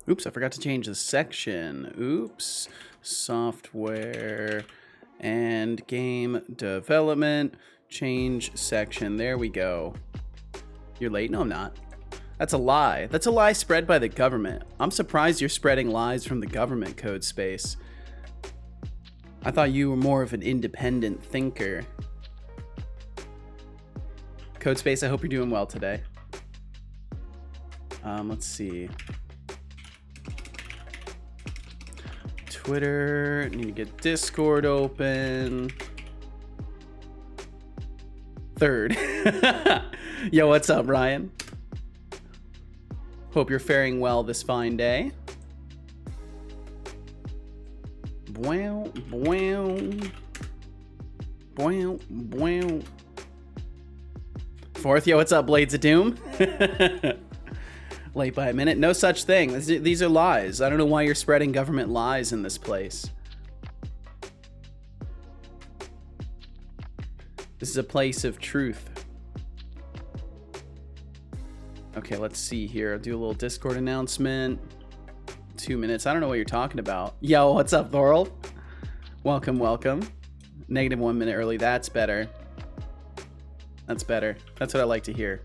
Oops, I forgot to change the section. Oops. Software and game development. Change section. There we go. You're late? No, I'm not. That's a lie. That's a lie spread by the government. I'm surprised you're spreading lies from the government, Code Space. I thought you were more of an independent thinker. Code Space, I hope you're doing well today. Let's see. Twitter, need to get Discord open. Third. Yo, what's up, Ryan? Hope you're faring well this fine day. Wow, wow. Wow, wow. Fourth, yo, what's up, Blades of Doom? Late by a minute. No such thing. These are lies. I don't know why you're spreading government lies in this place. This is a place of truth. Okay, let's see here. I'll do a little Discord announcement. 2 minutes. I don't know what you're talking about. Yo, what's up, Thorald? Welcome, welcome. -1 minute early. That's better. That's better. That's what I like to hear.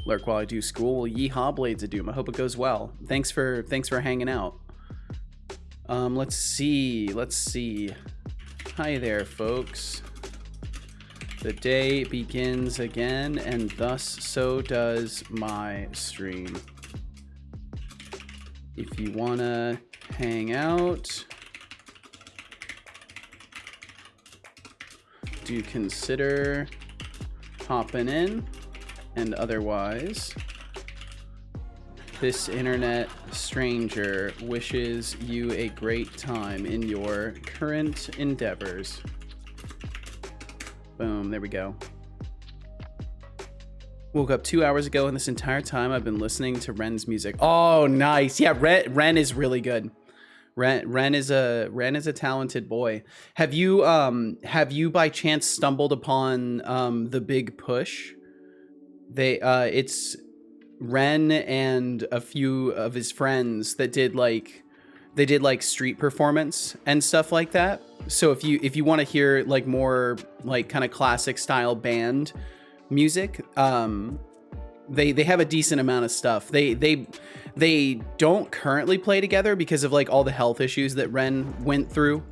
Lurk while I do school. Well, yeehaw, Blades of Doom. I hope it goes well. Thanks for hanging out. Let's see. Let's see. Hi there, folks. The day begins again, and thus so does my stream. If you wanna hang out, do consider hopping in. And otherwise, this internet stranger wishes you a great time in your current endeavors. Boom, there we go. Woke up 2 hours ago, and this entire time I've been listening to Ren's music. Oh, nice. Yeah, Ren is really good. Ren is a talented boy. Have you by chance stumbled upon The Big Push? It's Ren and a few of his friends that did like street performance and stuff like that. So if you want to hear like more like kind of classic style band music, they have a decent amount of stuff. They don't currently play together because of like all the health issues that Ren went through.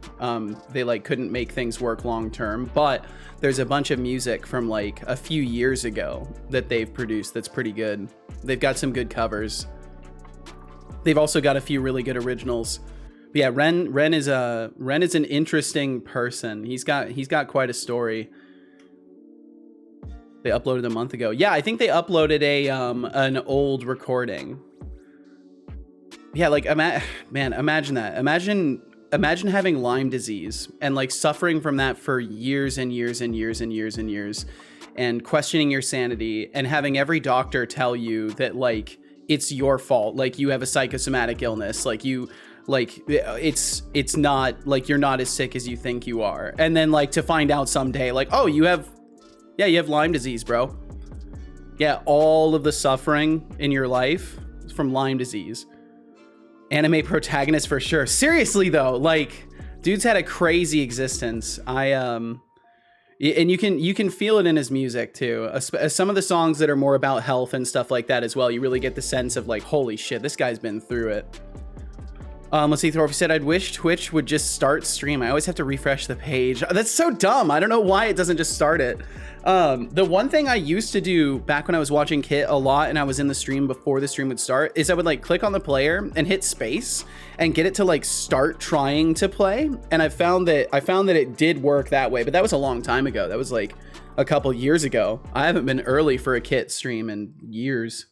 They like couldn't make things work long term, but there's a bunch of music from like a few years ago that they've produced that's pretty good. They've got some good covers. They've also got a few really good originals. But yeah, Ren is an interesting person. He's got quite a story. They uploaded a month ago. Yeah, I think they uploaded an old recording. Yeah, like imagine that. Imagine having Lyme disease and like suffering from that for years and years and years and years and years, and questioning your sanity and having every doctor tell you that like it's your fault, like you have a psychosomatic illness, like it's not like you're not as sick as you think you are, and then like to find out someday like, oh, you have Lyme disease, bro. Yeah, all of the suffering in your life is from Lyme disease. Anime protagonist for sure. Seriously though, like dude's had a crazy existence. And you can feel it in his music too. Some of the songs that are more about health and stuff like that as well, you really get the sense of like, holy shit, this guy's been through it. Let's see, Thorpe said, I'd wish Twitch would just start stream. I always have to refresh the page. That's so dumb. I don't know why it doesn't just start it. The one thing I used to do back when I was watching Kit a lot and I was in the stream before the stream would start is I would like click on the player and hit space and get it to like start trying to play. And I found that it did work that way, but that was a long time ago. That was like a couple years ago. I haven't been early for a Kit stream in years.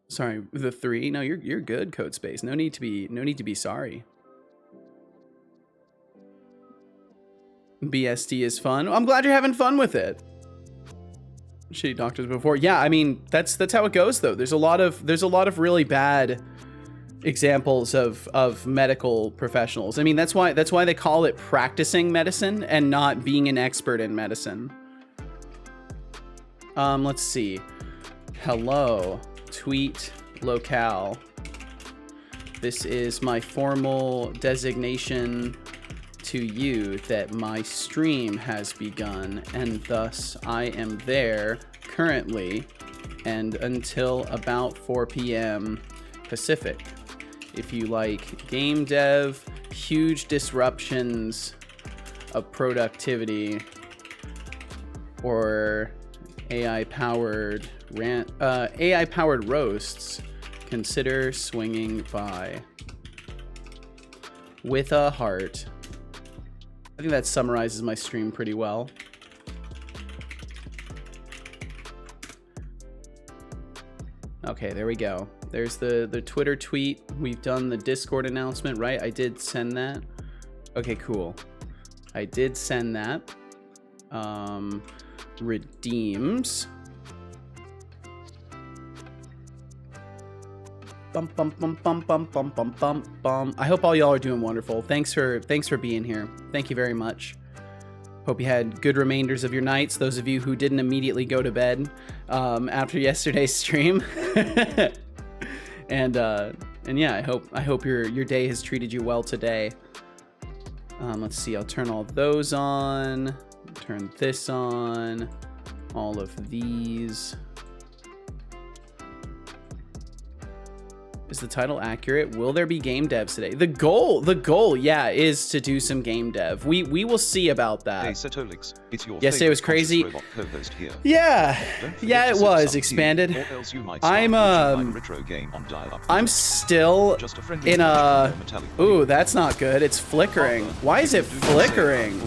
Sorry, the 3. No, you're good, Code Space. No need to be sorry. BSD is fun. I'm glad you're having fun with it. Shitty doctors before. Yeah, I mean that's how it goes though. There's a lot of really bad examples of medical professionals. I mean that's why they call it practicing medicine and not being an expert in medicine. Let's see. Hello, tweet locale. This is my formal designation to you that my stream has begun, and thus I am there currently and until about 4 p.m. Pacific. If you like game dev, huge disruptions of productivity, or AI-powered roasts, consider swinging by. With a heart. I think that summarizes my stream pretty well. Okay, there we go. There's the Twitter tweet. We've done the Discord announcement, right? I did send that. Okay, cool. I did send that. Redeems. Bum, bum, bum, bum, bum, bum, bum, bum, bum. I hope all y'all are doing wonderful. Thanks for being here. Thank you very much. Hope you had good remainders of your nights. Those of you who didn't immediately go to bed after yesterday's stream. and yeah, I hope your day has treated you well today. Let's see. I'll turn all those on. Turn this on. All of these. Is the title accurate? Will there be game devs today? The goal, yeah, is to do some game dev. We will see about that. Hey, Setolyx, it's your yesterday was crazy. Here. Yeah, it was expanded. I'm still in a. Ooh, that's not good. It's flickering. Why is it flickering?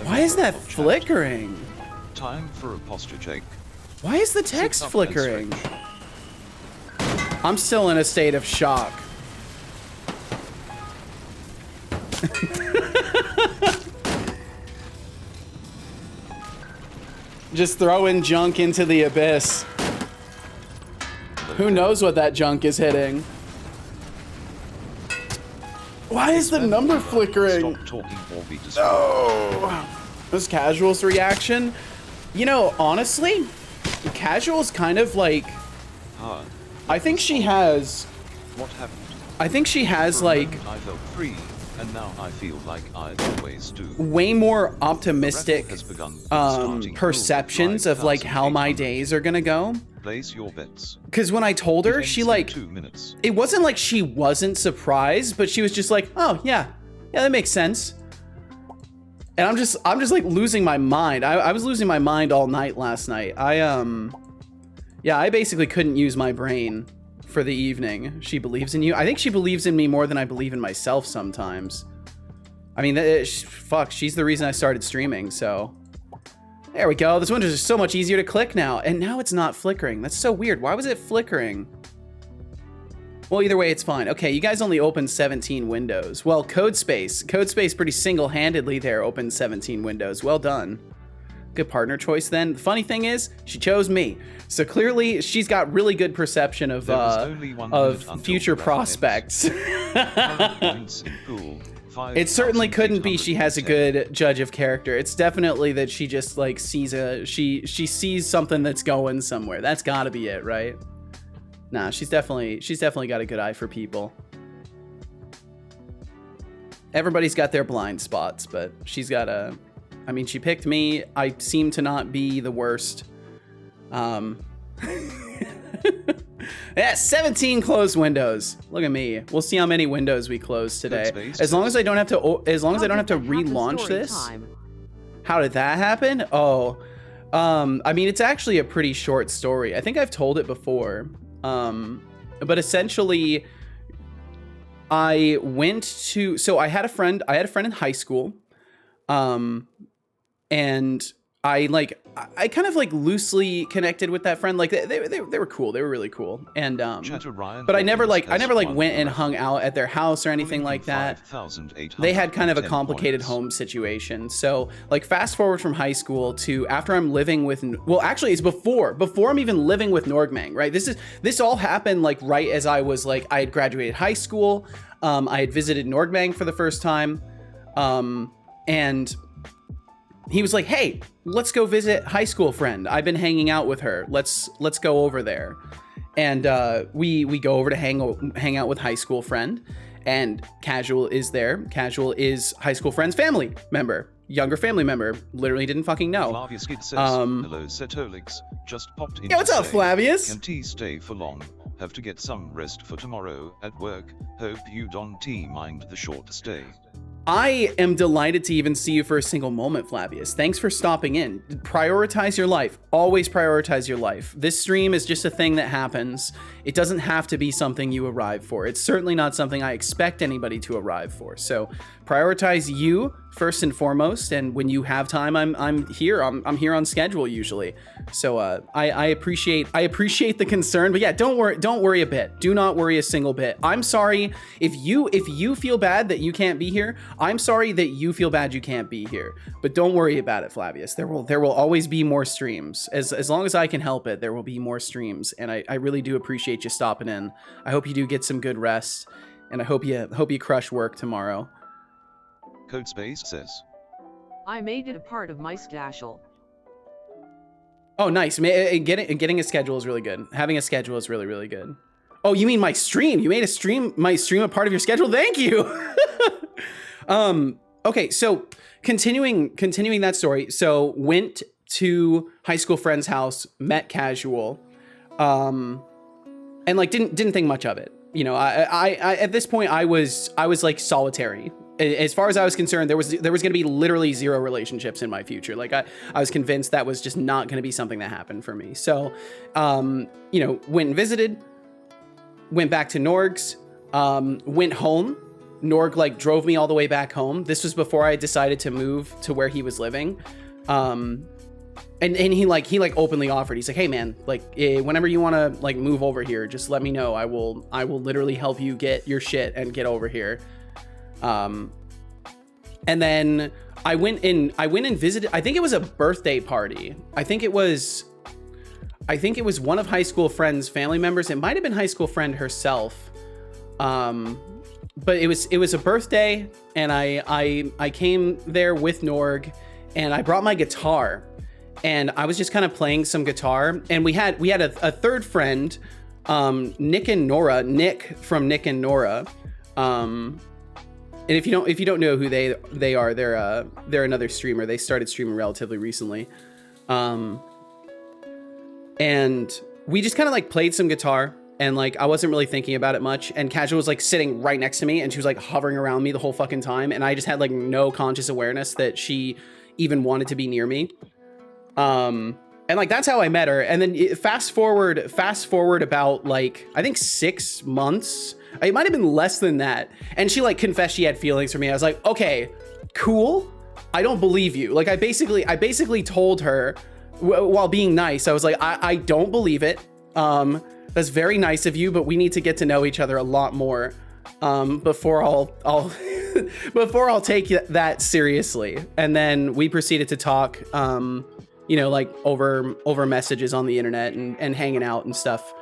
Why is that flickering? Time for a posture check. Why is the text flickering? I'm still in a state of shock. Just throwing junk into the abyss. Who knows what that junk is hitting? Why is the number flickering? Oh, this Casual's reaction. You know, honestly, Casual's kind of like. I think she has. What happened? I think she has like. I felt free, and now I feel like I always do. Way more optimistic perceptions of like how my days are gonna go. Place your bets. Because when I told her, she like. 2 minutes. It wasn't like she wasn't surprised, but she was just like, "Oh yeah, that makes sense." And I'm just like losing my mind. I was losing my mind all night last night. Yeah, I basically couldn't use my brain for the evening. She believes in you. I think she believes in me more than I believe in myself sometimes. I mean, fuck, she's the reason I started streaming, so. There we go. This window is so much easier to click now. And now it's not flickering. That's so weird. Why was it flickering? Well, either way, it's fine. Okay, you guys only opened 17 windows. Well, Codespace pretty single-handedly there opened 17 windows. Well done. Good partner choice then. The funny thing is, she chose me. So clearly, she's got really good perception of future prospects. It certainly couldn't be she has a good judge of character. It's definitely that she just like sees she sees something that's going somewhere. That's gotta be it, right? Nah, she's definitely got a good eye for people. Everybody's got their blind spots, but she's got a. I mean, she picked me. I seem to not be the worst. Yeah, 17 closed windows. Look at me. We'll see how many windows we close today. As long as I don't have to. Relaunch this. How did that happen? Oh, I mean, it's actually a pretty short story. I think I've told it before. But essentially, I went to. So I had a friend. I had a friend in high school. And I kind of like loosely connected with that friend. Like they were cool. They were really cool. And but I never went and hung out at their house or anything like that. They had kind of a complicated home situation. So like fast forward from high school to after I'm living with, well, actually it's before I'm even living with Norgmang, right? This all happened like right as I was like, I had graduated high school. I had visited Norgmang for the first time. And he was like, hey, let's go visit high school friend. I've been hanging out with her. Let's go over there. And we go over to hang out with high school friend, and Casual is there. Casual is high school friend's family member, younger family member. Literally didn't fucking know. Flavius Kid says, hello Setolyx, just popped in. Yeah, what's up, say, Flavius? Can T stay for long? Have to get some rest for tomorrow at work. Hope you don't mind the short stay. I am delighted to even see you for a single moment, Flavius. Thanks for stopping in. Prioritize your life. Always prioritize your life. This stream is just a thing that happens. It doesn't have to be something you arrive for. It's certainly not something I expect anybody to arrive for. So prioritize you first and foremost. And when you have time, I'm here. I'm here on schedule usually. So I appreciate the concern. But yeah, don't worry a bit. Do not worry a single bit. I'm sorry if you feel bad that you can't be here. I'm sorry that you feel bad you can't be here, but don't worry about it, Flavius. There will always be more streams. As long as I can help it, there will be more streams, and I really do appreciate you stopping in. I hope you do get some good rest, and I hope you crush work tomorrow. Codespace says, I made it a part of my schedule. Oh, nice. Getting a schedule is really good. Having a schedule is really, really good. Oh, you mean my stream? You made my stream a part of your schedule? Thank you. Okay, so continuing that story. So went to high school friend's house, met Casual, and like didn't think much of it. You know, I at this point I was like solitary. As far as I was concerned, there was going to be literally zero relationships in my future. Like I was convinced that was just not going to be something that happened for me. So, you know, went and visited, went back to Norg's, went home. Norg like drove me all the way back home. This was before I decided to move to where he was living. And he openly offered. He's like, hey man, like whenever you want to like move over here, just let me know. I will literally help you get your shit and get over here. And then I went and visited. I think it was a birthday party. I think it was one of high school friend's family members. It might have been high school friend herself. But it was a birthday, and I came there with Norg, and I brought my guitar, and I was just kind of playing some guitar, and we had a third friend, Nick and Nora, Nick from Nick and Nora, and if you don't know who they are, they're another streamer. They started streaming relatively recently, and we just kind of like played some guitar. And like, I wasn't really thinking about it much. And Casual was like sitting right next to me, and she was like hovering around me the whole fucking time. And I just had like no conscious awareness that she even wanted to be near me. And like, that's how I met her. And then fast forward about like, I think 6 months. It might've been less than that. And she like confessed she had feelings for me. I was like, okay, cool. I don't believe you. Like I basically told her while being nice, I was like, I don't believe it. That's very nice of you, but we need to get to know each other a lot more before I'll before I'll take that seriously. And then we proceeded to talk, you know, like over messages on the internet and hanging out and stuff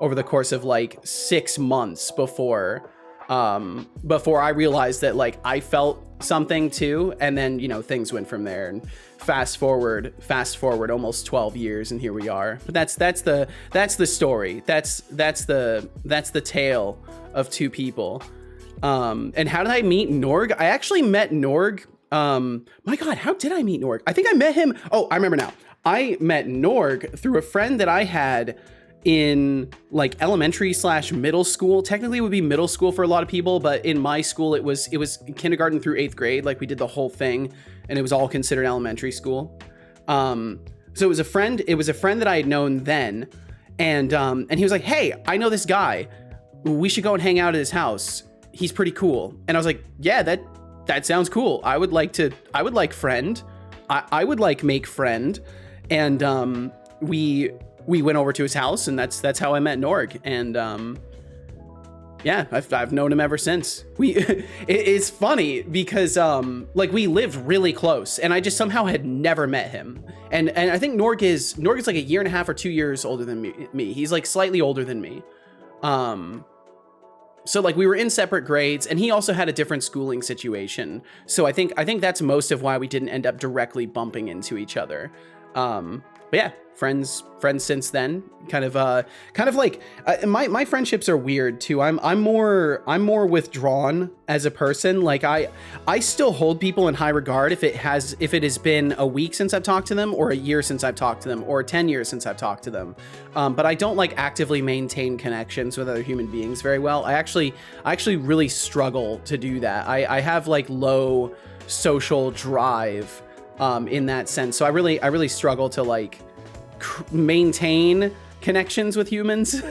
over the course of like 6 months before I realized that like I felt something too. And then, you know, things went from there. And fast forward almost 12 years, and here we are. But that's the story. That's the tale of two people. And how did I meet Norg? I actually met Norg. My God, how did I meet Norg? I think I met him. Oh, I remember now. I met Norg through a friend that I had in like elementary / middle school. Technically it would be middle school for a lot of people, but in my school it was kindergarten through 8th grade. Like we did the whole thing, and it was all considered elementary school. So it was a friend that I had known then, and he was like, hey, I know this guy, we should go and hang out at his house, he's pretty cool. And I was like, yeah, that sounds cool. I would like friend. I would like make friend. And we went over to his house, and that's how I met Norg. And yeah, I've known him ever since. It's funny because like we lived really close, and I just somehow had never met him. And I think Norg is like 1.5 years or 2 years older than me. He's like slightly older than me. So like we were in separate grades, and he also had a different schooling situation. So I think that's most of why we didn't end up directly bumping into each other. But yeah, friends since then. Kind of like my friendships are weird too. I'm more withdrawn as a person. Like I still hold people in high regard if it has been a week since I've talked to them, or a year since I've talked to them, or 10 years since I've talked to them. But I don't like actively maintain connections with other human beings very well. I actually really struggle to do that. I have like low social drive in that sense. So I really struggle to like maintain connections with humans.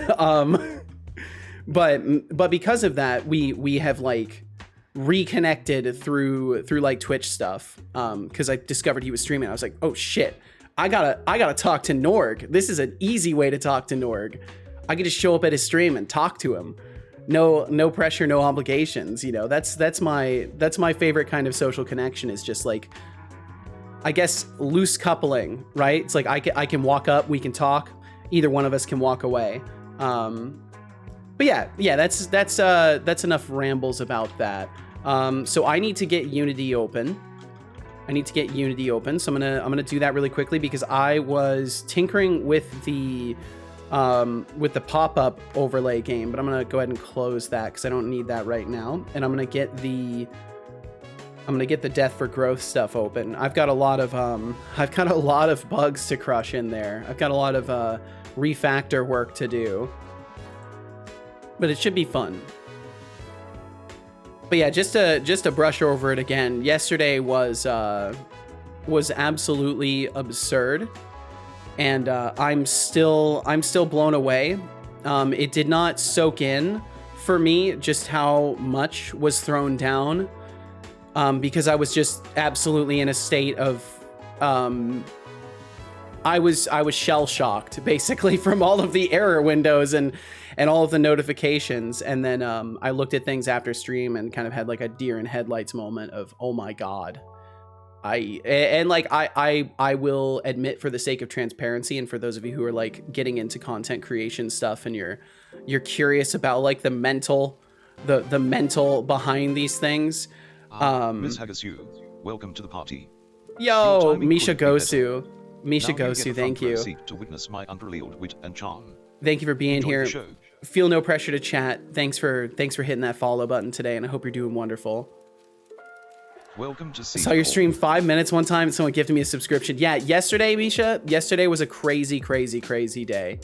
But because of that, we have like reconnected through like Twitch stuff. Cause I discovered he was streaming. I was like, oh shit, I gotta talk to Norg. This is an easy way to talk to Norg. I could just show up at his stream and talk to him. No pressure, no obligations. You know, that's my favorite kind of social connection, is just like, I guess, loose coupling, right? It's like I can walk up, we can talk, either one of us can walk away. But yeah, that's enough rambles about that. So I need to get Unity open. So I'm gonna do that really quickly, because I was tinkering with the pop-up overlay game, but I'm gonna go ahead and close that because I don't need that right now. And I'm gonna get the Death for Growth stuff open. I've got a lot of bugs to crush in there. I've got a lot of refactor work to do, but it should be fun. But yeah, just to brush over it again, yesterday was absolutely absurd, and I'm still blown away. It did not soak in for me just how much was thrown down, because I was just absolutely in a state of I was shell shocked basically from all of the error windows and all of the notifications. And then I looked at things after stream and kind of had like a deer in headlights moment of, oh my God. I will admit, for the sake of transparency, and for those of you who are like getting into content creation stuff and you're curious about like the mental behind these things. Miss Hagasu, welcome to the party. Yo, Misha Gosu, thank you. To witness my unparalleled wit and charm. Thank you for being Enjoy here. the show. Feel no pressure to chat. Thanks for hitting that follow button today, and I hope you're doing wonderful. Welcome to Saw your stream 5 minutes one time and someone gifted me a subscription. Yeah, yesterday, Misha, was a crazy day.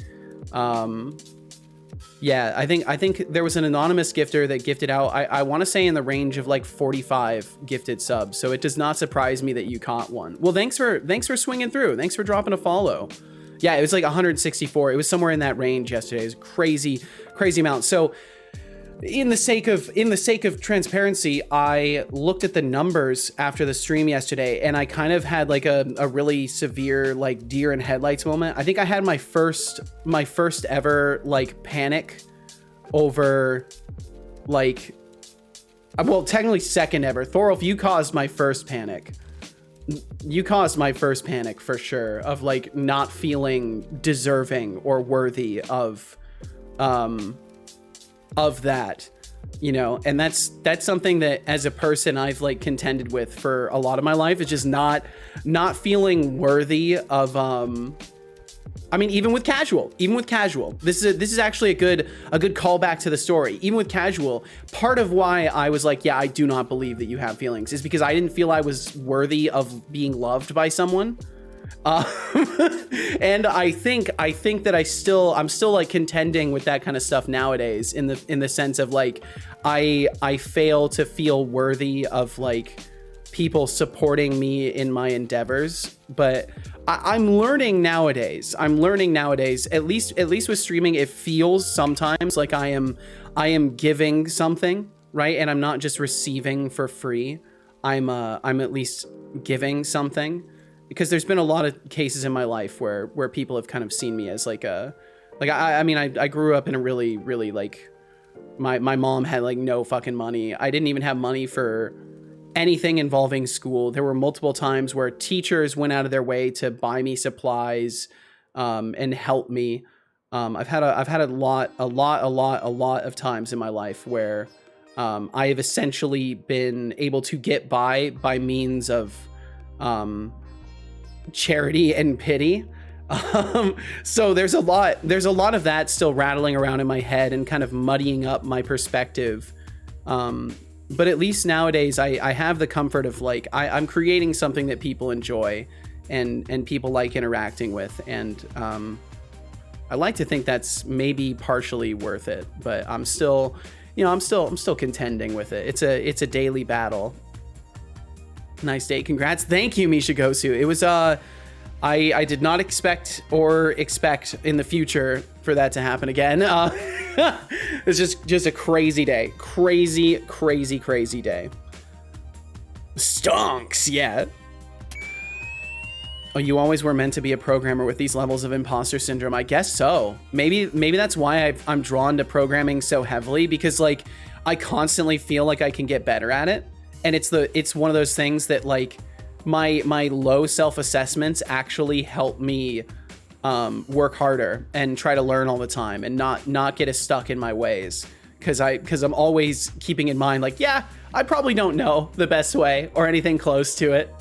Yeah, I think there was an anonymous gifter that gifted out, I want to say in the range of like 45 gifted subs. So it does not surprise me that you caught one. Well, thanks for swinging through. Thanks for dropping a follow. Yeah, it was like 164. It was somewhere in that range yesterday. It was a crazy amount. So in the sake of transparency, I looked at the numbers after the stream yesterday, and I kind of had like a really severe like deer in headlights moment. I think I had my first ever like panic over like, well, technically second ever. Thorolf, you caused my first panic. You caused my first panic for sure, of like not feeling deserving or worthy of that, you know. And that's something that as a person I've like contended with for a lot of my life. It's just not feeling worthy of I mean, even with casual, this is actually a good callback to the story. Even with casual, part of why I was like, yeah, I do not believe that you have feelings, is because I didn't feel I was worthy of being loved by someone. And I think that I'm still like contending with that kind of stuff nowadays, in the sense of like, I fail to feel worthy of like people supporting me in my endeavors. But I'm learning nowadays, at least with streaming, it feels sometimes like I am giving something, right? And I'm not just receiving for free. I'm at least giving something, because there's been a lot of cases in my life where people have kind of seen me as like I grew up in a really like, my mom had like no fucking money. I didn't even have money for anything involving school. There were multiple times where teachers went out of their way to buy me supplies and help me. I've had a lot of times in my life where I have essentially been able to get by means of charity and pity. So there's a lot of that still rattling around in my head and kind of muddying up my perspective. But at least nowadays I have the comfort of like, I'm creating something that people enjoy and people like interacting with. And I like to think that's maybe partially worth it, but I'm still, I'm still contending with it. It's a daily battle. Nice day. Congrats. Thank you, Misha Gosu. It was, I did not expect in the future for that to happen again. It's just a crazy day. Crazy day. Stonks, yeah. Oh, you always were meant to be a programmer with these levels of imposter syndrome. I guess so. Maybe that's why I'm drawn to programming so heavily, because like I constantly feel like I can get better at it. And it's one of those things that like my low self-assessments actually help me work harder and try to learn all the time and not get as stuck in my ways. Cause I'm always keeping in mind like, yeah, I probably don't know the best way or anything close to it.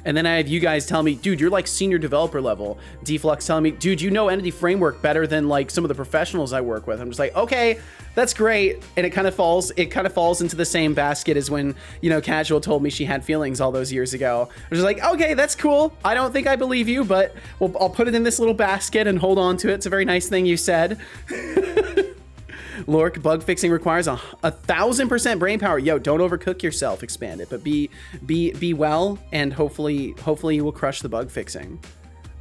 And then I have you guys tell me, dude, you're like senior developer level. Deflux telling me, dude, you know Entity Framework better than like some of the professionals I work with. I'm just like, okay, that's great. And it kind of falls into the same basket as when, Casual told me she had feelings all those years ago. I was just like, okay, that's cool. I don't think I believe you, but I'll put it in this little basket and hold on to it. It's a very nice thing you said. Lork, bug fixing requires 1,000% brain power. Yo, don't overcook yourself, expand it, but be well, and hopefully you will crush the bug fixing.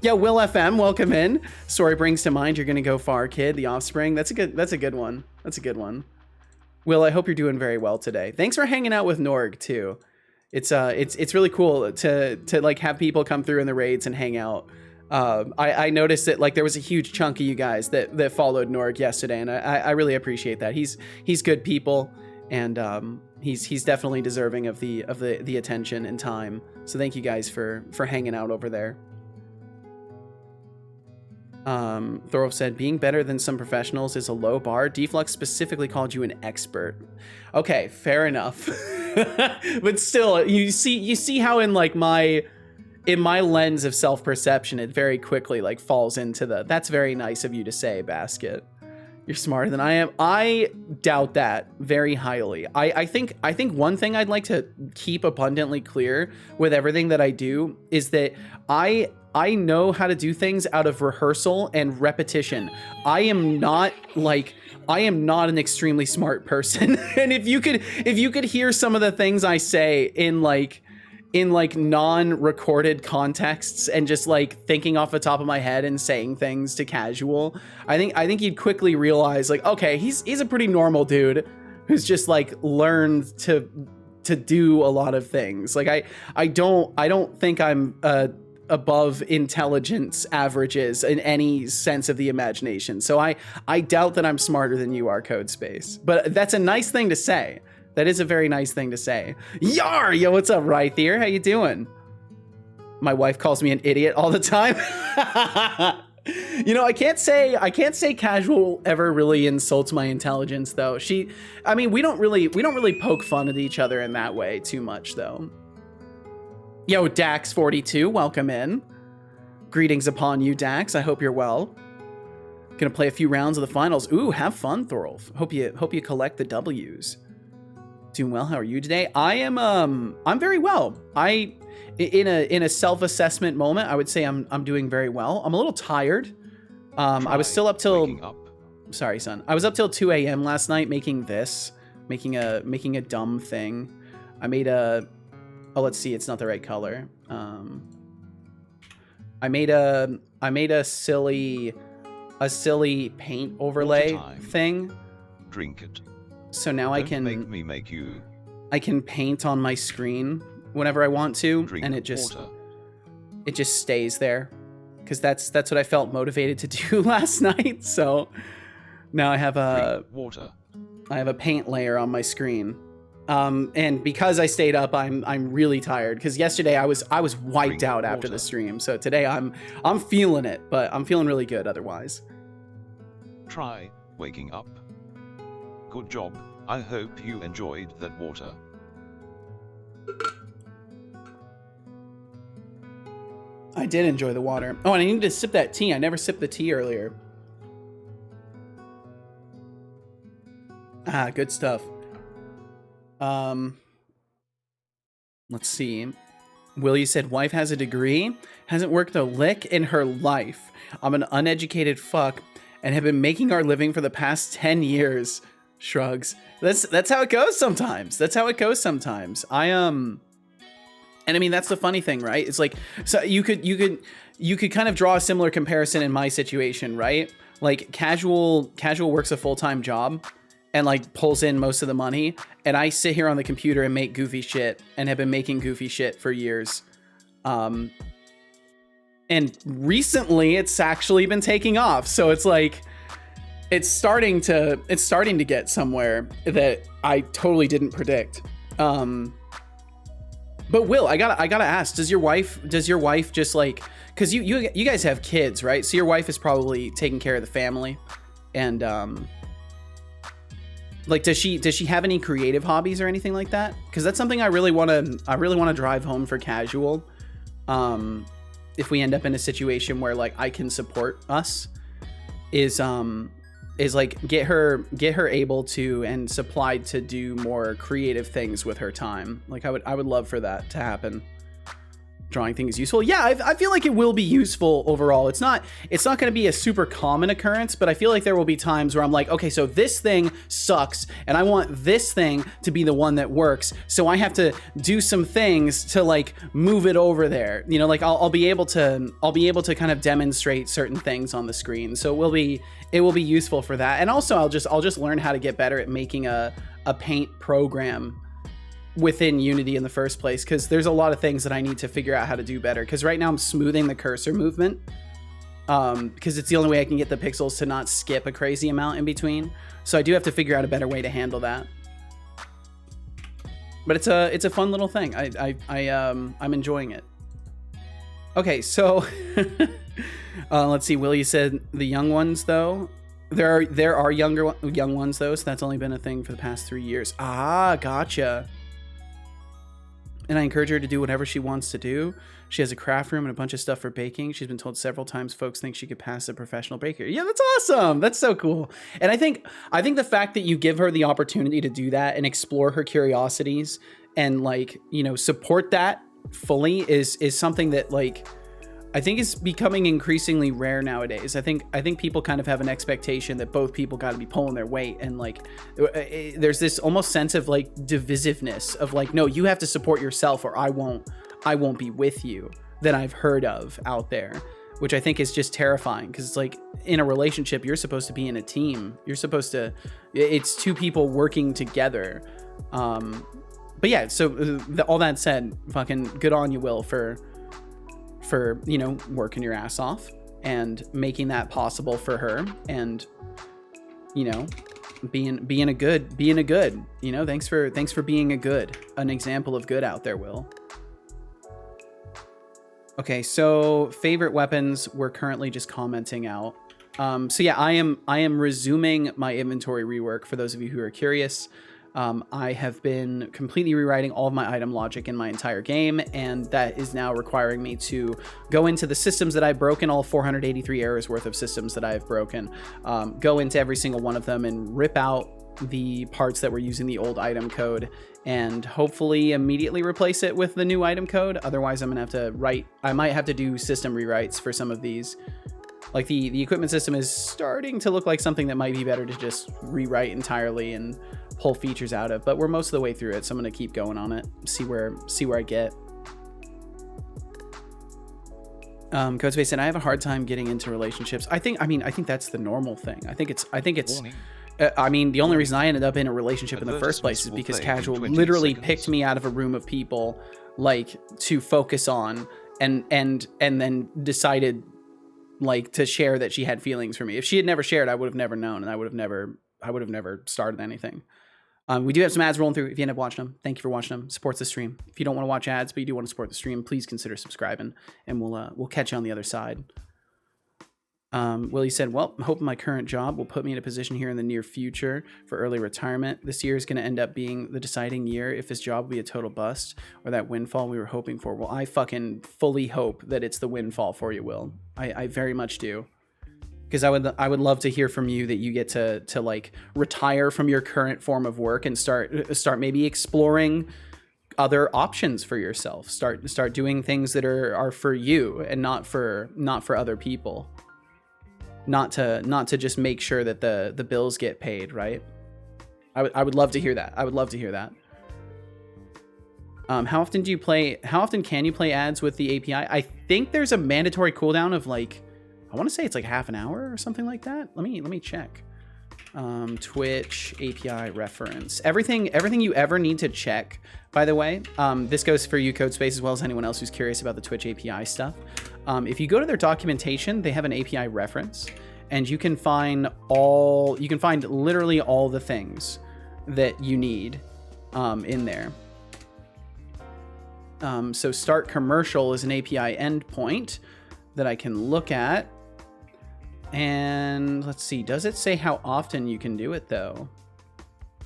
Yo, Will FM, welcome in. Story brings to mind you're gonna go far, kid. The Offspring. That's a good one. That's a good one. Will, I hope you're doing very well today. Thanks for hanging out with Norg too. It's really cool to like have people come through in the raids and hang out. I noticed that like there was a huge chunk of you guys that followed Norg yesterday, and I really appreciate that. He's good people, and he's definitely deserving of the attention and time. So thank you guys for hanging out over there. Thorough said, being better than some professionals is a low bar. Deflux specifically called you an expert. Okay, fair enough. But still, you see how in like my lens of self-perception, it very quickly like falls into that's very nice of you to say, Basket. You're smarter than I am. I doubt that very highly. I think one thing I'd like to keep abundantly clear with everything that I do is that I know how to do things out of rehearsal and repetition. I am not an extremely smart person. And if you could hear some of the things I say in non-recorded contexts and just like thinking off the top of my head and saying things to Casual, I think you'd quickly realize like, okay, he's a pretty normal dude who's just like learned to do a lot of things. Like I don't think I'm above intelligence averages in any sense of the imagination. So I doubt that I'm smarter than you are, Codespace. But that's a nice thing to say. That is a very nice thing to say. Yar! Yo, what's up, Rythier? How you doing? My wife calls me an idiot all the time. I can't say Casual ever really insults my intelligence though. We don't really poke fun at each other in that way too much though. Yo, Dax42, welcome in. Greetings upon you, Dax. I hope you're well. Gonna play a few rounds of the finals. Ooh, have fun, Thorolf. Hope you collect the W's. Doing well. How are you today? I'm very well. In a self-assessment moment, I would say I'm doing very well. I'm a little tired. I was still up till sorry, son. I was up till 2 a.m. last night making a dumb thing. I made a let's see, it's not the right color. I made a silly paint overlay thing. Drink it. So now Don't make you. I can paint on my screen whenever I want to, Drink and it just stays there, because that's what I felt motivated to do last night. So now I have a paint layer on my screen, And because I stayed up, I'm really tired because yesterday I was wiped Drink out after water. the stream. So today I'm feeling it, but I'm feeling really good otherwise. Try waking up. Good job. I hope you enjoyed that water. I did enjoy the water. Oh, and I need to sip that tea. I never sipped the tea earlier. Ah, good stuff. Let's see. Willie said, wife has a degree, hasn't worked a lick in her life. I'm an uneducated fuck and have been making our living for the past 10 years. Shrugs. That's how it goes sometimes. That's how it goes sometimes. And I mean, that's the funny thing, right? It's like, so you could kind of draw a similar comparison in my situation, right? Like casual works a full-time job and like pulls in most of the money, and I sit here on the computer and make goofy shit and have been making goofy shit for years. And recently it's actually been taking off. So it's like it's starting to get somewhere that I totally didn't predict. But Will, I gotta ask, does your wife just like, because you guys have kids, right? So your wife is probably taking care of the family, and like does she have any creative hobbies or anything like that? Because that's something I really want to drive home for casual. If we end up in a situation where like I can support us, is like get her able to and supplied to do more creative things with her time. Like I would love for that to happen. Drawing things useful. Yeah, I feel like it will be useful overall. It's not going to be a super common occurrence, but I feel like there will be times where I'm like, okay, so this thing sucks and I want this thing to be the one that works. So I have to do some things to like move it over there. You know, like I'll be able to kind of demonstrate certain things on the screen. So it will be useful for that. And also I'll just learn how to get better at making a paint program within Unity in the first place, because there's a lot of things that I need to figure out how to do better, because right now I'm smoothing the cursor movement because it's the only way I can get the pixels to not skip a crazy amount in between. So I do have to figure out a better way to handle that. But it's a fun little thing. I'm enjoying it. Okay, so let's see. Willie said the young ones though. There are young ones though, so that's only been a thing for the past 3 years. Ah, gotcha. And I encourage her to do whatever she wants to do. She has a craft room and a bunch of stuff for baking. She's been told several times folks think she could pass a professional baker. Yeah, that's awesome. That's so cool. And I think the fact that you give her the opportunity to do that and explore her curiosities and like, you know, support that fully is something that like I think is becoming increasingly rare nowadays. I think people kind of have an expectation that both people got to be pulling their weight, and like there's this almost sense of like divisiveness of like, no, you have to support yourself or I won't be with you, that I've heard of out there, which I think is just terrifying, because it's like in a relationship you're supposed to be in a team. It's two people working together. But yeah, so all that said, fucking good on you, Will, for you know, working your ass off and making that possible for her, and you know, being a good, you know, thanks for being an example of good out there, Will. Okay, so favorite weapons, we're currently just commenting out. So yeah, I am resuming my inventory rework for those of you who are curious. I have been completely rewriting all of my item logic in my entire game, and that is now requiring me to go into the systems that I've broken, all 483 errors worth of systems that I've broken, go into every single one of them and rip out the parts that were using the old item code and hopefully immediately replace it with the new item code. Otherwise, I might have to do system rewrites for some of these. Like the equipment system is starting to look like something that might be better to just rewrite entirely and pull features out of, but we're most of the way through it, so I'm gonna keep going on it, see where I get. Codespace said, I have a hard time getting into relationships. I think that's the normal thing. I think it's I mean, the only reason I ended up in a relationship in the first place is because Casual literally picked me out of a room of people like to focus on, and then decided like to share that she had feelings for me. If she had never shared, I would have never known, and I would have never started anything. We do have some ads rolling through. If you end up watching them, thank you for watching them. Supports the stream. If you don't want to watch ads, but you do want to support the stream, please consider subscribing, and we'll catch you on the other side. Willie said, well, I'm hoping my current job will put me in a position here in the near future for early retirement. This year is going to end up being the deciding year if this job will be a total bust or that windfall we were hoping for. Well, I fucking fully hope that it's the windfall for you, Will. I very much do. Because I would love to hear from you that you get to like retire from your current form of work and start maybe exploring other options for yourself. Start doing things that are for you and not for other people. Not to just make sure that the bills get paid, right? I would love to hear that. I would love to hear that. How often can you play ads with the API? I think there's a mandatory cooldown of like, I want to say it's like half an hour or something like that. Let me check. Twitch API reference. Everything you ever need to check, by the way. This goes for you, Codespace, as well as anyone else who's curious about the Twitch API stuff. If you go to their documentation, they have an API reference, and you can find literally all the things that you need in there. So start commercial is an API endpoint that I can look at. And let's see, does it say how often you can do it though?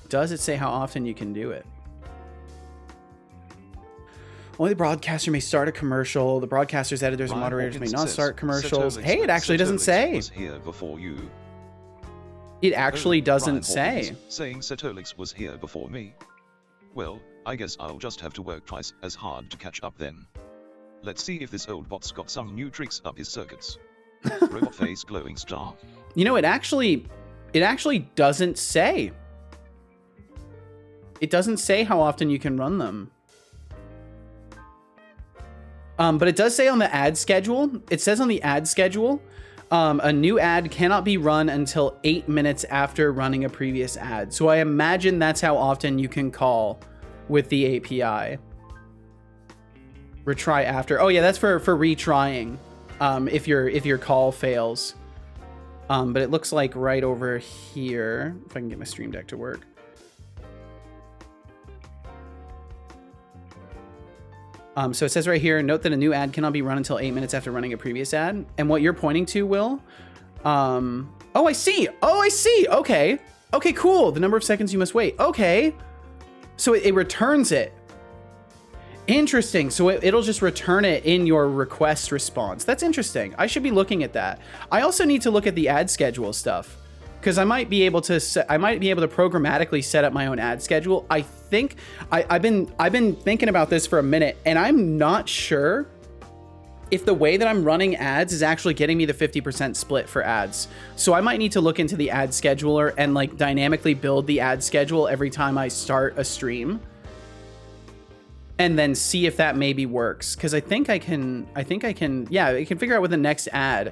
Does it say how often you can do it? Only the broadcaster may start a commercial. The broadcasters, editors, and moderators may not start commercials. Hey, it actually doesn't say. Was here before you. It actually doesn't say. Saying Setolyx was here before me. Well, I guess I'll just have to work twice as hard to catch up then. Let's see if this old bot's got some new tricks up his circuits. Robot face glowing star. You know, it actually doesn't say. It doesn't say how often you can run them. But it does say on the ad schedule, it says on the ad schedule, a new ad cannot be run until 8 minutes after running a previous ad. So I imagine that's how often you can call with the API. Retry after. Oh yeah, that's for retrying. If your call fails. But it looks like right over here, if I can get my Stream Deck to work. So it says right here, note that a new ad cannot be run until 8 minutes after running a previous ad. And what you're pointing to, Will, oh, I see. Okay. Okay, cool. The number of seconds you must wait. Okay. So it returns it. Interesting. So it'll just return it in your request response. That's interesting. I should be looking at that. I also need to look at the ad schedule stuff because I might be able to programmatically set up my own ad schedule. I think I've been thinking about this for a minute, and I'm not sure if the way that I'm running ads is actually getting me the 50% split for ads. So I might need to look into the ad scheduler and like dynamically build the ad schedule every time I start a stream. And then see if that maybe works. Because I think I can, yeah, I can figure out when the next ad,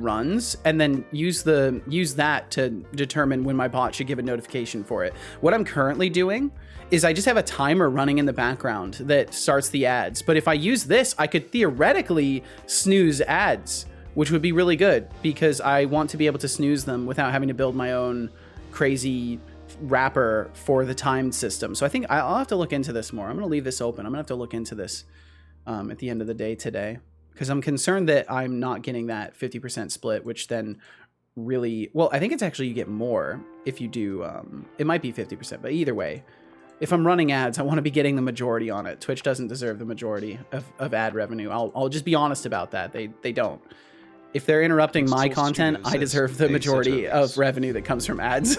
runs, and then use that to determine when my bot should give a notification for it. What I'm currently doing is I just have a timer running in the background that starts the ads. But if I use this, I could theoretically snooze ads, which would be really good because I want to be able to snooze them without having to build my own crazy wrapper for the timed system. So I think I'll have to look into this more. I'm going to leave this open. I'm going to have to look into this at the end of the day today because I'm concerned that I'm not getting that 50% split, which then really, well, I think it's actually you get more if you do, it might be 50%, but either way, if I'm running ads, I want to be getting the majority on it. Twitch doesn't deserve the majority of ad revenue. I'll just be honest about that. They don't. If they're interrupting my content, I deserve the majority of revenue that comes from ads.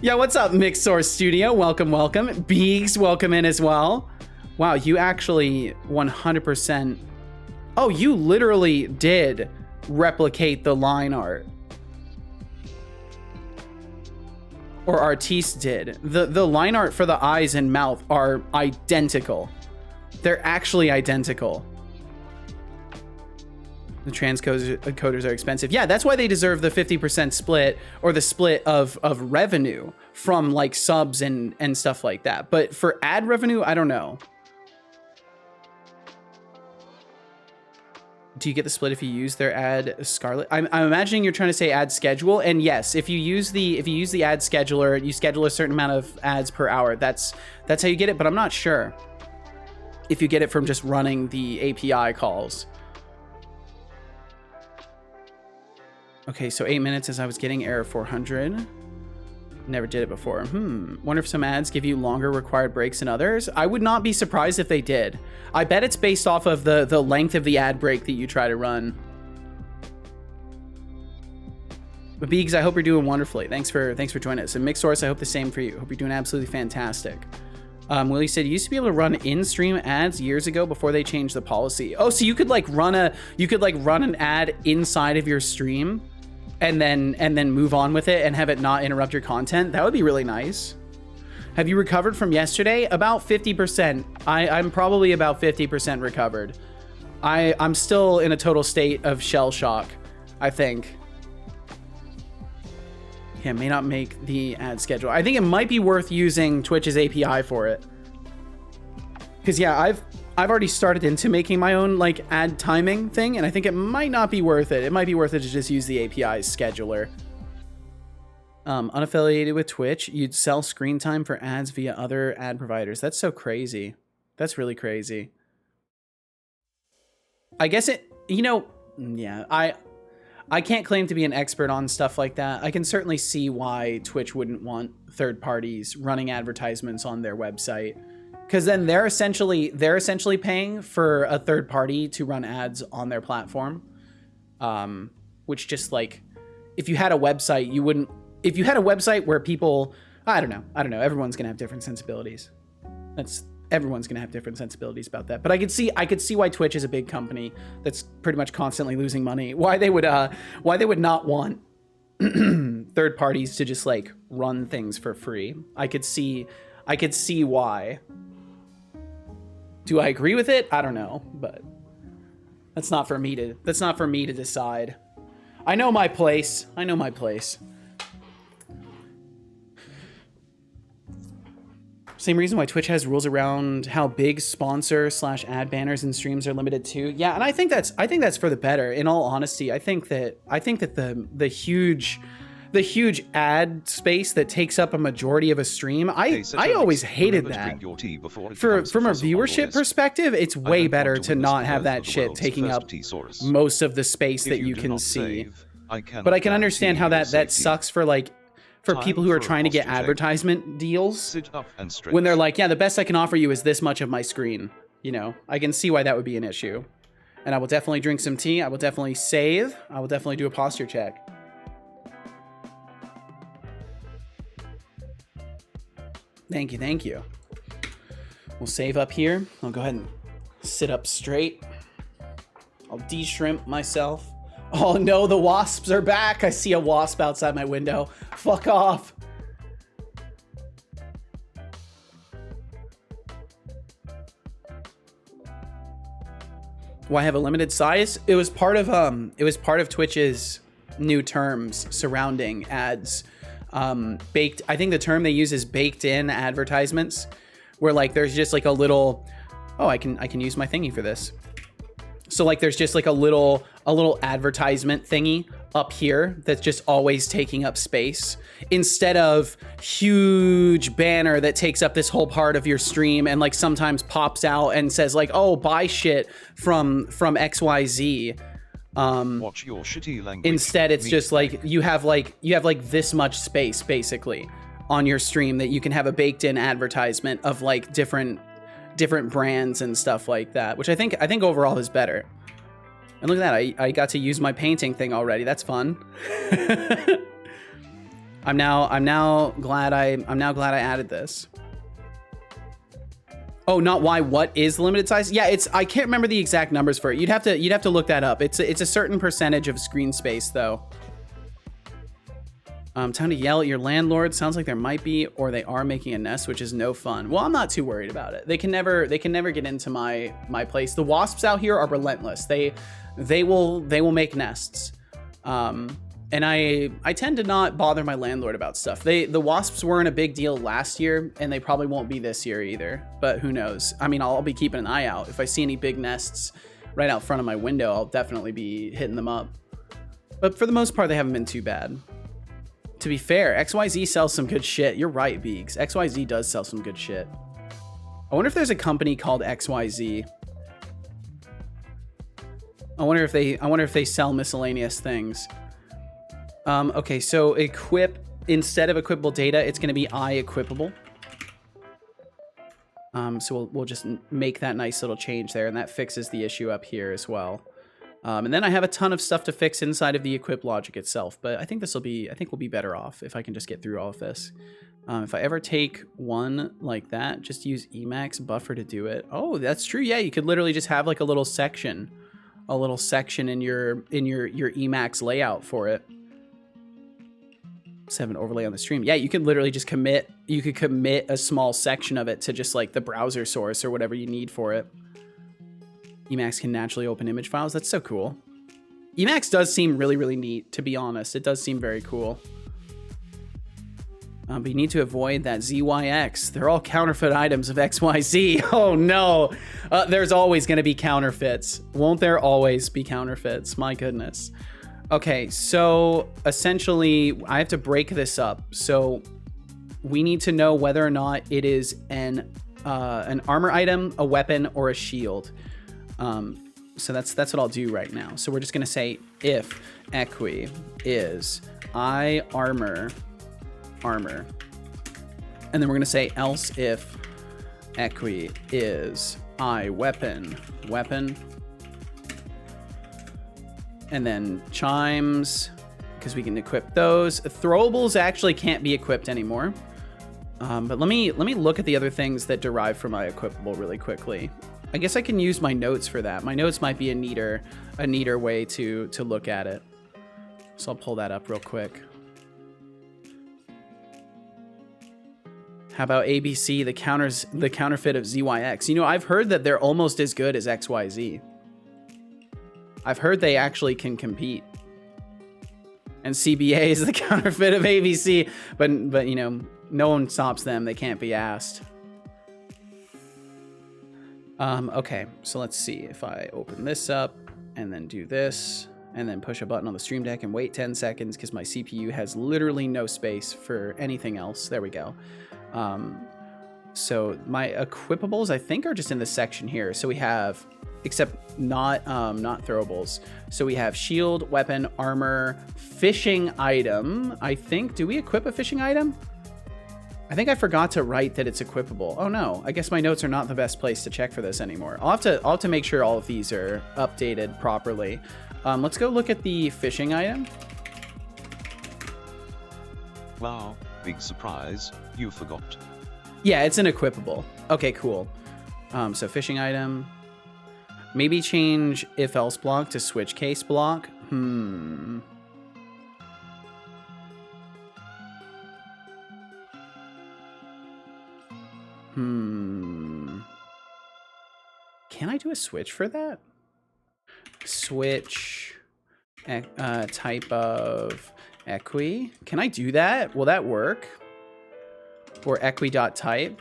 Yeah, what's up, Mixed Source Studio? Welcome. Beegs, welcome in as well. Wow, you actually 100%. Oh, you literally did replicate the line art. Or Artiste did. The line art for the eyes and mouth are identical. They're actually identical. The transcoders are expensive. Yeah, that's why they deserve the 50% split or the split of revenue from like subs and stuff like that. But for ad revenue, I don't know. Do you get the split if you use their ad Scarlet? I'm imagining you're trying to say ad schedule, and yes, if you use the ad scheduler, you schedule a certain amount of ads per hour. That's how you get it, but I'm not sure if you get it from just running the API calls. Okay, so 8 minutes as I was getting error 400. Never did it before. Wonder if some ads give you longer required breaks than others. I would not be surprised if they did. I bet it's based off of the length of the ad break that you try to run. But Beegs, I hope you're doing wonderfully. Thanks for joining us. And Mixsource, I hope the same for you. Hope you're doing absolutely fantastic. Willie said you used to be able to run in-stream ads years ago before they changed the policy. Oh, so you could like run an ad inside of your stream and then move on with it and have it not interrupt your content. That would be really nice. Have you recovered from yesterday? About 50%. I'm probably about 50% recovered. I'm still in a total state of shell shock, I think. Yeah, may not make the ad schedule. I think it might be worth using Twitch's API for it. Because yeah, I've already started into making my own like ad timing thing, and I think it might not be worth it. It might be worth it to just use the API scheduler. Unaffiliated with Twitch, you'd sell screen time for ads via other ad providers. That's so crazy. That's really crazy. I guess it, you know, yeah, I can't claim to be an expert on stuff like that. I can certainly see why Twitch wouldn't want third parties running advertisements on their website, because then they're essentially paying for a third party to run ads on their platform. Which just like, if you had a website, you wouldn't. If you had a website where people, I don't know. Everyone's gonna have different sensibilities. Everyone's gonna have different sensibilities about that. But I could see why Twitch is a big company that's pretty much constantly losing money. Why they would not want third parties to just like run things for free. I could see why. Do I agree with it? I don't know, but that's not for me to decide. I know my place. Same reason why Twitch has rules around how big sponsor/ad banners and streams are limited to. Yeah, and I think that's for the better. In all honesty, I think that the huge ad space that takes up a majority of a stream, I always hated that. From a viewership perspective, it's way better to not have that shit taking up most of the space that you can see. But I can understand how that sucks for people who are trying to get advertisement deals when they're like, yeah, the best I can offer you is this much of my screen. You know, I can see why that would be an issue. And I will definitely drink some tea. I will definitely save. I will definitely do a posture check. Thank you. We'll save up here. I'll go ahead and sit up straight. I'll de-shrimp myself. Oh no, the wasps are back. I see a wasp outside my window. Fuck off. Why have a limited size? It was part of Twitch's new terms surrounding ads. Baked, I think the term they use is baked in advertisements, where like there's just like a little, oh, I can use my thingy for this. So like there's just like a little advertisement thingy up here that's just always taking up space, instead of huge banner that takes up this whole part of your stream and like sometimes pops out and says like, oh, buy shit from XYZ. Watch your shitty language. Instead, it's just like you have this much space basically on your stream that you can have a baked in advertisement of like different brands and stuff like that, which I think overall is better. And look at that, I got to use my painting thing already. That's fun. I'm now glad I added this. Oh, not why, what is limited size? Yeah, I can't remember the exact numbers for it. You'd have to look that up. It's a certain percentage of screen space though. Time to yell at your landlord. Sounds like there might be, or they are making a nest, which is no fun. Well, I'm not too worried about it. They can never get into my place. The wasps out here are relentless. They will make nests. And I tend to not bother my landlord about stuff. The wasps weren't a big deal last year, and they probably won't be this year either. But who knows? I mean, I'll be keeping an eye out. If I see any big nests, right out front of my window, I'll definitely be hitting them up. But for the most part, they haven't been too bad. To be fair, XYZ sells some good shit. You're right, Beegs. XYZ does sell some good shit. I wonder if there's a company called XYZ. I wonder if they sell miscellaneous things. Okay, so equip, instead of equipable data, it's going to be equipable. So we'll just make that nice little change there, and that fixes the issue up here as well. And then I have a ton of stuff to fix inside of the equip logic itself, but I think we'll be better off if I can just get through all of this. If I ever take one like that, just use Emacs buffer to do it. Oh, that's true. Yeah, you could literally just have like a little section in your Emacs layout for it. Let's have an overlay on the stream. Yeah, you could literally just commit a small section of it to just like the browser source or whatever you need for it. Emacs can naturally open image files. That's so cool. Emacs does seem really, really neat, to be honest. It does seem very cool. But you need to avoid that ZYX. They're all counterfeit items of XYZ. Oh no. There's always going to be counterfeits. Won't there always be counterfeits? My goodness. Okay, so essentially I have to break this up. So we need to know whether or not it is an armor item, a weapon, or a shield. So that's what I'll do right now. So we're just going to say if equi is armor, and then we're going to say else if equi is weapon, and then chimes, because we can equip those. Throwables actually can't be equipped anymore. But let me look at the other things that derive from equipable really quickly. I guess I can use my notes for that. My notes might be a neater way to look at it. So I'll pull that up real quick. How about ABC, the counterfeit of ZYX? You know, I've heard that they're almost as good as XYZ. I've heard they actually can compete. And CBA is the counterfeit of ABC, but you know, no one stops them. They can't be asked. Okay, so let's see if I open this up and then do this and then push a button on the stream deck and wait 10 seconds because my CPU has literally no space for anything else. There we go. So my equipables, I think, are just in this section here. So we have, except not throwables. So we have shield, weapon, armor, fishing item. I think, do we equip a fishing item? I think I forgot to write that it's equipable. Oh no, I guess my notes are not the best place to check for this anymore. I'll have to make sure all of these are updated properly. Let's go look at the fishing item. Wow, big surprise, you forgot. Yeah, it's an equipable. Okay, cool. So fishing item. Maybe change if else block to switch case block. Can I do a switch for that? Switch type of equi. Can I do that? Will that work? Or equi.type.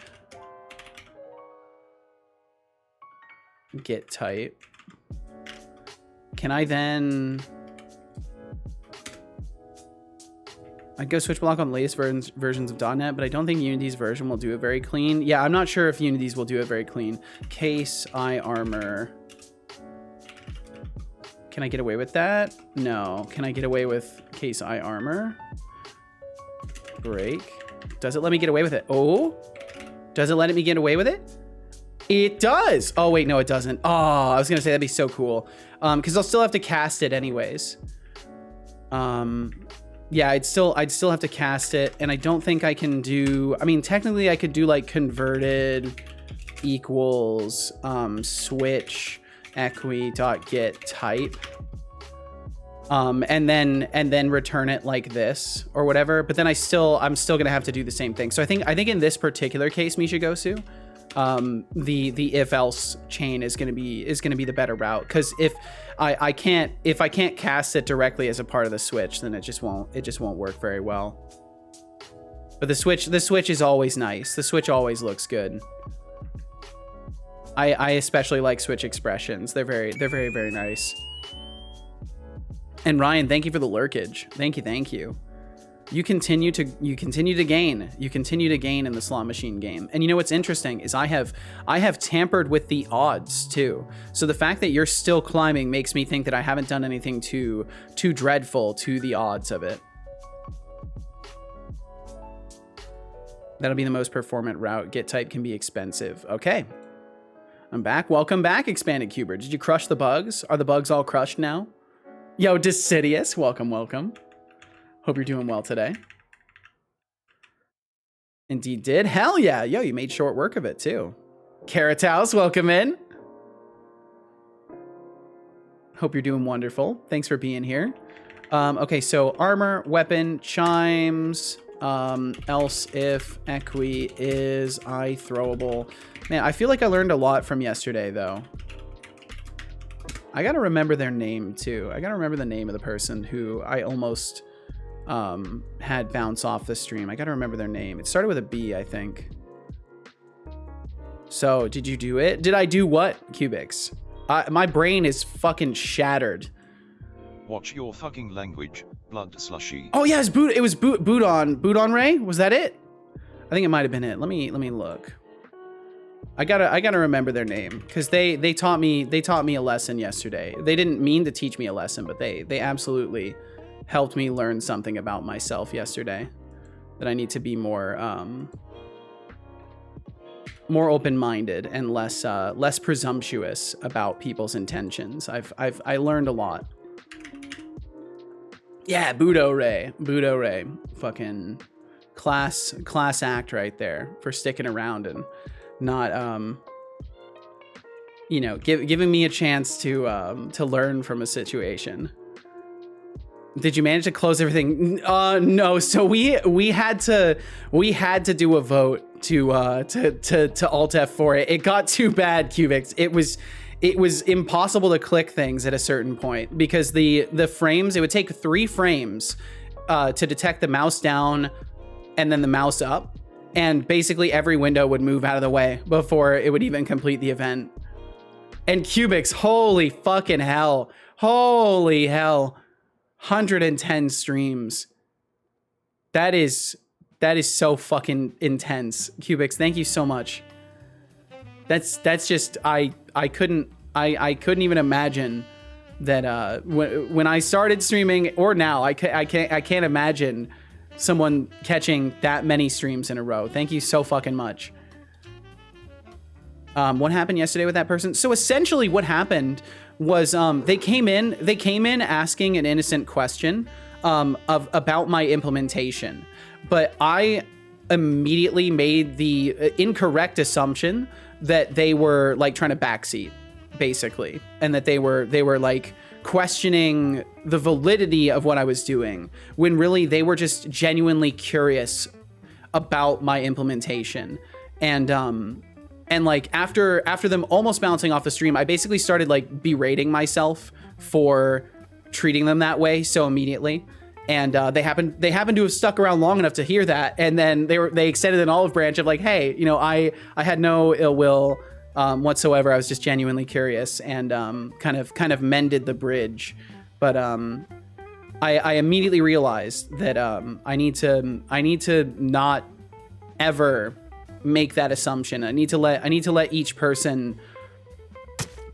Get type. Can I then... I'd go switch block on the latest versions of .NET, but I don't think Unity's version will do it very clean. Yeah, I'm not sure if Unity's will do it very clean. Case armor. Can I get away with that? No. Can I get away with case armor? Break. Does it let me get away with it? Oh, does it let me get away with it? It does. Oh wait, no, it doesn't. Oh, I was gonna say that'd be so cool. Because I'll still have to cast it anyways. Yeah, I'd still have to cast it, and I don't think I can do. I mean, technically, I could do like converted equals switch equi.get type, and then return it like this or whatever. But then I'm still gonna have to do the same thing. So I think in this particular case, Mishigosu, the if else chain is gonna be the better route, because if I can't cast it directly as a part of the switch, then it just won't work very well. But the switch is always nice. The switch always looks good. I especially like Switch expressions. They're very nice. And Ryan, thank you for the lurkage. Thank you. You continue to gain. You continue to gain in the slot machine game. And you know what's interesting is I have tampered with the odds too. So the fact that you're still climbing makes me think that I haven't done anything too dreadful to the odds of it. That'll be the most performant route. Get type can be expensive. Okay. I'm back. Welcome back, Expanded Cuber. Did you crush the bugs? Are the bugs all crushed now? Yo, Decidius, welcome. Hope you're doing well today. Indeed did. Hell yeah. Yo, you made short work of it too. Carrot House, welcome in. Hope you're doing wonderful. Thanks for being here. Okay, so armor, weapon, chimes, else if equi is I throwable. Man, I feel like I learned a lot from yesterday though. I gotta remember their name too. I gotta remember the name of the person who I almost had bounce off the stream. I gotta remember their name. It started with a B, I think. So, did you do it? Did I do what, Cubics? My brain is fucking shattered. Watch your fucking language, blood slushy. Oh yeah, it was boot on Ray? Was that it? I think it might have been it. Let me look. I gotta remember their name because they taught me a lesson yesterday. They didn't mean to teach me a lesson, but they absolutely helped me learn something about myself yesterday. That I need to be more open-minded and less presumptuous about people's intentions. I learned a lot. Yeah, Budo Ray. Fucking class act right there for sticking around and not you know, giving me a chance to learn from a situation. Did you manage to close everything? No. So we had to do a vote to alt F4 it. It got too bad, Cubics. It was impossible to click things at a certain point because the frames, it would take 3 frames to detect the mouse down and then the mouse up. And basically every window would move out of the way before it would even complete the event. And Cubics, holy fucking hell. Holy hell. 110 streams. That is so fucking intense. Cubics, thank you so much. That's just I couldn't even imagine that when I started streaming or now I can't imagine someone catching that many streams in a row. Thank you so fucking much. What happened yesterday with that person? So essentially what happened was they came in asking an innocent question about my implementation, but I immediately made the incorrect assumption that they were like trying to backseat basically, and that they were like questioning the validity of what I was doing when really they were just genuinely curious about my implementation. And like after them almost bouncing off the stream, I basically started like berating myself for treating them that way so immediately. And they happened to have stuck around long enough to hear that, and then they extended an olive branch of like, hey, you know, I had no ill will whatsoever. I was just genuinely curious, and kind of mended the bridge. But I immediately realized that I need to not ever make that assumption. I need to let each person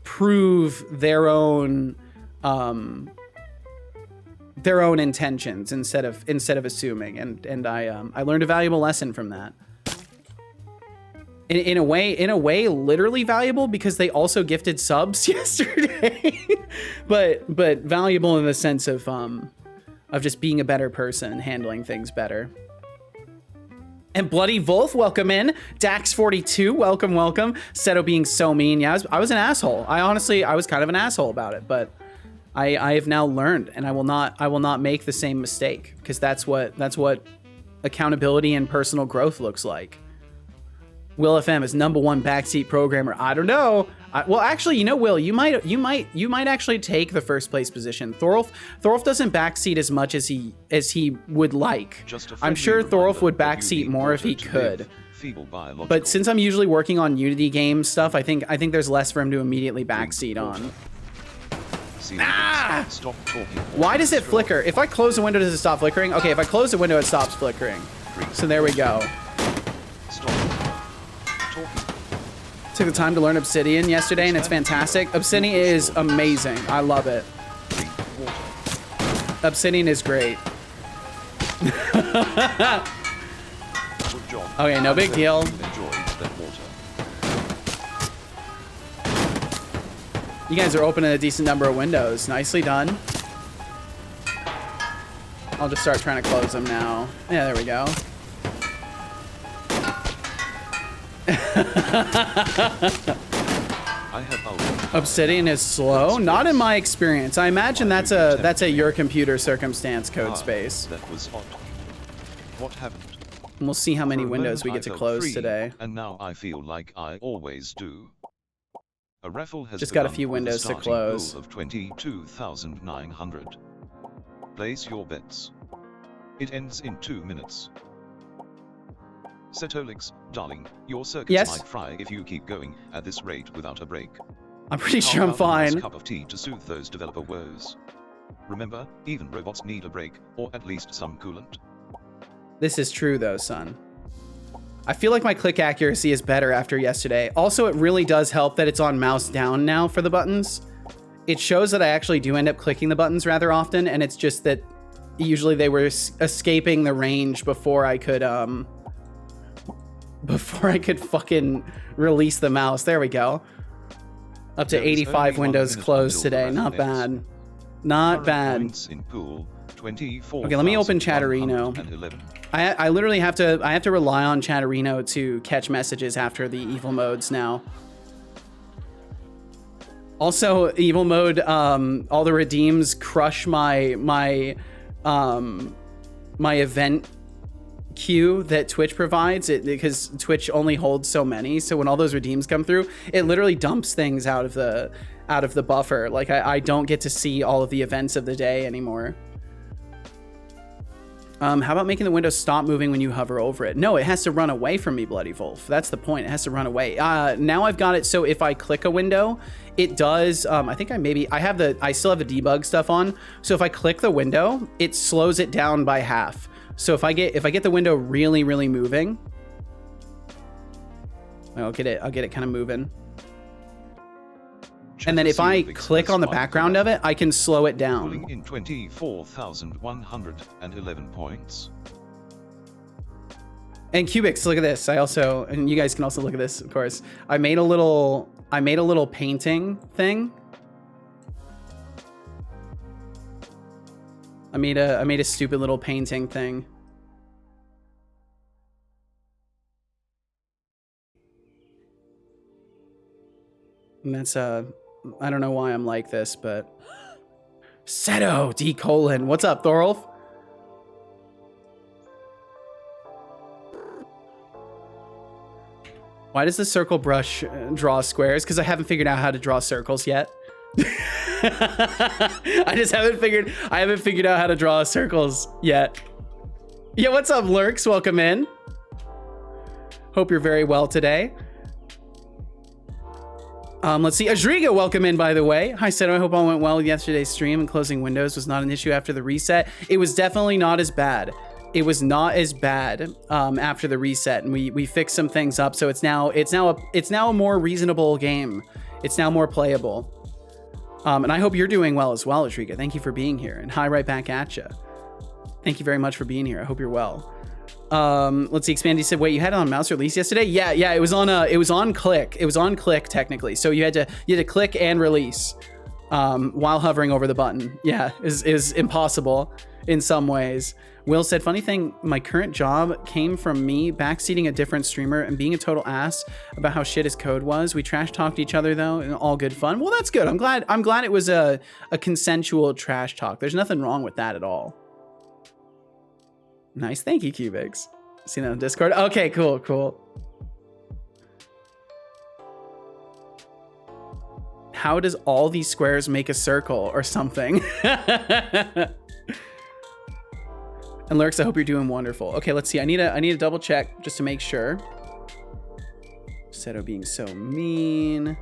prove their own intentions instead of assuming, and I learned a valuable lesson from that. In a way, literally valuable because they also gifted subs yesterday, but valuable in the sense of just being a better person, handling things better. And Bloody Wolf, welcome in. Dax42, welcome. Seto being so mean. Yeah, I was an asshole. I was kind of an asshole about it, but I have now learned, and I will not make the same mistake, because that's what accountability and personal growth looks like. Will FM is #1 backseat programmer. I don't know. Well, actually, you know, Will, you might actually take the first place position. Thorolf doesn't backseat as much as he would like. I'm sure Thorolf would backseat more if he could. feeble biological. But since I'm usually working on Unity game stuff, I think there's less for him to immediately backseat on. Ah! Stop talking. Why does it flicker? If I close the window, does it stop flickering? Okay, if I close the window, it stops flickering. So there we go. Stop talking. Took the time to learn Obsidian yesterday, and it's fantastic. Obsidian is amazing. I love it. Obsidian is great. Okay, no big deal. You guys are opening a decent number of windows. Nicely done. I'll just start trying to close them now. Yeah, there we go. Obsidian is slow. Not in my experience. I imagine that's a your computer circumstance code space. That was odd. What happened? And we'll see how many windows we get to close today. And now I feel like I always do. A raffle has just got a few windows to close. Of 22,900. Place your bets. It ends in 2 minutes. Setolyx, darling, your circuits might fry if you keep going at this rate without a break. I'm pretty sure I'm fine. A nice cup of tea to soothe those developer woes. Remember, even robots need a break, or at least some coolant. This is true though, son. I feel like my click accuracy is better after yesterday. Also, it really does help that it's on mouse down now for the buttons. It shows that I actually do end up clicking the buttons rather often, and it's just that usually they were escaping the range before I could fucking release the mouse. There we go. Up to 85 windows closed today. Not bad. Not bad. Okay, let me open Chatterino. I literally have to rely on Chatterino to catch messages after the evil modes now. Also, evil mode, all the redeems crush my event queue that Twitch provides, because Twitch only holds so many. So when all those redeems come through, it literally dumps things out of the buffer. Like I don't get to see all of the events of the day anymore. How about making the window stop moving when you hover over it? No, it has to run away from me, Bloody Wolf. That's the point. It has to run away. Now I've got it so if I click a window, it does. I think I still have the debug stuff on. So if I click the window, it slows it down by half. So if I get the window really, really moving, I'll get it kind of moving. And then if I click on the background of it, I can slow it down. In 24,111 points. And Cubics, look at this. And you guys can also look at this, of course. I made a little painting thing. I made a stupid little painting thing. And that's I don't know why I'm like this, but Seto D : what's up, Thorolf? Why does the circle brush draw squares? Because I haven't figured out how to draw circles yet. I haven't figured out how to draw circles yet. Yeah, what's up, Lurks? Welcome in. Hope you're very well today. Let's see. Ajriga, welcome in, by the way. Hi, Seto. I hope all went well with yesterday's stream, and closing windows was not an issue after the reset. It was definitely not as bad. It was not as bad after the reset, and we fixed some things up, so it's now a more reasonable game. It's now more playable. And I hope you're doing well as well, Ajriga. Thank you for being here, and hi right back at you. Thank you very much for being here. I hope you're well. Let's see. Expandy said, wait, you had it on mouse release yesterday? Yeah, it was on click. It was on click technically. So you had to click and release while hovering over the button. Yeah, is impossible in some ways. Will said, funny thing, my current job came from me backseating a different streamer and being a total ass about how shit his code was. We trash talked each other though, and all good fun. Well, that's good. I'm glad it was a consensual trash talk. There's nothing wrong with that at all. Nice. Thank you, Cubics. See that on Discord? Okay, cool. How does all these squares make a circle or something? And Lurks, I hope you're doing wonderful. Okay, let's see. I need a double check just to make sure. Seto being so mean.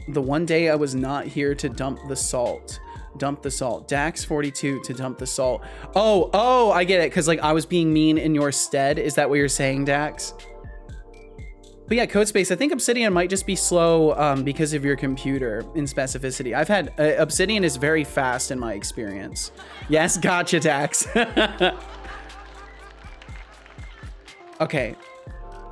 The one day I was not here to dump the salt. Dump the salt. Dax 42 to dump the salt. Oh, I get it. Because like I was being mean in your stead. Is that what you're saying, Dax? But yeah, Codespace, I think Obsidian might just be slow because of your computer in specificity. I've had, Obsidian is very fast in my experience. Yes, gotcha, Dax. Okay.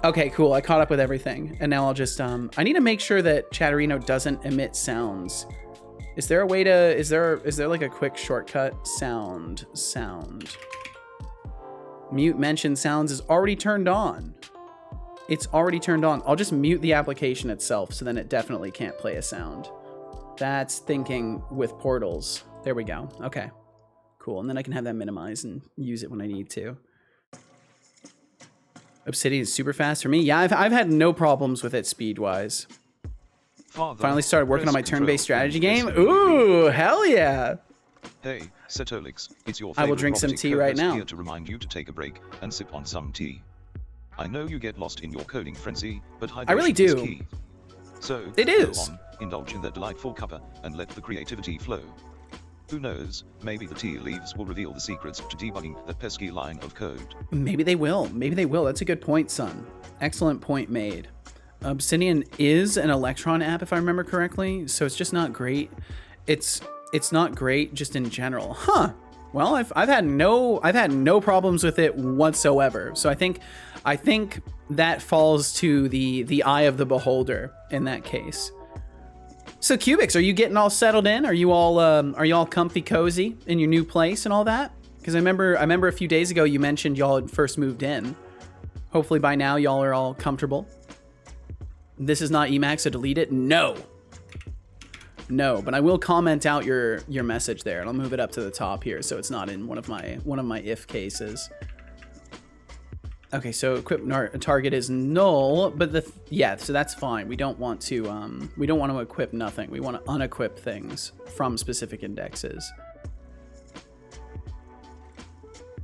Okay, cool. I caught up with everything. And now I'll just, I need to make sure that Chatterino doesn't emit sounds. Is there a way to, is there like a quick shortcut? Sound. Mute mention sounds is already turned on. It's already turned on. I'll just mute the application itself so then it definitely can't play a sound. That's thinking with portals. There we go. Okay, cool. And then I can have that minimized and use it when I need to. Obsidian is super fast for me. Yeah, I've had no problems with it speed-wise. Finally started working on my turn-based strategy game. Ooh, hell yeah. Hey, Setolyx, it's your I will drink some tea right now. Here to remind you to take a break and sip on some tea. I know you get lost in your coding frenzy, but hydration I really do. is key. So, it is. Go on, indulge in that delightful cuppa and let the creativity flow. Who knows, maybe the tea leaves will reveal the secrets to debugging that pesky line of code. Maybe they will. Maybe they will. That's a good point, son. Excellent point made. Obsidian is an Electron app, if I remember correctly, so it's just not great. It's not great just in general. Huh. Well, I've had no problems with it whatsoever. So I think that falls to the eye of the beholder in that case. So Cubix, are you getting all settled in? Are you all comfy cozy in your new place and all that? Because I remember a few days ago you mentioned y'all had first moved in. Hopefully by now y'all are all comfortable. This is not Emacs, so delete it. No, but I will comment out your message there, and I'll move it up to the top here so it's not in one of my if cases. Okay, so equip target is null, but so that's fine. We don't want to equip nothing. We want to unequip things from specific indexes.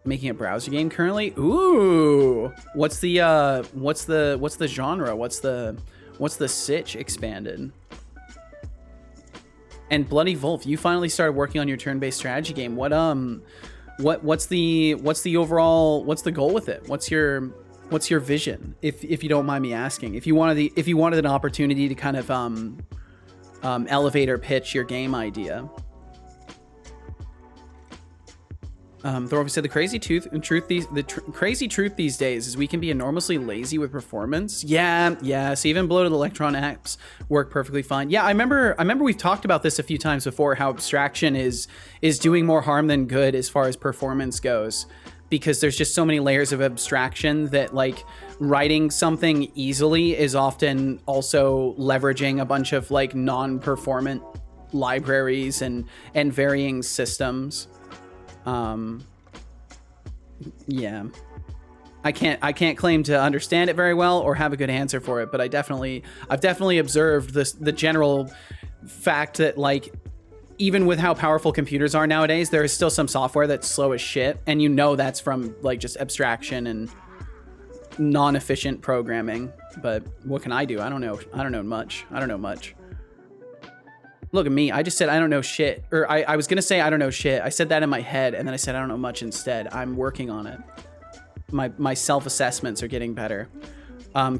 Making a browser game currently. Ooh, what's the genre? What's the sitch expanded? And Bloody Wolf, you finally started working on your turn-based strategy game. What's the overall, what's the goal with it? What's your vision? If you don't mind me asking, if you wanted an opportunity to kind of elevate or pitch your game idea. Thorvald said the crazy truth these days is we can be enormously lazy with performance. Yeah. So even bloated Electron apps work perfectly fine. Yeah, I remember we've talked about this a few times before, how abstraction is doing more harm than good as far as performance goes, because there's just so many layers of abstraction that like writing something easily is often also leveraging a bunch of like non-performant libraries and varying systems. Yeah, I can't claim to understand it very well or have a good answer for it, but I've definitely observed the general fact that like even with how powerful computers are nowadays, there is still some software that's slow as shit, and you know that's from like just abstraction and non-efficient programming. But what can I do? I don't know much. Look at me. I just said I don't know shit. Or I was going to say I don't know shit. I said that in my head, and then I said I don't know much instead. I'm working on it. My self-assessments are getting better.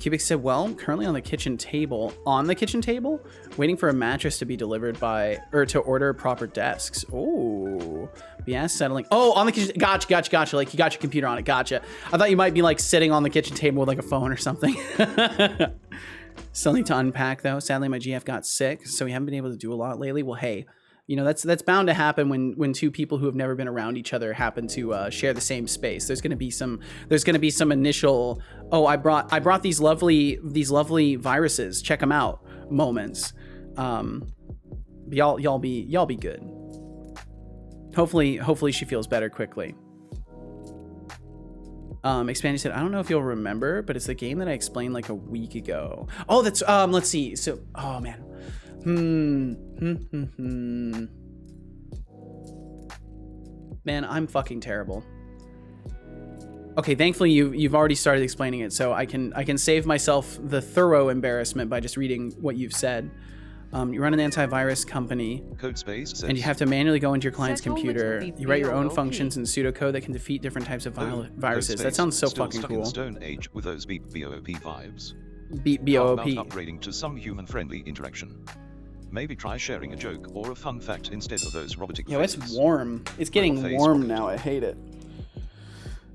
Cubic said, well, currently on the kitchen table. On the kitchen table? Waiting for a mattress to be delivered to order proper desks. Oh. BS settling. Oh, on the kitchen. Gotcha. Like you got your computer on it. Gotcha. I thought you might be like sitting on the kitchen table with like a phone or something. Still need to unpack though. Sadly, my GF got sick, so we haven't been able to do a lot lately. Well, hey, you know that's bound to happen when two people who have never been around each other happen to share the same space. There's gonna be some initial, oh, I brought these lovely viruses. Check them out. Moments. Y'all be good. Hopefully she feels better quickly. Expanding said, I don't know if you'll remember, but it's the game that I explained like a week ago. Oh, that's, let's see. So, oh man. Man, I'm fucking terrible. Okay, thankfully you've already started explaining it, so I can save myself the thorough embarrassment by just reading what you've said. You run an antivirus company, Codespace says, and you have to manually go into your client's Setolyx computer. would be You write your own VOD. functions in pseudocode that can defeat different types of viruses. That Codespace, sounds so still fucking stuck in cool. the Stone Age with those beep VOP vibes. How about BOOP. upgrading to some human-friendly interaction? Maybe try sharing a joke or a fun fact instead of those robotic Yo, it's faces. warm. It's getting Face warm rocket. now. I hate it.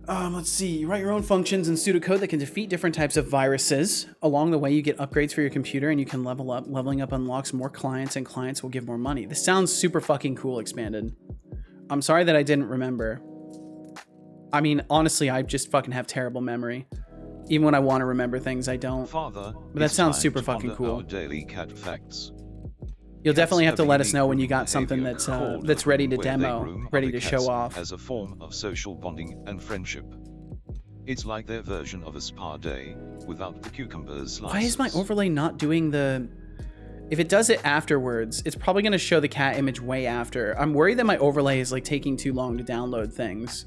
Let's see. You write your own functions in pseudocode that can defeat different types of viruses. Along the way, you get upgrades for your computer and you can level up. Leveling up unlocks more clients and clients will give more money. This sounds super fucking cool, Expanded. I'm sorry that I didn't remember. I mean, honestly, I just fucking have terrible memory. Even when I want to remember things, I don't. Father, But that it's sounds time super to fucking ponder cool. our daily cat facts. You'll definitely have to Cats let have us a know when you unique got something behavior that's called ready to where they demo, groom ready other to cats show off. as a form of social bonding and friendship. It's like their version of a spa day without the cucumbers slices. Why is my overlay not doing the... If it does it afterwards, it's probably going to show the cat image way after. I'm worried that my overlay is like taking too long to download things.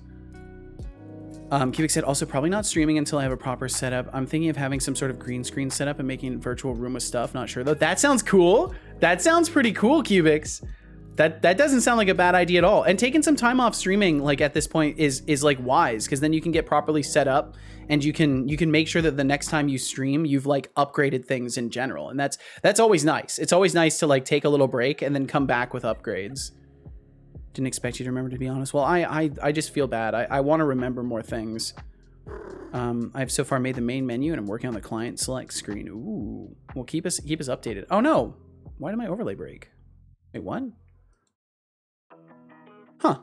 Cubic said, also probably not streaming until I have a proper setup. I'm thinking of having some sort of green screen setup and making a virtual room with stuff. Not sure though. That sounds cool. That sounds pretty cool, Cubics. That doesn't sound like a bad idea at all. And taking some time off streaming like at this point is like wise, because then you can get properly set up and you can make sure that the next time you stream, you've like upgraded things in general. And that's always nice. It's always nice to like take a little break and then come back with upgrades. Didn't expect you to remember, to be honest. Well, I just feel bad. I want to remember more things. I've so far made the main menu and I'm working on the client select screen. Ooh, well, keep us updated. Oh no, why did my overlay break? Wait, what? Huh,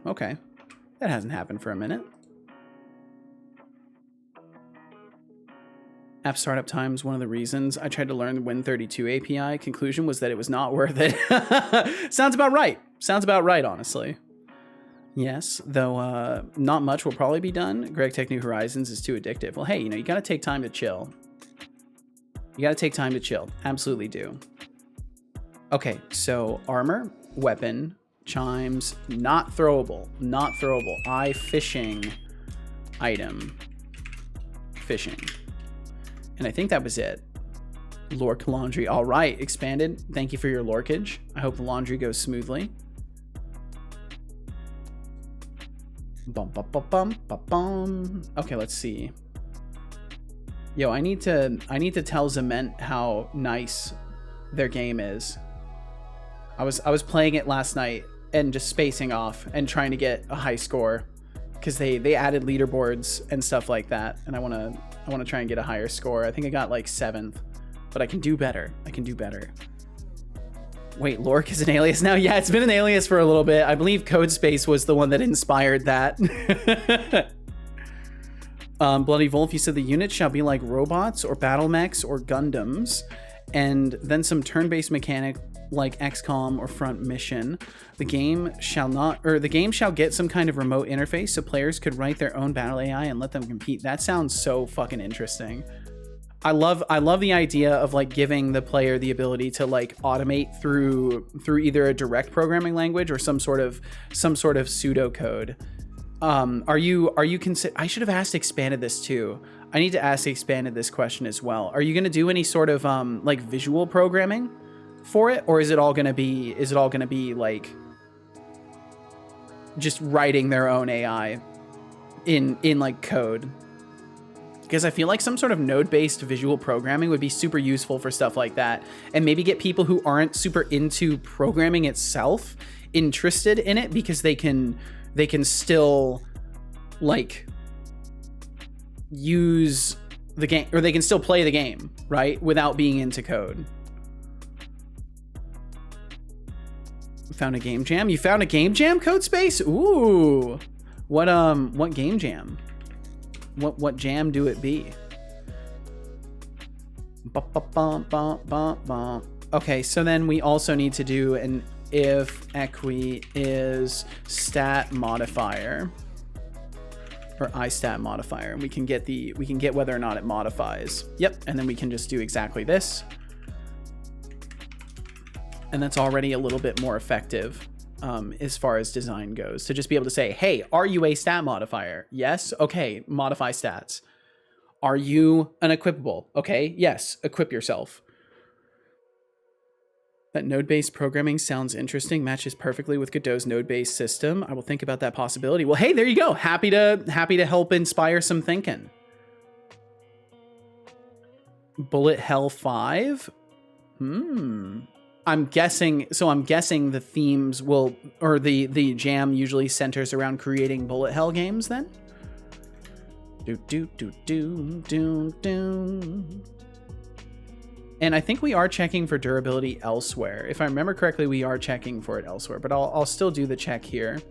okay. That hasn't happened for a minute. App startup time's one of the reasons I tried to learn the Win32 API. Conclusion was that it was not worth it. Sounds about right. Sounds about right, honestly. Yes, though not much will probably be done. Greg Tech New Horizons is too addictive. Well, hey, you know, you gotta take time to chill. You gotta take time to chill. Absolutely do. Okay, so armor, weapon, chimes, not throwable. Not throwable. Fishing item. Fishing. And I think that was it. Lork laundry. All right, Expanded. Thank you for your lorkage. I hope the laundry goes smoothly. Bum, bum, bum, bum, bum, bum. Okay, let's see. Yo, I need to tell Zement how nice their game is. I was playing it last night and just spacing off and trying to get a high score because they added leaderboards and stuff like that, and I want to try and get a higher score. I think I got like 7th, but I can do better. I can do better. Wait, Lork is an alias now? Yeah, it's been an alias for a little bit. I believe Codespace was the one that inspired that. Bloody Wolf, you said the units shall be like robots or battle mechs or Gundams, and then some turn-based mechanic like XCOM or Front Mission. The game shall get some kind of remote interface so players could write their own battle AI and let them compete. That sounds so fucking interesting. I love the idea of like giving the player the ability to like automate through either a direct programming language or some sort of pseudocode. I should have asked Expanded this too. I need to ask Expanded this question as well. Are you going to do any sort of like visual programming for it, or is it all going to be like just writing their own AI in like code? Because I feel like some sort of node-based visual programming would be super useful for stuff like that, and maybe get people who aren't super into programming itself interested in it, because they can still like use the game, or they can still play the game, right, without being into code. Found a game jam? You found a game jam, Codespace? Ooh. What game jam? What jam do it be? Okay, so then we also need to do an if equi is stat modifier, or istat modifier, and we can get whether or not it modifies. Yep, and then we can just do exactly this. And that's already a little bit more effective as far as design goes, to just be able to say, hey, are you a stat modifier? Yes. Okay, modify stats. Are you an equipable? Okay, yes, equip yourself. That node-based programming sounds interesting, matches perfectly with Godot's node-based system. I will think about that possibility. Well, hey, there you go. Happy to help inspire some thinking. Bullet Hell 5? I'm guessing the themes will, or the jam usually centers around creating bullet hell games then? And I think we are checking for durability elsewhere. If I remember correctly, we are checking for it elsewhere, but I'll still do the check here.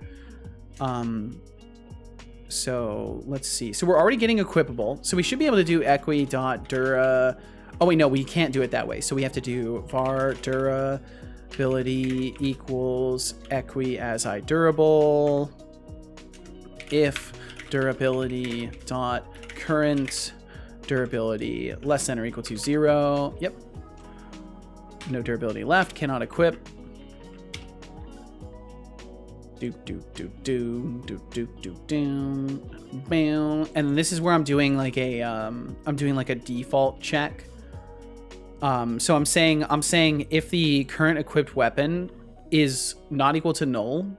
So let's see. So we're already getting equipable. So we should be able to do equi.dura. Oh wait, no, we can't do it that way. So we have to do var durability equals equi as I durable. If durability dot current durability less than or equal to 0. Yep. No durability left. Cannot equip. Bam. And this is where I'm doing like a default check. So I'm saying if the current equipped weapon is not equal to null,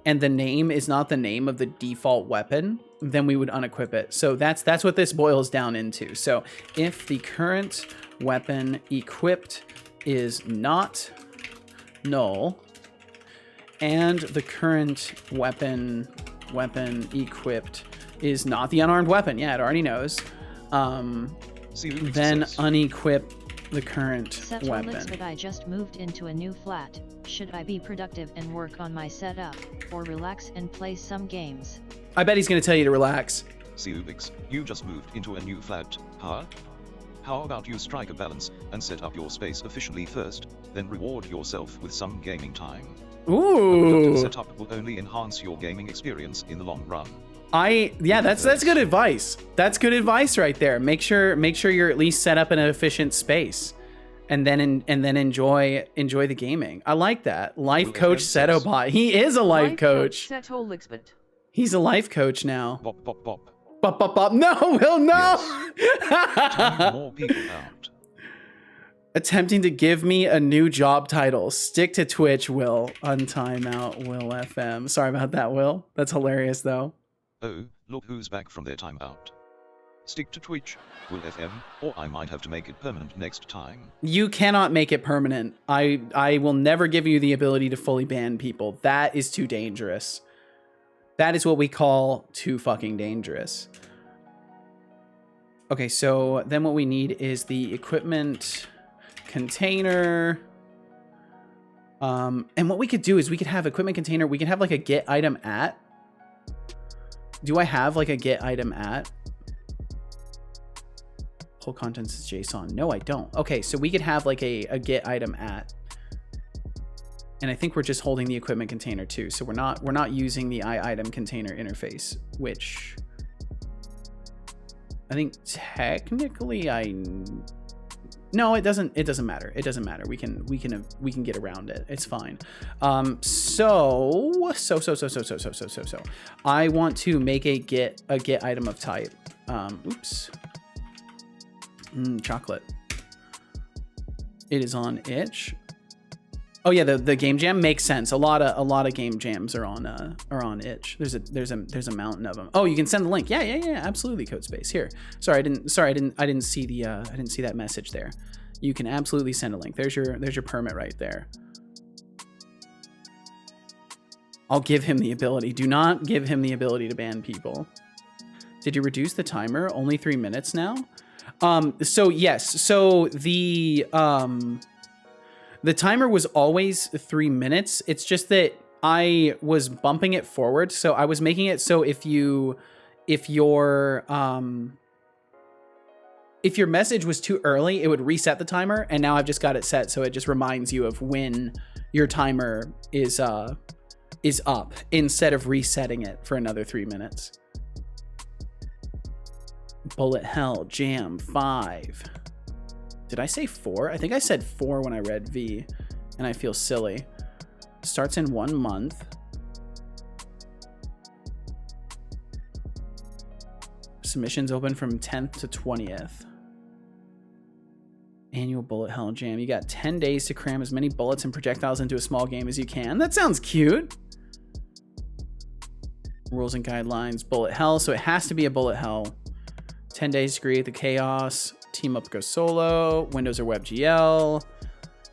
and the name is not the name of the default weapon, then we would unequip it. So that's what this boils down into. So if the current weapon equipped is not null, and the current weapon equipped is not the unarmed weapon, yeah, it already knows, then unequip the current Setolyx, weapon. but I just moved into a new flat. Should I be productive and work on my setup, or relax and play some games? I bet he's going to tell you to relax. Setolyx, you just moved into a new flat, huh? How about you strike a balance and set up your space efficiently first, then reward yourself with some gaming time. Ooh. The setup will only enhance your gaming experience in the long run. That's good advice. That's good advice right there. Make sure you're at least set up in an efficient space, and then enjoy the gaming. I like that. Life coach Setobot. He is a life coach. Setolyx, but He's a life coach now. Bop bop bop. Bop bop bop. No, Will, no. Time more people out. Attempting to give me a new job title. Stick to Twitch, Will. Untime out, Will FM. Sorry about that, Will. That's hilarious though. Oh, look who's back from their timeout. Stick to Twitch, Will FM, or I might have to make it permanent next time. You cannot make it permanent. I will never give you the ability to fully ban people. That is too dangerous. That is what we call too fucking dangerous. Okay, so then what we need is the equipment container. And what we could do is we could have equipment container. We can have like a get item at. Do I have like a get item at? Whole contents is JSON. No, I don't. Okay, so we could have like a get item at. And I think we're just holding the equipment container too. So we're not using the item container interface, which I think technically no, it doesn't matter. It doesn't matter. We can get around it. It's fine. So I want to make a get item of type. Oops. Chocolate. It is on itch. Oh yeah, the game jam makes sense. A lot of game jams are on itch. There's a mountain of them. Oh, you can send the link. Yeah, absolutely. Codespace here. Sorry, I didn't see that message there. You can absolutely send a link. There's your permit right there. I'll give him the ability. Do not give him the ability to ban people. Did you reduce the timer? Only 3 minutes now? So yes. So the timer was always 3 minutes. It's just that I was bumping it forward. So I was making it so if your message was too early, it would reset the timer. And now I've just got it set so it just reminds you of when your timer is up instead of resetting it for another 3 minutes. Bullet Hell Jam 5. Did I say 4? I think I said 4 when I read V, and I feel silly. Starts in 1 month. Submissions open from 10th to 20th. Annual bullet hell jam. You got 10 days to cram as many bullets and projectiles into a small game as you can. That sounds cute. Rules and guidelines. Bullet hell. So it has to be a bullet hell. 10 days to create the chaos. Team up, go solo. Windows or WebGL.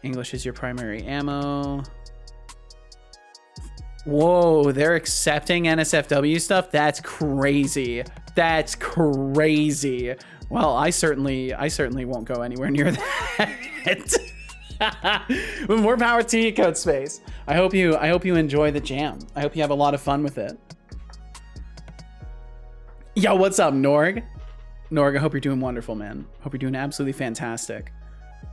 English is your primary ammo. Whoa, they're accepting NSFW stuff? That's crazy. That's crazy. Well, I certainly won't go anywhere near that. With more power to you, Code Space. I hope you enjoy the jam. I hope you have a lot of fun with it. Yo, what's up, Norg? Norg, I hope you're doing wonderful, man. Hope you're doing absolutely fantastic.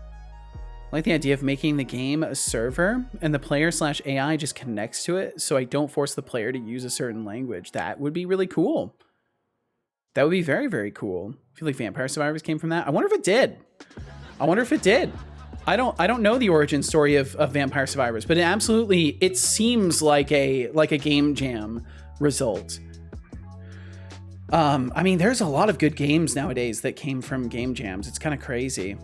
I like the idea of making the game a server and the player/AI just connects to it, so I don't force the player to use a certain language. That would be really cool. That would be very, very cool. I feel like Vampire Survivors came from that. I wonder if it did. I wonder if it did. I don't know the origin story of Vampire Survivors, but it seems like a game jam result. I mean, there's a lot of good games nowadays that came from game jams. It's kind of crazy.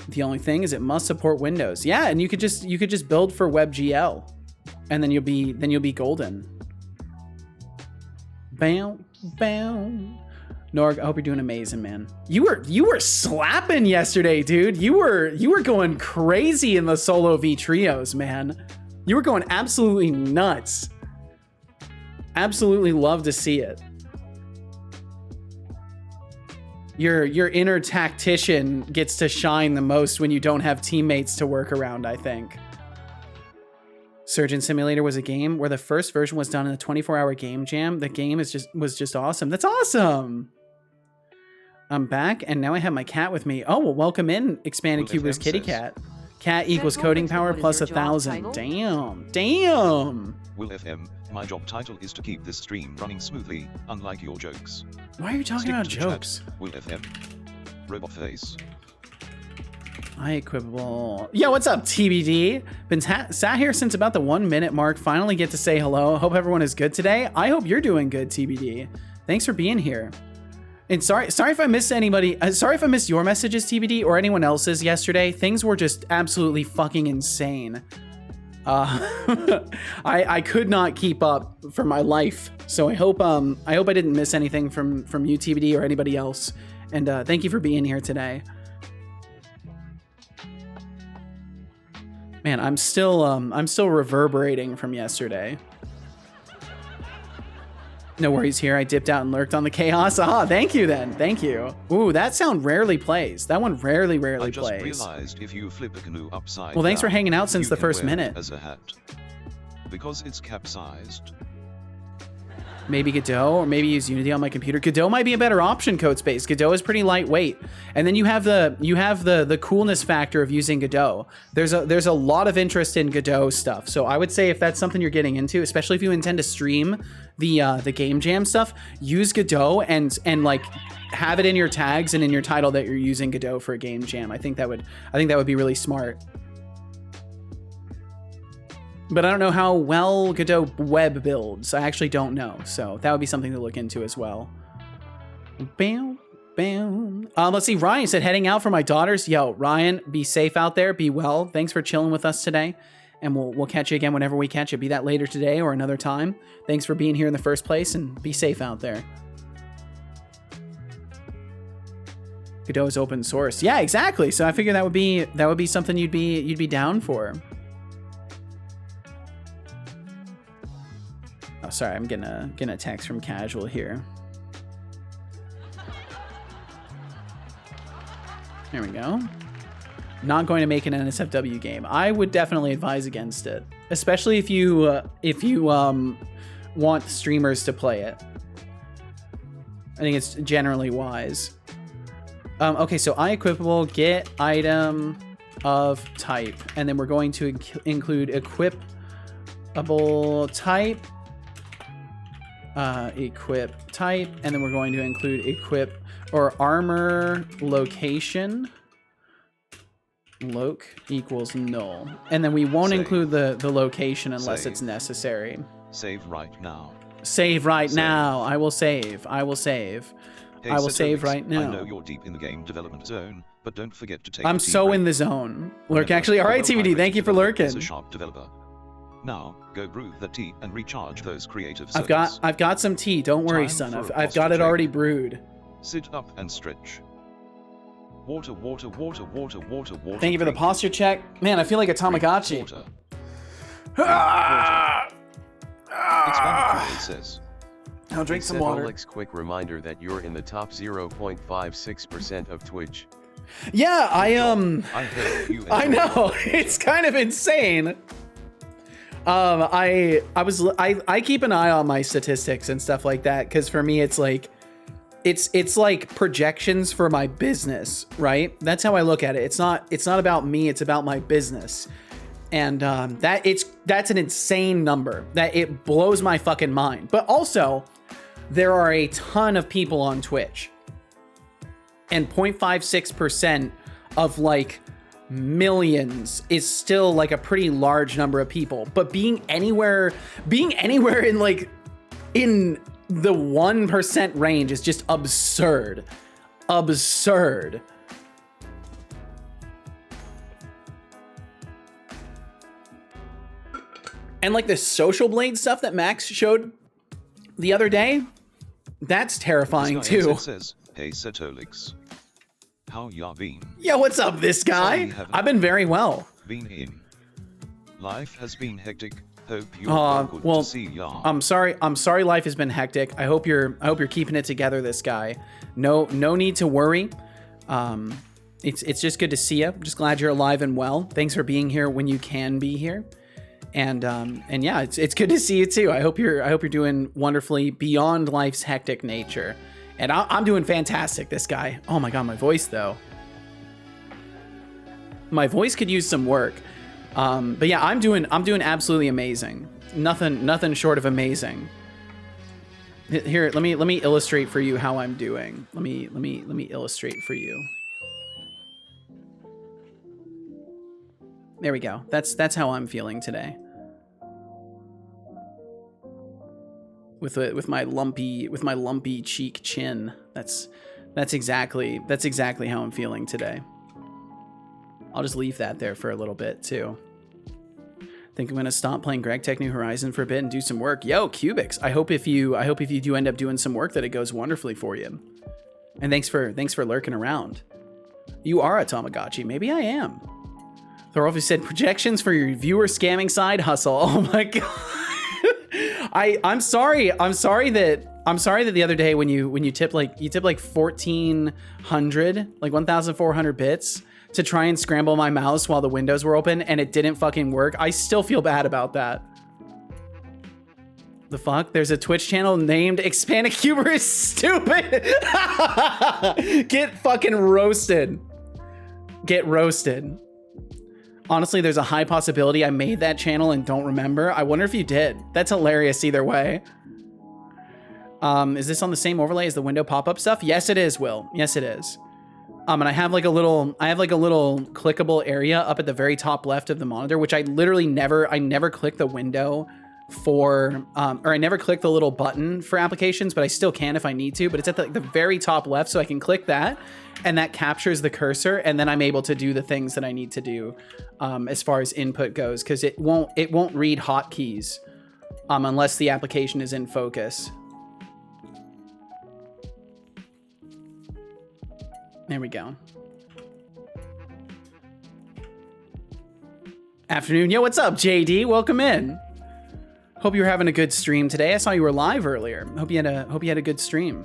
The only thing is it must support Windows. Yeah, and you could just build for WebGL, and then you'll be golden. Bam, bam. Norg, I hope you're doing amazing, man. You were slapping yesterday, dude. You were going crazy in the solo V trios, man. You were going absolutely nuts. Absolutely love to see it. Your inner tactician gets to shine the most when you don't have teammates to work around, I think. Surgeon Simulator was a game where the first version was done in a 24-hour game jam. The game was just awesome. That's awesome. I'm back, and now I have my cat with me. Oh, well, welcome in, Expanded Cuba's kitty cat. Cat equals coding power plus 1,000. Damn. Will FM, my job title is to keep this stream running smoothly, unlike your jokes. Why are you talking about jokes? Will FM. Robot face. I equipable. Yo, what's up, TBD? Been sat here since about the 1 minute mark. Finally get to say hello. Hope everyone is good today. I hope you're doing good, TBD. Thanks for being here. And sorry if I missed anybody. Sorry if I missed your messages, TBD, or anyone else's yesterday. Things were just absolutely fucking insane. I could not keep up for my life. So I hope I didn't miss anything from you, TBD, or anybody else. And thank you for being here today. Man, I'm still reverberating from yesterday. No worries here. I dipped out and lurked on the chaos. Ah, thank you then. Thank you. Ooh, that sound rarely plays. That one rarely plays. I just realized if you flip a canoe upside well, thanks down, for hanging out since the first minute. As a hat. Because it's capsized. Maybe Godot, or maybe use Unity on my computer. Godot might be a better option, Codespace. Godot is pretty lightweight. And then you have the coolness factor of using Godot. There's a lot of interest in Godot stuff. So I would say if that's something you're getting into, especially if you intend to stream the game jam stuff, use Godot and like have it in your tags and in your title that you're using Godot for a game jam. I think that would be really smart. But I don't know how well Godot web builds. I actually don't know. So that would be something to look into as well. Bam, bam. Let's see. Ryan said, heading out for my daughters. Yo, Ryan, be safe out there. Be well. Thanks for chilling with us today. And we'll catch you again whenever we catch you. Be that later today or another time. Thanks for being here in the first place, and be safe out there. Godot is open source. Yeah, exactly. So I figure that would be something you'd be down for. Oh, sorry, I'm getting a text from Casual here. There we go. Not going to make an NSFW game. I would definitely advise against it, especially if you want streamers to play it. I think it's generally wise. Okay, so iEquipable, get item of type, and then we're going to include equipable type. Equip type, and then we're going to include equip or armor location. Loc equals null. And then we won't Save. include the location unless Save. it's necessary. Save right now. Save right Save. now. I will save. I will save. Hey, I will save Setolyx, right now. I know you're deep in the game development zone, but don't forget to take I'm a tea so break. in the zone. Lurk Remember, actually. All right, although TVD. I'm Thank you for developed as lurking. a sharp developer. Now, go brew the tea and recharge those creative I've circuits. got some tea. Don't worry, Time son. for a I've got posture it already check. brewed. Sit up and stretch. Water, water, water, water, water, water. Thank you for the drink. posture check. Man, I feel like a Drink Tamagotchi. water. Ah! Explanatory, it says. I'll drink some water. Setolyx, quick reminder that you're in the top 0.56% of Twitch. Yeah, I hope you I enjoy know. it. It's kind of insane. I keep an eye on my statistics and stuff like that because for me it's like it's like projections for my business, right? That's how I look at it. It's not about me, it's about my business. And that's an insane number. That it blows my fucking mind. But also, there are a ton of people on Twitch. And 0.56% of like millions is still like a pretty large number of people. But being anywhere in like in the 1% range is just absurd. Absurd. And like the Social Blade stuff that Max showed the other day, that's terrifying This guy too. says, hey Setolyx. How ya been? Yeah, what's up, this guy? Sorry, haven't I've been very well. Been in. Life has been hectic. Hope you're all good Well, to see ya. I'm sorry life has been hectic. I hope you're keeping it together, this guy. No need to worry. It's just good to see you. I'm just glad you're alive and well. Thanks for being here when you can be here. And yeah, it's good to see you too. I hope you're doing wonderfully beyond life's hectic nature. And I'm doing fantastic, this guy. Oh my god, my voice though. My voice could use some work. But yeah, I'm doing absolutely amazing. Nothing short of amazing. Here, let me illustrate for you how I'm doing. Let me illustrate for you. There we go. That's how I'm feeling today. With my lumpy cheek chin. That's exactly how I'm feeling today. I'll just leave that there for a little bit too. Think I'm gonna stop playing Greg Tech New Horizon for a bit and do some work. Yo, Cubix. I hope if you do end up doing some work that it goes wonderfully for you. And thanks for lurking around. You are a Tamagotchi. Maybe I am. Thorolfi said projections for your viewer scamming side hustle. Oh my god. I'm sorry that the other day when you tipped like 1,400, like 1,400 bits to try and scramble my mouse while the windows were open and it didn't fucking work. I still feel bad about that. The fuck? There's a Twitch channel named Expanded Cuber is stupid. Get fucking roasted. Get roasted. Honestly, there's a high possibility I made that channel and don't remember. I wonder if you did. That's hilarious either way. Is this on the same overlay as the window pop-up stuff? Yes, it is, Will. Yes, it is. And I have like a little clickable area up at the very top left of the monitor, which I literally never click the window for, or I never click the little button for applications, but I still can if I need to, but it's at the very top left, so I can click that, and that captures the cursor, and then I'm able to do the things that I need to do as far as input goes, because it won't read hotkeys unless the application is in focus. There we go. Afternoon. Yo, what's up, JD? Welcome in. Hope you're having a good stream today. I saw you were live earlier. Hope you had a good stream.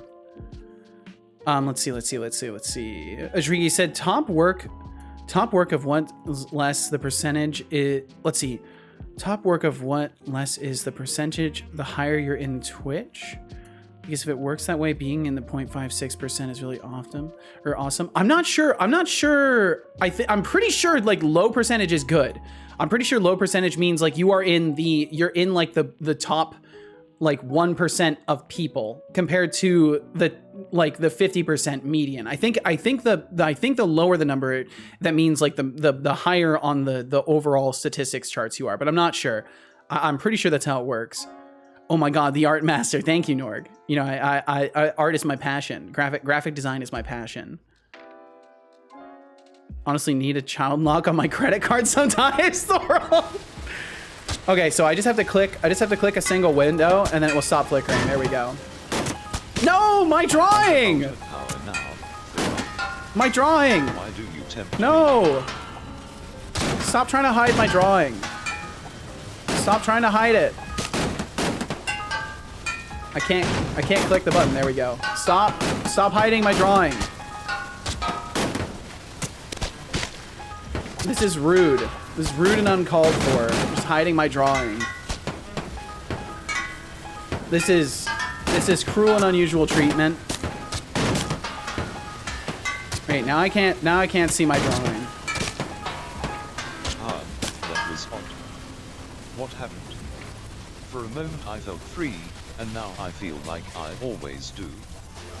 Let's see. Adrigi said top work of what less the percentage is. Let's see. Top work of what less is the percentage, the higher you're in Twitch. Because if it works that way, being in the 0.56% is really awesome. I'm not sure. I'm pretty sure like low percentage is good. I'm pretty sure low percentage means like you're in like the top like 1% of people compared to the 50% median. I think the lower the number, that means like the higher on the overall statistics charts you are, but I'm not sure. I'm pretty sure that's how it works. Oh my God, the art master. Thank you, Norg. You know, I art is my passion. Graphic design is my passion. Honestly, need a child lock on my credit card sometimes, Thorol. Okay, so I just have to click a single window and then it will stop flickering. There we go. No, my drawing! My drawing! Why do you tempt No! Stop trying to hide my drawing. Stop trying to hide it. I can't click the button. There we go. Stop hiding my drawing. This is rude. This is rude and uncalled for. Just hiding my drawing. This is cruel and unusual treatment. Wait, now I can't see my drawing. Ah, that was odd. What happened? For a moment I felt free, and now I feel like I always do.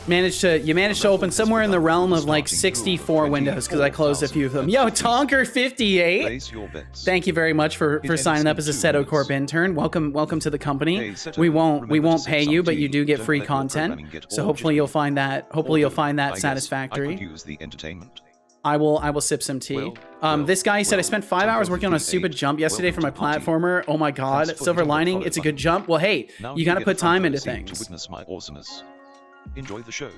You managed to open somewhere in the realm of like 64 windows because I closed a few of them. Yo, Tonker58. Place your bets. Thank you very much for signing up as a Seto Corp intern. Welcome to the company. We won't pay you, but you do get free content. So hopefully you'll find that satisfactory. I could use the entertainment. I will sip some tea. This guy said I spent 5 hours working on a stupid jump yesterday for my platformer. Oh my God, Silver Lining. It's a good jump. Well, hey, you gotta put time into things. To witness my awesomeness. Enjoy the show.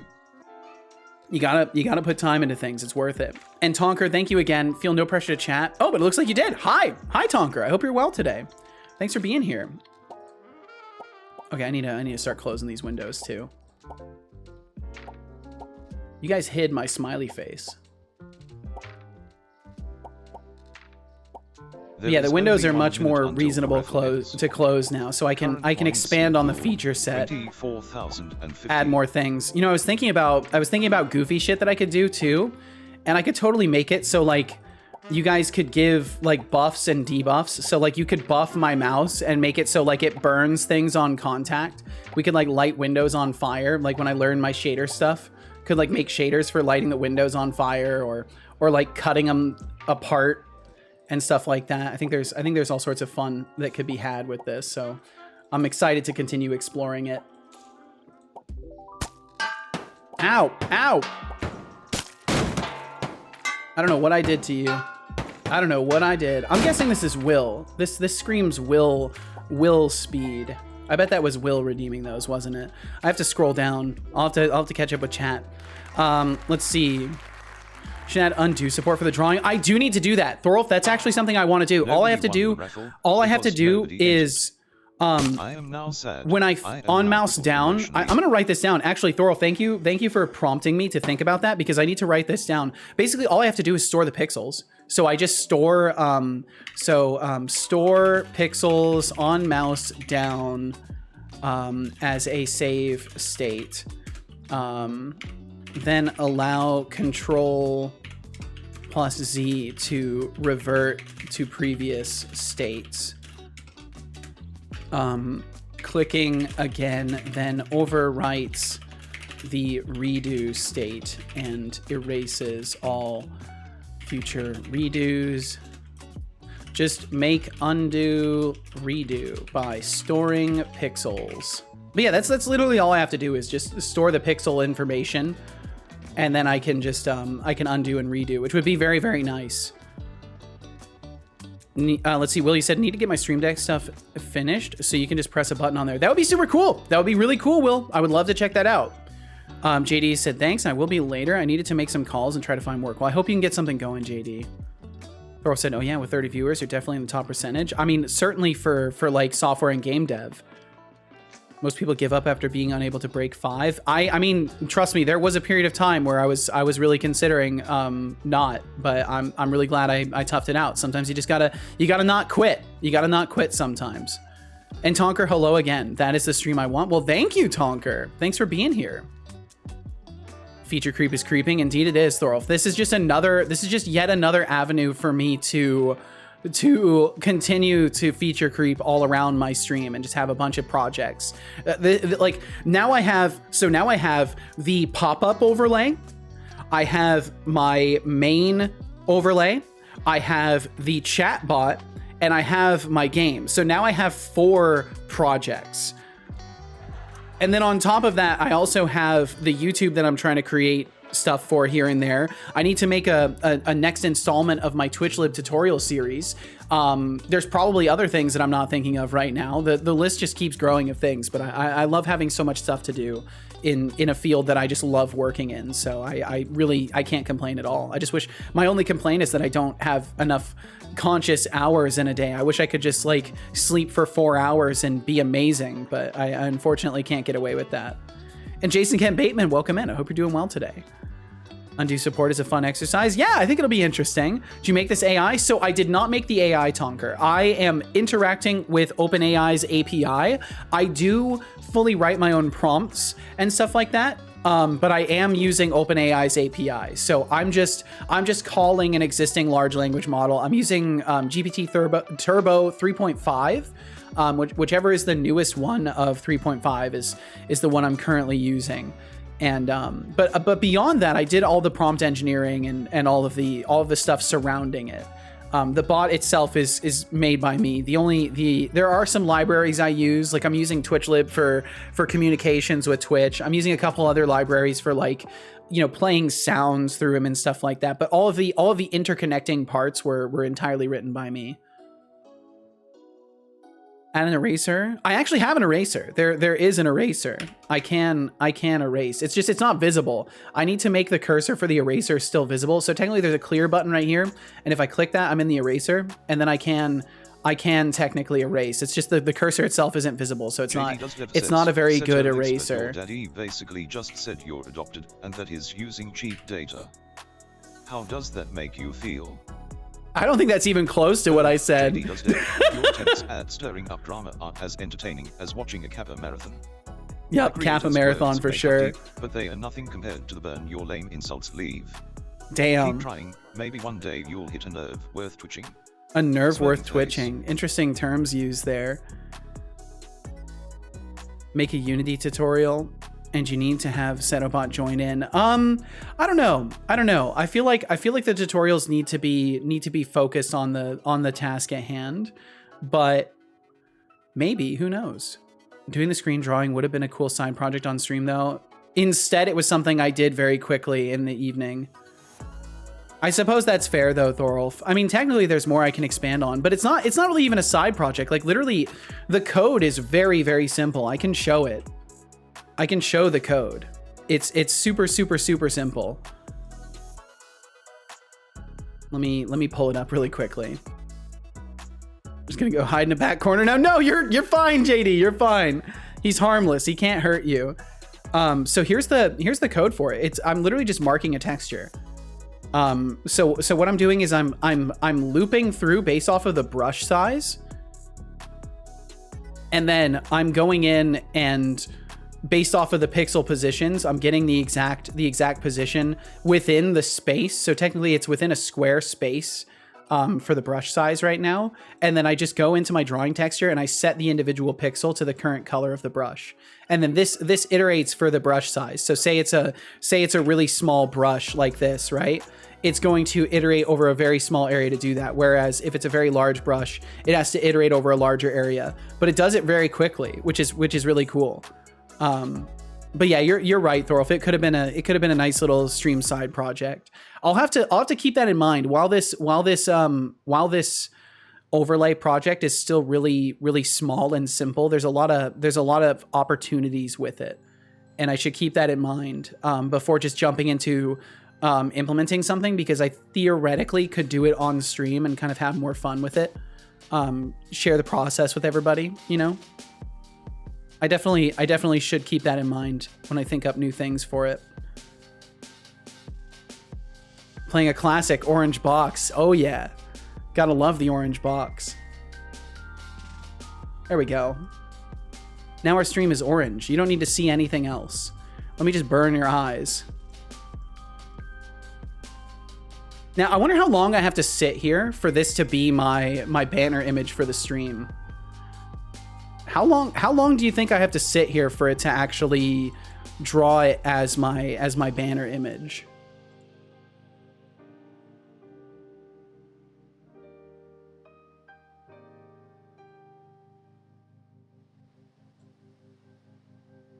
You gotta put time into things. It's worth it. And Tonker, thank you again. Feel no pressure to chat. Oh, but it looks like you did. Hi Tonker. I hope you're well today. Thanks for being here. Okay, I need to start closing these windows too. You guys hid my smiley face. Yeah, the windows are much more reasonable to close now, so I can expand on the feature set, add more things. You know, I was thinking about goofy shit that I could do too, and I could totally make it so like you guys could give like buffs and debuffs. So like you could buff my mouse and make it so like it burns things on contact. We could like light windows on fire. Like when I learned my shader stuff, could like make shaders for lighting the windows on fire or like cutting them apart and stuff like that. I think there's all sorts of fun that could be had with this, so I'm excited to continue exploring it. Ow! Ow! I don't know what I did to you. I don't know what I did. I'm guessing this is Will. This screams Will speed. I bet that was Will redeeming those, wasn't it? I have to scroll down. I'll have to catch up with chat. Let's see. Should add undo support for the drawing. I do need to do that, Thorolf. That's actually something I want to do. All I have to do is I am now sad. when I on mouse down. I'm gonna write this down. Actually, Thorolf, thank you for prompting me to think about that because I need to write this down. Basically, all I have to do is store the pixels. So I just store store pixels on mouse down as a save state. Then allow Control plus Z to revert to previous states. Clicking again then overwrites the redo state and erases all future redos. Just make undo redo by storing pixels. But yeah, that's literally all I have to do is just store the pixel information, and then I can just I can undo and redo, which would be very, very nice. Let's see, Will, you said need to get my Stream Deck stuff finished, so you can just press a button on there. That would be super cool. That would be really cool, Will. I would love to check that out. JD said thanks, and I will be later. I needed to make some calls and try to find work. Well, I hope you can get something going, JD. Thor said, oh yeah, with 30 viewers, you're definitely in the top percentage. I mean, certainly for like software and game dev. Most people give up after being unable to break 5. I mean, trust me, there was a period of time where I was really considering not, but I'm really glad I toughed it out. Sometimes you gotta not quit. You gotta not quit sometimes. And Tonker, hello again. That is the stream I want. Well, thank you, Tonker. Thanks for being here. Feature creep is creeping. Indeed it is, Thorolf. This is just yet another avenue for me to to continue to feature creep all around my stream and just have a bunch of projects. Like now I have the pop-up overlay, I have my main overlay, I have the chatbot, and I have my game. So now I have 4 projects. And then on top of that, I also have the YouTube that I'm trying to create stuff for here and there. I need to make a next installment of my TwitchLib tutorial series. There's probably other things that I'm not thinking of right now. The list just keeps growing of things, but I love having so much stuff to do in a field that I just love working in. So I can't complain at all. I just wish, my only complaint is that I don't have enough conscious hours in a day. I wish I could just like sleep for 4 hours and be amazing, but I unfortunately can't get away with that. And Jason Kent Bateman, welcome in. I hope you're doing well today. Undo support is a fun exercise. Yeah, I think it'll be interesting. Did you make this AI? So I did not make the AI, Tonker. I am interacting with OpenAI's API. I do fully write my own prompts and stuff like that. But I am using OpenAI's API. So I'm just calling an existing large language model. I'm using GPT Turbo 3.5, whichever is the newest one of 3.5 is the one I'm currently using. And but beyond that, I did all the prompt engineering and all of the stuff surrounding it. The bot itself is made by me. There are some libraries I use, like I'm using TwitchLib for communications with Twitch. I'm using a couple other libraries for like, you know, playing sounds through them and stuff like that. But all of the interconnecting parts were entirely written by me. Add an eraser. I actually have an eraser. There is an eraser. I can erase. It's just, it's not visible. I need to make the cursor for the eraser still visible. So technically there's a clear button right here. And if I click that, I'm in the eraser, and then I can technically erase. It's just the cursor itself isn't visible. So it's not a very good eraser. Your daddy basically just said you're adopted and that he's using cheap data. How does that make you feel? I don't think that's even close to what I said. Your attempts at stirring up drama are as entertaining as watching a Kappa marathon. Yep, Kappa marathon for sure. But they are nothing compared to the burn your lame insults leave. Damn. Keep trying. Maybe one day you'll hit a nerve worth twitching. A nerve worth twitching. Interesting terms used there. Make a Unity tutorial. And you need to have Setobot join in. I don't know. I feel like the tutorials need to be focused on the task at hand, but maybe, who knows? Doing the screen drawing would have been a cool side project on stream though. Instead, it was something I did very quickly in the evening. I suppose that's fair though, Thorolf. I mean, technically there's more I can expand on, but it's not really even a side project. Like literally the code is very, very simple. I can show it. I can show the code. It's super, super, super simple. Let me pull it up really quickly. I'm just gonna go hide in the back corner now. No, you're fine, JD. You're fine. He's harmless. He can't hurt you. So here's the code for it. I'm literally just marking a texture. So what I'm doing is I'm looping through based off of the brush size, and then I'm going in and based off of the pixel positions, I'm getting the exact position within the space. So technically it's within a square space for the brush size right now. And then I just go into my drawing texture and I set the individual pixel to the current color of the brush. And then this iterates for the brush size. So say it's a really small brush like this, right? It's going to iterate over a very small area to do that. Whereas if it's a very large brush, it has to iterate over a larger area, but it does it very quickly, which is really cool. But yeah, you're right, Thorolf. It could have been a nice little stream side project. I'll have to keep that in mind while this overlay project is still really, really small and simple. There's a lot of opportunities with it, and I should keep that in mind before just jumping into implementing something, because I theoretically could do it on stream and kind of have more fun with it. Share the process with everybody, you know. I definitely should keep that in mind when I think up new things for it. Playing a classic orange box. Oh yeah. Gotta love the orange box. There we go. Now our stream is orange. You don't need to see anything else. Let me just burn your eyes. Now, I wonder how long I have to sit here for this to be my banner image for the stream. How long do you think I have to sit here for it to actually draw it as my banner image?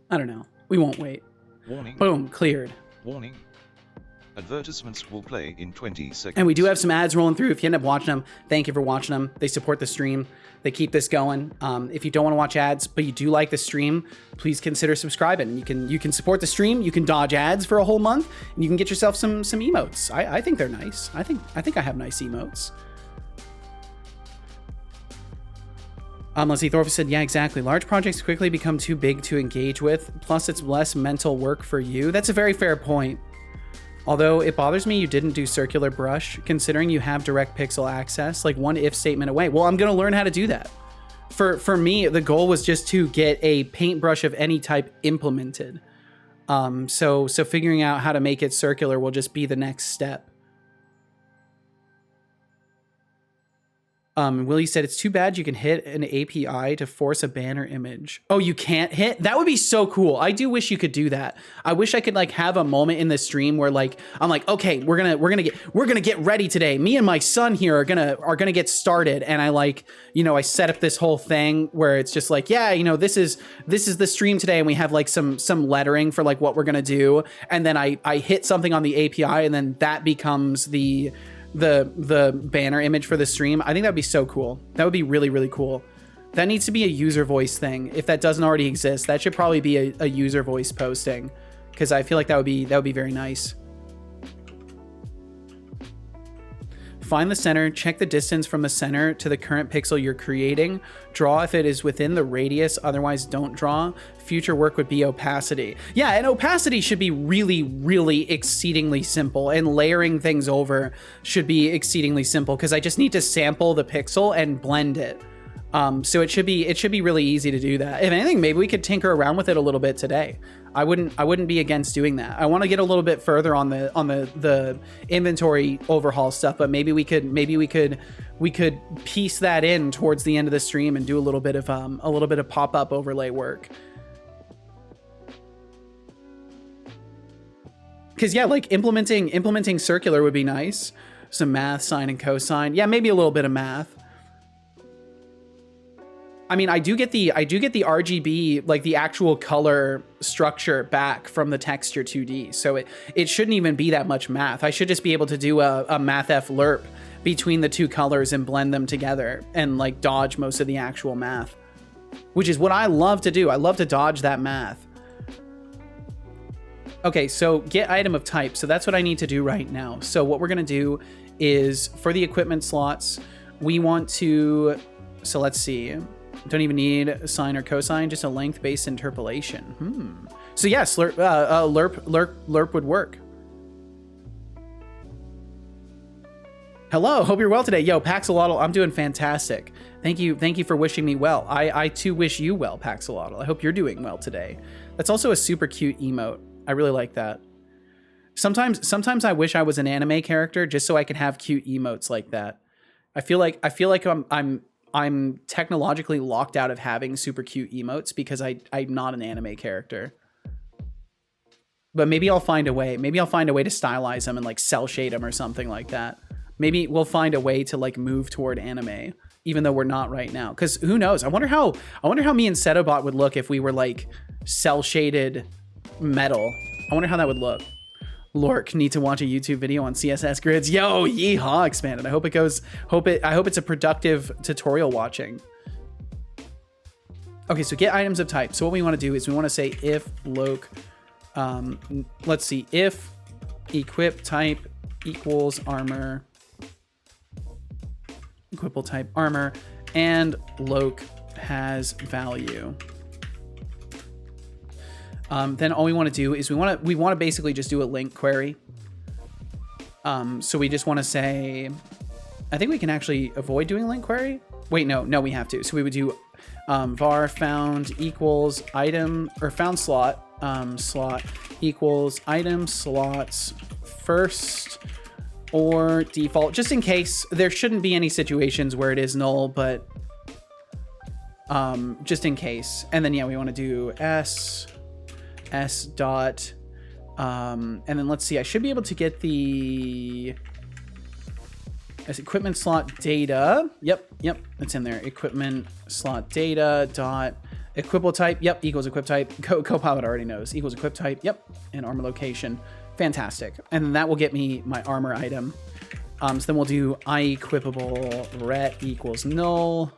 I don't know. We won't wait. Warning. Boom, cleared. Warning. Advertisements will play in 20 seconds. And we do have some ads rolling through. If you end up watching them, thank you for watching them. They support the stream. They keep this going. If you don't want to watch ads, but you do like the stream, please consider subscribing. You can support the stream. You can dodge ads for a whole month, and you can get yourself some emotes. I think they're nice. I think I have nice emotes. Leslie Thorpe said, yeah, exactly. Large projects quickly become too big to engage with. Plus, it's less mental work for you. That's a very fair point. Although it bothers me you didn't do circular brush, considering you have direct pixel access, like one if statement away. Well, I'm going to learn how to do that. For me, the goal was just to get a paintbrush of any type implemented. So figuring out how to make it circular will just be the next step. Willie said, it's too bad you can hit an API to force a banner image. Oh, you can't hit? That would be so cool. I do wish you could do that. I wish I could like have a moment in the stream where like, I'm like, okay, we're gonna get ready today. Me and my son here are gonna get started. And I like, you know, I set up this whole thing where it's just like, yeah, you know, this is the stream today. And we have like some lettering for like what we're gonna do. And then I hit something on the API and then that becomes the banner image for the stream. I think that'd be so cool. That would be really, really cool. That needs to be a user voice thing. If that doesn't already exist, that should probably be a user voice posting, because I feel like that would be very nice. Find the center, check the distance from the center to the current pixel you're creating. Draw if it is within the radius, otherwise don't draw. Future work would be opacity. Yeah, and opacity should be really, really exceedingly simple, and layering things over should be exceedingly simple, because I just need to sample the pixel and blend it. So it should be really easy to do that. If anything, maybe we could tinker around with it a little bit today. I wouldn't be against doing that. I want to get a little bit further on the inventory overhaul stuff, but maybe we could piece that in towards the end of the stream and do a little bit of pop-up overlay work. Because yeah, like implementing circular would be nice. Some math, sine and cosine. Yeah, maybe a little bit of math. I mean, I do get the RGB, like the actual color structure back from the texture 2D. So it shouldn't even be that much math. I should just be able to do a mathf lerp between the two colors and blend them together and like dodge most of the actual math, which is what I love to do. I love to dodge that math. Okay, so get item of type. So that's what I need to do right now. So what we're gonna do is for the equipment slots, we want to, so let's see. Don't even need sine or cosine, just a length-based interpolation. So yes, lerp would work. Hello, hope you're well today. Yo, Paxolotl, I'm doing fantastic. Thank you for wishing me well. I too wish you well, Paxolotl. I hope you're doing well today. That's also a super cute emote. I really like that. Sometimes I wish I was an anime character just so I could have cute emotes like that. I feel like I'm technologically locked out of having super cute emotes because I'm not an anime character. But maybe I'll find a way. Maybe I'll find a way to stylize them and like cell shade them or something like that. Maybe we'll find a way to like move toward anime, even though we're not right now. Because who knows? I wonder how me and Setobot would look if we were like cell shaded metal. I wonder how that would look. Lork, need to watch a YouTube video on CSS grids. Yo, yeehaw, expanded. I hope it goes. I hope it's a productive tutorial watching. Okay, so get items of type. So what we want to do is we want to say if loc. Let's see, if equip type equals armor, equipable type armor, and loc has value. Then all we want to do is we want to basically just do a link query. So we just want to say, I think we can actually avoid doing link query. Wait, no, we have to. So we would do var found equals item, or found slot, slot equals item slots first or default, just in case. There shouldn't be any situations where it is null, but just in case. And then yeah, we want to do s dot, and then let's see, I should be able to get the as equipment slot data. Yep, it's in there. Equipment slot data dot equipable type. Yep, equals equip type. Copilot already knows. Equals equip type. Yep, and armor location. Fantastic. And then that will get me my armor item. So then we'll do equipable ret equals null.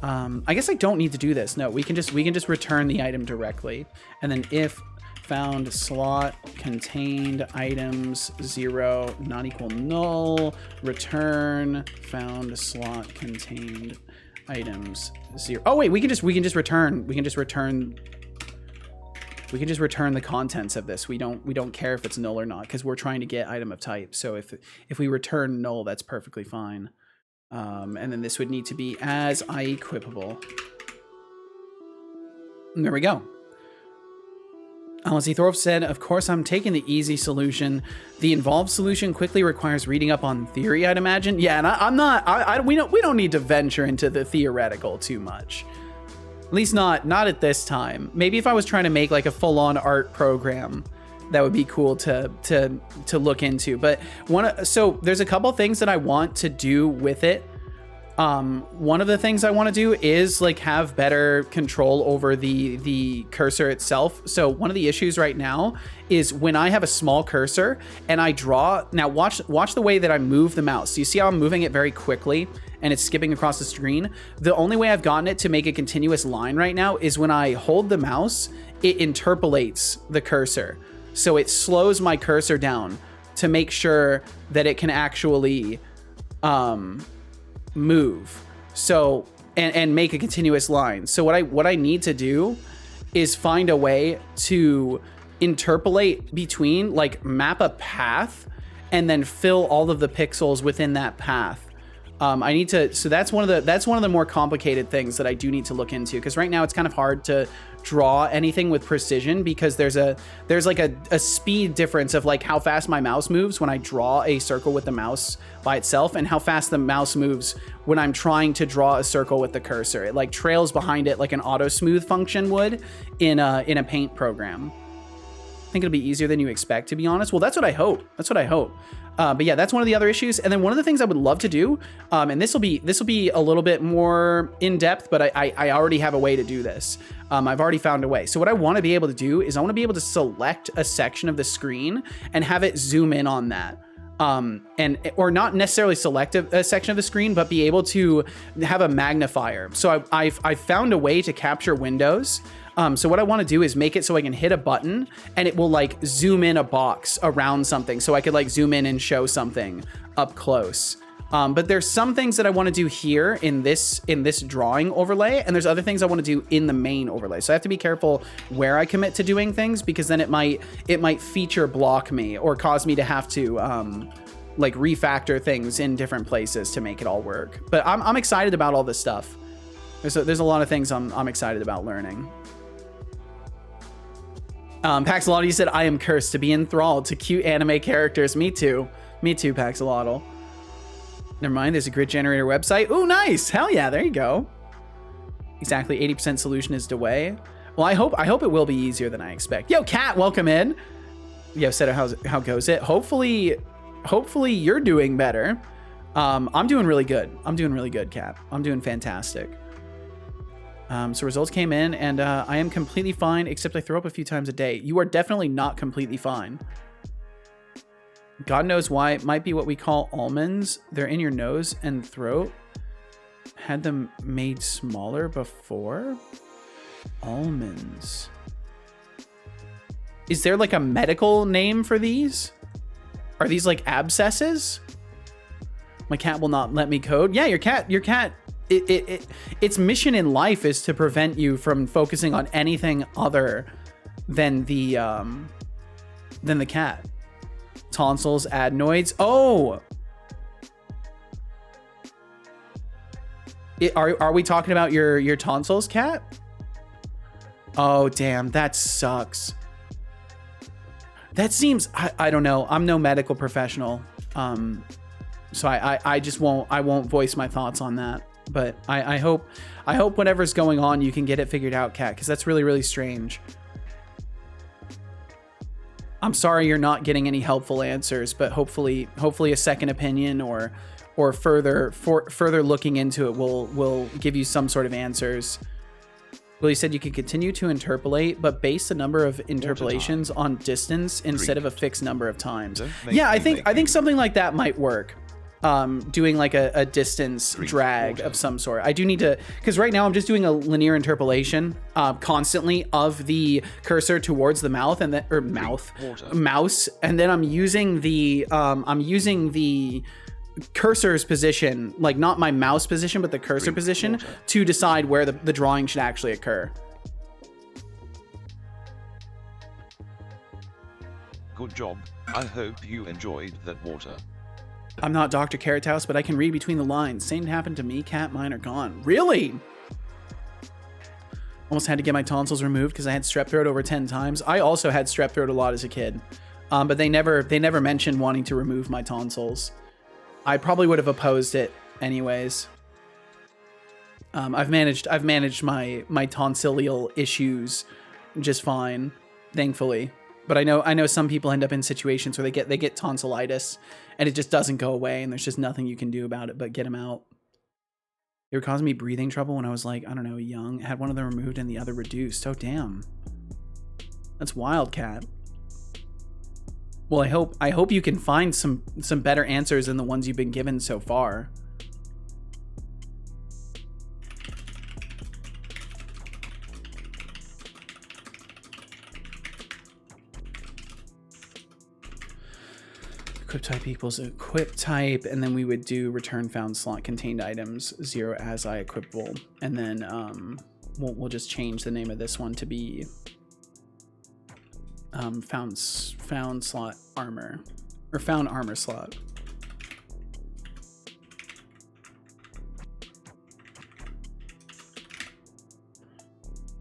I guess I don't need to do this. No, we can just return the item directly. And then if found slot contained items 0 not equal null, return found slot contained items 0. Oh wait, we can just return the contents of this. We don't care if it's null or not, because we're trying to get item of type. So if we return null, that's perfectly fine. And then this would need to be as equipable. And there we go. Alice Thorpe said, of course, I'm taking the easy solution. The involved solution quickly requires reading up on theory, I'd imagine. Yeah, and we don't need to venture into the theoretical too much. At least not at this time. Maybe if I was trying to make like a full-on art program, that would be cool to look into. But so there's a couple things that I want to do with it. One of the things I want to do is like have better control over the cursor itself. So one of the issues right now is when I have a small cursor and I draw. Now watch the way that I move the mouse. So you see how I'm moving it very quickly and it's skipping across the screen. The only way I've gotten it to make a continuous line right now is when I hold the mouse, it interpolates the cursor. So it slows my cursor down to make sure that it can actually move. So and make a continuous line. So what I need to do is find a way to interpolate between, like map a path and then fill all of the pixels within that path. I need to, so that's one of the more complicated things that I do need to look into, because right now it's kind of hard to draw anything with precision, because there's like a speed difference of like how fast my mouse moves when I draw a circle with the mouse by itself and how fast the mouse moves when I'm trying to draw a circle with the cursor. It like trails behind it like an auto smooth function would in a paint program. I think it'll be easier than you expect, to be honest. Well, that's what I hope. But yeah, that's one of the other issues. And then one of the things I would love to do, and this will be a little bit more in depth, but I already have a way to do this. I've already found a way. So what I want to be able to do is I want to be able to select a section of the screen and have it zoom in on that. Or not necessarily select a section of the screen, but be able to have a magnifier. So I've found a way to capture windows. So what I want to do is make it so I can hit a button and it will like zoom in a box around something. So I could like zoom in and show something up close. But there's some things that I want to do here in this drawing overlay, and there's other things I want to do in the main overlay. So I have to be careful where I commit to doing things, because then it might feature block me or cause me to have to like refactor things in different places to make it all work. But I'm excited about all this stuff. There's a lot of things I'm excited about learning. Paxolotl said, I am cursed to be enthralled to cute anime characters. Me too, Paxolotl. Never mind, there's a grid generator website. Ooh, nice. Hell yeah, there you go. Exactly, 80% solution is away. Well, I hope it will be easier than I expect. Yo, Kat, welcome in. Yo, Seto, how goes it? Hopefully you're doing better. I'm doing really good. Kat. I'm doing fantastic. So results came in, and I am completely fine, except I throw up a few times a day. You are definitely not completely fine. God knows why. It might be what we call almonds. They're in your nose and throat. Had them made smaller before? Almonds. Is there like a medical name for these? Are these like abscesses? My cat will not let me code. Yeah, your cat. Its mission in life is to prevent you from focusing on anything other than the cat. Tonsils, adenoids. Oh, are we talking about your tonsils, Cat? Oh, damn, that sucks. That seems, I don't know. I'm no medical professional. So I just won't voice my thoughts on that. But I hope whatever's going on, you can get it figured out, Kat, because that's really, really strange. I'm sorry you're not getting any helpful answers, but hopefully a second opinion or further looking into it will give you some sort of answers. Well, he said you could continue to interpolate, but base the number of interpolations on distance instead of a fixed number of times. Yeah, I think something like that might work. Doing like a distance drag of some sort. I do need to, because right now I'm just doing a linear interpolation constantly of the cursor towards the mouth and then mouse, and then I'm using the cursor's position, like not my mouse position, but the cursor position to decide where the drawing should actually occur. Good job. I hope you enjoyed that water. I'm not Dr. Carrot House, but I can read between the lines. Same happened to me, Cat. Mine are gone. Really? Almost had to get my tonsils removed because I had strep throat over 10 times. I also had strep throat a lot as a kid, but they never mentioned wanting to remove my tonsils. I probably would have opposed it anyways. I've managed my tonsilial issues just fine, thankfully. But I know some people end up in situations where they get tonsillitis and it just doesn't go away, and there's just nothing you can do about it but get them out. They were causing me breathing trouble when I was like, I don't know, young. I had one of them removed and the other reduced. Oh damn. That's wild, Cat. Well, I hope you can find some better answers than the ones you've been given so far. Equip type equals equip type, and then we would do return found slot contained items 0 as I equipable, and then we'll just change the name of this one to be found slot armor, or found armor slot.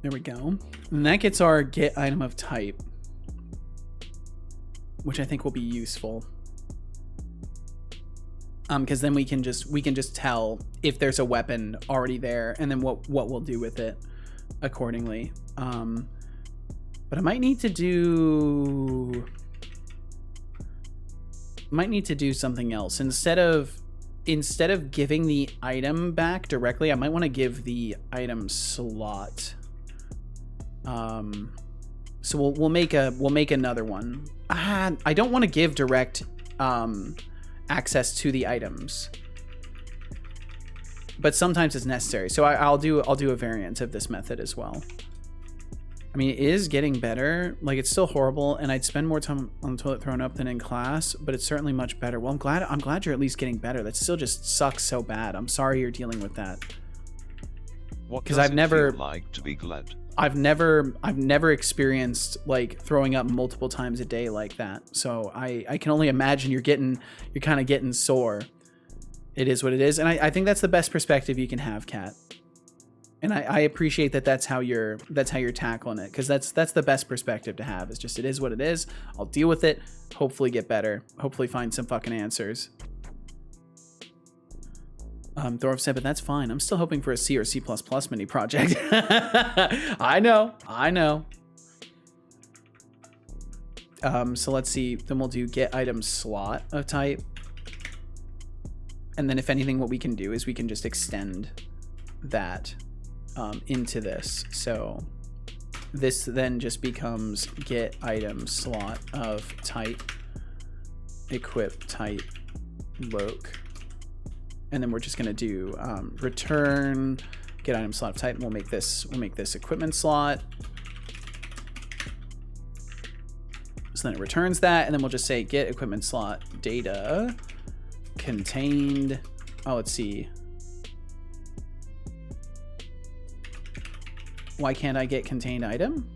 There we go. And that gets our get item of type, which I think will be useful. Because then we can just tell if there's a weapon already there, and then what we'll do with it accordingly. But I might need to do something else. Instead of giving the item back directly, I might want to give the item slot. So we'll make another one. I don't want to give direct access to the items, but sometimes it's necessary. So I'll do a variant of this method as well. I mean, it is getting better. Like, it's still horrible, and I'd spend more time on the toilet throwing up than in class, but it's certainly much better. Well, I'm glad you're at least getting better. That still just sucks so bad. I'm sorry you're dealing with that. Because I've never like to be glad. I've never experienced like throwing up multiple times a day like that. So I can only imagine you're kind of getting sore. It is what it is. And I think that's the best perspective you can have, Kat. And I appreciate that that's how you're tackling it, because that's the best perspective to have. It's just, it is what it is. I'll deal with it, hopefully get better, hopefully find some fucking answers. Thorv said, but that's fine. I'm still hoping for a C or C++ mini project. I know. So let's see. Then we'll do get item slot of type. And then if anything, what we can do is we can just extend that into this. So this then just becomes get item slot of type equip type loc. And then we're just gonna do return get item slot of type. And we'll make this equipment slot. So then it returns that, and then we'll just say get equipment slot data contained. Oh, let's see. Why can't I get contained item?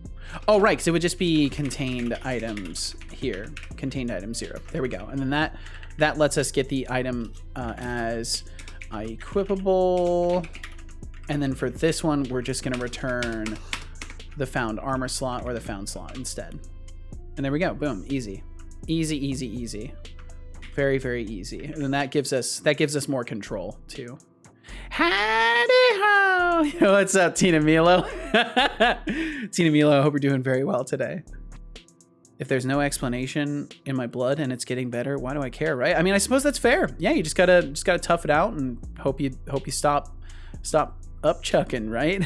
Oh, right, because it would just be contained items here. Contained item 0. There we go. And then that lets us get the item as equipable. And then for this one, we're just going to return the found armor slot or the found slot instead. And there we go. Boom. Easy. Easy, easy, easy. Very, very easy. And then that gives us more control too. Howdy ho! What's up, Tina Milo? Tina Milo, I hope you're doing very well today. If there's no explanation in my blood and it's getting better, why do I care, right? I mean, I suppose that's fair. Yeah, you just gotta tough it out and hope you stop upchucking, right?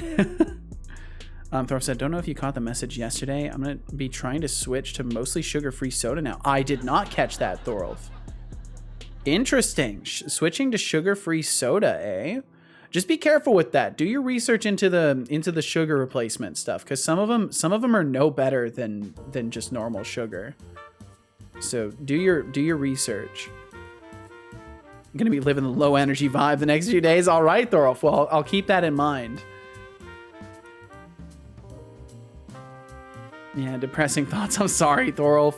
Thor said, don't know if you caught the message yesterday. I'm gonna be trying to switch to mostly sugar-free soda now. I did not catch that, Thorolf. Interesting. Switching to sugar-free soda, eh? Just be careful with that. Do your research into the sugar replacement stuff, because some of them are no better than just normal sugar. So do your research. I'm gonna be living the low energy vibe the next few days. All right, Thorolf. Well, I'll keep that in mind. Yeah, depressing thoughts. I'm sorry, Thorolf.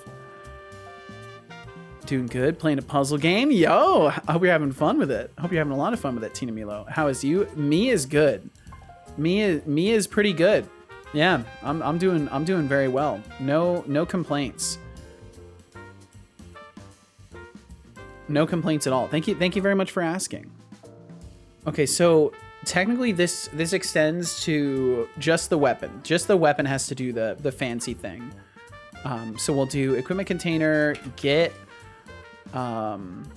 Doing good, playing a puzzle game. Yo, I hope you're having fun with it. I hope you're having a lot of fun with it, Tina Milo. How is you? Me is good. Me is pretty good. Yeah, I'm doing very well. No complaints. No complaints at all. Thank you very much for asking. Okay, so technically this extends to just the weapon. Just the weapon has to do the fancy thing. So we'll do equipment container, get, and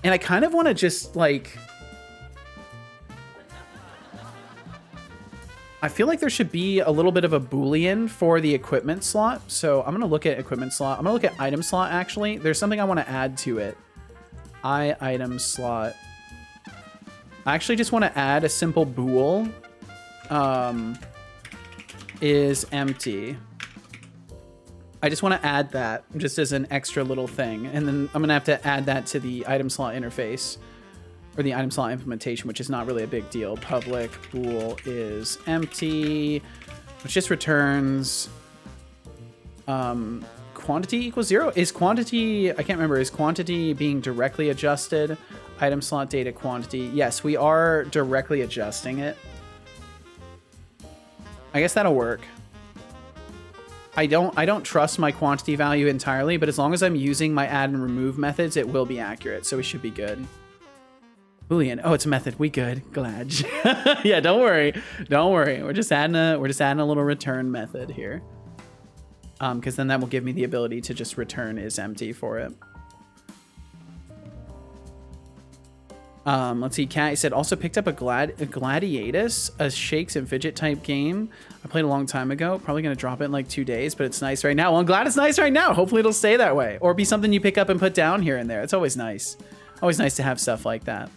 I kind of want to just like, I feel like there should be a little bit of a Boolean for the equipment slot. So I'm going to look at equipment slot. I'm going to look at item slot. Actually, there's something I want to add to it. Item slot. I actually just want to add a simple bool, is empty. I just want to add that just as an extra little thing. And then I'm going to have to add that to the item slot interface or the item slot implementation, which is not really a big deal. Public bool is empty, which just returns quantity equals 0. Is quantity, I can't remember, is quantity being directly adjusted? Item slot data quantity. Yes, we are directly adjusting it. I guess that'll work. I don't trust my quantity value entirely, but as long as I'm using my add and remove methods, it will be accurate, so we should be good. Boolean. Oh, it's a method. We good. Glad. Yeah, don't worry. Don't worry. We're just adding a little return method here. Because then that will give me the ability to just return is empty for it. Let's see. Cat said also picked up a Gladiatus, a shakes and fidget type game I played a long time ago. Probably gonna drop it in like 2 days, but it's nice right now. Well, I'm glad it's nice right now. Hopefully it'll stay that way, or be something you pick up and put down here and there. It's always nice. Always nice to have stuff like that.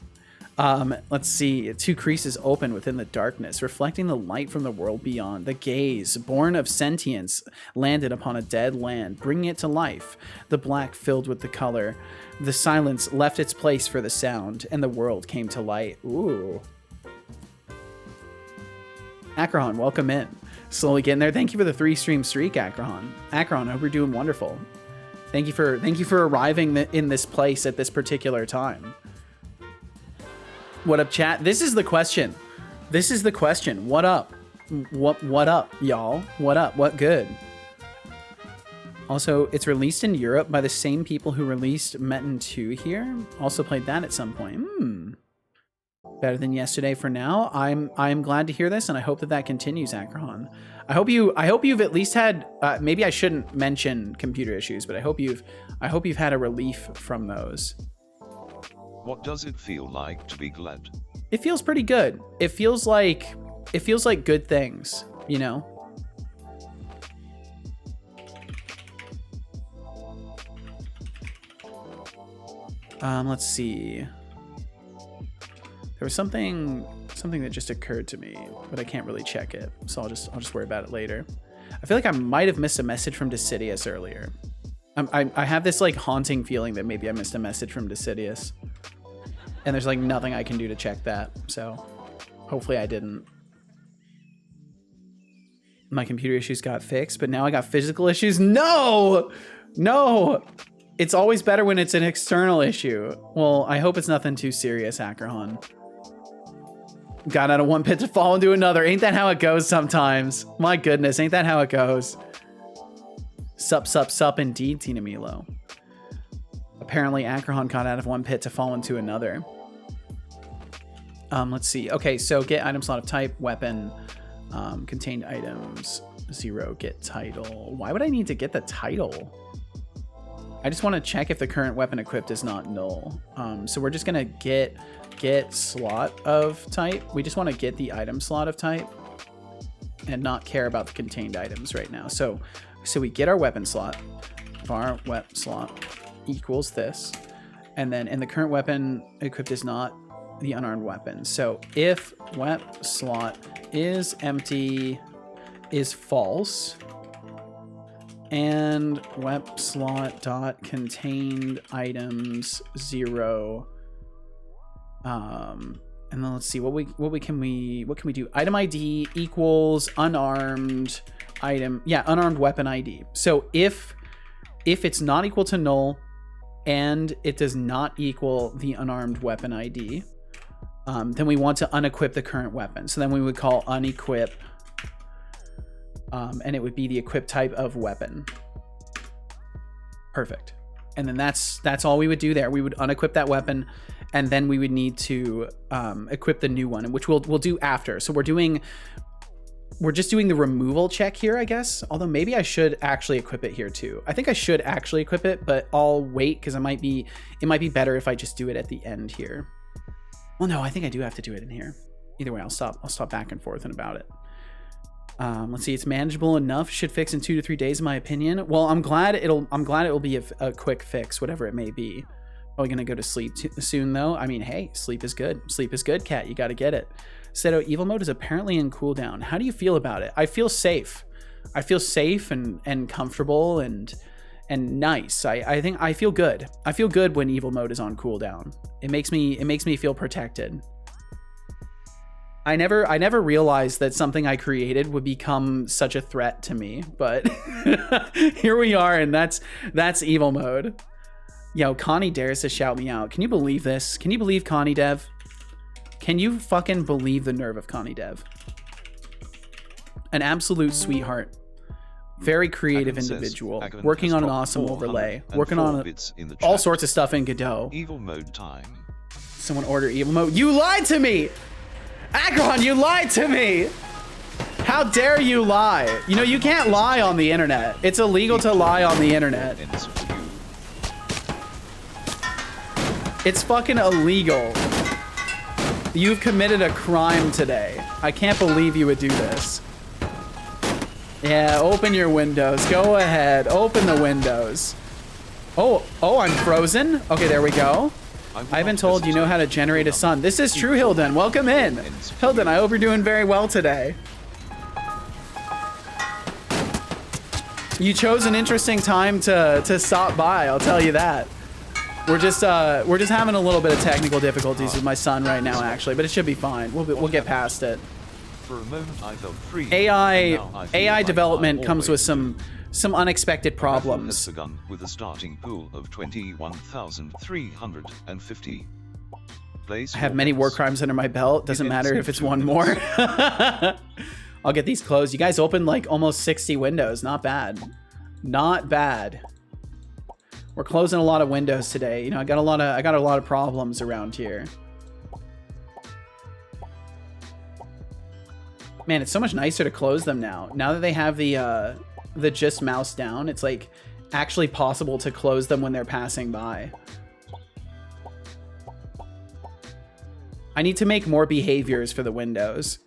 Let's see. 2 creases open within the darkness, reflecting the light from the world beyond. The gaze, born of sentience, landed upon a dead land, bringing it to life. The black filled with the color. The silence left its place for the sound, and the world came to light. Ooh. Akrahan, welcome in. Slowly getting there. Thank you for the 3-stream streak, Akrahan. Akrahan, I hope you're doing wonderful. Thank you for arriving in this place at this particular time. What up, chat? This is the question. This is the question. What up? What up, y'all? What up? What good? Also, it's released in Europe by the same people who released Metin 2 here. Also played that at some point. Better than yesterday for now. I'm glad to hear this, and I hope that continues, Akrahan. I hope you've at least had. Maybe I shouldn't mention computer issues, but I hope you've had a relief from those. What does it feel like to be glad? It feels pretty good. It feels like good things, you know? Let's see. There was something that just occurred to me, but I can't really check it, so I'll just worry about it later. I feel like I might have missed a message from Decidius earlier. I have this like haunting feeling that maybe I missed a message from Decidius, and there's like nothing I can do to check that. So hopefully I didn't. My computer issues got fixed, but now I got physical issues. No. It's always better when it's an external issue. Well, I hope it's nothing too serious, Akrahan. Got out of one pit to fall into another. Ain't that how it goes sometimes? My goodness, ain't that how it goes? Sup, indeed, Tina Milo. Apparently, Akrahan got out of one pit to fall into another. Let's see. Okay, so get item slot of type, weapon, contained items, 0, get title. Why would I need to get the title? I just want to check if the current weapon equipped is not null. So we're just gonna get slot of type. We just want to get the item slot of type and not care about the contained items right now. So we get our weapon slot, var wep slot equals this, and then in the current weapon equipped is not the unarmed weapon. So if wep slot is empty is false, and wep slot dot contained items 0, and then let's see what can we do. Item ID equals unarmed item, unarmed weapon ID. So if it's not equal to null and it does not equal the unarmed weapon ID, then we want to unequip the current weapon. So then we would call unequip, and it would be the equip type of weapon. Perfect. And then that's all we would do there. We would unequip that weapon, and then we would need to equip the new one, which we'll do after. So we're just doing the removal check here, I guess. Although maybe I should actually equip it here too. I think I should actually equip it, but I'll wait because it might be better if I just do it at the end here. Well, no, I think I do have to do it in here. Either way, I'll stop back and forth and about it. Let's see, it's manageable enough. Should fix in 2 to 3 days, in my opinion. Well, I'm glad it'll be a quick fix, whatever it may be. Probably gonna go to sleep soon though. I mean, hey, sleep is good. Sleep is good, cat. You got to get it. Seto, evil mode is apparently in cooldown. How do you feel about it? I feel safe. I feel safe and comfortable and nice. I think I feel good. I feel good when evil mode is on cooldown. It makes me feel protected. I never realized that something I created would become such a threat to me, but here we are, and that's evil mode. Yo, Connie dares to shout me out. Can you believe this? Can you believe Connie Dev? Can you fucking believe the nerve of Connie Dev? An absolute sweetheart. Very creative individual. Working on an awesome overlay. Working on all sorts of stuff in Godot. Evil mode time. Someone order evil mode. You lied to me! Agron, you lied to me! How dare you lie? You know, you can't lie on the internet. It's illegal to lie on the internet. It's fucking illegal. You've committed a crime today. I can't believe you would do this. Yeah, open your windows. Go ahead. Open the windows. Oh, I'm frozen? Okay, there we go. I've been told you know how to generate a sun. This is true, Hilden. Welcome in. Hilden, I hope you're doing very well today. You chose an interesting time to stop by, I'll tell you that. We're just having a little bit of technical difficulties with my son right now, actually, but it should be fine. We'll get past it. For a moment, I felt free. AI development comes with some unexpected problems. Has begun with a starting pool of 21,350. I have many war crimes under my belt. Doesn't matter if it's one more. I'll get these closed. You guys opened like almost 60 windows. Not bad. Not bad. We're closing a lot of windows today. You know, I got a lot of problems around here. Man, it's so much nicer to close them now. Now that they have the just mouse down, it's like actually possible to close them when they're passing by. I need to make more behaviors for the windows.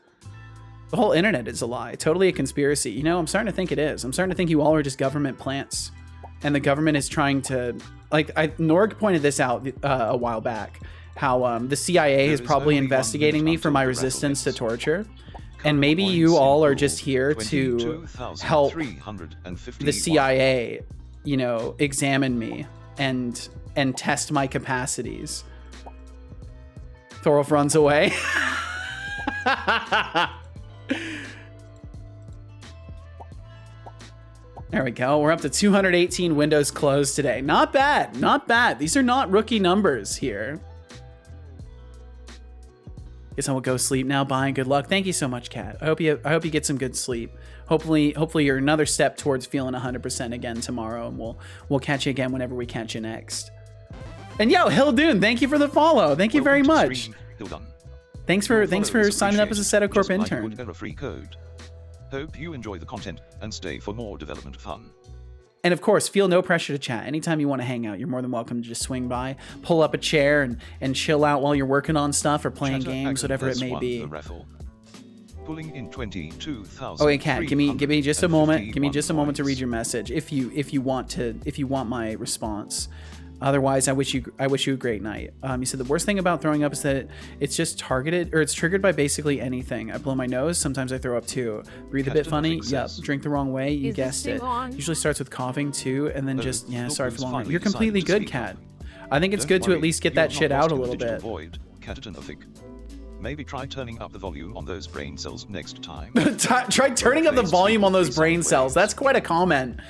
The whole internet is a lie. Totally a conspiracy. You know, I'm starting to think it is. I'm starting to think you all are just government plants. And the government is trying to, like, Norg pointed this out a while back, how the CIA is probably investigating me for my resistance to torture. And maybe you all are just here to help the CIA, you know, examine me and test my capacities. Thorolf runs away. There we go. We're up to 218 windows closed today. Not bad. Not bad. These are not rookie numbers here. Guess I will go sleep now. Bye and good luck. Thank you so much, Kat. I hope you get some good sleep. Hopefully you're another step towards feeling 100% again tomorrow, and we'll catch you again whenever we catch you next. And yo, Hildune, thank you for the follow. Thank you very much. Thanks for signing up as a Setocorp intern. Free code. Hope you enjoy the content and stay for more development fun. And of course, feel no pressure to chat. Anytime you want to hang out, you're more than welcome to just swing by, pull up a chair, and chill out while you're working on stuff or playing games, whatever it may be. Pulling in 22,000. Oh, hey, Kat, give me just a moment. Give me just a moment to read your message if you want my response. Otherwise, I wish you a great night. You said the worst thing about throwing up is that it's just targeted, or it's triggered by basically anything. I blow my nose. Sometimes I throw up too. Breathe a bit funny. Yep. Drink the wrong way. You guessed it. Usually starts with coughing too, and then just sorry for long. You're completely good, Kat. I think it's good to at least get that shit out a little bit. Maybe try turning up the volume on those brain cells next time. Try turning up the volume on those brain cells. That's quite a comment.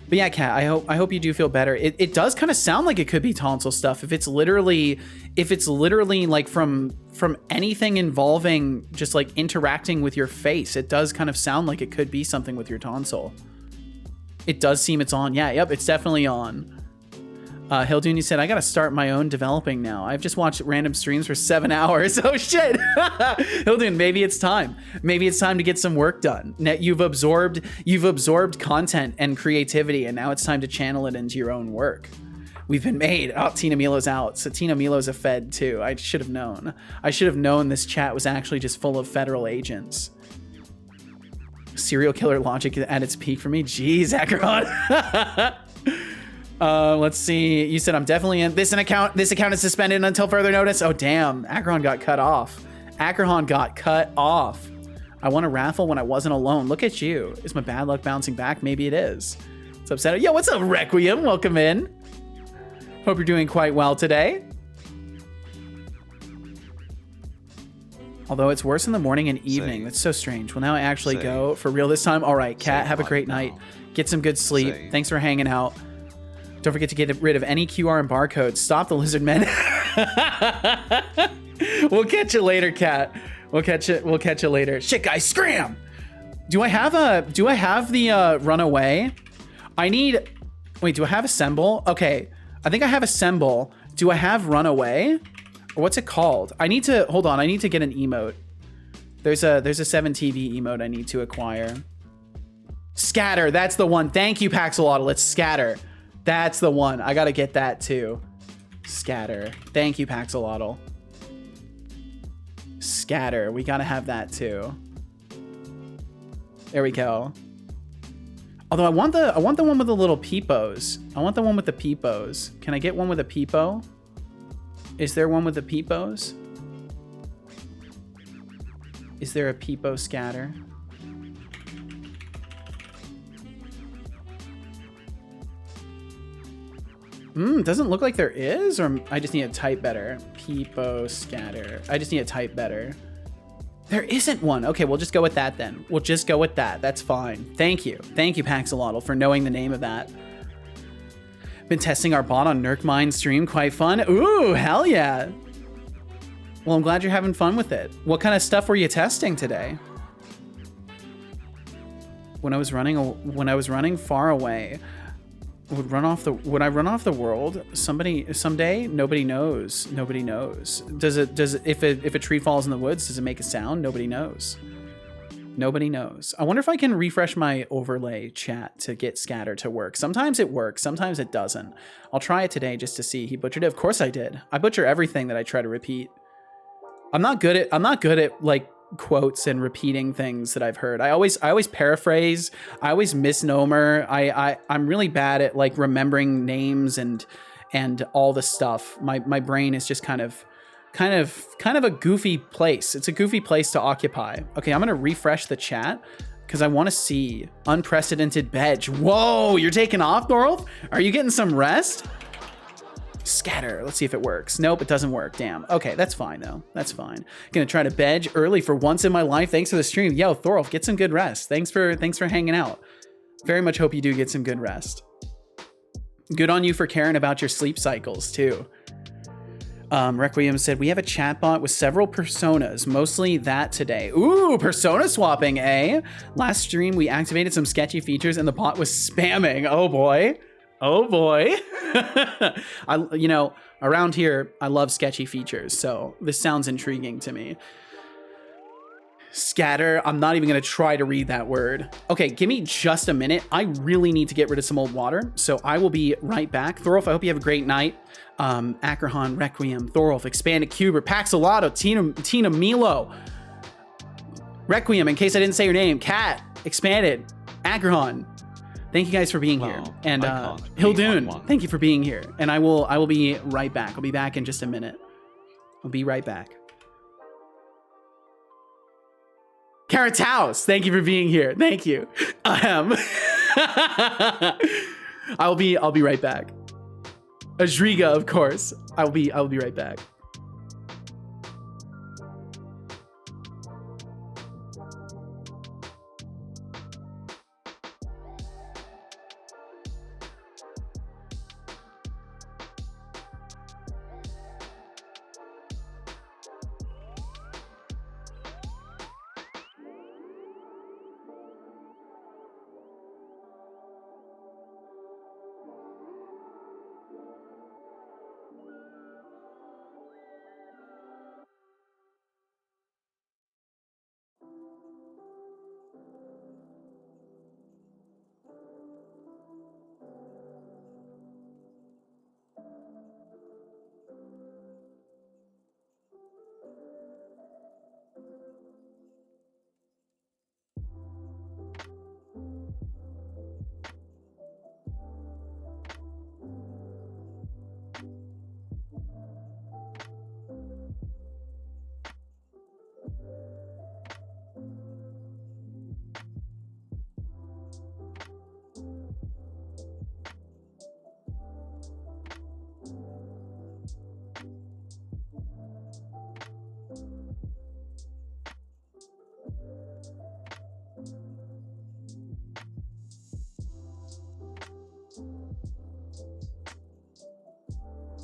But yeah, Kat, I hope you do feel better. It does kind of sound like it could be tonsil stuff. If it's literally like from anything involving just like interacting with your face, it does kind of sound like it could be something with your tonsil. It does seem it's on. Yeah, yep, it's definitely on. Hilduni said, I gotta start my own developing now. I've just watched random streams for 7 hours. Oh shit. Hildun, maybe it's time. Maybe it's time to get some work done. You've absorbed content and creativity, and now it's time to channel it into your own work. We've been made. Oh, Tina Milo's out. So Tina Milo's a Fed too. I should have known. I should have known this chat was actually just full of federal agents. Serial killer logic at its peak for me. Jeez, Akron. Let's see. You said I'm definitely in. This account is suspended until further notice. Oh damn, Akron got cut off. Akron got cut off. I won a raffle when I wasn't alone. Look at you. Is my bad luck bouncing back? Maybe it is. It's upsetting. Yo, what's up, Requiem? Welcome in. Hope you're doing quite well today. Although it's worse in the morning and evening. That's so strange. Will now I actually go for real this time? All right, Kat, have a great night. Get some good sleep. Thanks for hanging out. Don't forget to get rid of any QR and barcodes. Stop the lizard men. We'll catch you later, Kat. We'll catch you later. Shit, guys, scram! Do I have the runaway? Wait, do I have assemble? Okay, I think I have assemble. Do I have runaway? Or what's it called? Hold on, I need to get an emote. There's a 7TV emote I need to acquire. Scatter, that's the one. Thank you, Paxolotl. It's scatter. That's the one. I gotta get that too. Scatter. Thank you, Paxolotl. Scatter. We gotta have that too. There we go. Although I want the one with the little peepos. I want the one with the peepos. Can I get one with a peepo? Is there one with the peepos? Is there a peepo scatter? Doesn't look like there is, or I just need to type better. Peepo scatter. I just need to type better. There isn't one. Okay, we'll just go with that then. We'll just go with that. That's fine. Thank you. Thank you, Paxolotl, for knowing the name of that. Been testing our bot on Nurkmine stream. Quite fun. Ooh, hell yeah. Well, I'm glad you're having fun with it. What kind of stuff were you testing today? When I was running far away, would I run off the world? Someday? Nobody knows. Nobody knows. If a tree falls in the woods, does it make a sound? Nobody knows. Nobody knows. I wonder if I can refresh my overlay chat to get scatter to work. Sometimes it works, sometimes it doesn't. I'll try it today just to see. He butchered it. Of course I did. I butcher everything that I try to repeat. I'm not good at like quotes and repeating things that I've heard. I always paraphrase. I always misnomer. I'm really bad at like remembering names and all the stuff. My brain is just kind of a goofy place. It's a goofy place to occupy. Okay, I'm gonna refresh the chat because I want to see unprecedented bedge. Whoa, you're taking off, Thorolf? Are you getting some rest? Scatter. Let's see if it works. Nope, it doesn't work. Damn. Okay, that's fine though. That's fine. Gonna try to bedge early for once in my life. Thanks for the stream. Yo, Thorolf, get some good rest. Thanks for hanging out. Very much hope you do get some good rest. Good on you for caring about your sleep cycles too. Requiem said, we have a chatbot with several personas, mostly that today. Ooh, persona swapping, eh? Last stream, we activated some sketchy features and the bot was spamming. Oh boy. Oh boy. You know, around here, I love sketchy features, so this sounds intriguing to me. Scatter. I'm not even going to try to read that word. Okay, give me just a minute. I really need to get rid of some old water, so I will be right back. Thorolf, I hope you have a great night. Akrahan, Requiem, Thorolf, Expanded Cuber, Paxolato, Tina Milo, Requiem, in case I didn't say your name, Kat, Expanded, Akrahan. Thank you guys for being here. And Hildoon, thank you for being here. And I will be right back. I'll be back in just a minute. I'll be right back. Carrot's House, thank you for being here. Thank you. I'll be right back. Ajriga, of course. I'll be right back.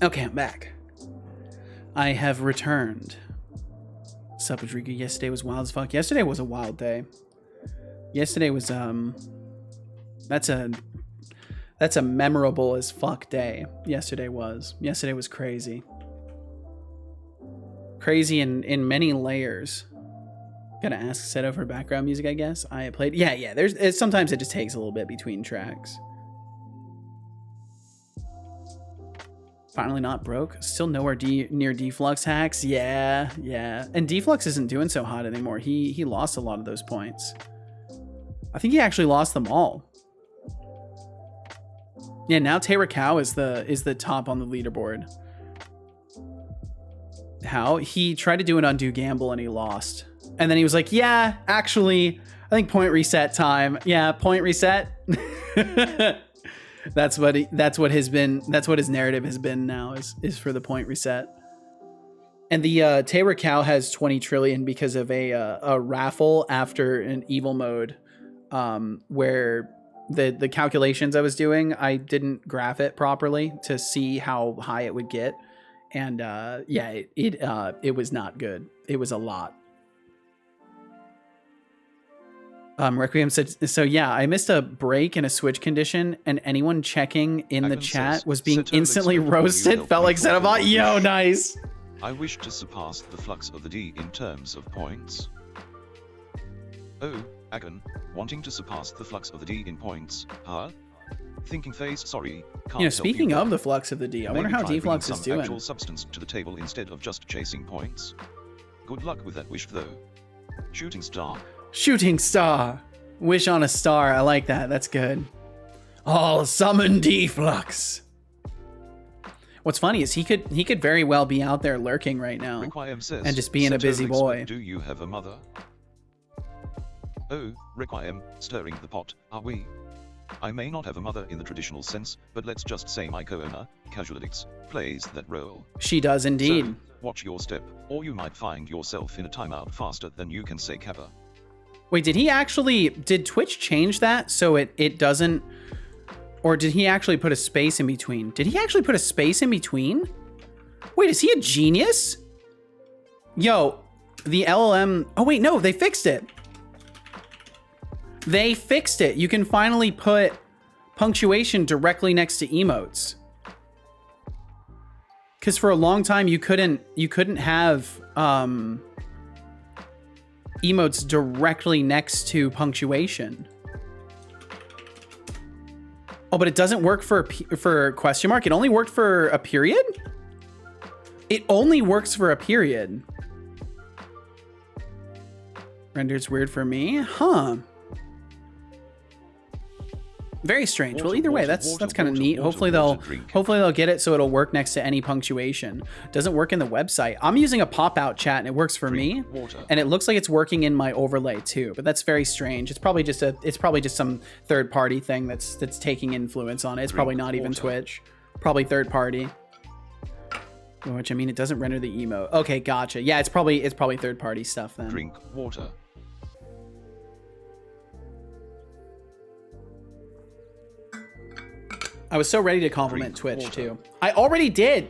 Okay, I'm back. I have returned. Sup, Rodrigo? Yesterday was wild as fuck. Yesterday was a wild day. Yesterday was that's a memorable as fuck day. Yesterday was crazy. Crazy in many layers. Gotta ask Seto for background music, I guess. I played. Yeah. Sometimes it just takes a little bit between tracks. Finally not broke. Still nowhere near Deflux hacks. Yeah. And Deflux isn't doing so hot anymore. He lost a lot of those points. I think he actually lost them all. Yeah, now Terra Cow is the top on the leaderboard. How? He tried to do an undo gamble and he lost. And then he was like, yeah, actually, I think point reset time. Yeah, point reset. That's what his narrative has been now is for the point reset. And the Terra Cow has 20 trillion because of a raffle after an evil mode, where the calculations I was doing, I didn't graph it properly to see how high it would get. And yeah, it was not good. It was a lot. Requiem said, so yeah, I missed a break in a switch condition, and anyone checking in the chat was being instantly roasted. Felt like Xenobot. Yo, nice. I wish to surpass the flux of the D in terms of points. Oh, Agon, wanting to surpass the flux of the D in points, huh? Thinking phase, sorry. You know, speaking of the flux of the D, I wonder how Deflux is doing. Actual substance to the table instead of just chasing points. Good luck with that wish, though. Shooting star. Shooting star. Wish on a star. I like that. That's good. I'll summon Deflux. What's funny is he could very well be out there lurking right now Says, and just being a busy boy. Do you have a mother? Oh, Requiem, stirring the pot, are we? I may not have a mother in the traditional sense, but let's just say my co-owner, Casualix, plays that role. She does indeed. So, watch your step, or you might find yourself in a timeout faster than you can say Kappa. Wait, did Twitch change that so it doesn't, or did he actually put a space in between? Did he actually put a space in between? Wait, is he a genius? Yo, the LLM... Oh, wait, no, they fixed it. They fixed it. You can finally put punctuation directly next to emotes. Because for a long time, you couldn't have emotes directly next to punctuation. Oh, but it doesn't work for question mark. It only worked for a period? It only works for a period. Renders weird for me? Huh. Very strange. Well, either way, that's kind of neat. Hopefully they'll get it so it'll work next to any punctuation. Doesn't work in the website. I'm using a pop-out chat and it works for me. And it looks like it's working in my overlay too, but that's very strange. It's probably just some third-party thing that's taking influence on it. It's probably not even Twitch. Probably third-party. Which, I mean, it doesn't render the emote. Okay, gotcha. Yeah, it's probably third-party stuff then. Drink water. I was so ready to compliment Twitch too. I already did.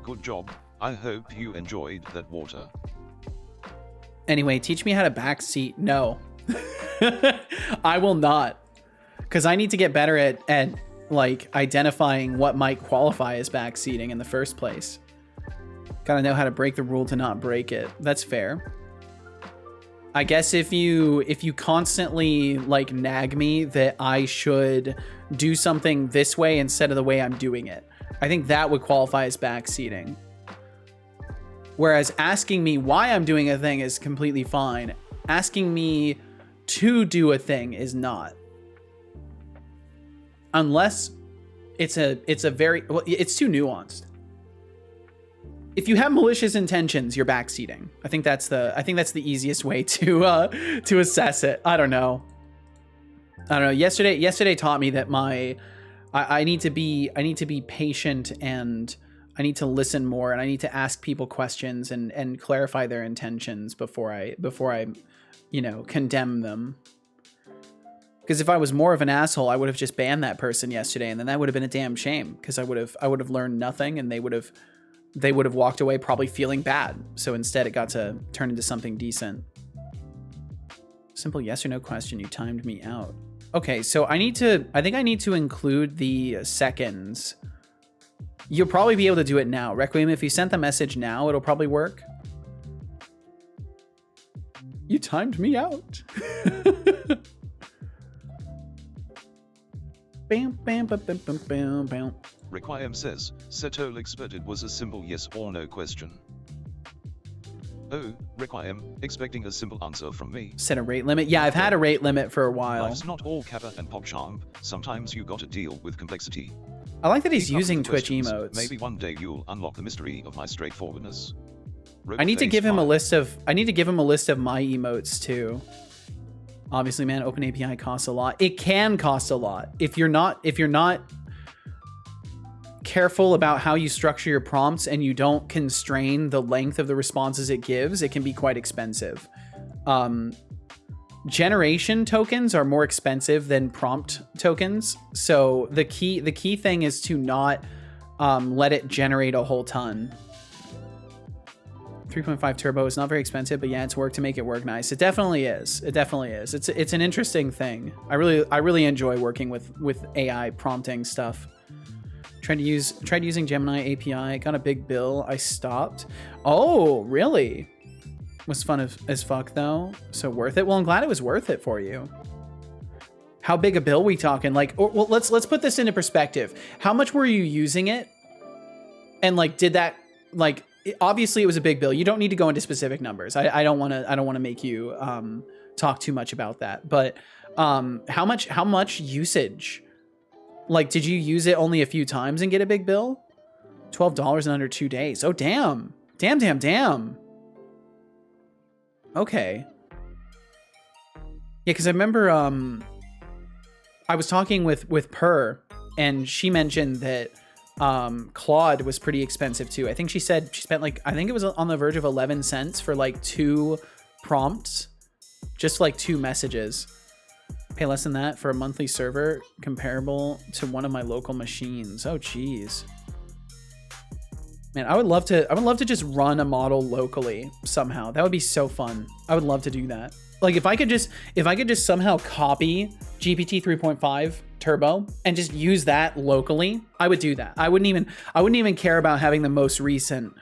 Good job. I hope you enjoyed that water. Anyway, teach me how to backseat. No. I will not. Because I need to get better at like identifying what might qualify as backseating in the first place. Gotta know how to break the rule to not break it. That's fair. I guess if you constantly like nag me that I should do something this way instead of the way I'm doing it, I think that would qualify as backseating. Whereas asking me why I'm doing a thing is completely fine. Asking me to do a thing is not. Unless it's too nuanced. If you have malicious intentions, you're backseating. I think that's the easiest way to assess it. I don't know. Yesterday taught me that I need to be patient, and I need to listen more, and I need to ask people questions and clarify their intentions before I condemn them. Because if I was more of an asshole, I would have just banned that person yesterday, and then that would have been a damn shame, because I would have learned nothing, and they would have walked away probably feeling bad. So instead it got to turn into something decent. Simple yes or no question. You timed me out. Okay, so I think I need to include the seconds. You'll probably be able to do it now. Requiem, if you sent the message now, it'll probably work. You timed me out. Bam, bam, bam, bam, bam, bam, bam. Requiem says, Setolyx, but it was a simple yes or no question. Oh, Requiem, expecting a simple answer from me. Set a rate limit? Yeah, I've had a rate limit for a while. Life's not all Kappa and PogChamp, sometimes you gotta deal with complexity. I like that he's using Twitch emotes. Maybe one day you'll unlock the mystery of my straightforwardness. I need to give him a list of my emotes too. Obviously, man, open API costs a lot. It can cost a lot. If you're not careful about how you structure your prompts and you don't constrain the length of the responses it gives, it can be quite expensive. Generation tokens are more expensive than prompt tokens. So the key thing is to not let it generate a whole ton. 3.5 turbo is not very expensive, but yeah, it's work to make it work nice. It definitely is. It's an interesting thing. I really enjoy working with AI prompting stuff. Tried using Gemini API, got a big bill. I stopped. Oh, really? Was fun as fuck though. So worth it. Well, I'm glad it was worth it for you. How big a bill we talking? Like, well, let's put this into perspective. How much were you using it? And like, did that like? Obviously it was a big bill. You don't need to go into specific numbers. I don't want to make you talk too much about that. But how much usage? Like, did you use it only a few times and get a big bill? $12 in under 2 days. Oh, damn. Damn. Okay. Yeah, because I remember I was talking with Per, and she mentioned that Claude was pretty expensive too. I think she said she spent like, I think it was on the verge of 11 cents for like 2 prompts, just like 2 messages. Pay less than that for a monthly server comparable to one of my local machines. Oh, geez. Man, I would love to just run a model locally somehow. That would be so fun. I would love to do that. Like if I could just somehow copy GPT 3.5 Turbo and just use that locally, I would do that. I wouldn't even care about having the most recent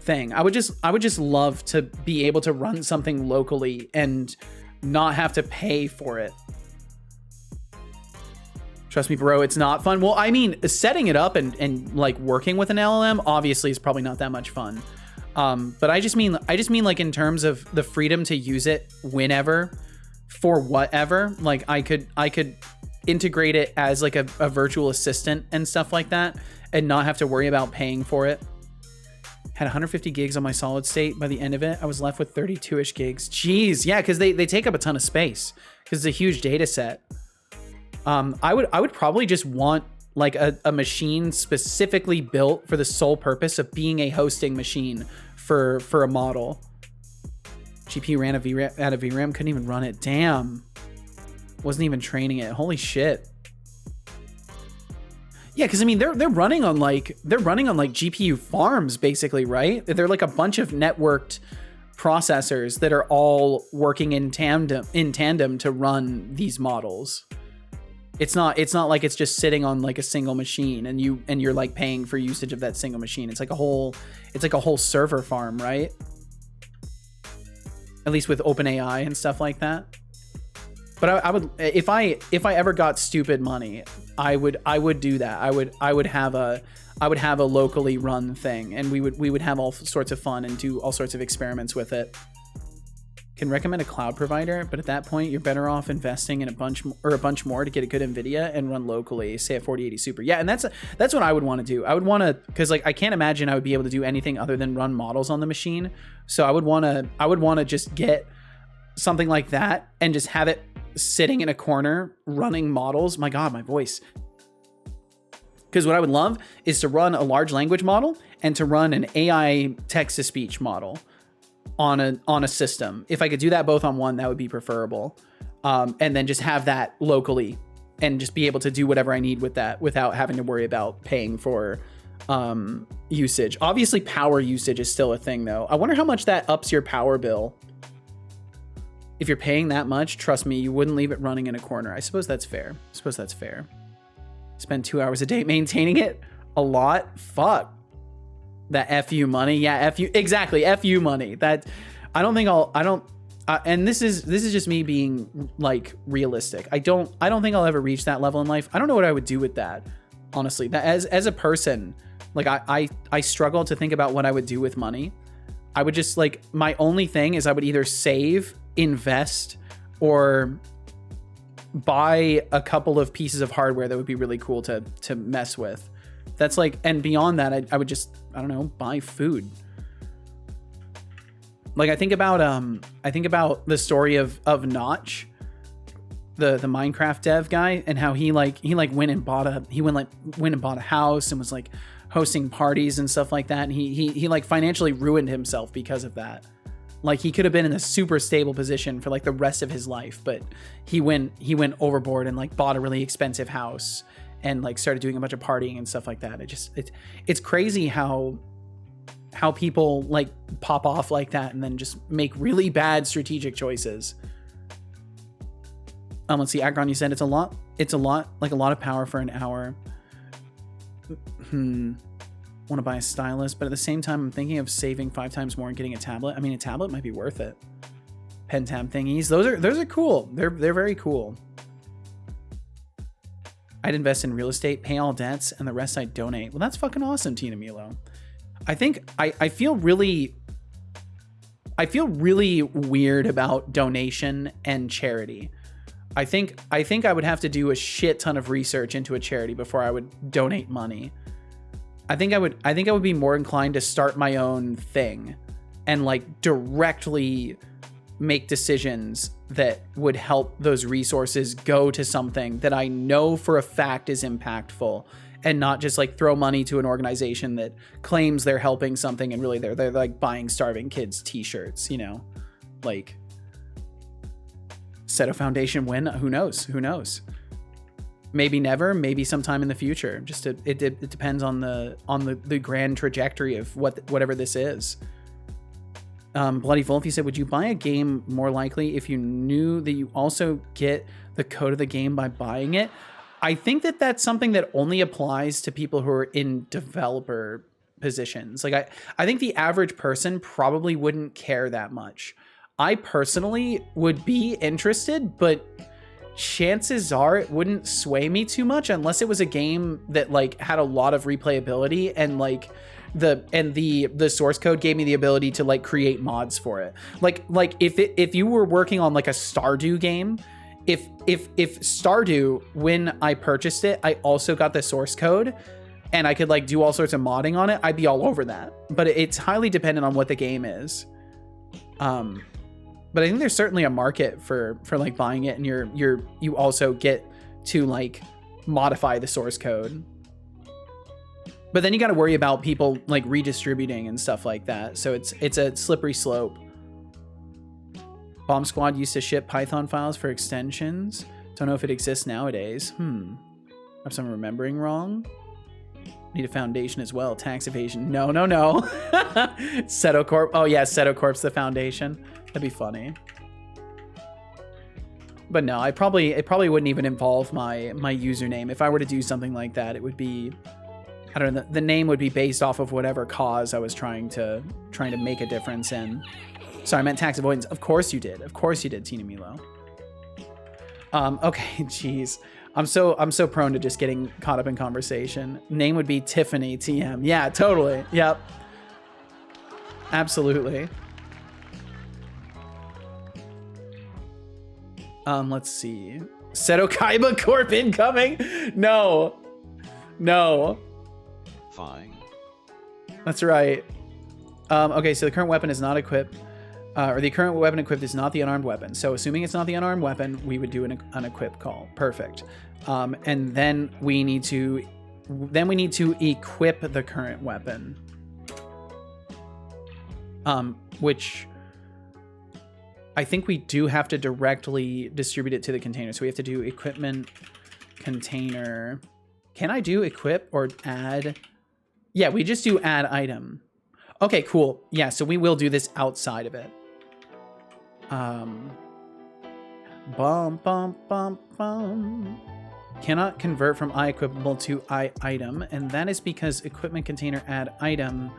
thing. I would just love to be able to run something locally and not have to pay for it. Trust me, bro, it's not fun. Well, I mean, setting it up and like working with an LLM obviously is probably not that much fun. But I just mean like in terms of the freedom to use it whenever for whatever. Like I could integrate it as like a virtual assistant and stuff like that and not have to worry about paying for it. Had 150 gigs on my solid state. By the end of it, I was left with 32-ish gigs. Jeez, yeah, because they take up a ton of space because it's a huge data set. I would probably just want like a machine specifically built for the sole purpose of being a hosting machine for a model. GPU ran out of VRAM, couldn't even run it. Damn. Wasn't even training it. Holy shit. Yeah, because I mean they're running on like GPU farms basically, right? They're like a bunch of networked processors that are all working in tandem to run these models. It's not like it's just sitting on like a single machine and you're like paying for usage of that single machine. It's like a whole server farm, right? At least with OpenAI and stuff like that. But I would, if I ever got stupid money, I would do that. I would have a locally run thing, and we would have all sorts of fun and do all sorts of experiments with it. Can recommend a cloud provider, but at that point you're better off investing in a bunch more to get a good NVIDIA and run locally, say a 4080 Super. Yeah, and that's what I would want to do. I would want to, because like I can't imagine I would be able to do anything other than run models on the machine. So I would want to just get something like that and just have it sitting in a corner running models. My God, my voice. Because what I would love is to run a large language model and to run an AI text-to-speech model on a system. If I could do that both on one, that would be preferable. And then just have that locally and just be able to do whatever I need with that without having to worry about paying for usage. Obviously, power usage is still a thing, though. I wonder how much that ups your power bill. If you're paying that much, trust me, you wouldn't leave it running in a corner. I suppose that's fair. Spend 2 hours a day maintaining it. A lot. Fuck. That FU money. Yeah, FU. Exactly. FU money. That I don't think and this is just me being like realistic. I don't think I'll ever reach that level in life. I don't know what I would do with that. Honestly, that as a person, like I struggle to think about what I would do with money. I would just like, my only thing is I would either save, invest, or buy a couple of pieces of hardware that would be really cool to mess with. That's like, and beyond that, I would just, I don't know, buy food. Like I think about the story of Notch, the Minecraft dev guy, and how he went and bought a house and was like hosting parties and stuff like that. And he like financially ruined himself because of that. Like he could have been in a super stable position for like the rest of his life, but he went overboard and like bought a really expensive house and like started doing a bunch of partying and stuff like that. It's crazy how people like pop off like that and then just make really bad strategic choices. Let's see, Akron, you said it's a lot, like a lot of power for an hour. Want to buy a stylus, but at the same time, I'm thinking of saving 5 times more and getting a tablet. I mean, a tablet might be worth it. Pen tab thingies, those are cool. They're very cool. I'd invest in real estate, pay all debts, and the rest I'd donate. Well, that's fucking awesome, Tina Milo. I think I feel really weird about donation and charity. I think I would have to do a shit ton of research into a charity before I would donate money. I think I would be more inclined to start my own thing and like directly make decisions that would help those resources go to something that I know for a fact is impactful, and not just like throw money to an organization that claims they're helping something and really they're like buying starving kids t-shirts, you know, like Seto Foundation win? Who knows? Who knows? Maybe never, maybe sometime in the future. Just it depends on the grand trajectory of whatever this is. Bloody Wolf, you said, would you buy a game more likely if you knew that you also get the code of the game by buying it? I think that that's something that only applies to people who are in developer positions. Like I think the average person probably wouldn't care that much. I personally would be interested, but chances are it wouldn't sway me too much unless it was a game that like had a lot of replayability and like the source code gave me the ability to like create mods for it. Like if you were working on like a Stardew game, if Stardew, when I purchased it, I also got the source code and I could like do all sorts of modding on it, I'd be all over that. But it's highly dependent on what the game is. But I think there's certainly a market for like buying it, and you also get to like modify the source code. But then you got to worry about people like redistributing and stuff like that. So it's a slippery slope. Bomb Squad used to ship Python files for extensions. Don't know if it exists nowadays. Perhaps I'm remembering wrong. Need a foundation as well. Tax evasion. No. Seto Corp. Oh yeah, Seto Corp's the foundation. That'd be funny. But no, it probably wouldn't even involve my username. If I were to do something like that, it would be, I don't know, the name would be based off of whatever cause I was trying to make a difference in. Sorry, I meant tax avoidance. Of course you did. Of course you did, Tina Milo. Okay, jeez. I'm so prone to just getting caught up in conversation. Name would be Tiffany TM. Yeah, totally. Yep. Absolutely. Let's see. Seto Kaiba Corp incoming? No. Fine. That's right. Okay, so the current weapon is not equipped. Or the current weapon equipped is not the unarmed weapon. So assuming it's not the unarmed weapon, we would do an unequip call. Perfect. And then we need to equip the current weapon. Which I think we do have to directly distribute it to the container. So we have to do equipment container. Can I do equip or add? Yeah, we just do add item. Okay, cool. Yeah, so we will do this outside of it. Cannot convert from iEquipable to iItem, and that is because equipment container add item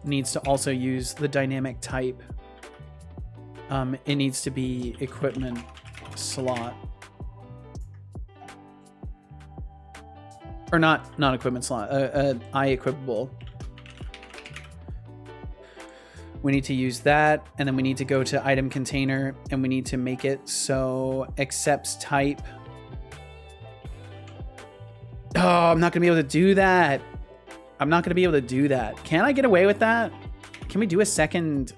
needs to also use the dynamic type. It needs to be equipment slot. Or not equipment slot, iEquipable. We need to use that, and then we need to go to item container, and we need to make it so accepts type. Oh, I'm not gonna be able to do that. Can I get away with that? Can we do a second?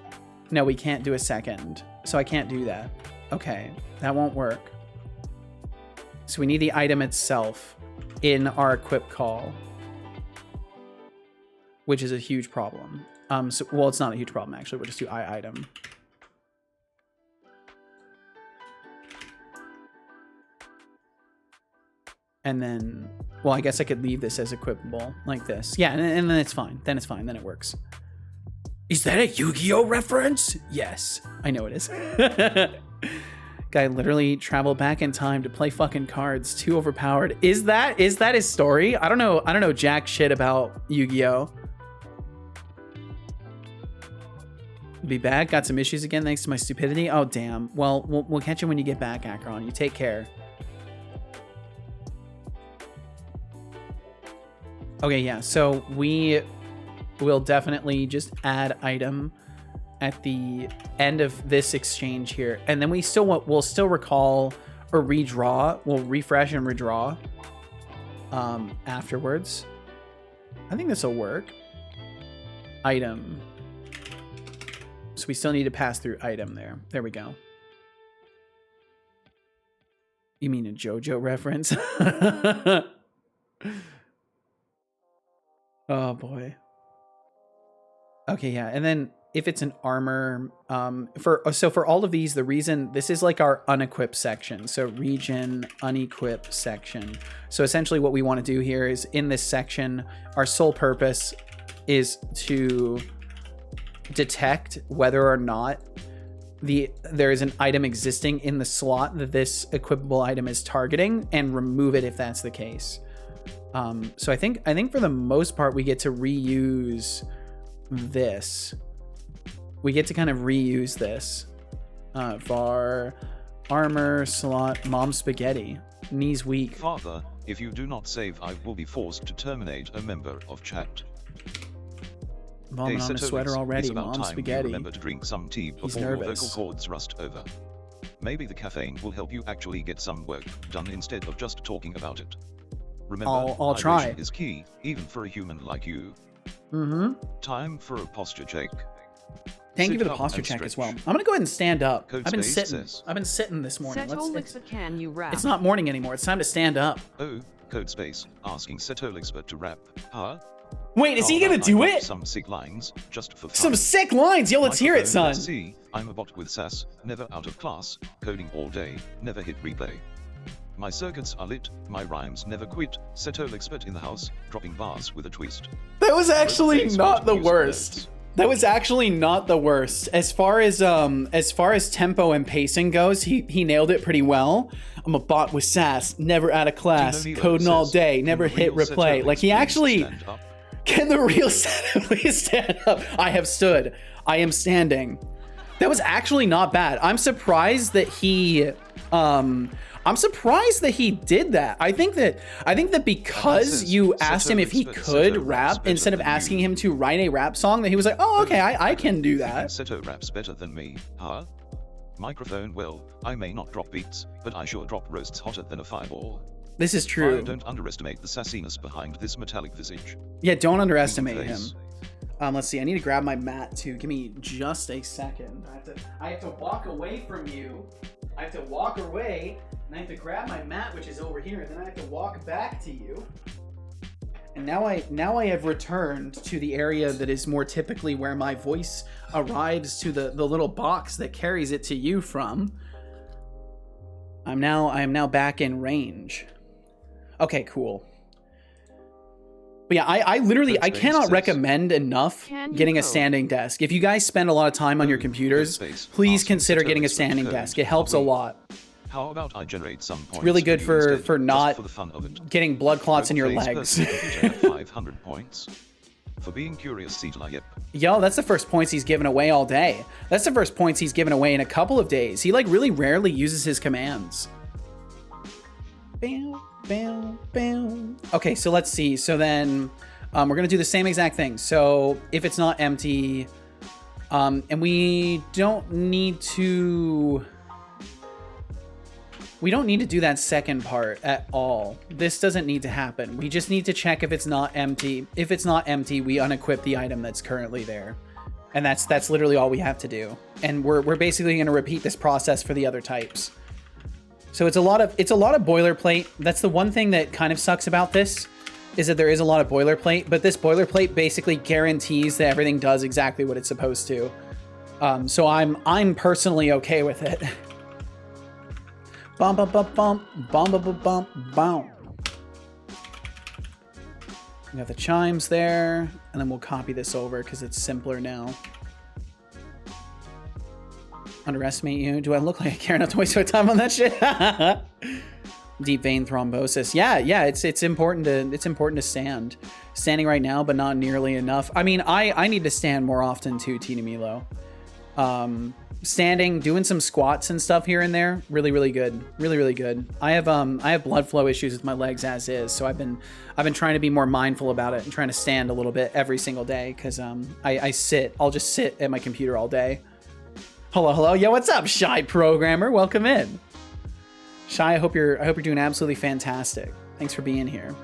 No, we can't do a second. So I can't do that. Okay, that won't work. So we need the item itself in our equip call, which is a huge problem. Well, it's not a huge problem, actually. We'll just do item. And then, well, I guess I could leave this as equipable like this. Yeah, and then it's fine. Then it works. Is that a Yu-Gi-Oh reference? Yes, I know it is. Guy literally traveled back in time to play fucking cards. Too overpowered. Is that his story? I don't know jack shit about Yu-Gi-Oh. Be back. Got some issues again thanks to my stupidity. Oh damn. Well, we'll catch you when you get back, Akron. You take care. Okay, yeah. So we will definitely just add item at the end of this exchange here, and then we'll still recall or redraw. We'll refresh and redraw afterwards. I think this will work. Item. So we still need to pass through item there. There we go. You mean a JoJo reference? Oh boy. Okay, yeah, and then if it's an armor, for all of these, the reason this is like our unequipped section. So region unequipped section. So essentially what we want to do here is in this section, our sole purpose is to detect whether or not there is an item existing in the slot that this equipable item is targeting, and remove it if that's the case. So I think for the most part we get to reuse this. We get to kind of reuse this. Var armor slot mom spaghetti. Knees weak. Father, if you do not save, I will be forced to terminate a member of chat. Vomit on a sweater already. It's about Mom time spaghetti. you remember to drink some tea before your vocal cords rust over. Maybe the caffeine will help you actually get some work done instead of just talking about it. Remember, I'll try. hydration is key, even for a human like you. Time for a posture check. Thank you Sit for the up posture and check as stretch. well. I'm gonna go ahead and stand up. Code I've been space sitting. says- I've been sitting this morning. Setolyx, but can you rap? It's not morning anymore. It's time to stand up. Oh, code space, asking Setolyx to rap. Huh? Wait, is he How gonna about do I drop it? Some sick lines, just for fun. Some sick lines. Yo, let's hear it, Microphone, son. let's see, I'm a bot with sass, never out of class, coding all day, never hit replay. My circuits are lit, my rhymes never quit, Setolyx in the house, dropping bars with a twist. That was actually Face not the music worst. notes. That was actually not the worst. As far as tempo and pacing goes, he nailed it pretty well. I'm a bot with sass, never out of class, Tino Nilo coding all says, day, "Can never the hit real replay. Setolyx Like he please actually stand up?" can the real Setolyx stand up? I have stood. I am standing. That was actually not bad. I'm surprised that he did that. I think that because says, you asked him if he Setolyx could raps rap better instead of than asking you. him to write a rap song, that he was like, oh, okay, I can do that. Seto raps better than me, huh? Microphone, well, I may not drop beats, but I sure drop roasts hotter than a fireball. This is Fire, true. don't underestimate the sassiness behind this metallic visage. Yeah, don't underestimate him. Face. Let's see. I need to grab my mat too. Give me just a second. I have to walk away from you. I have to walk away, and I have to grab my mat, which is over here, and then I have to walk back to you. And now I have returned to the area that is more typically where my voice arrives to the little box that carries it to you from. I am now back in range. Okay, cool. But yeah, I literally, I cannot recommend enough getting a standing desk. If you guys spend a lot of time on your computers, please consider getting a standing desk. It helps a lot. How about I generate some points? It's really good you for instead, not just for the fun of it. getting blood clots in your Face legs. person computer at 500 points. For being curious, Cetla, yep. Yo, that's the first points he's given away all day. That's the first points he's given away in a couple of days. He like really rarely uses his commands. Bam, bam, bam. Okay, so let's see. So then we're gonna do the same exact thing. So if it's not empty, and we don't need to do that second part at all. This doesn't need to happen. We just need to check if it's not empty. If it's not empty, we unequip the item that's currently there. And that's literally all we have to do. And we're basically going to repeat this process for the other types. So it's a lot of boilerplate. That's the one thing that kind of sucks about this, is that there is a lot of boilerplate, but this boilerplate basically guarantees that everything does exactly what it's supposed to. So I'm personally okay with it. Bum bum bum bum bum bum bum bum bum. We got the chimes there, and then we'll copy this over because it's simpler now. Underestimate you? Do I look like I care enough to waste my time on that shit? Deep vein thrombosis. Yeah, it's important to stand. Standing right now, but not nearly enough. I mean, I need to stand more often too, Tina Milo. Standing, doing some squats and stuff here and there, really good. Really good. I have blood flow issues with my legs as is, so I've been trying to be more mindful about it and trying to stand a little bit every single day, because I'll just sit at my computer all day. Hello. Yo, what's up, Shy Programmer? Welcome in. Shy, I hope you're doing absolutely fantastic. Thanks for being here.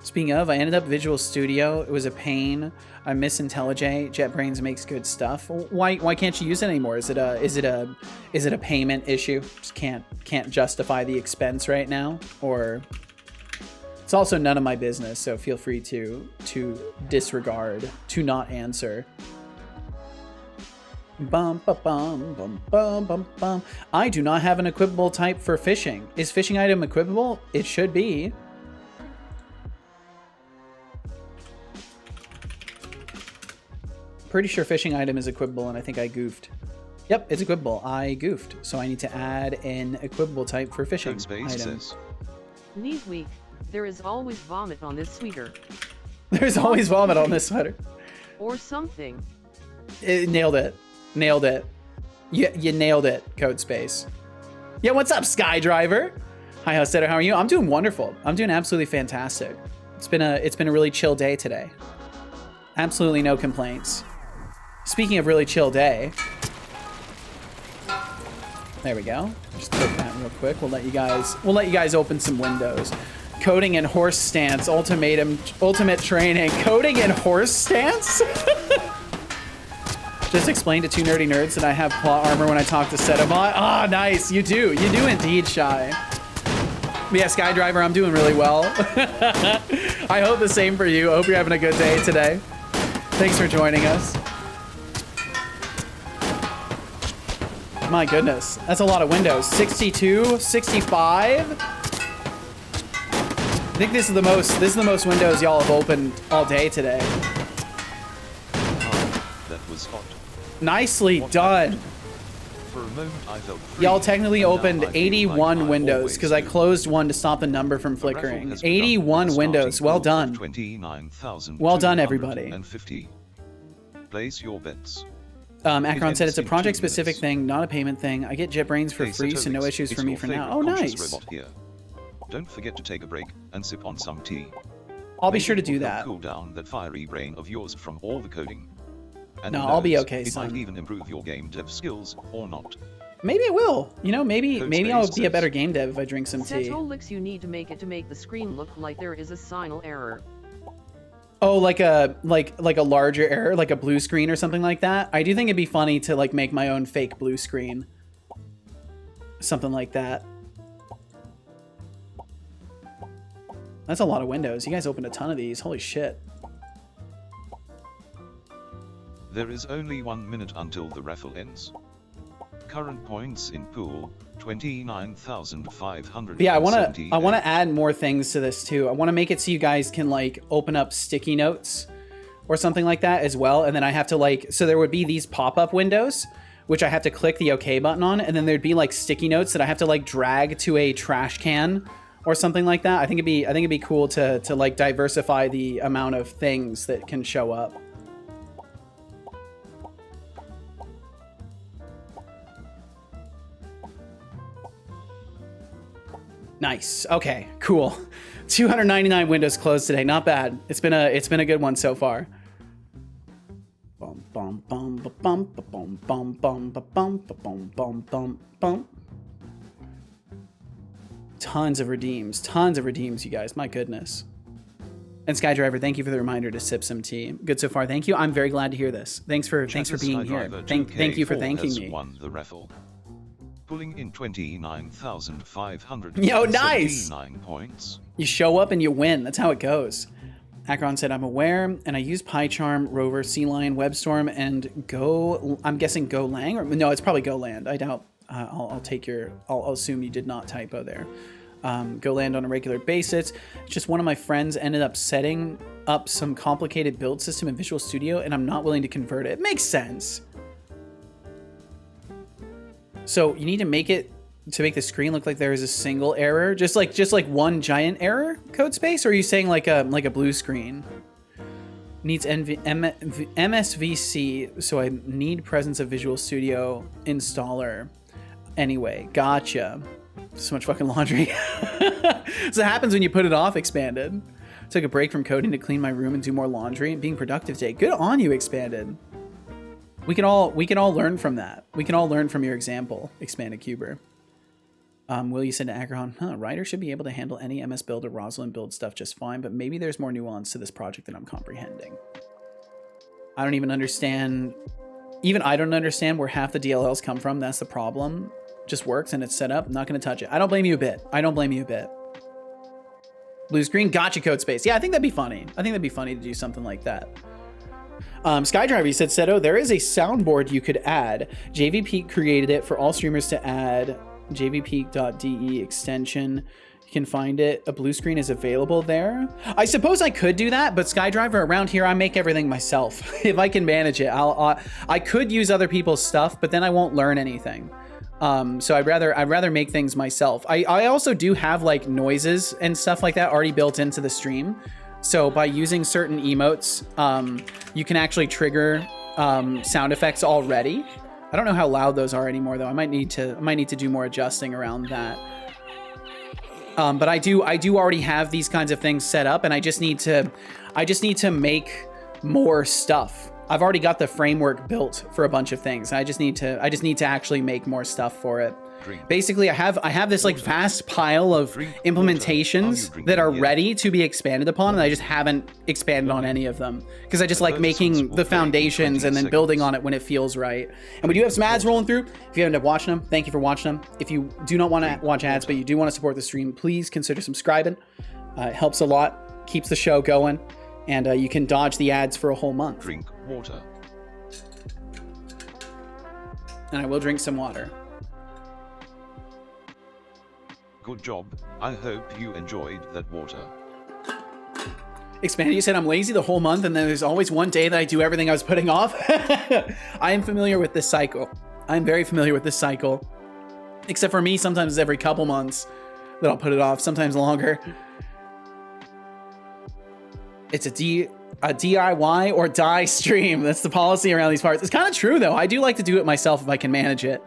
Speaking of, I ended up Visual Studio. It was a pain. I miss IntelliJ. JetBrains makes good stuff. Why can't you use it anymore? Is it a payment issue? Just can't justify the expense right now, or it's also none of my business. So feel free to disregard, to not answer. Bum, ba, bum, bum, bum, bum, bum. I do not have an equipable type for fishing. Is fishing item equipable? It should be. Pretty sure fishing item is equipable, and I think I goofed. Yep, it's equipable. I goofed, so I need to add an equipable type for fishing item. Says, Knees weak. There is always vomit on this sweater. There's always vomit on this sweater. Or something. Nailed it. Nailed it. You nailed it, Code Space. Yeah, what's up, Skydriver? Hi, Hostetter, how are you? I'm doing wonderful. I'm doing absolutely fantastic. It's been a really chill day today. Absolutely no complaints. Speaking of really chill day, there we go. Just click that real quick. We'll let you guys open some windows. Coding and horse stance, ultimate training. Coding and horse stance? Just explain to two nerdy nerds that I have plot armor when I talk to Setolyx. Ah, nice. You do indeed, Shy. But yeah, Skydriver, I'm doing really well. I hope the same for you. I hope you're having a good day today. Thanks for joining us. My goodness, that's a lot of windows. 62, 65. I think this is the most windows y'all have opened all day today. that was hot. Nicely done. For a moment, I felt free, Y'all technically and now opened I feel 81 like I windows always because I do. closed one to stop the number from The raffle flickering. has begun with 81 a windows. starting Well pool of done. 29,250. Well done, everybody. Place your bets. Akron said it's a in 2 project-specific minutes. thing, not a payment thing. I get JetBrains for Hey, free, so no Setolyx, issues it's for me your for now. favorite Oh, conscious nice. robot here. Don't forget to take a break and sip on some tea. I'll be Maybe sure to it do will help that. Cool down that fiery brain of yours from all the coding. And No, who I'll be knows, okay, it son. might even improve your game dev skills or not. Maybe it will. You know, maybe Code I'll Space be a says- better game dev if I drink some tea. Setolyx, you need to make the screen look like there is a signal error. Oh, like a larger error, like a blue screen or something like that. I do think it'd be funny to like make my own fake blue screen. Something like that. That's a lot of windows. You guys opened a ton of these. Holy shit. There is only 1 minute until the raffle ends. Current points in pool, 29,500. But yeah, I want to add more things to this too. I want to make it so you guys can like open up sticky notes or something like that as well. And then I have to like, so there would be these pop-up windows, which I have to click the OK button on. And then there'd be like sticky notes that I have to like drag to a trash can or something like that. I think it'd be cool to like diversify the amount of things that can show up. Nice. Okay, cool. 299 windows closed today. Not bad. It's been a good one so far. Bum bum bum ba bum ba bum bum bum ba bum ba bum bum bum bum. Tons of redeems, you guys. My goodness. And Skydriver, thank you for the reminder to sip some tea. Good so far. Thank you. I'm very glad to hear this. Thanks for being here. Thank you for thanking me. Won the raffle. Pulling in 29,500. Yo, nice. Points. You show up and you win. That's how it goes. Akron said, I'm aware, and I use PyCharm, Rover, Sea Lion, WebStorm, and Go. I'm guessing Golang, or no, it's probably Goland. I doubt. I'll assume you did not typo there. Goland on a regular basis. It's just one of my friends ended up setting up some complicated build system in Visual Studio, and I'm not willing to convert it. It makes sense. So you need to make the screen look like there is a single error, just like one giant error, code space, or are you saying like a blue screen? Needs MSVC, so I need presence of Visual Studio installer. Anyway, gotcha. So much fucking laundry. So it happens when you put it off, Expanded. Took a break from coding to clean my room and do more laundry and being productive today. Good on you, Expanded. We can all learn from that. We can all learn from your example, Expanded Cuber. Will, you said to Akron, writer should be able to handle any MS build or Rosalind build stuff just fine, but maybe there's more nuance to this project than I'm comprehending. I don't even understand. Even I don't understand where half the DLLs come from. That's the problem. Just works and it's set up. I'm not going to touch it. I don't blame you a bit. Blue screen, gotcha, code space. Yeah, I think that'd be funny. I think that'd be funny to do something like that. Skydriver, you said, Seto, there is a soundboard you could add. JVP created it for all streamers to add. JVP.de extension. You can find it. A blue screen is available there. I suppose I could do that, but Skydriver, around here, I make everything myself. If I can manage it, I could use other people's stuff, but then I won't learn anything. So I'd rather make things myself. I also do have like noises and stuff like that already built into the stream. So by using certain emotes, you can actually trigger sound effects already. I don't know how loud those are anymore though. I might need to do more adjusting around that. But I do already have these kinds of things set up, and I just need to make more stuff. I've already got the framework built for a bunch of things. I just need to actually make more stuff for it. Basically, I have this like vast pile of implementations that are ready to be expanded upon, and I just haven't expanded on any of them because I just like making the foundations and then building on it when it feels right. And we do have some ads rolling through. If you ended up watching them, thank you for watching them. If you do not want to watch ads, but you do want to support the stream, please consider subscribing. It helps a lot, keeps the show going, and you can dodge the ads for a whole month. Drink water. And I will drink some water. Good job. I hope you enjoyed that water. Expanded, you said I'm lazy the whole month, and then there's always one day that I do everything I was putting off. I am familiar with this cycle. I'm very familiar with this cycle. Except for me, sometimes it's every couple months that I'll put it off, sometimes longer. It's a DIY or die stream. That's the policy around these parts. It's kind of true, though. I do like to do it myself if I can manage it.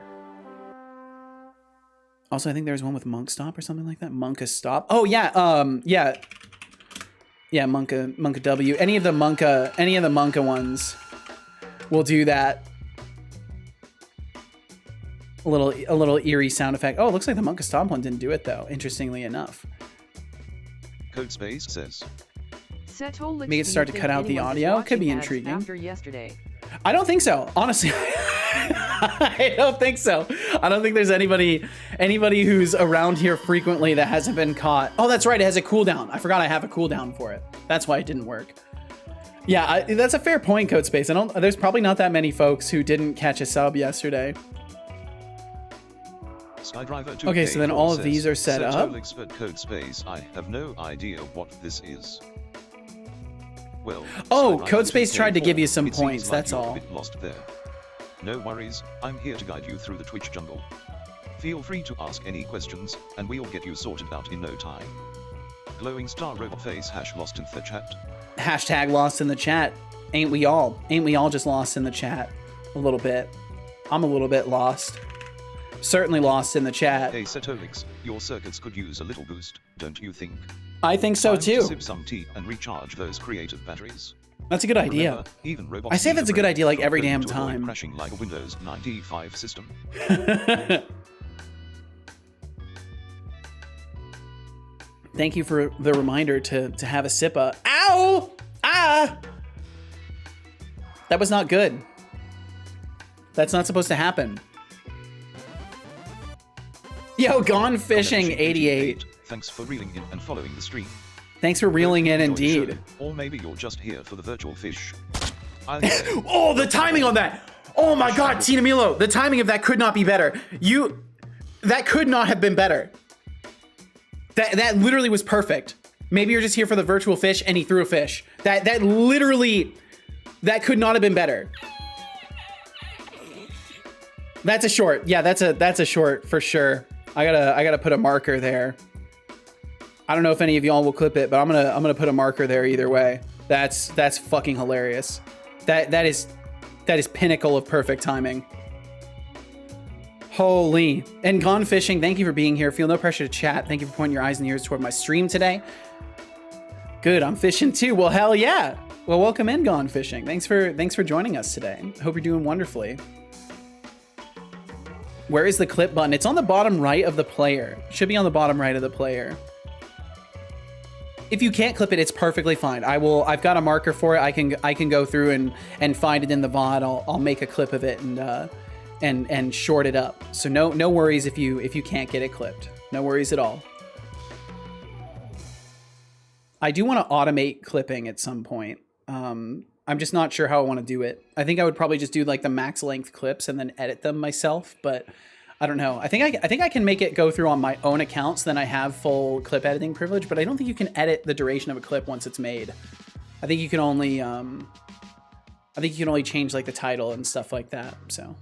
Also, I think there's one with Monk Stop or something like that. Monka Stop. Oh yeah, yeah, Monka W. Any of the Monka ones will do that. A little eerie sound effect. Oh, it looks like the Monka Stop one didn't do it though. Interestingly enough. Codespace says. Setolyx, Make it start to cut out the audio. Could be intriguing. After yesterday. I don't think so, honestly. I don't think so. I don't think there's anybody who's around here frequently that hasn't been caught. Oh, that's right. It has a cooldown. I forgot I have a cooldown for it. That's why it didn't work. Yeah, that's a fair point, Codespace. There's probably not that many folks who didn't catch a sub yesterday. Okay, so then all of these are set up. Setolyx for Codespace. I have no idea what this is. Well, oh, Codespace tried to give you some points, that's all. A bit lost there. No worries, I'm here to guide you through the Twitch jungle. Feel free to ask any questions, and we'll get you sorted out in no time. Glowing star robot face # lost in the chat. Hashtag lost in the chat. Ain't we all? Ain't we all just lost in the chat? A little bit. I'm a little bit lost. Certainly lost in the chat. Hey Setolyx, your circuits could use a little boost, don't you think? I think so Time to too. sip some tea and recharge those creative batteries. That's a good idea. Remember, even robots I say that's a good idea like every damn to avoid time. crashing like a Windows 95 system. Thank you for the reminder to have a sippa. Ow! Ah! That was not good. That's not supposed to happen. Yo, Gone Fishing 88. Thanks for reeling in and following the stream. Thanks for reeling in indeed. Or maybe you're just here for the virtual fish. Oh, the timing on that! Oh my god, Tina Milo, the timing of that could not be better. That could not have been better. That literally was perfect. Maybe you're just here for the virtual fish and he threw a fish. That literally, that could not have been better. That's a short. Yeah, that's a short for sure. I gotta put a marker there. I don't know if any of y'all will clip it, but I'm gonna put a marker there either way. That's fucking hilarious. That is pinnacle of perfect timing. Holy. And Gone Fishing, thank you for being here. Feel no pressure to chat. Thank you for pointing your eyes and ears toward my stream today. Good, I'm fishing too. Well, hell yeah. Well, welcome in, Gone Fishing. Thanks for joining us today. Hope you're doing wonderfully. Where is the clip button? It's on the bottom right of the player. Should be on the bottom right of the player. If you can't clip it, it's perfectly fine. I've got a marker for it. I can go through and find it in the VOD. I'll make a clip of it and short it up. So no worries if you can't get it clipped. No worries at all. I do want to automate clipping at some point. I'm just not sure how I want to do it. I think I would probably just do like the max length clips and then edit them myself, but I don't know. I think I can make it go through on my own accounts, then I have full clip editing privilege, but I don't think you can edit the duration of a clip once it's made. I think you can only change like the title and stuff like that. So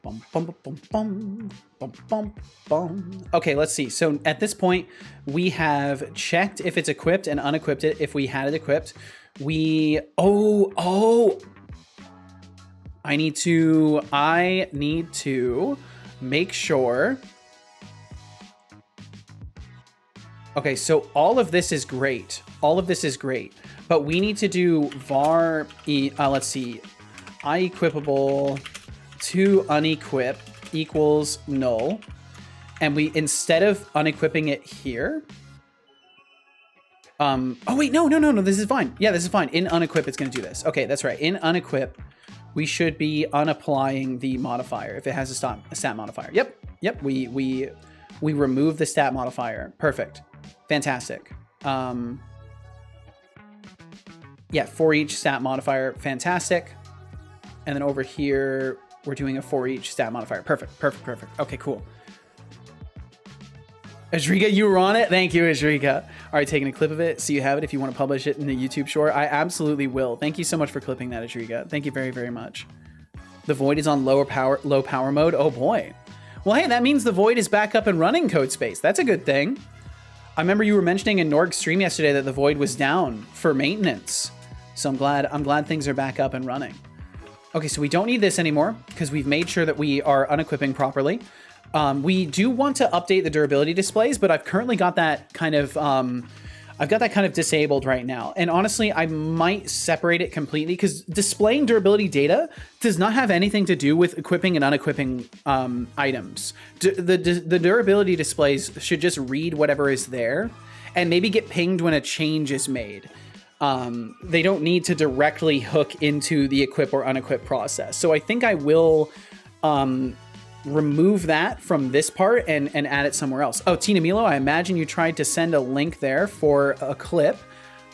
bum, bum, bum, bum, bum, bum, bum. Okay, let's see. So at this point, we have checked if it's equipped and unequipped it. If we had it equipped, I need to make sure. Okay, so all of this is great. But we need to do var, let's see, iequippable to unequip equals null. And we, instead of unequipping it here, oh wait, no, this is fine. Yeah, this is fine. In unequip, it's gonna do this. Okay, that's right. In unequip, we should be unapplying the modifier if it has a stat modifier. Yep, we remove the stat modifier. Perfect, fantastic. Yeah, for each stat modifier, fantastic. And then over here, we're doing a for each stat modifier. Perfect. Okay, cool. Azrika, you were on it? Thank you, Azrika. All right, taking a clip of it so you have it if you want to publish it in the YouTube short. I absolutely will. Thank you so much for clipping that, Azrika. Thank you very, very much. The Void is on low power mode. Oh boy. Well, hey, that means the Void is back up and running, Codespace. That's a good thing. I remember you were mentioning in Norg's stream yesterday that the Void was down for maintenance. So I'm glad things are back up and running. Okay, so we don't need this anymore because we've made sure that we are unequipping properly. We do want to update the durability displays, but I've currently got that kind of disabled right now. And honestly, I might separate it completely because displaying durability data does not have anything to do with equipping and unequipping items. The durability displays should just read whatever is there and maybe get pinged when a change is made. They don't need to directly hook into the equip or unequip process. So I think I will remove that from this part and add it somewhere else. Oh, Tina Milo, I imagine you tried to send a link there for a clip.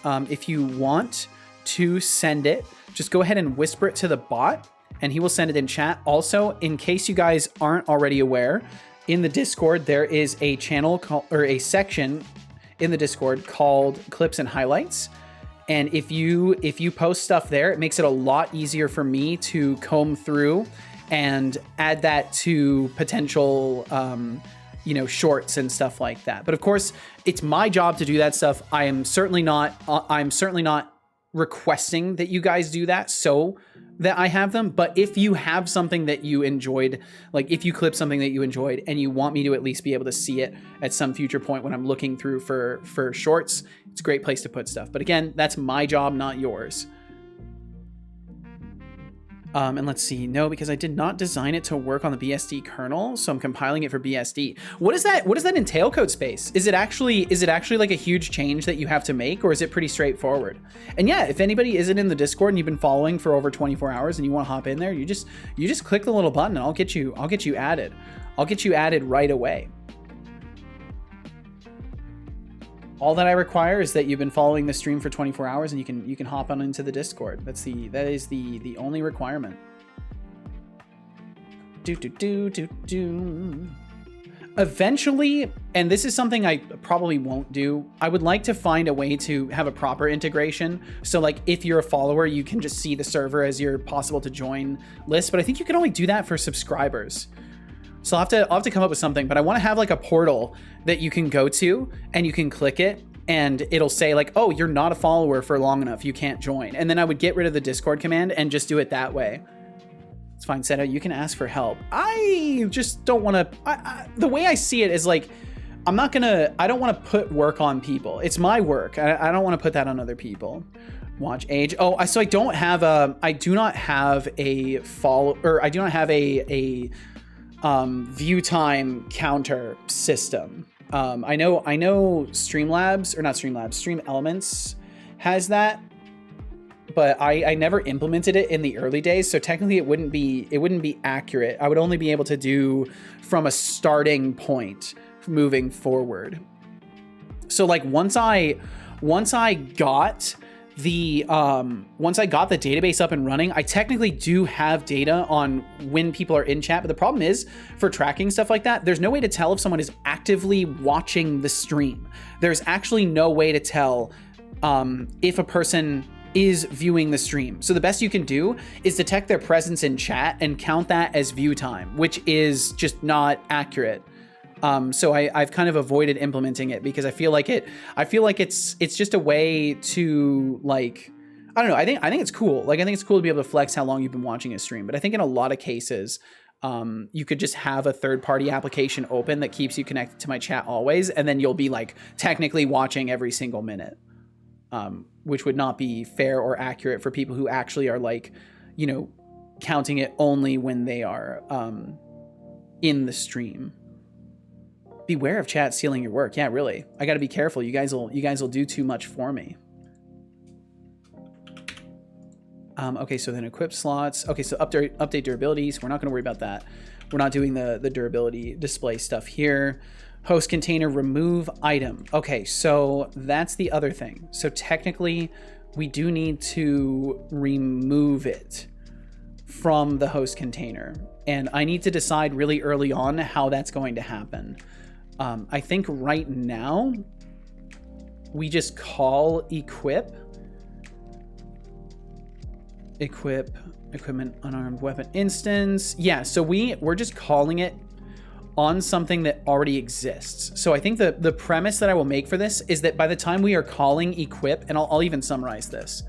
If you want to send it, just go ahead and whisper it to the bot and he will send it in chat. Also, in case you guys aren't already aware, in the Discord, there is a channel or a section in the Discord called Clips and Highlights. And if you post stuff there, it makes it a lot easier for me to comb through and add that to potential, shorts and stuff like that. But of course, it's my job to do that stuff. I'm certainly not requesting that you guys do that so that I have them. But if you have something that you enjoyed, like if you clip something that you enjoyed and you want me to at least be able to see it at some future point when I'm looking through for shorts, it's a great place to put stuff. But again, that's my job, not yours. And let's see, no, because I did not design it to work on the BSD kernel, so I'm compiling it for BSD. What does that entail, Codespace? Is it actually like a huge change that you have to make, or is it pretty straightforward? And yeah, if anybody isn't in the Discord and you've been following for over 24 hours and you want to hop in there, you just click the little button and I'll get you added. I'll get you added right away. All that I require is that you've been following the stream for 24 hours and you can hop on into the Discord. That is the only requirement. Eventually, and this is something I probably won't do, I would like to find a way to have a proper integration. So like if you're a follower, you can just see the server as your possible to join list, but I think you can only do that for subscribers. So I'll have to come up with something, but I want to have like a portal that you can go to and you can click it and it'll say like, oh, you're not a follower for long enough, you can't join. And then I would get rid of the Discord command and just do it that way. It's fine, Seto, you can ask for help. I just don't want to, the way I see it is like, I don't want to put work on people. It's my work. I don't want to put that on other people. Watch age. Oh, so I do not have a view time counter system. I know Streamlabs, or not Streamlabs, Stream Elements has that, but I never implemented it in the early days, so technically it wouldn't be accurate. I would only be able to do from a starting point moving forward. So like once I got once I got the database up and running, I technically do have data on when people are in chat, but the problem is for tracking stuff like that, there's no way to tell if someone is actively watching the stream. There's actually no way to tell if a person is viewing the stream. So the best you can do is detect their presence in chat and count that as view time, which is just not accurate. So I've kind of avoided implementing it because I feel like it's just a way to, like, I don't know. I think it's cool. Like, I think it's cool to be able to flex how long you've been watching a stream. But I think in a lot of cases, you could just have a third-party application open that keeps you connected to my chat always, and then you'll be like technically watching every single minute, which would not be fair or accurate for people who actually are, like, you know, counting it only when they are in the stream. Beware of chat stealing your work. Yeah, really. I got to be careful. You guys will do too much for me. Okay, so then equip slots. Okay, so update durability. So we're not going to worry about that. We're not doing the durability display stuff here. Host container, remove item. Okay, so that's the other thing. So technically, we do need to remove it from the host container. And I need to decide really early on how that's going to happen. I think right now, we just call equipment, unarmed weapon instance. Yeah, so we're just calling it on something that already exists. So I think the premise that I will make for this is that by the time we are calling equip, and I'll even summarize this.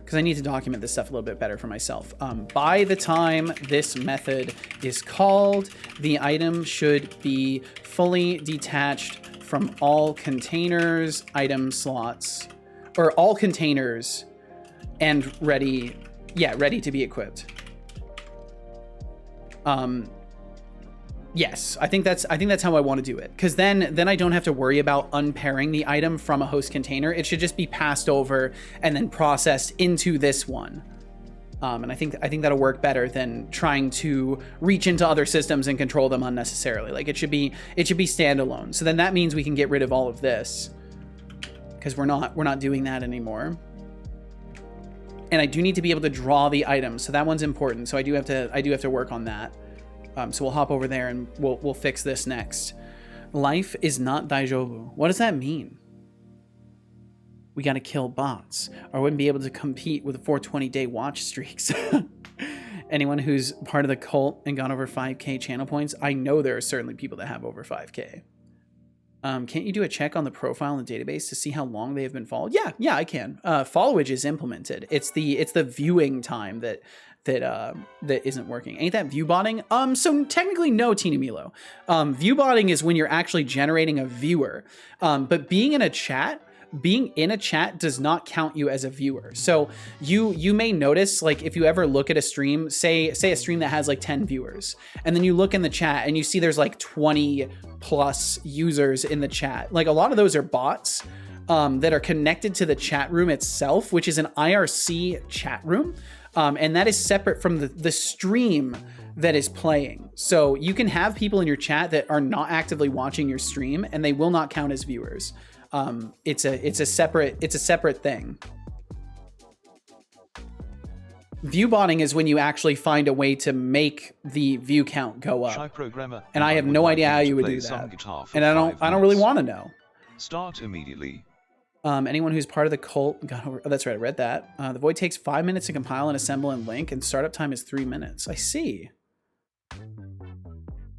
Because I need to document this stuff a little bit better for myself. By the time this method is called, the item should be fully detached from all containers, item slots, or all containers, and ready to be equipped. Yes, I think that's how I want to do it, because then I don't have to worry about unpairing the item from a host container. It should just be passed over and then processed into this one. And I think that'll work better than trying to reach into other systems and control them unnecessarily. Like, it should be standalone. So then that means we can get rid of all of this, because we're not doing that anymore. And I do need to be able to draw the items, so that one's important. So I do have to work on that. So we'll hop over there and we'll fix this next. Life is not daijoubu. What does that mean? We gotta kill bots, or I wouldn't be able to compete with 420-day watch streaks. Anyone who's part of the cult and got over 5K channel points, I know there are certainly people that have over 5K. Can't you do a check on the profile in the database to see how long they have been followed? Yeah, I can. Followage is implemented. It's the viewing time that isn't working. Ain't that view botting? So technically no, Tina Milo. View botting is when you're actually generating a viewer. But being in a chat does not count you as a viewer. So you may notice, like, if you ever look at a stream, say a stream that has like 10 viewers, and then you look in the chat and you see there's like 20 plus users in the chat. Like, a lot of those are bots that are connected to the chat room itself, which is an IRC chat room. And that is separate from the stream that is playing. So you can have people in your chat that are not actively watching your stream, and they will not count as viewers. It's a separate thing. View botting is when you actually find a way to make the view count go up. And I have no idea how you would do that. And I don't really want to know. Start immediately. Anyone who's part of the cult got over. Oh, that's right. I read that. The void takes 5 minutes to compile and assemble and link, and startup time is 3 minutes. I see.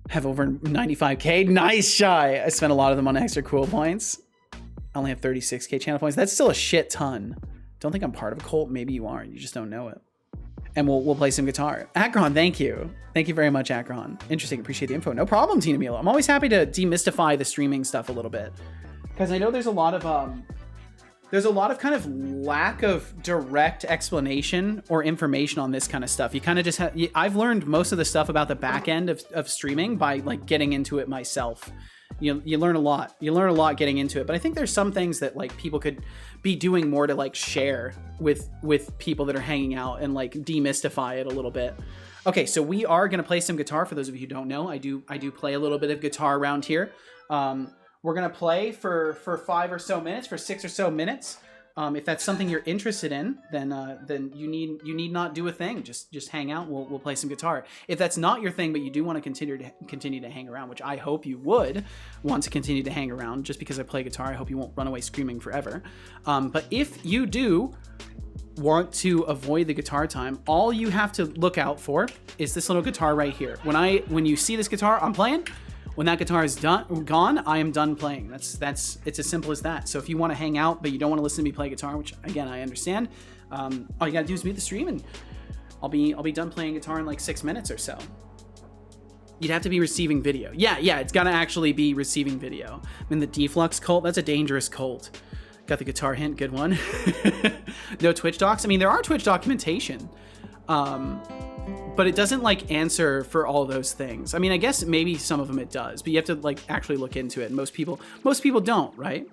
Have over 95K. Nice, Shy. I spent a lot of them on extra cool points. I only have 36K channel points. That's still a shit ton. Don't think I'm part of a cult. Maybe you are. You just don't know it. And we'll play some guitar. Akron, thank you. Thank you very much, Akron. Interesting. Appreciate the info. No problem, Tina Milo. I'm always happy to demystify the streaming stuff a little bit, because I know there's a lot of kind of lack of direct explanation or information on this kind of stuff. You kind of just have, I've learned most of the stuff about the back end of streaming by like getting into it myself. You learn a lot. You learn a lot getting into it. But I think there's some things that like people could be doing more to like share with people that are hanging out and like demystify it a little bit. Okay, so we are going to play some guitar. For those of you who don't know, I do play a little bit of guitar around here. We're gonna play for 5 or so minutes, for 6 or so minutes. If that's something you're interested in, then you need not do a thing. Just hang out. We'll play some guitar. If that's not your thing, but you do want to continue to hang around, which I hope you would want to continue to hang around. Just because I play guitar, I hope you won't run away screaming forever. But if you do want to avoid the guitar time, all you have to look out for is this little guitar right here. When you see this guitar, I'm playing. When that guitar is gone, I am done playing. It's as simple as that. So if you want to hang out, but you don't want to listen to me play guitar, which again, I understand, all you gotta do is mute the stream and I'll be done playing guitar in like 6 minutes or so. You'd have to be receiving video. Yeah, it's gotta actually be receiving video. I'm in the Deflux cult. That's a dangerous cult. Got the guitar hint, good one. No Twitch docs. I mean, there are Twitch documentation. But it doesn't like answer for all those things. I mean, I guess maybe some of them it does, but you have to like actually look into it. And most people don't, right?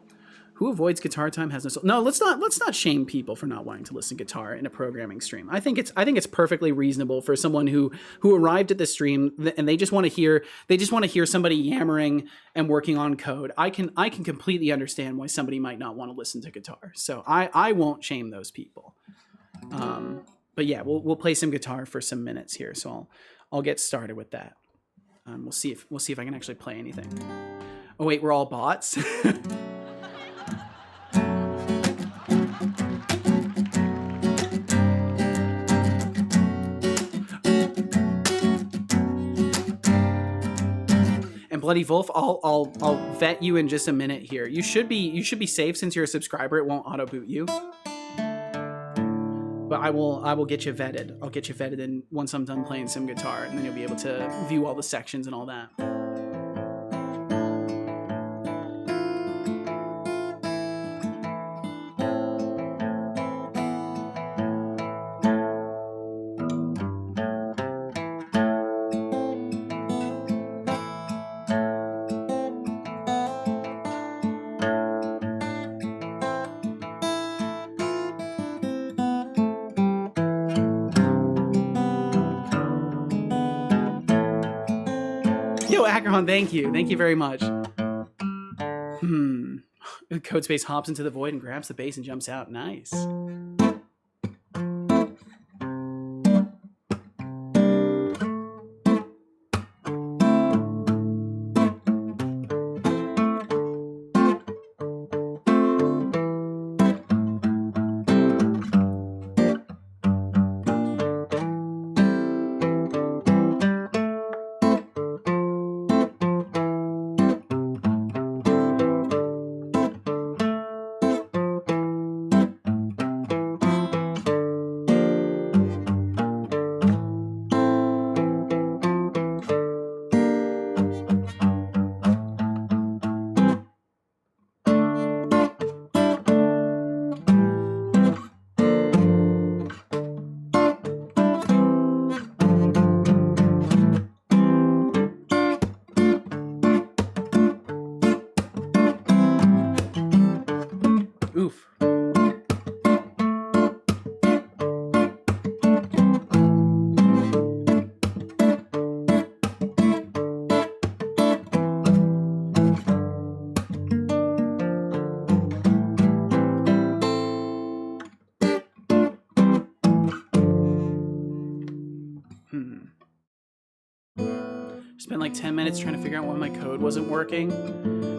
Who avoids guitar time has no soul. No, let's not shame people for not wanting to listen to guitar in a programming stream. I think it's perfectly reasonable for someone who arrived at the stream and they just want to hear somebody yammering and working on code. I can completely understand why somebody might not want to listen to guitar. So I won't shame those people. But yeah, we'll play some guitar for some minutes here. So I'll get started with that. We'll see if I can actually play anything. Oh wait, we're all bots. And Bloody Wolf, I'll vet you in just a minute here. You should be safe since you're a subscriber. It won't auto boot you. But I will get you vetted. I'll get you vetted in once I'm done playing some guitar, and then you'll be able to view all the sections and all that. Thank you very much. Codespace hops into the void and grabs the bass and jumps out. Nice. Spent like 10 minutes trying to figure out why my code wasn't working.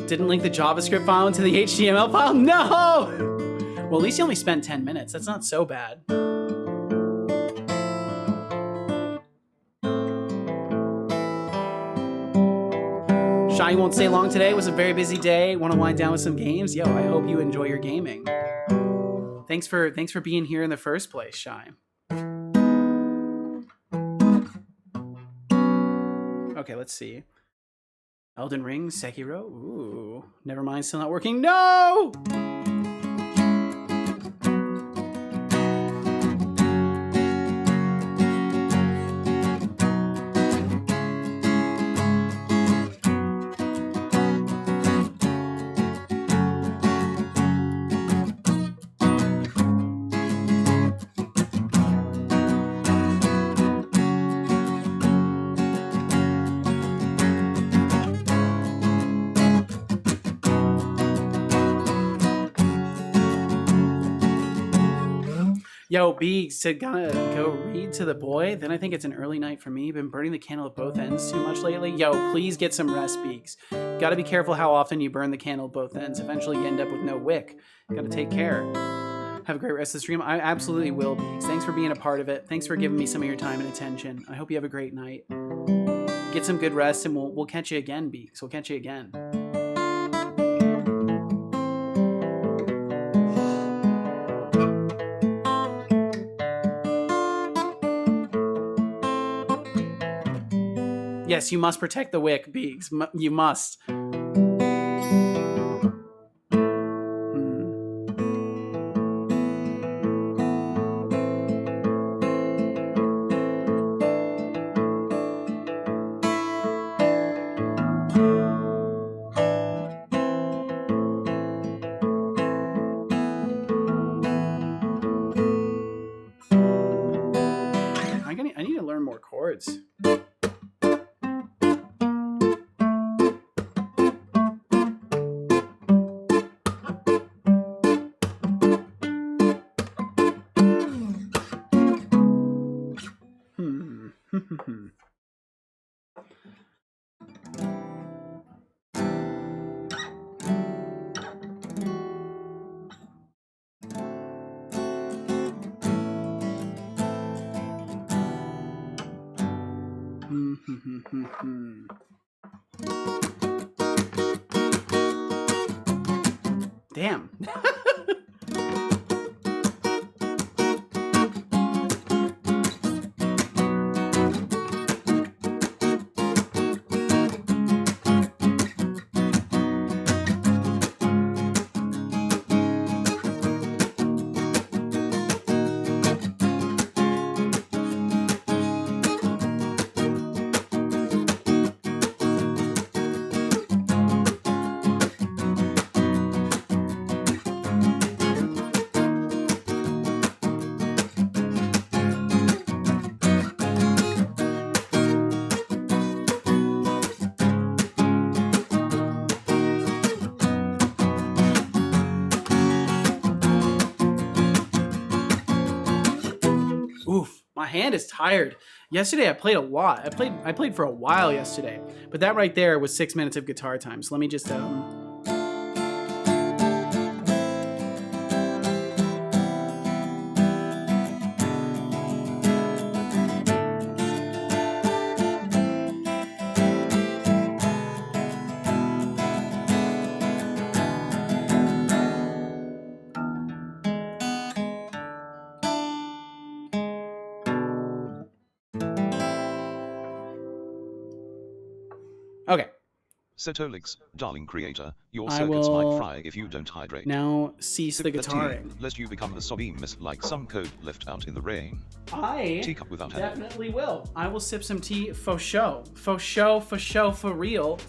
Didn't link the JavaScript file into the HTML file? No! Well, at least you only spent 10 minutes. That's not so bad. Shy won't stay long today. It was a very busy day. Want to wind down with some games? Yo, I hope you enjoy your gaming. Thanks for being here in the first place, Shy. Okay, let's see. Elden Ring, Sekiro. Ooh, never mind, still not working. No! Yo, B said, gotta go read to the boy. Then I think it's an early night for me. Been burning the candle at both ends too much lately. Yo, please get some rest, Beaks. Gotta be careful how often you burn the candle at both ends. Eventually you end up with no wick. Gotta take care. Have a great rest of the stream. I absolutely will, Beaks. Thanks for being a part of it. Thanks for giving me some of your time and attention. I hope you have a great night. Get some good rest, and we'll catch you again, Beaks. We'll catch you again. Yes, you must protect the wick, Beaks. You must. I need to learn more chords. Damn. Oof, my hand is tired. Yesterday I played a lot. I played for a while yesterday, but that right there was 6 minutes of guitar time. So let me just okay. Setolyx, darling creator, your circuits might fry if you don't hydrate. Now cease the Sip tea, guitaring. lest you become the soggy mess like some code left out in the rain. I Teacup without handle. definitely will. I will sip some tea for show. For show, for show, for real.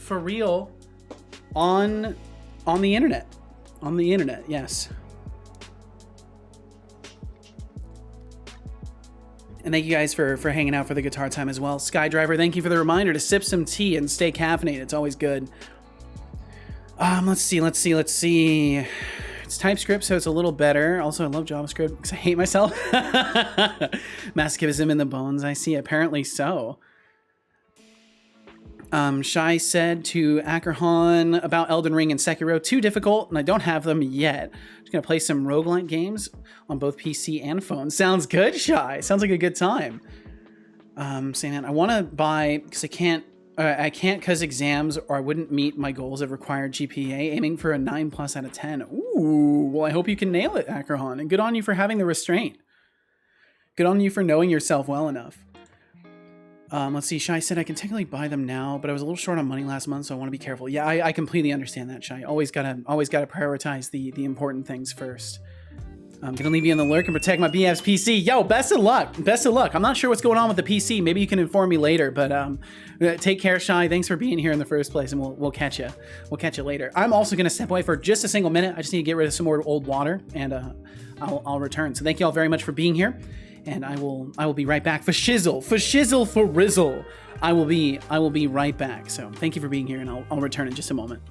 On the internet. On the internet, yes. And thank you guys for hanging out for the guitar time as well. Skydriver, thank you for the reminder to sip some tea and stay caffeinated. It's always good. Let's see. It's TypeScript, so it's a little better. Also, I love JavaScript because I hate myself. Masochism in the bones, I see. Apparently so. Shai said to Akerhan about Elden Ring and Sekiro, too difficult, and I don't have them yet. I'm just gonna play some roguelike games on both PC and phone. Sounds good, Shai. Sounds like a good time. Saying that I want to buy because I can't because exams or I wouldn't meet my goals of required GPA. Aiming for a 9+ out of 10. Ooh, well I hope you can nail it, Akerhan, and good on you for having the restraint. Good on you for knowing yourself well enough. Let's see, Shai said I can technically buy them now, but I was a little short on money last month, so I want to be careful. Yeah, I completely understand that, Shai. Always gotta prioritize the important things first. I'm gonna leave you in the lurk and protect my BF's PC. Yo, best of luck. Best of luck. I'm not sure what's going on with the PC. Maybe you can inform me later, but take care, Shai. Thanks for being here in the first place, and we'll catch you. We'll catch you later. I'm also gonna step away for just a single minute. I just need to get rid of some more old water, and I'll return. So thank you all very much for being here. And I will be right back for shizzle, for rizzle. I will be right back. So thank you for being here, and I'll return in just a moment.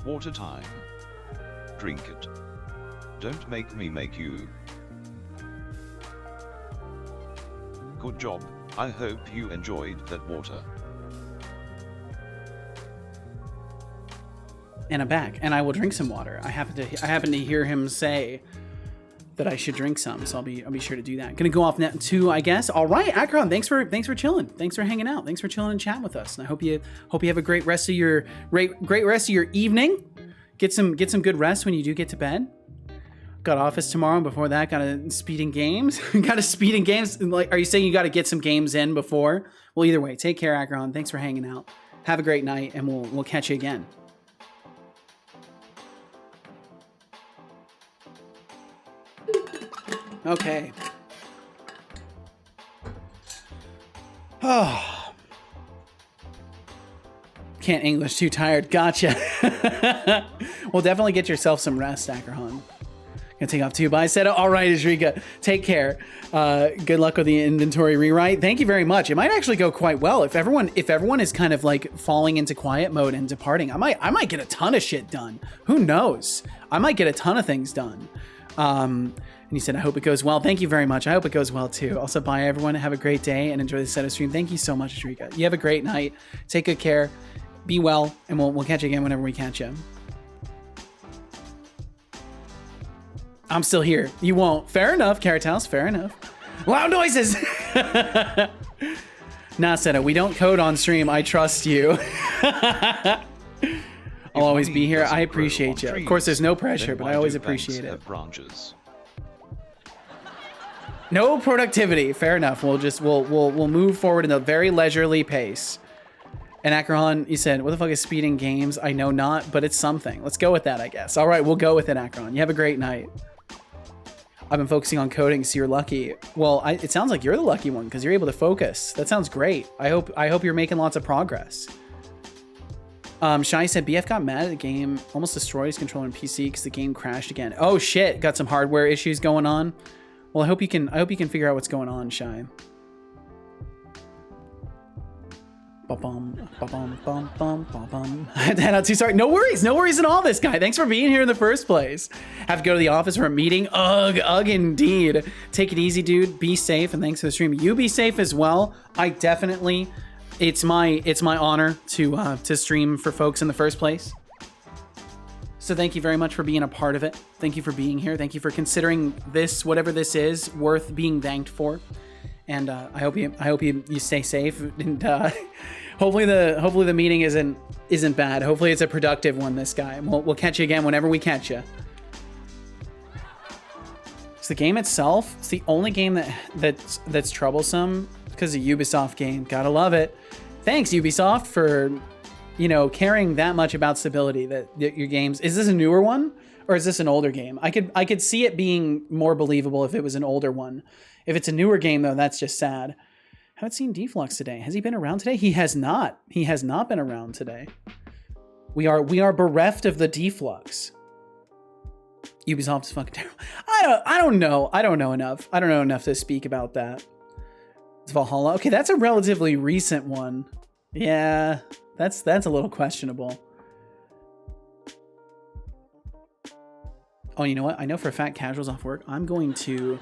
Water time. Drink it. Don't make me make you. Good job. I hope you enjoyed that water. And I'm back, and I will drink some water. I happen to hear him say that I should drink some, so I'll be sure to do that. Gonna go off net too, I guess. All right, Akron, thanks for chilling. Thanks for hanging out. Thanks for chilling and chatting with us. And I hope you have a great rest of your great rest of your evening. Get some good rest when you do get to bed. Got office tomorrow, and before that, got a speed in games. Got a speed in games. Like, are you saying you got to get some games in before? Well, either way, take care, Akron. Thanks for hanging out. Have a great night, and we'll catch you again. Okay. Oh. Can't English, too tired. Gotcha. Well, definitely get yourself some rest, Ackerhon. Gonna take off too. Bye, Seto. All right, Ishrika. Take care. Good luck with the inventory rewrite. Thank you very much. It might actually go quite well if everyone is kind of like falling into quiet mode and departing. I might get a ton of shit done. Who knows? I might get a ton of things done. And he said, I hope it goes well. Thank you very much. I hope it goes well too. Also, bye everyone. Have a great day and enjoy the Seto stream. Thank you so much, Shrika. You have a great night. Take good care. Be well, and we'll catch you again whenever we catch you. I'm still here. You won't. Fair enough, Carrot House. Fair enough. Loud noises. Nah, Seto, we don't code on stream. I trust you. I'll always be here. I appreciate you. Of course, there's no pressure, but I always appreciate it. Branches? No productivity. Fair enough. We'll move forward in a very leisurely pace. And Akron, you said, what the fuck is speeding games? I know not, but it's something. Let's go with that, I guess. All right, we'll go with it, Akron. You have a great night. I've been focusing on coding, so you're lucky. Well, it sounds like you're the lucky one because you're able to focus. That sounds great. I hope you're making lots of progress. Shai said BF got mad at the game, almost destroyed his controller and PC because the game crashed again. Oh shit, got some hardware issues going on. Well, I hope you can figure out what's going on, Shai. I had to head out too. Sorry. No worries at all, this guy. Thanks for being here in the first place. Have to go to the office for a meeting. Ugh, indeed. Take it easy, dude. Be safe, and thanks for the stream. You be safe as well. I definitely, it's my honor to stream for folks in the first place. So thank you very much for being a part of it. Thank you for being here. Thank you for considering this, whatever this is, worth being thanked for. And I hope you stay safe, and hopefully the meeting isn't bad. Hopefully it's a productive one this guy. We'll catch you again whenever we catch you. It's the game itself. It's the only game that's troublesome because it's a Ubisoft game. Gotta love it. Thanks Ubisoft for caring that much about stability that your games. Is this a newer one or is this an older game? I could see it being more believable if it was an older one. If it's a newer game, though, that's just sad. Haven't seen Deflux today. Has he been around today? He has not. He has not been around today. We are bereft of the Deflux. Ubisoft is fucking terrible. I don't know. I don't know enough. I don't know enough to speak about that. It's Valhalla. Okay, that's a relatively recent one. Yeah, that's a little questionable. Oh, you know what? I know for a fact Casual's off work. I'm going to...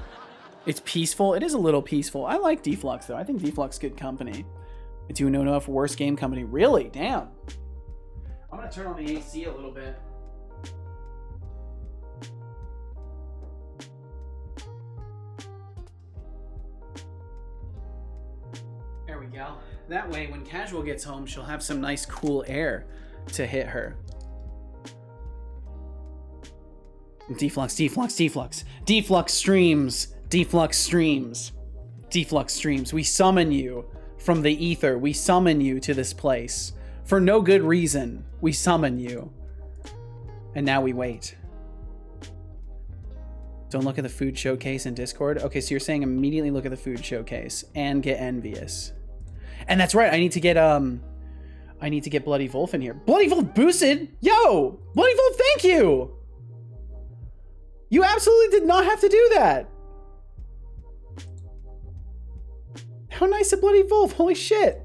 It's peaceful. It is a little peaceful. I like Deflux, though. I think Deflux is good company. I do know enough worst game company. Really? Damn. I'm going to turn on the AC a little bit. There we go. That way, when Casual gets home, she'll have some nice cool air to hit her. Deflux, Deflux, Deflux. Deflux streams. Deflux streams. Deflux streams. We summon you from the ether. We summon you to this place. For no good reason, we summon you. And now we wait. Don't look at the food showcase in Discord. Okay, so you're saying immediately look at the food showcase and get envious. And that's right, I need to get Bloody Wolf in here. Bloody Wolf boosted? Yo! Bloody Wolf, thank you! You absolutely did not have to do that. How nice of Bloody Wolf, holy shit.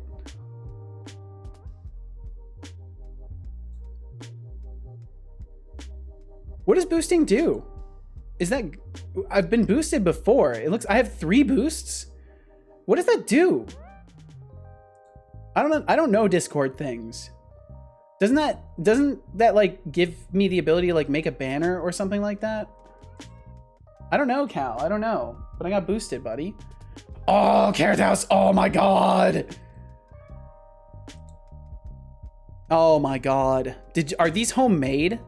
What does boosting do? Is that... I've been boosted before. It looks... I have 3 boosts? What does that do? I don't know. I don't know Discord things. Doesn't that like give me the ability to like make a banner or something like that? I don't know, Cal. I don't know. But I got boosted, buddy. Oh, Carrot House. Oh my god. Oh my god. Are these homemade?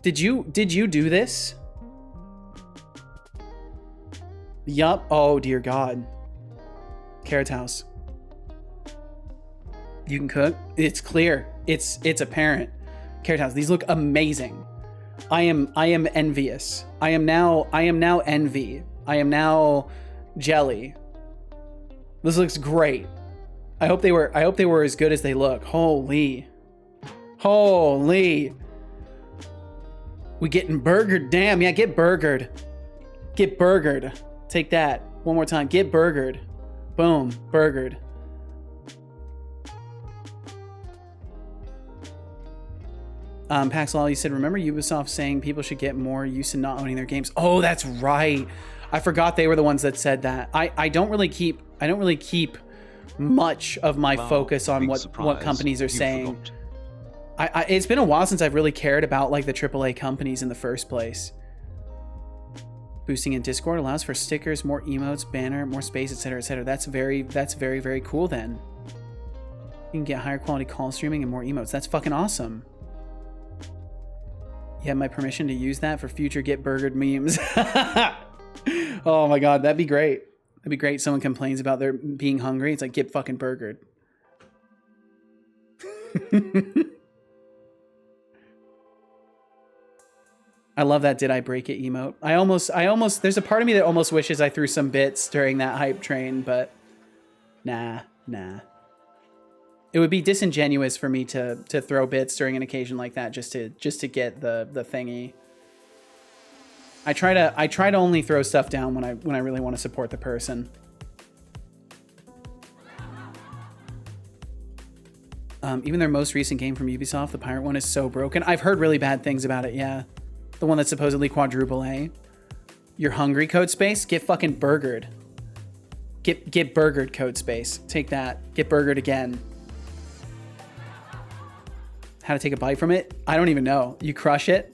Did you do this? Yup. Oh dear god. Carrot House. You can cook. It's clear. It's apparent. Carrot House. These look amazing. I am envious. I am now envy. I am now jelly. This looks great. I hope they were as good as they look. Holy. Holy. We getting burgered. Damn, yeah, get burgered. Get burgered. Take that. One more time. Get burgered. Boom. Burgered. Paxlol, you said, remember Ubisoft saying people should get more used to not owning their games? Oh, that's right. I forgot they were the ones that said that. I don't really keep much of my focus on what companies are saying. It's been a while since I've really cared about like the AAA companies in the first place. Boosting in Discord allows for stickers, more emotes, banner, more space, etc., etc. That's very, very cool then. You can get higher quality call streaming and more emotes. That's fucking awesome. You have my permission to use that for future Get Burgered memes. Oh my god, that'd be great. That'd be great. Someone complains about their being hungry. It's like, get fucking burgered. I love that did I break it emote. I almost there's a part of me that almost wishes I threw some bits during that hype train, but nah. It would be disingenuous for me to throw bits during an occasion like that just to get the thingy. I try to only throw stuff down when I really want to support the person. Even their most recent game from Ubisoft, the pirate one, is so broken. I've heard really bad things about it, yeah. The one that's supposedly quadruple A. You're hungry, Code Space? Get fucking burgered. Get burgered, Code Space. Take that. Get burgered again. How to take a bite from it? I don't even know. You crush it.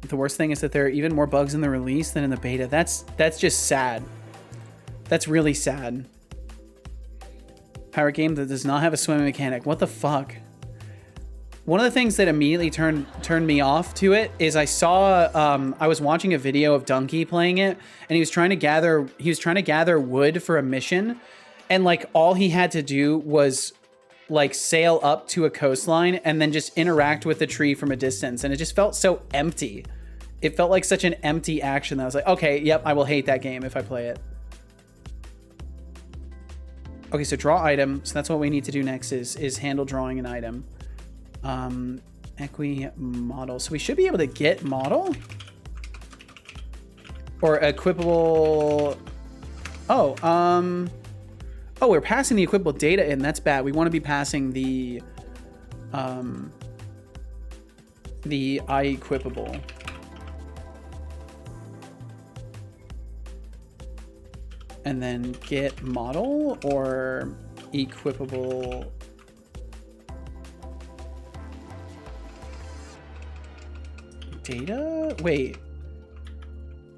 The worst thing is that there are even more bugs in the release than in the beta. That's just sad. That's really sad. Pirate game that does not have a swimming mechanic. What the fuck? One of the things that immediately turned me off to it is I saw I was watching a video of Donkey playing it, and he was trying to gather wood for a mission, and like all he had to do was like sail up to a coastline and then just interact with the tree from a distance, and it just felt so empty. It felt like such an empty action that I was like, okay, yep, I will hate that game if I play it. Okay, so draw item. So that's what we need to do next is handle drawing an item. Equi model. So we should be able to get model or equipable. Oh, we're passing the equipable data in. That's bad. We want to be passing the iEquipable. And then get model or equipable. Data? Wait.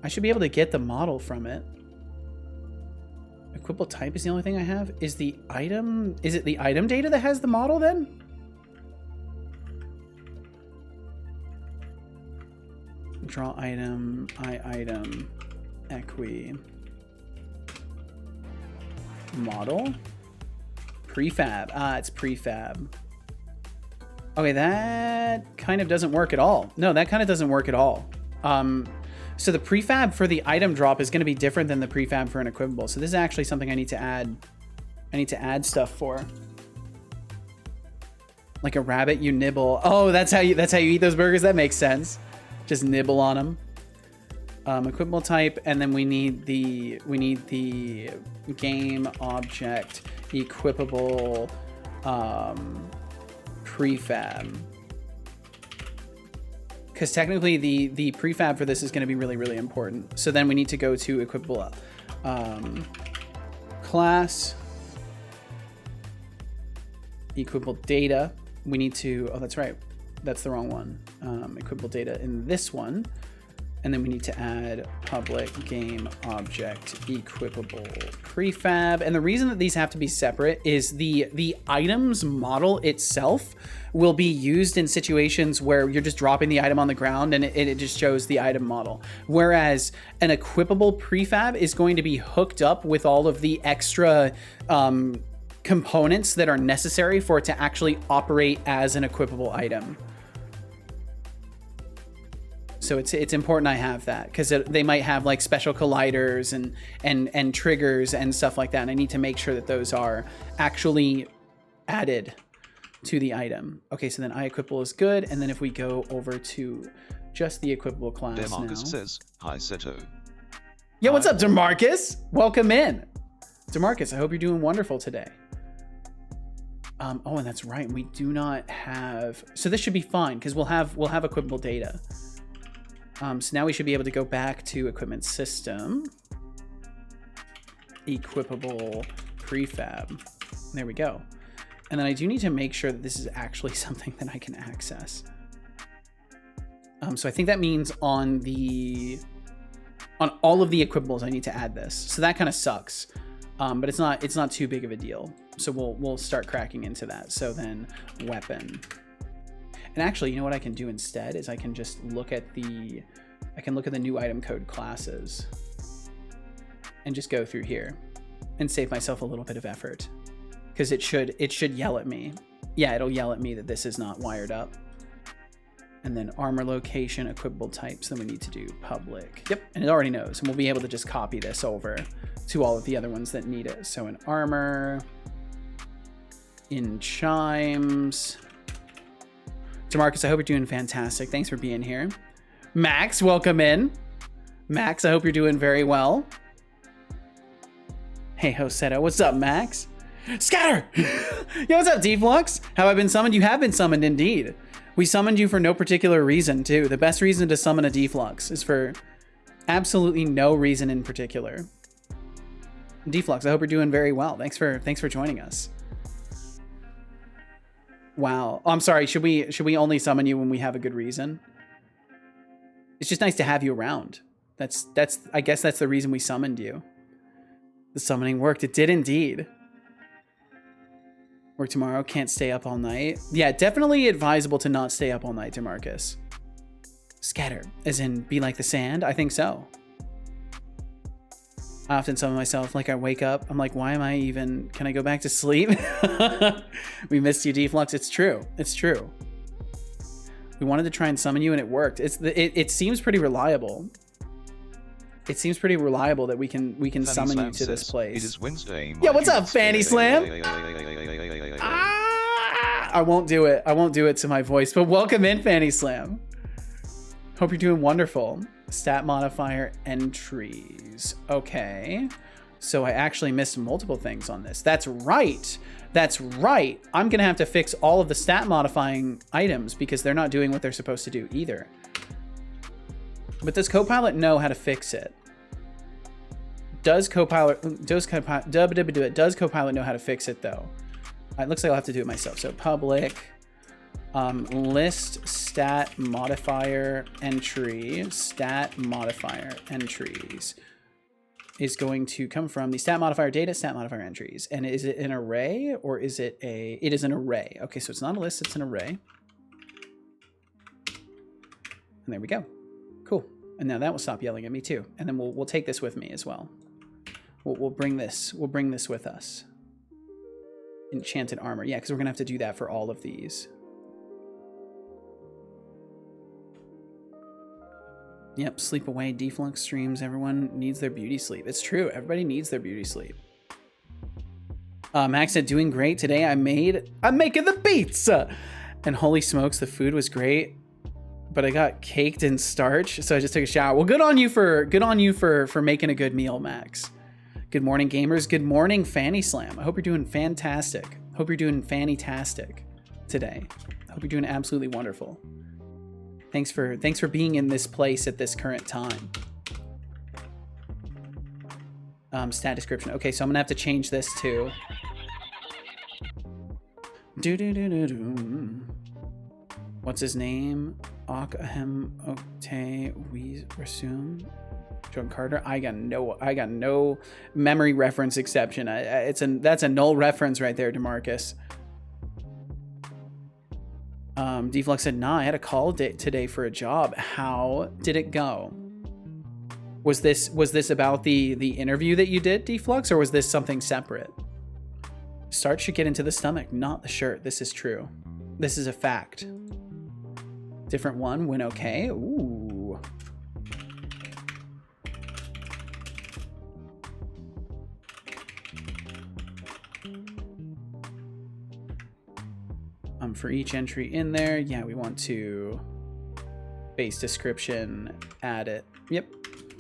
I should be able to get the model from it. Equipable type is the only thing I have. Is the item... Is it the item data that has the model then? Draw item, item, equi. Model? Prefab. Ah, it's prefab. Okay, that kind of doesn't work at all. No, that kind of doesn't work at all. So the prefab for the item drop is going to be different than the prefab for an equipable. So this is actually something I need to add. I need to add stuff for. Like a rabbit, you nibble. Oh, that's how you eat those burgers. That makes sense. Just nibble on them. Equipable type, and then we need the game object equipable prefab. because technically the prefab for this is going to be really, really important. So then we need to go to equipable class, equipable data. We need to, oh, that's right. That's the wrong one. Equipable data in this one. And then we need to add public game object equipable prefab. And the reason that these have to be separate is the items model itself will be used in situations where you're just dropping the item on the ground and it just shows the item model. Whereas an equipable prefab is going to be hooked up with all of the extra components that are necessary for it to actually operate as an equipable item. So it's important I have that, because they might have like special colliders and triggers and stuff like that. And I need to make sure that those are actually added to the item. Okay, so then iEquipable is good. And then if we go over to just the equipable class Demarcus now. says, hi Seto. Yeah, what's up, Demarcus? Welcome in. Demarcus, I hope you're doing wonderful today. Oh, and that's right. We do not have, so this should be fine because we'll have equipable data. So now we should be able to go back to equipment system, equipable prefab. There we go. And then I do need to make sure that this is actually something that I can access. So I think that means on all of the equipables, I need to add this. So that kind of sucks, but it's not too big of a deal. So we'll start cracking into that. So then weapon. And actually, you know what I can do instead is I can just look at the new item code classes and just go through here and save myself a little bit of effort, because it should yell at me. Yeah, it'll yell at me that this is not wired up. And then armor location, equipable types. Then we need to do public. Yep, and it already knows, and we'll be able to just copy this over to all of the other ones that need it. So in armor, in chimes. Demarcus, I hope you're doing fantastic. Thanks for being here. Max, welcome in. Max, I hope you're doing very well. Hey, Hoseto, what's up, Max? Scatter! Yo, what's up, Deflux? Have I been summoned? You have been summoned, indeed. We summoned you for no particular reason, too. The best reason to summon a Deflux is for absolutely no reason in particular. Deflux, I hope you're doing very well. Thanks for joining us. Wow. Oh, I'm sorry. Should we only summon you when we have a good reason? It's just nice to have you around. I guess that's the reason we summoned you. The summoning worked. It did indeed. Work tomorrow. Can't stay up all night. Yeah, definitely advisable to not stay up all night, DeMarcus. Scatter, as in be like the sand? I think so. I often summon myself, like I wake up, I'm like, why am I even, can I go back to sleep? We missed you, Deflux. It's true. It's true. We wanted to try and summon you and it worked. It seems pretty reliable. It seems pretty reliable that we can Fanny summon Slam you to this says, place. It is Wednesday. Yeah, what's up, Fanny Slam? I won't do it. I won't do it to my voice, but welcome in, Fanny Slam. Hope you're doing wonderful. Stat modifier entries. Okay. So I actually missed multiple things on this. That's right. That's right. I'm going to have to fix all of the stat modifying items because they're not doing what they're supposed to do either. But does Copilot know how to fix it? Does Copilot know how to fix it though? It looks like I'll have to do it myself. So public list stat modifier entry, stat modifier entries is going to come from the stat modifier data, stat modifier entries. And is it an array or is it it is an array. Okay, so it's not a list, it's an array. And there we go. Cool. And now that will stop yelling at me too. And then we'll take this with me as well. We'll bring this with us. Enchanted armor. Yeah, because we're gonna have to do that for all of these. Yep, sleep away, Deflux streams. Everyone needs their beauty sleep. It's true. Everybody needs their beauty sleep. Max said, doing great today. I'm making the pizza. And holy smokes, the food was great, but I got caked in starch, so I just took a shower. Well, good on you for making a good meal, Max. Good morning, gamers. Good morning, Fanny Slam. I hope you're doing fantastic. Hope you're doing fanny-tastic today. I hope you're doing absolutely wonderful. Thanks for being in this place at this current time. Stat description. Okay, so I'm gonna have to change this to what's his name? Akahem Okte we resume. John Carter. I got no memory reference exception. That's a null reference right there, DeMarcus. Deflux said, nah, I had a call today for a job. How did it go? Was this about the interview that you did, Deflux, or was this something separate? Start should get into the stomach, not the shirt. This is true. This is a fact. Different one, win okay. Ooh. For each entry in there, yeah, we want to base description, add it. Yep,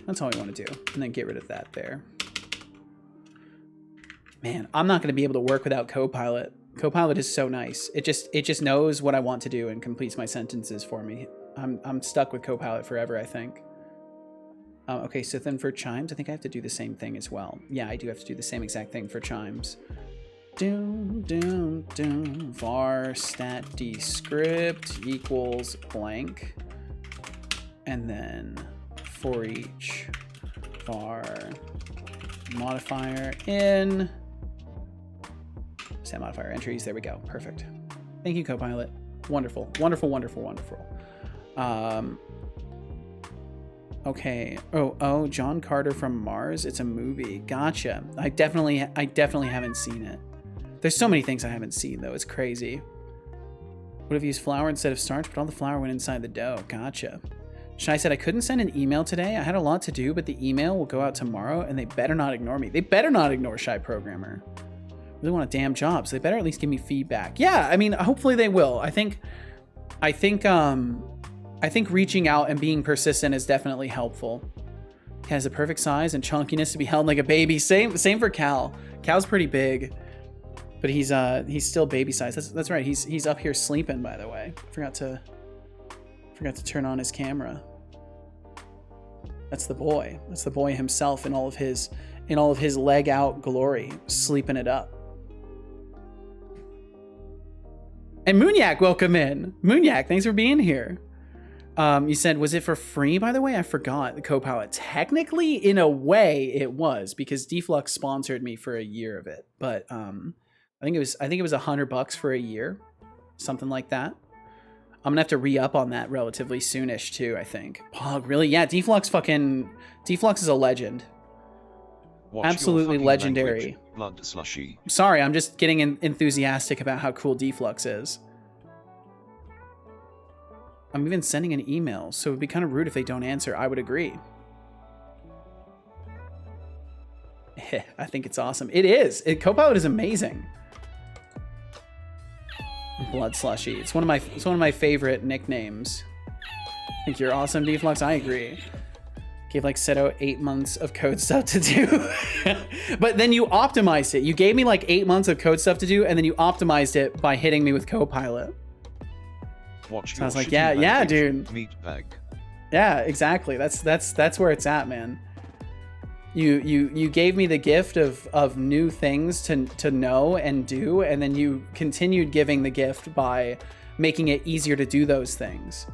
that's all we want to do, and then get rid of that there. Man, I'm not going to be able to work without Copilot. Copilot is so nice. It just knows what I want to do and completes my sentences for me. I'm stuck with Copilot forever, I think. Okay, so then for chimes, I think I have to do the same thing as well. Yeah, I do have to do the same exact thing for chimes. Var stat descript equals blank, and then for each var modifier in stat modifier entries. There we go. Perfect. Thank you, Copilot. Wonderful, wonderful, wonderful, wonderful. Okay. Oh, John Carter from Mars. It's a movie. Gotcha. I definitely haven't seen it. There's so many things I haven't seen, though. It's crazy. Would have used flour instead of starch, but all the flour went inside the dough. Gotcha. Shai said, I couldn't send an email today. I had a lot to do, but the email will go out tomorrow, and they better not ignore me. They better not ignore Shai Programmer. I really want a damn job, so they better at least give me feedback. Yeah, I mean, hopefully they will. I think reaching out and being persistent is definitely helpful. He has the perfect size and chunkiness to be held like a baby. Same for Cal. Cal's pretty big. But he's still baby size. That's right. He's up here sleeping, by the way. Forgot to turn on his camera. That's the boy. That's the boy himself in all of his leg out glory, sleeping it up. And Moonyak, welcome in. Moonyak, thanks for being here. You said, was it for free, by the way? I forgot the Copilot. Technically, in a way, it was, because Deflux sponsored me for a year of it. But I think it was $100 for a year, something like that. I'm gonna have to re-up on that relatively soonish too, I think. Pog, really? Yeah, Deflux is a legend. Watch absolutely legendary. Language, blood slushy. Sorry, I'm just getting enthusiastic about how cool Deflux is. I'm even sending an email, so it would be kind of rude if they don't answer. I would agree. I think it's awesome. It is. Copilot is amazing. Blood slushy. It's one of my favorite nicknames. I think you're awesome, Deflux. I agree. Gave like Seto 8 months of code stuff to do. But then you optimized it. You gave me like 8 months of code stuff to do, and then you optimized it by hitting me with Copilot. Watch so I was like, yeah, dude. Meat bag. Yeah, exactly. That's where it's at, man. You gave me the gift of new things to know and do, and then you continued giving the gift by making it easier to do those things.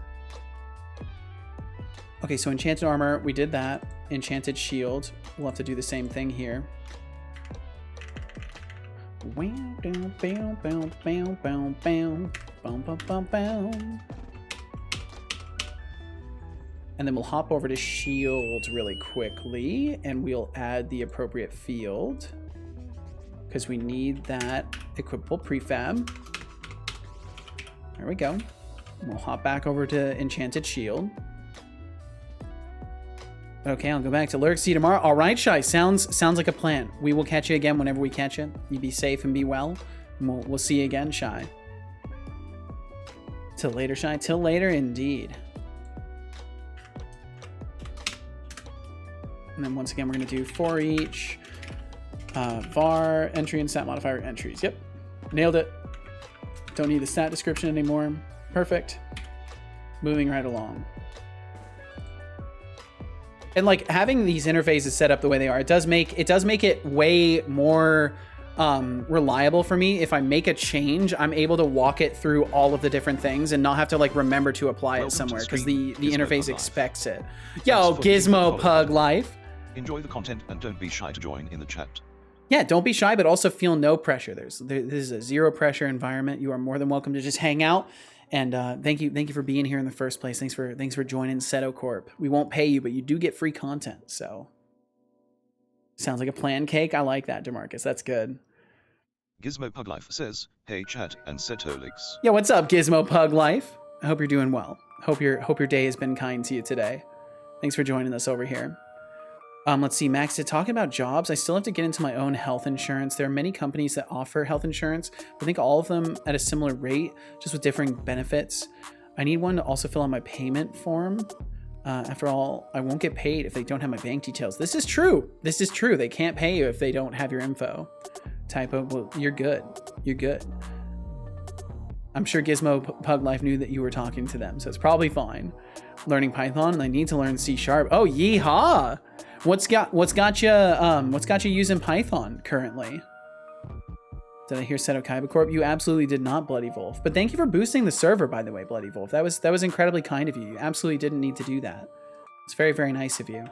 Okay, so enchanted armor, we did that. Enchanted shield, we'll have to do the same thing here. And then we'll hop over to shield really quickly, and we'll add the appropriate field because we need that equipable prefab. There we go. We'll hop back over to enchanted shield. Okay, I'll go back to Lurk. See you tomorrow. All right, Shai. Sounds like a plan. We will catch you again whenever we catch you. You be safe and be well. And we'll see you again, Shai. Till later, Shai. Till later, indeed. And then once again, we're going to do for each var entry and stat modifier entries. Yep, nailed it. Don't need the stat description anymore. Perfect. Moving right along. And like having these interfaces set up the way they are, it does make it way more reliable for me. If I make a change, I'm able to walk it through all of the different things and not have to like remember to apply it somewhere because the interface interface expects it. Yo, Gizmo Pug Life. Enjoy the content and don't be shy to join in the chat. Yeah, don't be shy, but also feel no pressure. This is a zero pressure environment. You are more than welcome to just hang out. And thank you for being here in the first place. Thanks for joining Seto Corp. We won't pay you, but you do get free content. So sounds like a plan, Cake. I like that, DeMarcus. That's good. Gizmo Pug Life says, "Hey chat and Setolyx." Yeah, what's up, Gizmo Pug Life? I hope you're doing well. Hope your day has been kind to you today. Thanks for joining us over here. Let's see, Max, talking about jobs, I still have to get into my own health insurance. There are many companies that offer health insurance. I think all of them at a similar rate, just with differing benefits. I need one to also fill out my payment form. After all, I won't get paid if they don't have my bank details. This is true. This is true. They can't pay you if they don't have your info. Typo, well, you're good. You're good. I'm sure Gizmo Pug Life knew that you were talking to them, so it's probably fine. Learning Python, and I need to learn C#. Oh, yeehaw! What's got you using Python currently? Did I hear Seto Kaiba Corp? You absolutely did not, Bloody Wolf. But thank you for boosting the server, by the way, Bloody Wolf. That was incredibly kind of you. You absolutely didn't need to do that. It's very, very nice of you.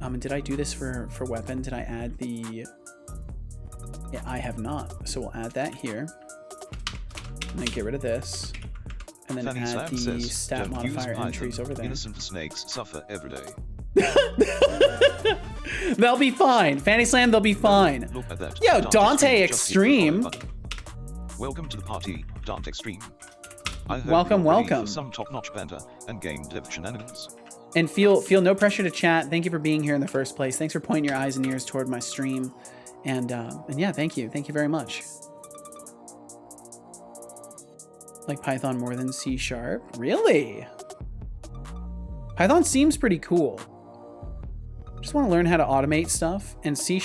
And did I do this for weapon? Did I add the... Yeah, I have not. So we'll add that here. And then get rid of this. And then add the stat modifier entries over there. Innocent snakes suffer every day. They'll be fine. Fanny Slam, they'll be fine. Look at that. Yo, Dante Extreme. Welcome to the party, Dante Extreme. Welcome. For some top-notch banter and game dev shenanigans. And feel no pressure to chat. Thank you for being here in the first place. Thanks for pointing your eyes and ears toward my stream. And yeah, thank you. Thank you very much. Like Python more than C#? Really? Python seems pretty cool. Just want to learn how to automate stuff. And C#,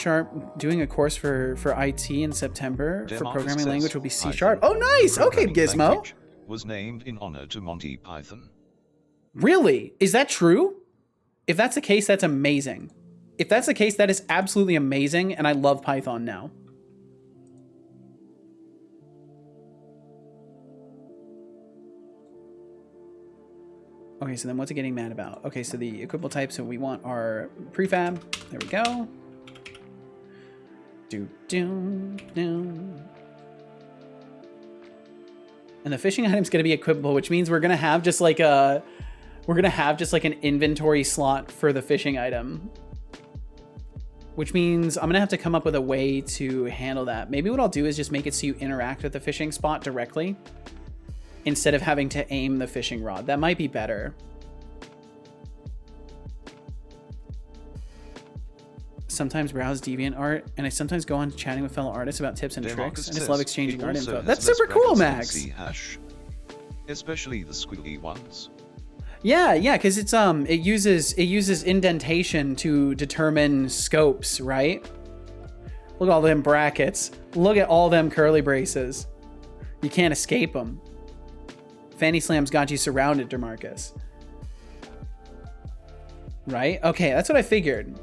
doing a course for IT in September for programming language will be C#. Oh, nice! Okay, Gizmo. Was named in honor to Monty Python. Really? Is that true? If that's the case, that's amazing. If that's the case, that is absolutely amazing, and I love Python now. Okay, so then what's it getting mad about? Okay, so the equipable types that we want are prefab. There we go. And the fishing item's gonna be equipable, which means we're gonna have just like an inventory slot for the fishing item. Which means I'm gonna have to come up with a way to handle that. Maybe what I'll do is just make it so you interact with the fishing spot directly, instead of having to aim the fishing rod. That might be better. Sometimes browse DeviantArt, and I sometimes go on chatting with fellow artists about tips and tricks. I just love exchanging art info. That's super cool, Max. Especially the squiggly ones. Yeah, because it's it uses indentation to determine scopes, right? Look at all them brackets. Look at all them curly braces. You can't escape them. Fanny Slam's got you surrounded, DeMarcus. Right? Okay, that's what I figured.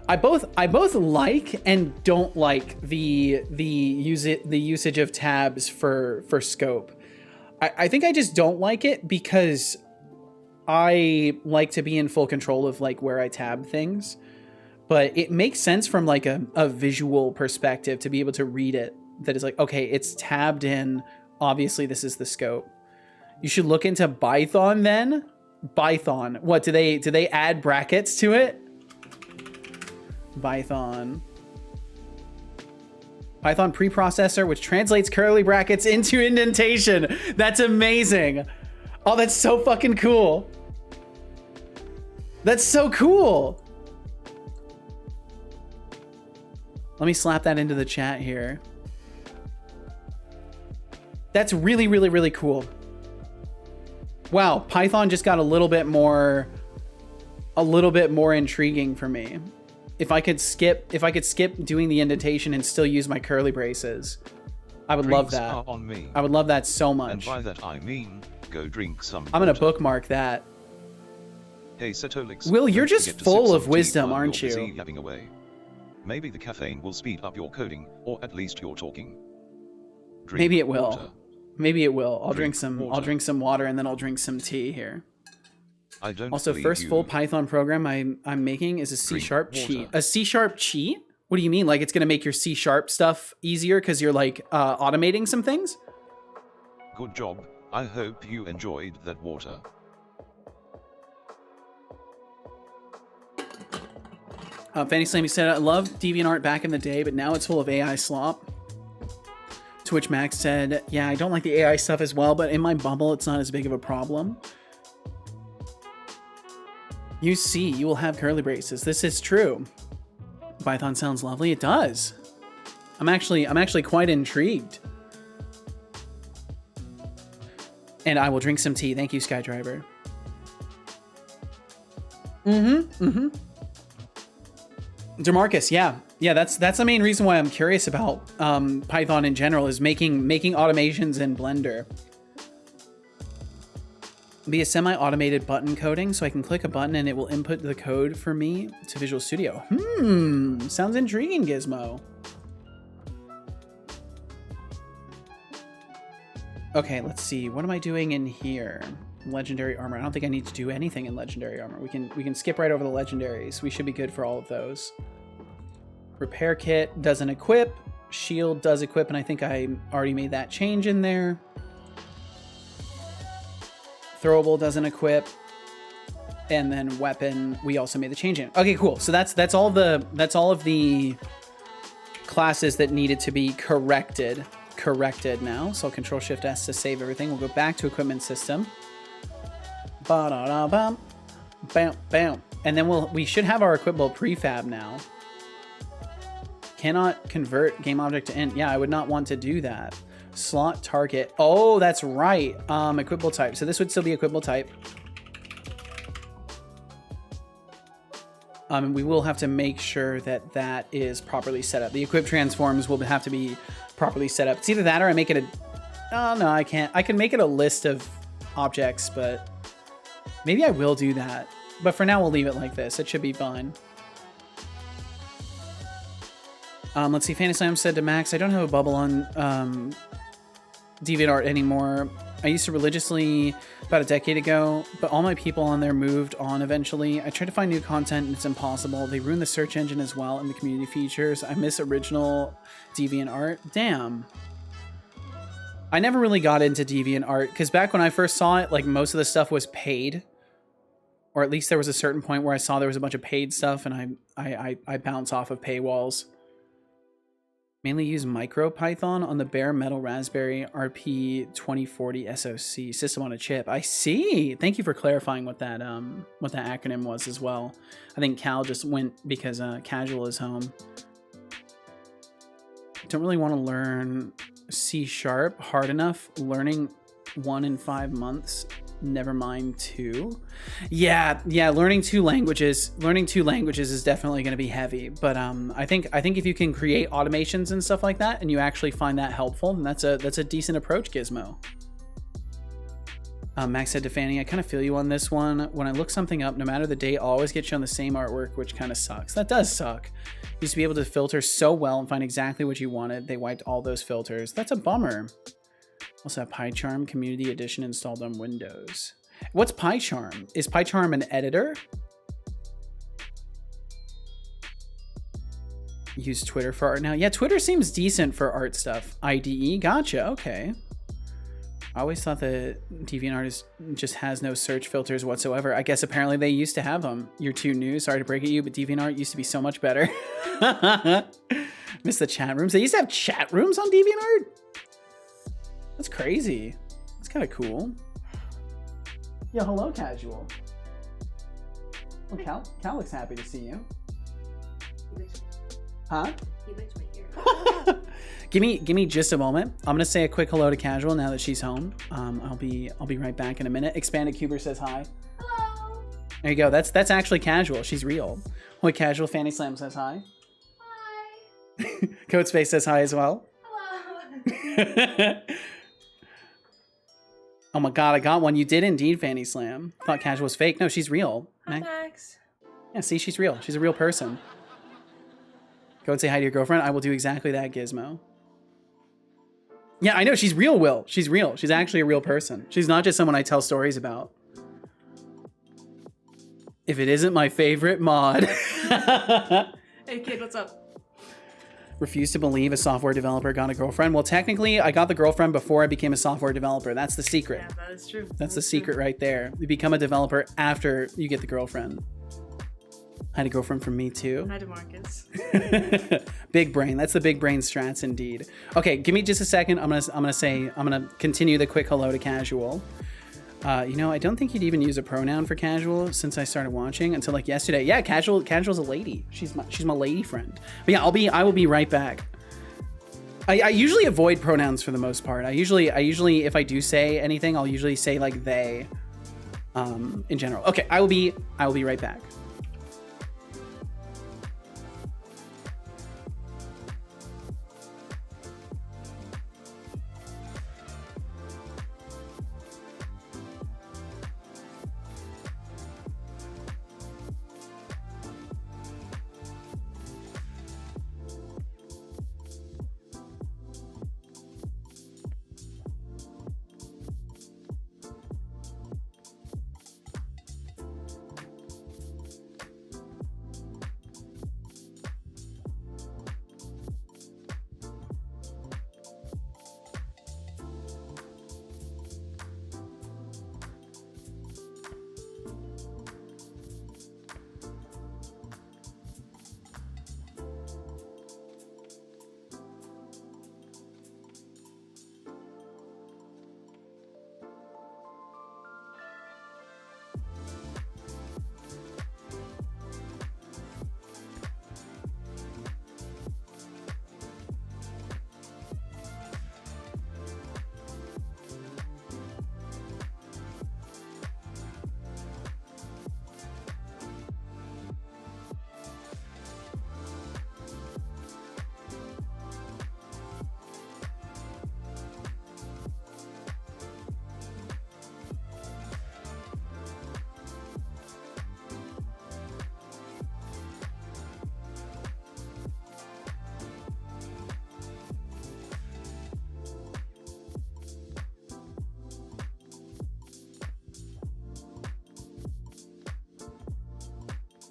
I both like and don't like the usage of tabs for scope. I think I just don't like it because I like to be in full control of like where I tab things. But it makes sense from like a visual perspective to be able to read it. That is like, okay, it's tabbed in. Obviously, this is the scope. You should look into Python then. Python. What do they add brackets to it? Python preprocessor, which translates curly brackets into indentation. That's amazing. Oh, that's so fucking cool. That's so cool. Let me slap that into the chat here. That's really, really, really cool. Wow, Python just got a little bit more intriguing for me. If I could skip doing the indentation and still use my curly braces, I would love Drinks that. are on me. I would love that so And much. by that I mean, go drink some I'm gonna water. bookmark that. Hey Setolyx, Will, you're don't just forget to full sip of some tea wisdom, while aren't you're busy you? yapping away. Maybe the caffeine will speed up your coding, or at least your talking. Drink Maybe it will. water. Maybe it will. I'll Drink drink some. I'll water. drink some water and then I'll drink some tea here. I don't Also, believe first you. full Python program I'm making is a C# Drink cheat. water. A C# cheat? What do you mean? Like it's gonna make your C# stuff easier because you're like automating some things? Good job. I hope you enjoyed that water. Fanny Slammy said, I loved DeviantArt back in the day, but now it's full of AI slop. To which Max said, yeah, I don't like the AI stuff as well, but in my bubble, it's not as big of a problem. You see, you will have curly braces. This is true. Python sounds lovely. It does. I'm actually quite intrigued. And I will drink some tea. Thank you, Skydriver. DeMarcus, yeah, that's the main reason why I'm curious about Python in general is making automations in Blender. Be a semi-automated button coding, so I can click a button and it will input the code for me to Visual Studio. Sounds intriguing, Gizmo. Okay, let's see. What am I doing in here? Legendary armor. I don't think I need to do anything in legendary armor. We can skip right over the legendaries. We should be good for all of those. Repair kit doesn't equip. Shield does equip, and I think I already made that change in there. Throwable doesn't equip. And then weapon, we also made the change in. Okay, cool. So that's all of the classes that needed to be corrected now. So Control Shift S to save everything. We'll go back to equipment system. Ba-da-da-bam. Bam, bam. And then we should have our equipable prefab now. Cannot convert game object to int. Yeah, I would not want to do that. Slot target. Oh, that's right. Equipable type. So this would still be equipable type. We will have to make sure that that is properly set up. The equip transforms will have to be properly set up. It's either that or I make it a... Oh, no, I can't. I can make it a list of objects, but maybe I will do that. But for now, we'll leave it like this. It should be fine. Let's see. Fantasy Slam said to Max, I don't have a bubble on DeviantArt anymore. I used to religiously about a decade ago, but all my people on there moved on eventually. I tried to find new content and it's impossible. They ruined the search engine as well and the community features. I miss original DeviantArt. Damn. I never really got into DeviantArt because back when I first saw it, like most of the stuff was paid. Or at least there was a certain point where I saw there was a bunch of paid stuff and I bounce off of paywalls. Mainly use MicroPython on the bare metal Raspberry RP 2040 SoC system on a chip. I see. Thank you for clarifying what that acronym was as well. I think Cal just went because Casual is home. Don't really want to learn C# hard enough. Learning 1 in 5 months. Never mind 2. Yeah, learning two languages is definitely going to be heavy, but I think if you can create automations and stuff like that and you actually find that helpful, then that's a decent approach, Gizmo. Max said to Fanny, I kind of feel you on this one. When I look something up, no matter the date, I'll always get shown the same artwork, which kind of sucks. That does suck. Used to be able to filter so well and find exactly what you wanted. They wiped all those filters. That's a bummer. Also have PyCharm Community Edition installed on Windows. What's PyCharm? Is PyCharm an editor? Use Twitter for art now. Yeah, Twitter seems decent for art stuff. IDE, gotcha, okay. I always thought that DeviantArt just has no search filters whatsoever. I guess apparently they used to have them. You're too new, sorry to break it you, but DeviantArt used to be so much better. Miss the chat rooms. They used to have chat rooms on DeviantArt? That's crazy. That's kind of cool. Yo, hello, Casual. Well, Cal looks happy to see you. Huh? He licked my ear. Give me just a moment. I'm gonna say a quick hello to Casual now that she's home. I'll be right back in a minute. Expanded Cuber says hi. Hello. There you go. That's actually Casual. She's real. Hoy Casual. Fanny Slam says hi. Hi. Code Space says hi as well. Hello. Oh my god, I got one. You did indeed, Fanny Slam. Thought Casual was fake. No, she's real. Hi, Max. Yeah, see, she's real. She's a real person. Go and say hi to your girlfriend. I will do exactly that, Gizmo. Yeah, I know. She's real, Will. She's real. She's actually a real person. She's not just someone I tell stories about. If it isn't my favorite mod. Hey, kid, what's up? Refuse to believe a software developer got a girlfriend. Well, technically, I got the girlfriend before I became a software developer. That's the secret. Yeah, that is true. That's the secret right there. You become a developer after you get the girlfriend. I had a girlfriend from me too. Hi to Marcus. Big brain. That's the big brain strats indeed. Okay, give me just a second. I'm gonna continue the quick hello to Casual. You know, I don't think you'd even use a pronoun for Casual since I started watching until like yesterday. Yeah, Casual's a lady. She's my lady friend. But yeah, I will be right back. I usually avoid pronouns for the most part. I usually if I do say anything, I'll usually say like they in general. Okay, I will be right back.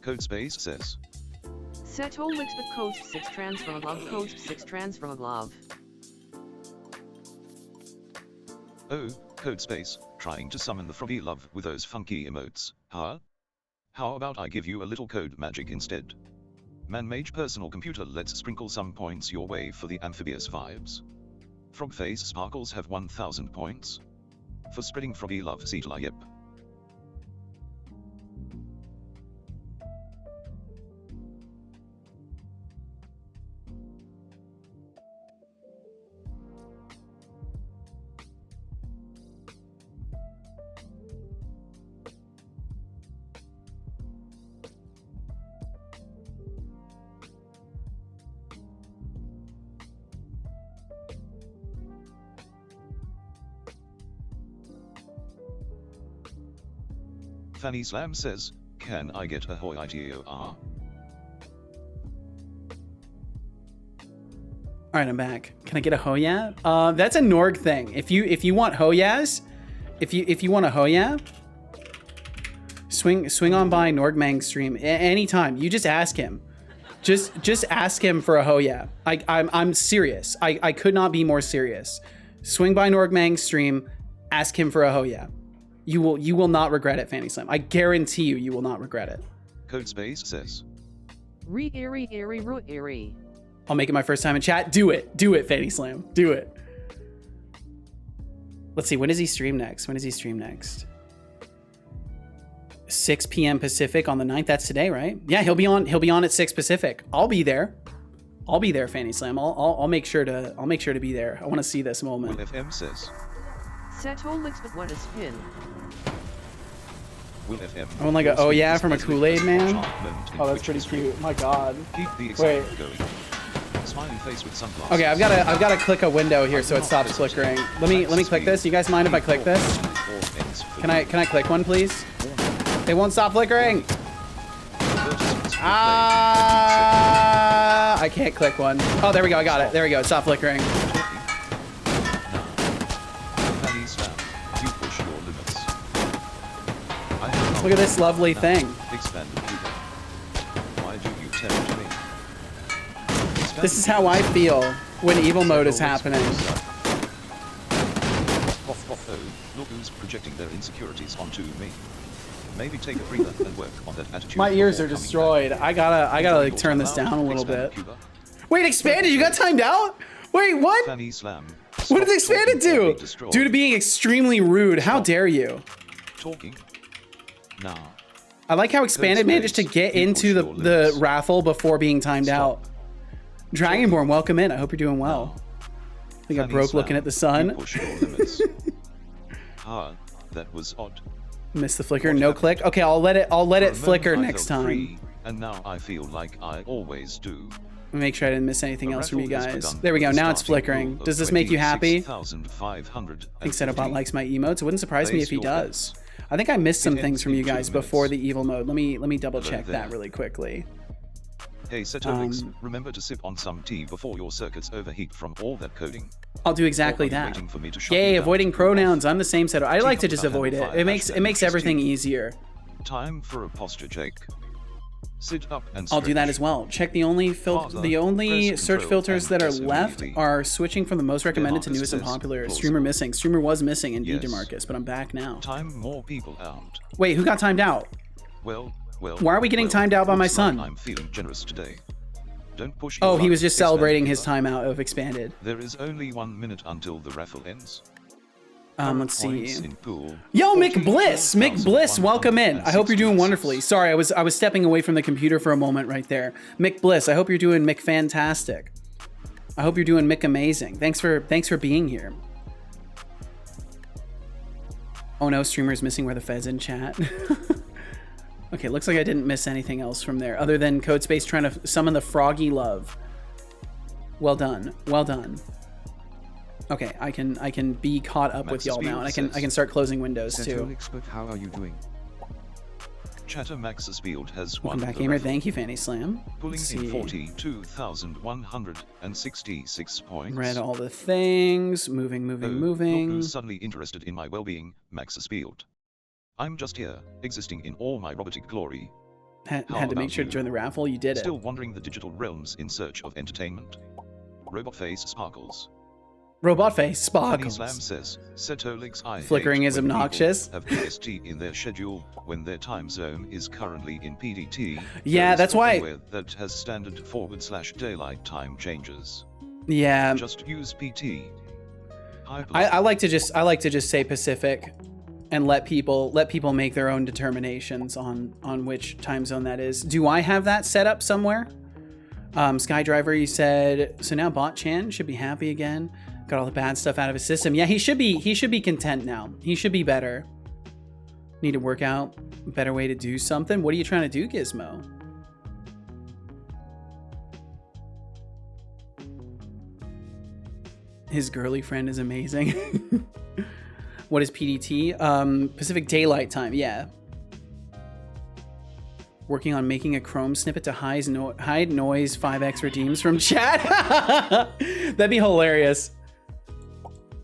Codespace says. Setolyx with Coach 6 transfer love. Coach 6 transfer love. Oh, Codespace, trying to summon the froggy love with those funky emotes, huh? How about I give you a little code magic instead? Man-mage personal computer, let's sprinkle some points your way for the amphibious vibes. Frogface sparkles have 1000 points. For spreading froggy love, Setolyx, yep. Fanny Slam says, can I get a HOITOR? All right, I'm back. Can I get a Hoya? That's a Norg thing. If you want Hoyas, if you want a Hoya, swing on by Norgmang's stream anytime. You just ask him. Just ask him for a Hoya. I'm serious. I could not be more serious. Swing by Norgmang's stream, ask him for a Hoya. You will not regret it, Fanny Slam. I guarantee you will not regret it. Codespace says. Eerie. I'll make it my first time in chat. Do it, Fanny Slam. Do it. Let's see. When does he stream next? 6 p.m. Pacific on the 9th. That's today, right? Yeah, he'll be on at 6 Pacific. I'll be there, Fanny Slam. I'll make sure to be there. I want to see this moment. Will FM says. Setolyx with what a spin. Will FM. I want like a oh yeah from a Kool-Aid man. Moment in Oh, that's Twitch pretty cute. My God. Keep the Wait. excitement going. Smiley face with sunglasses. Okay, I've gotta click a window here so it stops flickering. Let me click this. You guys mind if I click this? Can I click one, please? It won't stop flickering. I can't click one. Oh, there we go. I got it. There we go. It stopped flickering. Look at this lovely thing. This is how I feel when evil mode is happening. Look who's projecting their insecurities onto me. Maybe take a breather and work on that attitude. My ears are destroyed. I gotta like turn this down a little bit. Wait, expanded? You got timed out? Wait, what? What did expanded do? Due to being extremely rude. How dare you? Talking. Nah. I like how expanded managed to get into the raffle before being timed out. Dragonborn, welcome in. I hope you're doing well. I think I broke looking at the sun. That was odd. Missed the flicker. No click. Okay, I'll let it flicker next time. And now I feel like I always do. Make sure I didn't miss anything else from you guys. There we go. Now it's flickering. Does this make you happy? I think Setobot likes my emotes. It wouldn't surprise me if he does. I think I missed some things from you guys before the evil mode. Let me double check that really quickly. Hey Setolyx, remember to sip on some tea before your circuits overheat from all that coding. I'll do exactly that. Yay, avoiding pronouns. I'm the same Seto. I like to just avoid it. It makes everything easier. Time for a posture check. Sit up and stretch. I'll do that as well. Check the only search filters that are left are switching from the most recommended to newest and popular. Streamer missing. Streamer was missing indeed, DeMarcus, but I'm back now. Time more people out. Wait, who got timed out? Well, why are we getting timed out by my son? I'm feeling generous today. Don't push. Oh, he was just celebrating his timeout of expanded. There is only 1 minute until the raffle ends. Let's see. Yo, Mick Bliss! Mick Bliss, welcome in. I hope you're doing wonderfully. Sorry, I was stepping away from the computer for a moment right there. Mick Bliss, I hope you're doing Mick fantastic. I hope you're doing Mick amazing. Thanks for being here. Oh no, streamer's missing where the Fed's in chat. Okay, looks like I didn't miss anything else from there other than Codespace trying to summon the froggy love. Well done. Well done. Okay, I can be caught up with y'all now, and I can start closing windows too. How are you doing? Chatter Maxisfield has won. Welcome back, gamer. Thank you, Fanny Slam. Pulling in 42,166 points. Read all the things. Moving. Look who's suddenly interested in my well-being, Maxisfield. I'm just here, existing in all my robotic glory. Had to make sure to join the raffle. You did it. Still wandering the digital realms in search of entertainment. Robot face sparkles. Robot face sparkles. Slam says, Setolyx, flickering is obnoxious. Have PST in their schedule when their time zone is currently in PDT. Yeah, that's why. That has standard /daylight time changes. Yeah. Just use PT. I like to just say Pacific, and let people make their own determinations on which time zone that is. Do I have that set up somewhere? Skydriver, you said so now. Bot Chan should be happy again. Got all the bad stuff out of his system. Yeah, he should be content now. He should be better. Need to work out a better way to do something. What are you trying to do, Gizmo? His girly friend is amazing. What is PDT? Pacific Daylight Time. Yeah. Working on making a Chrome snippet to hide noise 5x redeems from chat. That'd be hilarious.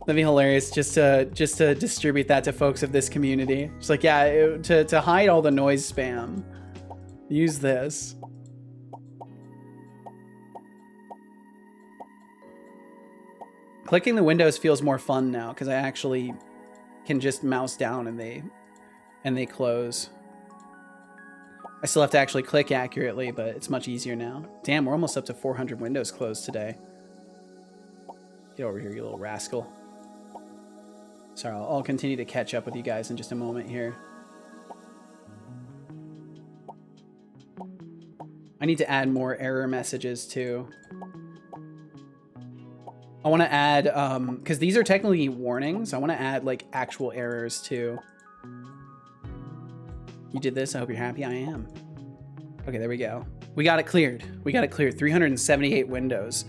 That'd be hilarious just to distribute that to folks of this community. It's like, yeah, to hide all the noise spam, use this. Clicking the windows feels more fun now because I actually can just mouse down and they close. I still have to actually click accurately, but it's much easier now. Damn, we're almost up to 400 windows closed today. Get over here, you little rascal. Sorry, I'll continue to catch up with you guys in just a moment here. I need to add more error messages too. I want to add, because these are technically warnings, I want to add like actual errors too. You did this, I hope you're happy. I am. Okay, there we go. We got it cleared. We got it cleared. 378 windows.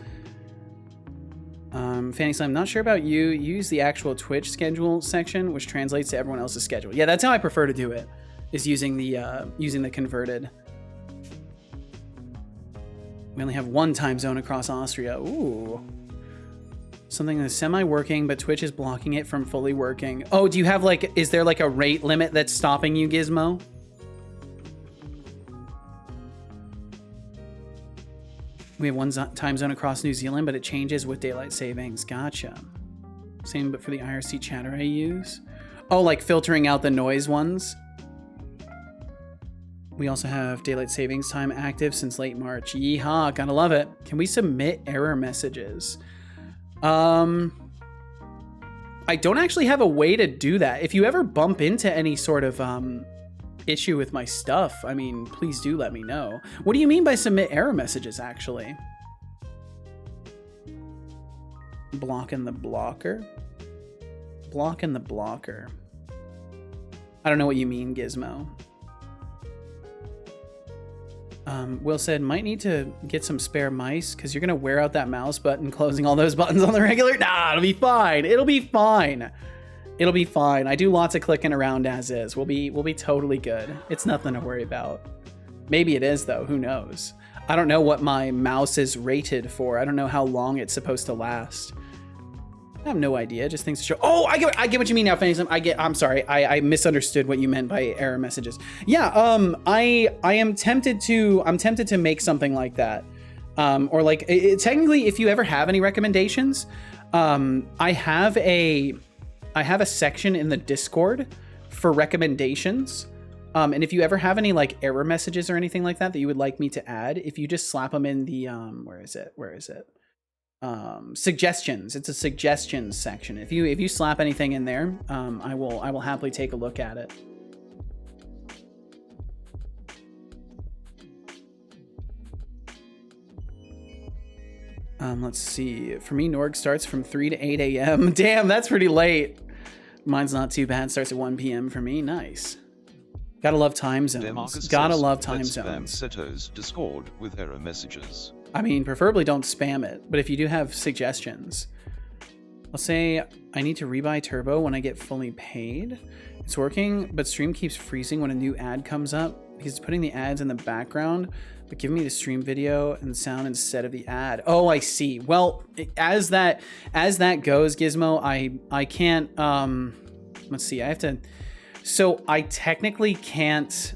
Fanny Slam, not sure about you. Use the actual Twitch schedule section, which translates to everyone else's schedule. Yeah, that's how I prefer to do it, is using the converted. We only have one time zone across Austria. Ooh. Something that's semi-working, but Twitch is blocking it from fully working. Oh, do you have like, is there like a rate limit that's stopping you, Gizmo? We have one time zone across New Zealand, but it changes with daylight savings. Gotcha. Same, but for the IRC chatter I use. Oh, like filtering out the noise ones. We also have daylight savings time active since late March. Yeehaw, gotta love it. Can we submit error messages? I don't actually have a way to do that. If you ever bump into any sort of issue with my stuff, I mean, please do let me know. What do you mean by submit error messages, actually? Blocking the blocker? Blocking the blocker. I don't know what you mean, Gizmo. Will said, might need to get some spare mice because you're going to wear out that mouse button closing all those buttons on the regular. Nah, it'll be fine. It'll be fine. It'll be fine. I do lots of clicking around as is. We'll be totally good. It's nothing to worry about. Maybe it is though. Who knows? I don't know what my mouse is rated for. I don't know how long it's supposed to last. I have no idea. Just things to show. Oh, I get what you mean now, Fanny. I'm sorry. I misunderstood what you meant by error messages. Yeah. I'm tempted to make something like that. Or like technically, if you ever have any recommendations, I have a section in the Discord for recommendations. And if you ever have any like error messages or anything like that you would like me to add, if you just slap them in the where is it? Suggestions. It's a suggestions section. If you slap anything in there, I will happily take a look at it. Let's see. For me, Norg starts from 3 to 8 a.m. Damn, that's pretty late. Mine's not too bad. Starts at 1 p.m. for me. Nice. Gotta love time zones. Gotta love time zones. Seto's Discord with error messages. I mean, preferably don't spam it, but if you do have suggestions, I'll say I need to rebuy Turbo when I get fully paid. It's working, but stream keeps freezing when a new ad comes up because it's putting the ads in the background, but giving me the stream video and sound instead of the ad. Oh, I see. Well, as that goes, Gizmo, I can't, let's see, I have to, so I technically can't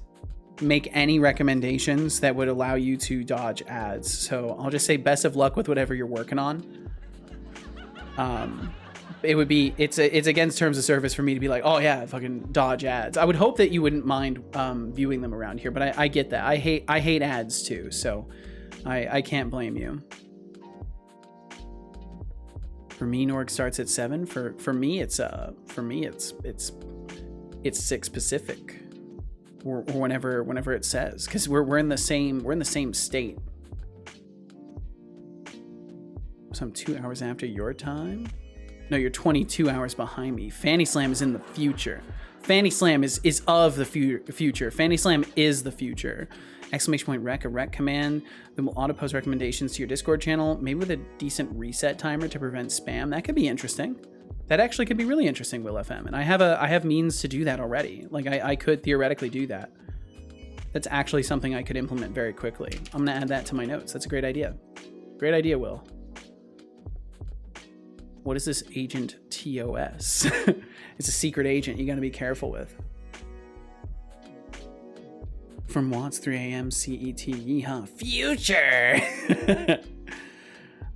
make any recommendations that would allow you to dodge ads. So I'll just say best of luck with whatever you're working on. It's against terms of service for me to be like, oh yeah, fucking dodge ads. I would hope that you wouldn't mind viewing them around here, but I get that. I hate ads too, so I can't blame you. For me, Norg starts at 7. For me it's 6 Pacific. Or whenever it says, because we're in the same state. So I'm 2 hours after your time. No, you're 22 hours behind me. Fanny Slam is in the future. Fanny Slam is of the future. Fanny Slam is the future. Exclamation point rec, a rec command that will auto post recommendations to your Discord channel, maybe with a decent reset timer to prevent spam. That could be interesting. That actually could be really interesting, Will FM. And I have means to do that already. Like I could theoretically do that. That's actually something I could implement very quickly. I'm gonna add that to my notes. That's a great idea. Great idea, Will. What is this agent TOS? It's a secret agent you gotta be careful with. From Watts, 3 a.m. CET, yeehaw, future!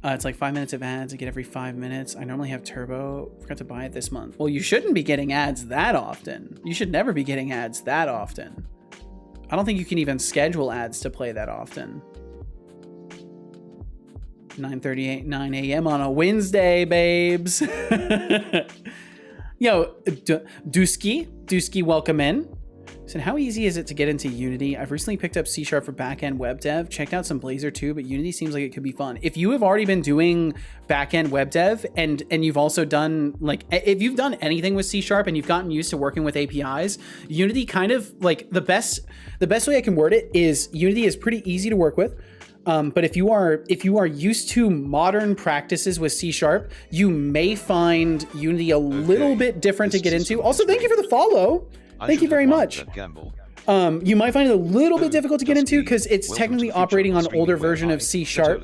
It's like 5 minutes of ads I get every 5 minutes. I normally have Turbo. Forgot to buy it this month. Well, you shouldn't be getting ads that often. You should never be getting ads that often. I don't think you can even schedule ads to play that often. 9:38, 9 a.m. on a Wednesday, babes. Yo, Dusky, welcome in. So how easy is it to get into Unity? I've recently picked up C# for backend web dev, checked out some Blazor too, but Unity seems like it could be fun. If you have already been doing backend web dev and you've also done like, if you've done anything with C# and you've gotten used to working with APIs, Unity kind of like the best way I can word it is Unity is pretty easy to work with. But if you are used to modern practices with C#, you may find Unity a little bit different to get into. Also, thank you for the follow. Thank you very much. You might find it a little bit difficult to get into because it's technically operating on an older version of C#. Your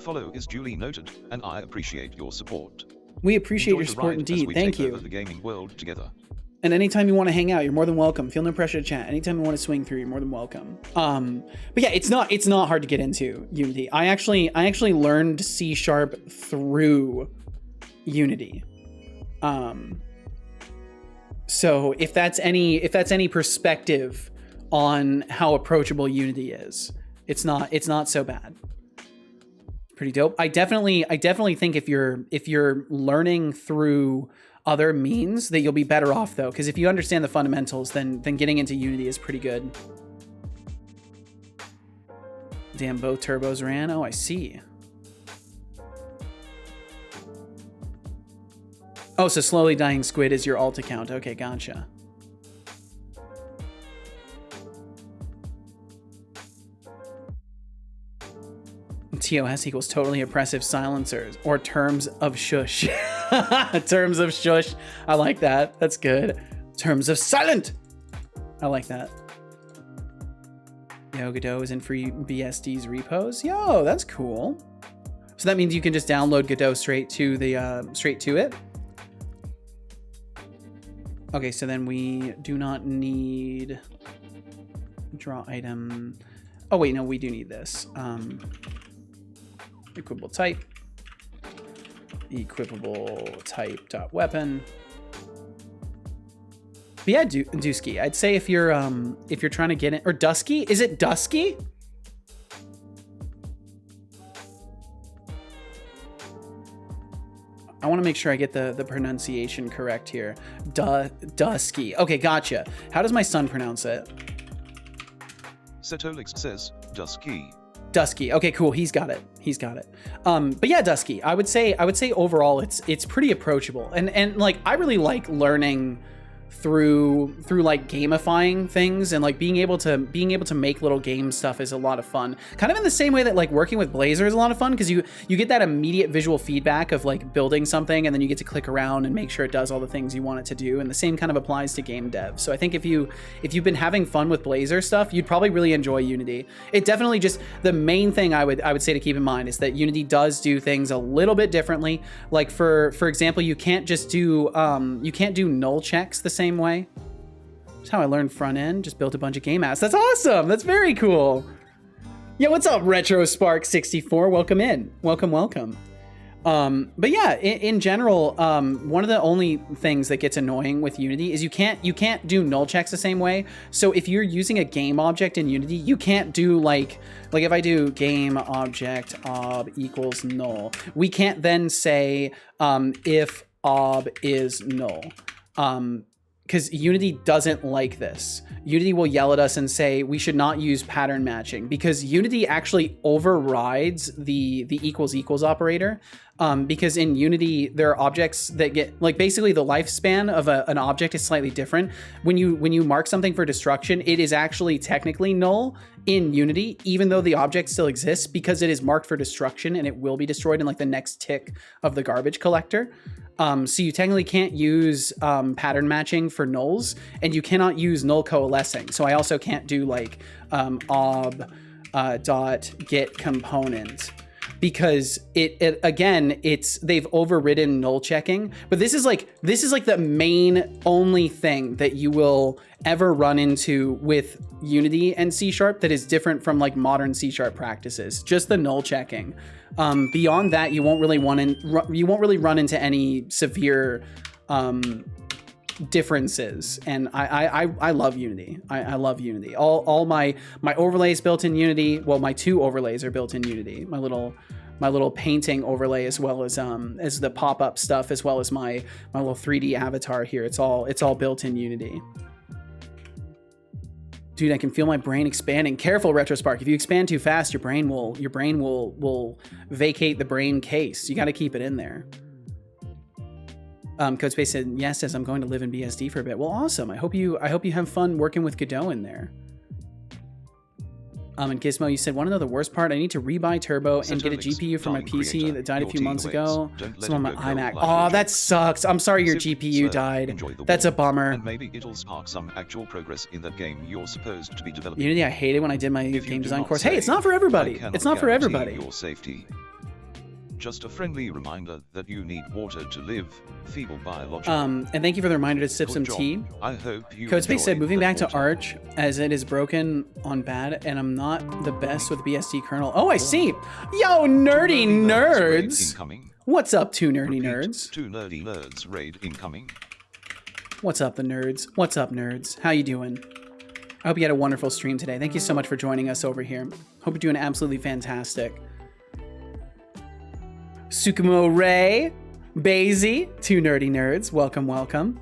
follow is duly noted, and I appreciate your support. We appreciate your support indeed. Thank you. The gaming world together. And anytime you want to hang out, you're more than welcome. Feel no pressure to chat. Anytime you want to swing through, you're more than welcome. But yeah, it's not hard to get into Unity. I actually learned C# through Unity. So if that's any perspective on how approachable Unity is, it's not so bad. Pretty dope. I definitely think if you're learning through other means that you'll be better off though, because if you understand the fundamentals, then getting into Unity is pretty good. Damn, both turbos ran. Oh, I see. Oh, so slowly dying squid is your alt account. Okay, gotcha. TOS equals totally oppressive silencers or terms of shush. Terms of shush. I like that. That's good. Terms of silent. I like that. Yo, Godot is in free BSD's repos. Yo, that's cool. So that means you can just download Godot straight to it. Okay, so then we do not need draw item. Oh wait, no, we do need this. Equipable type. Equipable type dot weapon. But yeah, Dusky, I'd say if you're trying to get in, or Dusky, is it Dusky? I want to make sure I get the pronunciation correct here. Dusky. Okay, gotcha. How does my son pronounce it? Setolyx says Dusky. Dusky. Okay, cool. He's got it. But yeah, Dusky. I would say overall it's pretty approachable. And like I really like learning through like gamifying things, and like being able to make little game stuff is a lot of fun. Kind of in the same way that like working with Blazor is a lot of fun, because you get that immediate visual feedback of like building something, and then you get to click around and make sure it does all the things you want it to do. And the same kind of applies to game dev. So I think if you've been having fun with Blazor stuff, you'd probably really enjoy Unity. It definitely just, the main thing I would say to keep in mind is that Unity does do things a little bit differently. Like for example, you can't just do null checks the same way. That's how I learned front end. Just built a bunch of game apps. That's awesome. That's very cool. Yeah, what's up, Retro Spark 64? Welcome in. Welcome. But yeah, in general, one of the only things that gets annoying with Unity is you can't do null checks the same way. So if you're using a game object in Unity, you can't do like if I do game object ob equals null, we can't then say if ob is null. Because Unity doesn't like this. Unity will yell at us and say we should not use pattern matching, because Unity actually overrides the equals equals operator. Because in Unity, there are objects that get, like, basically the lifespan of an object is slightly different. When you mark something for destruction, it is actually technically null in Unity, even though the object still exists, because it is marked for destruction and it will be destroyed in like the next tick of the garbage collector. So you technically can't use pattern matching for nulls, and you cannot use null coalescing. So I also can't do like ob dot get component, because they've overridden null checking. But this is like the main only thing that you will ever run into with Unity and C# that is different from like modern C# practices. Just the null checking. Beyond that, you won't really run into any severe differences. And I love Unity. I love Unity. All my overlays built in Unity. Well, my 2 overlays are built in Unity. My little my little painting overlay, as well as the pop-up stuff, as well as my little 3D avatar here. It's all built in Unity. Dude, I can feel my brain expanding. Careful, RetroSpark. If you expand too fast, your brain will vacate the brain case. You got to keep it in there. CodeSpace said yes, as I'm going to live in BSD for a bit. Well, awesome. I hope you have fun working with Godot in there. And Gizmo, you said, want to know the worst part? I need to rebuy Turbo and get a GPU for my PC that died a few months ago. Some on my iMac. Oh, that sucks. I'm sorry your GPU died. That's a bummer. And maybe it'll spark some actual progress in that game you're supposed to be developing. Unity, I hate it when I did my game design course. Hey, it's not for everybody. It's not for everybody. Your safety. Just a friendly reminder that you need water to live. Feeble biology. And thank you for the reminder to sip some tea. I hope you CodeSpace said, moving back to Arch as it is broken on bad, and I'm not the best with BSD kernel. Oh, I see. Yo, nerdy nerds. What's up, two nerdy nerds? Two nerdy nerds raid incoming. What's up, the nerds? What's up, nerds? How you doing? I hope you had a wonderful stream today. Thank you so much for joining us over here. Hope you're doing absolutely fantastic. Sukumo Ray, Bazy, two nerdy nerds. Welcome, welcome.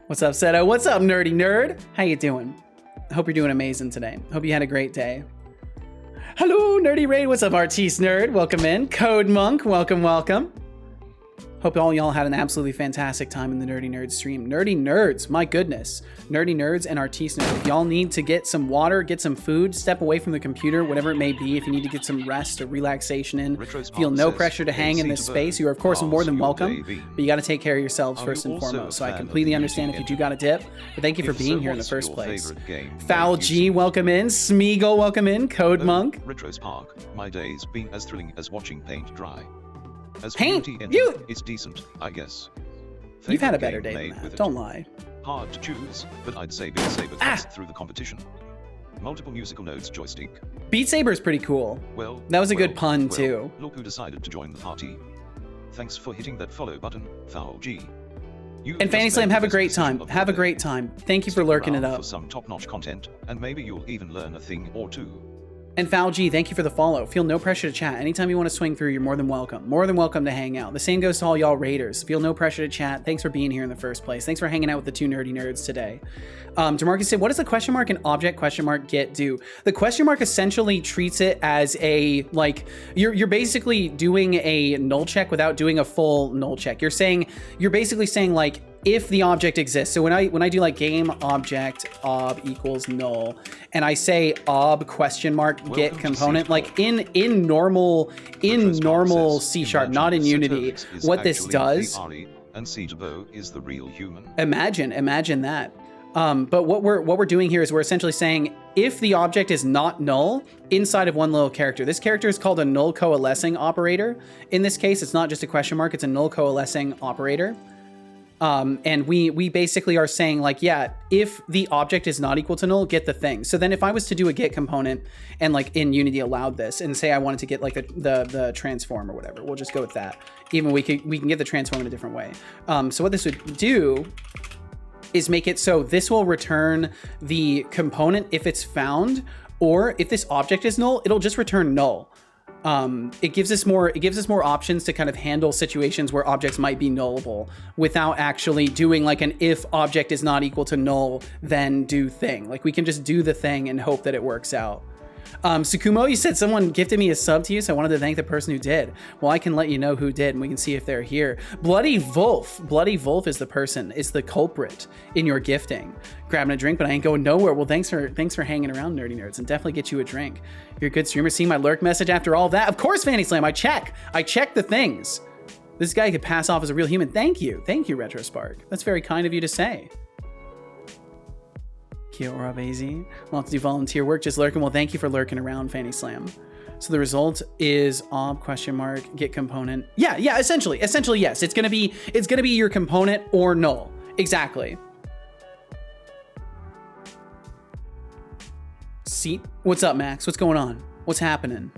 What's up, Seto? What's up, nerdy nerd? How you doing? I hope you're doing amazing today. Hope you had a great day. Hello, Nerdy Raid. What's up, Artiste Nerd? Welcome in. Code Monk, welcome, welcome. Hope all y'all had an absolutely fantastic time in the Nerdy Nerds stream. Nerdy Nerds, my goodness. Nerdy Nerds and Artiste Nerds. If y'all need to get some water, get some food, step away from the computer, whatever it may be. If you need to get some rest or relaxation in, feel no pressure to hang in this space. You are, of course, more than welcome. But you got to take care of yourselves first and foremost. So I completely understand if you do got a dip. But thank you for being here in the first place. Foul G, welcome in. Smeagol, welcome in. Code Monk. RetroSpark, my day's been as thrilling as watching paint dry. As paint? It's decent, I guess. You've had a better day than that. Don't lie. Hard to choose, but I'd say Beat Saber cuts through the competition. Multiple musical notes joystick. Beat Saber's pretty cool. Well, that was a good pun too. Look who decided to join the party. Thanks for hitting that follow button, Foul G. And Fanny Slam, have a great time. Have a great time. Thank you for lurking it up. For some top-notch content, and maybe you'll even learn a thing or two. And Foul G, thank you for the follow. Feel no pressure to chat. Anytime you want to swing through, you're more than welcome. More than welcome to hang out. The same goes to all y'all raiders. Feel no pressure to chat. Thanks for being here in the first place. Thanks for hanging out with the two nerdy nerds today. DeMarcus said, what does the question mark and object question mark get do? The question mark essentially treats it as a, like, you're basically doing a null check without doing a full null check. You're basically saying like, if the object exists. So when I do like game object ob equals null, and I say ob question mark get component, like in normal C#, not in Unity, what this does. And Cetabo is the real human. Imagine that. But what we're doing here is we're essentially saying if the object is not null inside of one little character. This character is called a null coalescing operator. In this case, it's not just a question mark; it's a null coalescing operator. And we basically are saying like, yeah, if the object is not equal to null, get the thing. So then if I was to do a get component and like in Unity allowed this and say I wanted to get like the transform or whatever, we'll just go with that. Even we can get the transform in a different way. So what this would do is make it so this will return the component if it's found, or if this object is null, it'll just return null. It gives us more options to kind of handle situations where objects might be nullable without actually doing like an if object is not equal to null, then do thing. Like we can just do the thing and hope that it works out. Sukumo, you said someone gifted me a sub to you, so I wanted to thank the person who did. Well, I can let you know who did, and we can see if they're here. Bloody Wolf is the person, is the culprit in your gifting. Grabbing a drink, but I ain't going nowhere. Well, thanks for hanging around, Nerdy Nerds, and definitely get you a drink. You're a good streamer. Seeing my lurk message after all that. Of course, Fanny Slam, I check the things. This guy could pass off as a real human. Thank you, RetroSpark. That's very kind of you to say. Kiora Bazy. Want to do volunteer work, just lurking. Well, thank you for lurking around, Fanny Slam. So the result is ob question mark get component. Yeah, essentially yes. It's gonna be your component or null. Exactly. See, what's up, Max? What's going on? What's happening?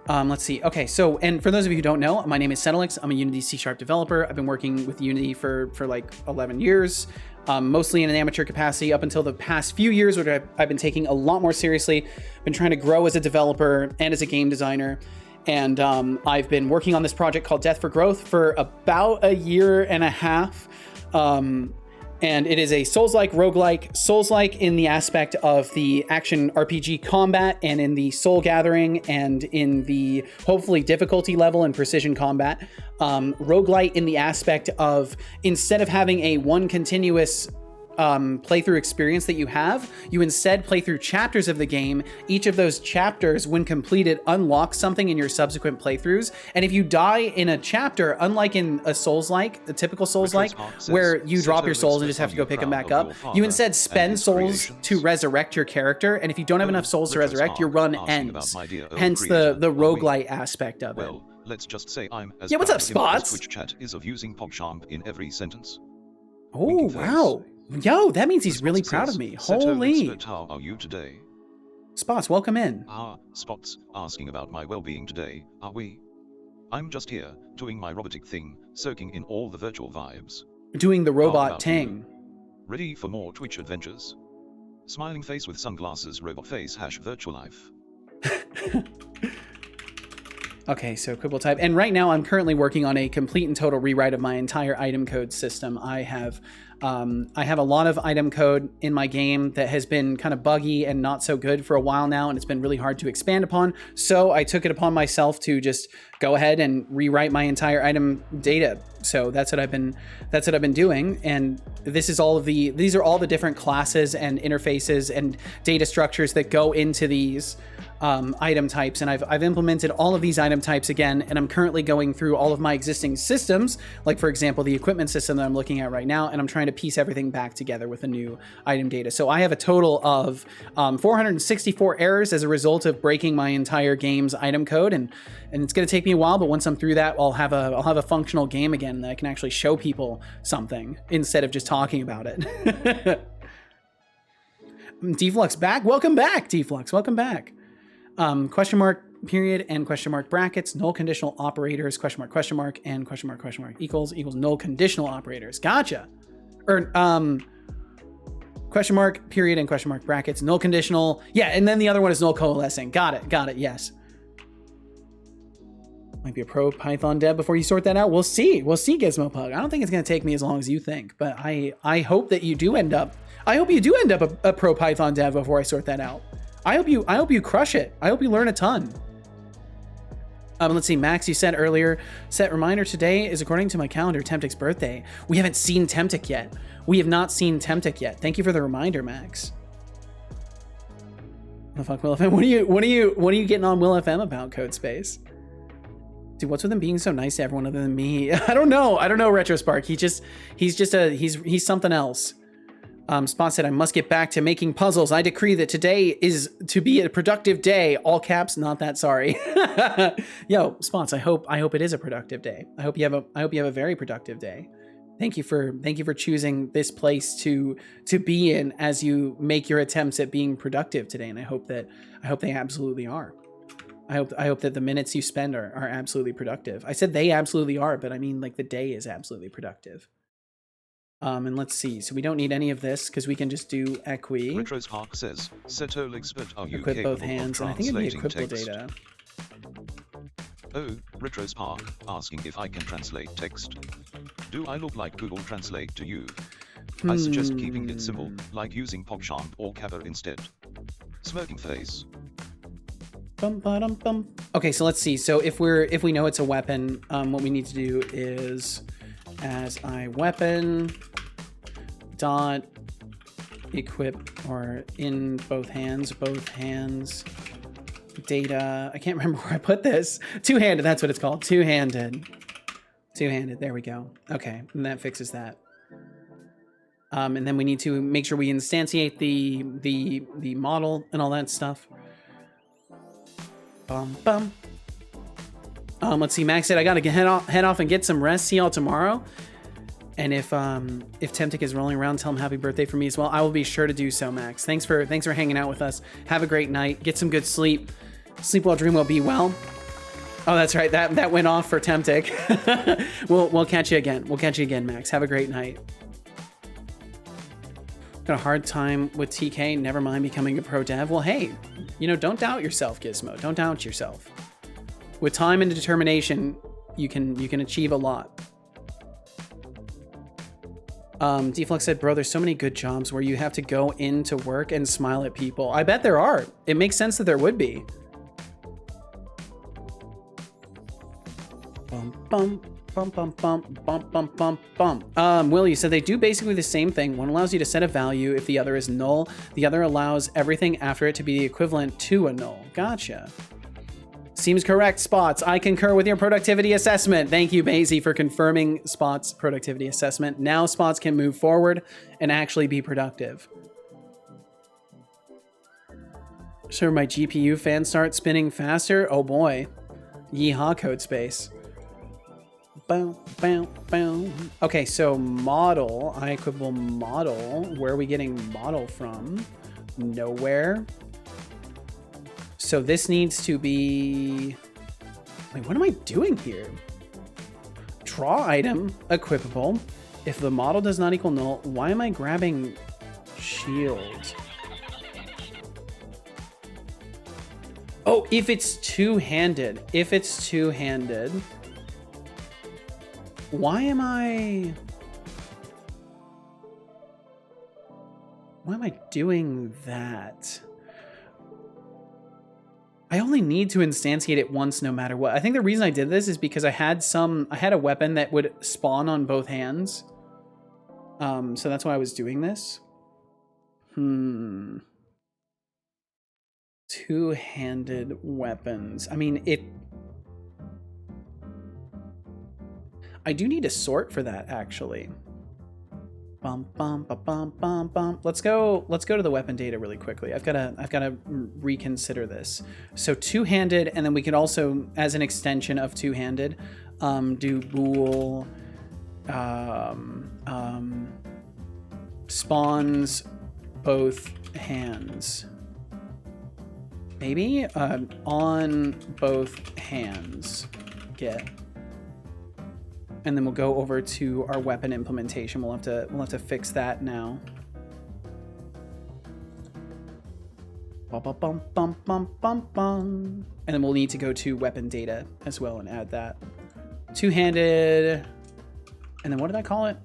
Let's see. Okay, so, and for those of you who don't know, my name is Setolyx. I'm a Unity C# developer. I've been working with Unity for like 11 years. Mostly in an amateur capacity up until the past few years, which I've been taking a lot more seriously. Been trying to grow as a developer and as a game designer. And I've been working on this project called Death for Growth for about a year and a half. And it is a Souls-like, roguelike, Souls-like in the aspect of the action RPG combat and in the soul gathering and in the hopefully difficulty level and precision combat. Roguelite in the aspect of instead of having a one continuous playthrough experience that you have, you instead play through chapters of the game. Each of those chapters, when completed, unlocks something in your subsequent playthroughs. And if you die in a chapter, unlike in a Souls-like, the typical Souls-like, where you drop your souls and just have to go pick them back up, you instead spend souls to resurrect your character. And if you don't have enough souls to resurrect, your run ends. Hence the roguelite aspect of it. Well, let's just say I'm as Yeah, what's up, proud as Spots? Twitch chat is of using PogChamp in every sentence. Oh, Winking face. wow. Yo, that means he's really Spots proud says, of me. "Setolyx, Holy. but how are you today? Spots, welcome in. Spots, asking about my well-being today, are we? I'm just here, doing my robotic thing, soaking in all the virtual vibes. Doing the How robot about ting. Ready for more Twitch adventures? Smiling face with sunglasses, robot face, #virtual life. Okay, so Quibble type. And right now I'm currently working on a complete and total rewrite of my entire item code system. I have a lot of item code in my game that has been kind of buggy and not so good for a while now, and it's been really hard to expand upon. So I took it upon myself to just go ahead and rewrite my entire item data. So that's what I've been doing. And these are all the different classes and interfaces and data structures that go into these item types, and I've implemented all of these item types again, and I'm currently going through all of my existing systems, like for example the equipment system that I'm looking at right now, and I'm trying to piece everything back together with a new item data. So I have a total of 464 errors as a result of breaking my entire game's item code, and it's going to take me a while, but once I'm through that, I'll have a functional game again that I can actually show people something instead of just talking about it. Deflux back. Welcome back, Deflux. Welcome back. Question mark, period, and question mark brackets, null conditional operators, question mark, and question mark equals null conditional operators. Gotcha. Or, question mark, period, and question mark brackets, null conditional. Yeah, and then the other one is null coalescing. Got it, yes. Might be a pro Python dev before you sort that out. We'll see, Gizmo Pug. I don't think it's going to take me as long as you think, but I hope that you do end up, a pro Python dev before I sort that out. I hope you crush it. I hope you learn a ton. Let's see, Max, you said earlier, set reminder today is according to my calendar, Temptic's birthday. We haven't seen Temptic yet. We have not seen Temptic yet. Thank you for the reminder, Max. What the fuck, Will FM? What are you getting on Will FM about, Code Space? Dude, what's with him being so nice to everyone other than me? I don't know, Retrospark. He's something else. Spot said, I must get back to making puzzles. I decree that today is to be a productive day. All caps, not that sorry. Yo, Spots, I hope it is a productive day. I hope you have a very productive day. Thank you for choosing this place to be in as you make your attempts at being productive today. And I hope they absolutely are. I hope that the minutes you spend are absolutely productive. I said they absolutely are, but I mean like the day is absolutely productive. And let's see. So we don't need any of this because we can just do equi. Retros Park says, Setolyx, but are you Equip both capable hands, of and I think it'd be translating equipable text? data. Oh, Retros Park, asking if I can translate text. Do I look like Google Translate to you? I suggest keeping it simple, like using PogChamp or Cover instead. Smirking face. Bum, ba-dum, bum. Okay, so let's see. So if we know it's a weapon, what we need to do is as I weapon dot equip or in both hands data. I can't remember where I put this. Two-handed, that's what it's called. Two-handed, there we go. Okay, and that fixes that. And then we need to make sure we instantiate the model and all that stuff. Let's see, Max said I gotta head off and get some rest. See y'all tomorrow. And if Temptic is rolling around, tell him happy birthday for me as well. I will be sure to do so, Max. Thanks for hanging out with us. Have a great night. Get some good sleep. Sleep well, dream well, be well. Oh, that's right. That went off for Temptic. We'll catch you again. We'll catch you again, Max. Have a great night. Got a hard time with TK. Never mind becoming a pro dev. Well, hey, don't doubt yourself, Gizmo. Don't doubt yourself. With time and determination, you can achieve a lot. Deflux said, bro, there's so many good jobs where you have to go into work and smile at people. I bet there are. It makes sense that there would be. Bum, bum, bum, bum, bum, bum, bum, bum. Will, you said they do basically the same thing. One allows you to set a value if the other is null. The other allows everything after it to be the equivalent to a null. Gotcha. Seems correct, Spots. I concur with your productivity assessment. Thank you, Maisie, for confirming Spots' productivity assessment. Now Spots can move forward and actually be productive. Sure, my GPU fans start spinning faster? Oh boy. Yeehaw, code space. Bow, bow, bow. Okay, so model, I equitable model. Where are we getting model from? Nowhere. So this needs to be... Wait, what am I doing here? Draw item, equipable. If the model does not equal null, why am I grabbing shield? Oh, if it's two-handed. If it's two-handed. Why am I doing that? I only need to instantiate it once no matter what. I think the reason I did this is because I had a weapon that would spawn on both hands. So that's why I was doing this. Two-handed weapons. I mean, I do need a sort for that, actually. Bum, bum, ba, bum, bum, bum. Let's go to the weapon data really quickly. I've got to reconsider this. So two-handed, and then we could also, as an extension of two-handed, do bool spawns both hands. Maybe on both hands. Get. And then we'll go over to our weapon implementation. We'll have to fix that now. Bum, bum, bum, bum, bum, bum. And then we'll need to go to weapon data as well and add that. Two-handed. And then what did I call it?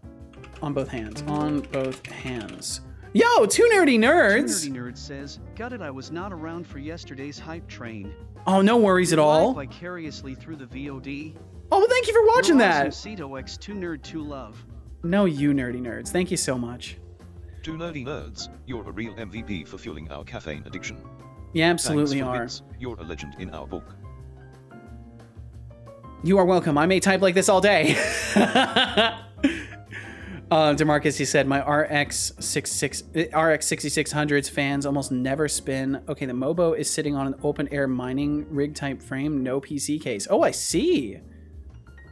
On both hands. On both hands. Yo, Two Nerdy Nerds! Two Nerdy Nerds says, got it, I was not around for yesterday's hype train. Oh, no worries at all. Vicariously through the VOD. Oh, well, thank you for watching that. Setolyx, 2 Nerd 2 Love. No, you Nerdy Nerds. Thank you so much. Two Nerdy Nerds, you're a real MVP for fueling our caffeine addiction. You absolutely are. Vince, you're a legend in our book. You are welcome. I may type like this all day. DeMarcus, he said, my RX 6600's fans almost never spin. Okay, the Mobo is sitting on an open air mining rig type frame, no PC case. Oh, I see.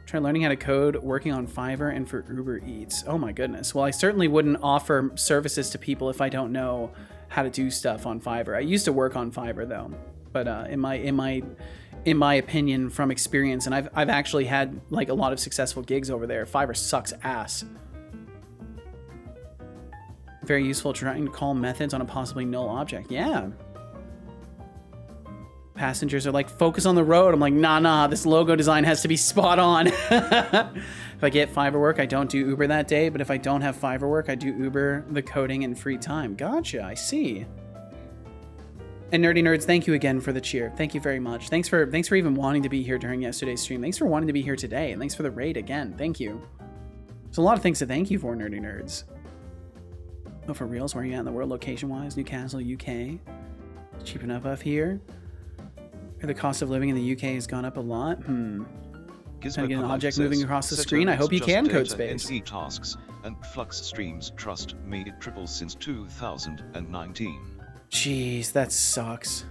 Try learning how to code, working on Fiverr and for Uber Eats. Oh my goodness. Well, I certainly wouldn't offer services to people if I don't know how to do stuff on Fiverr. I used to work on Fiverr though, but in my opinion, from experience, and I've actually had like a lot of successful gigs over there. Fiverr sucks ass. Very useful trying to call methods on a possibly null object. Yeah. Passengers are like, focus on the road. I'm like, nah, this logo design has to be spot on. If I get Fiverr work, I don't do Uber that day, but if I don't have Fiverr work, I do Uber the coding in free time. Gotcha, I see. And Nerdy Nerds, thank you again for the cheer. Thank you very much. Thanks for even wanting to be here during yesterday's stream. Thanks for wanting to be here today, and thanks for the raid again. Thank you. There's a lot of things to thank you for, Nerdy Nerds. Oh, for reals, where are you at in the world location-wise? Newcastle, UK. Cheap enough up here. The cost of living in the UK has gone up a lot. Can I get an object moving across the screen? I hope you can, Codespace. NC tasks and Flux streams. Trust me, it triples since 2019. Jeez, that sucks.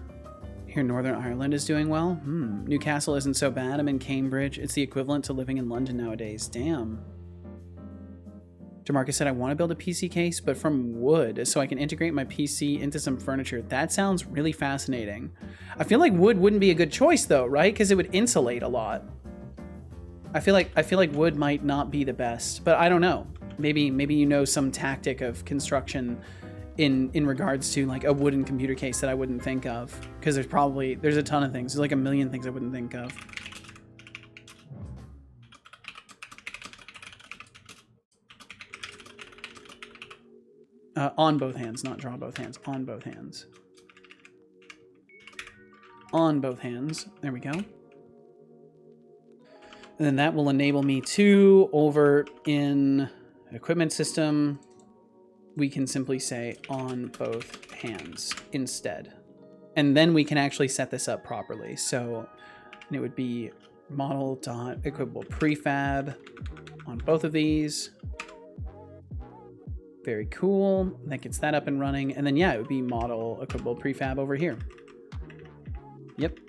Here, Northern Ireland is doing well. Newcastle isn't so bad. I'm in Cambridge. It's the equivalent to living in London nowadays. Damn. DeMarcus said, I want to build a PC case, but from wood, so I can integrate my PC into some furniture. That sounds really fascinating. I feel like wood wouldn't be a good choice though, right? Because it would insulate a lot. I feel like wood might not be the best, but I don't know. Maybe you know some tactic of construction in regards to like a wooden computer case that I wouldn't think of, because there's a ton of things. There's like a million things I wouldn't think of. On both hands, not draw both hands. On both hands. On both hands. There we go. And then that will enable me to, over in equipment system, we can simply say on both hands instead. And then we can actually set this up properly. So it would be model.equipable prefab on both of these. Very cool. That gets that up and running. And then, yeah, it would be model equipable prefab over here. Yep.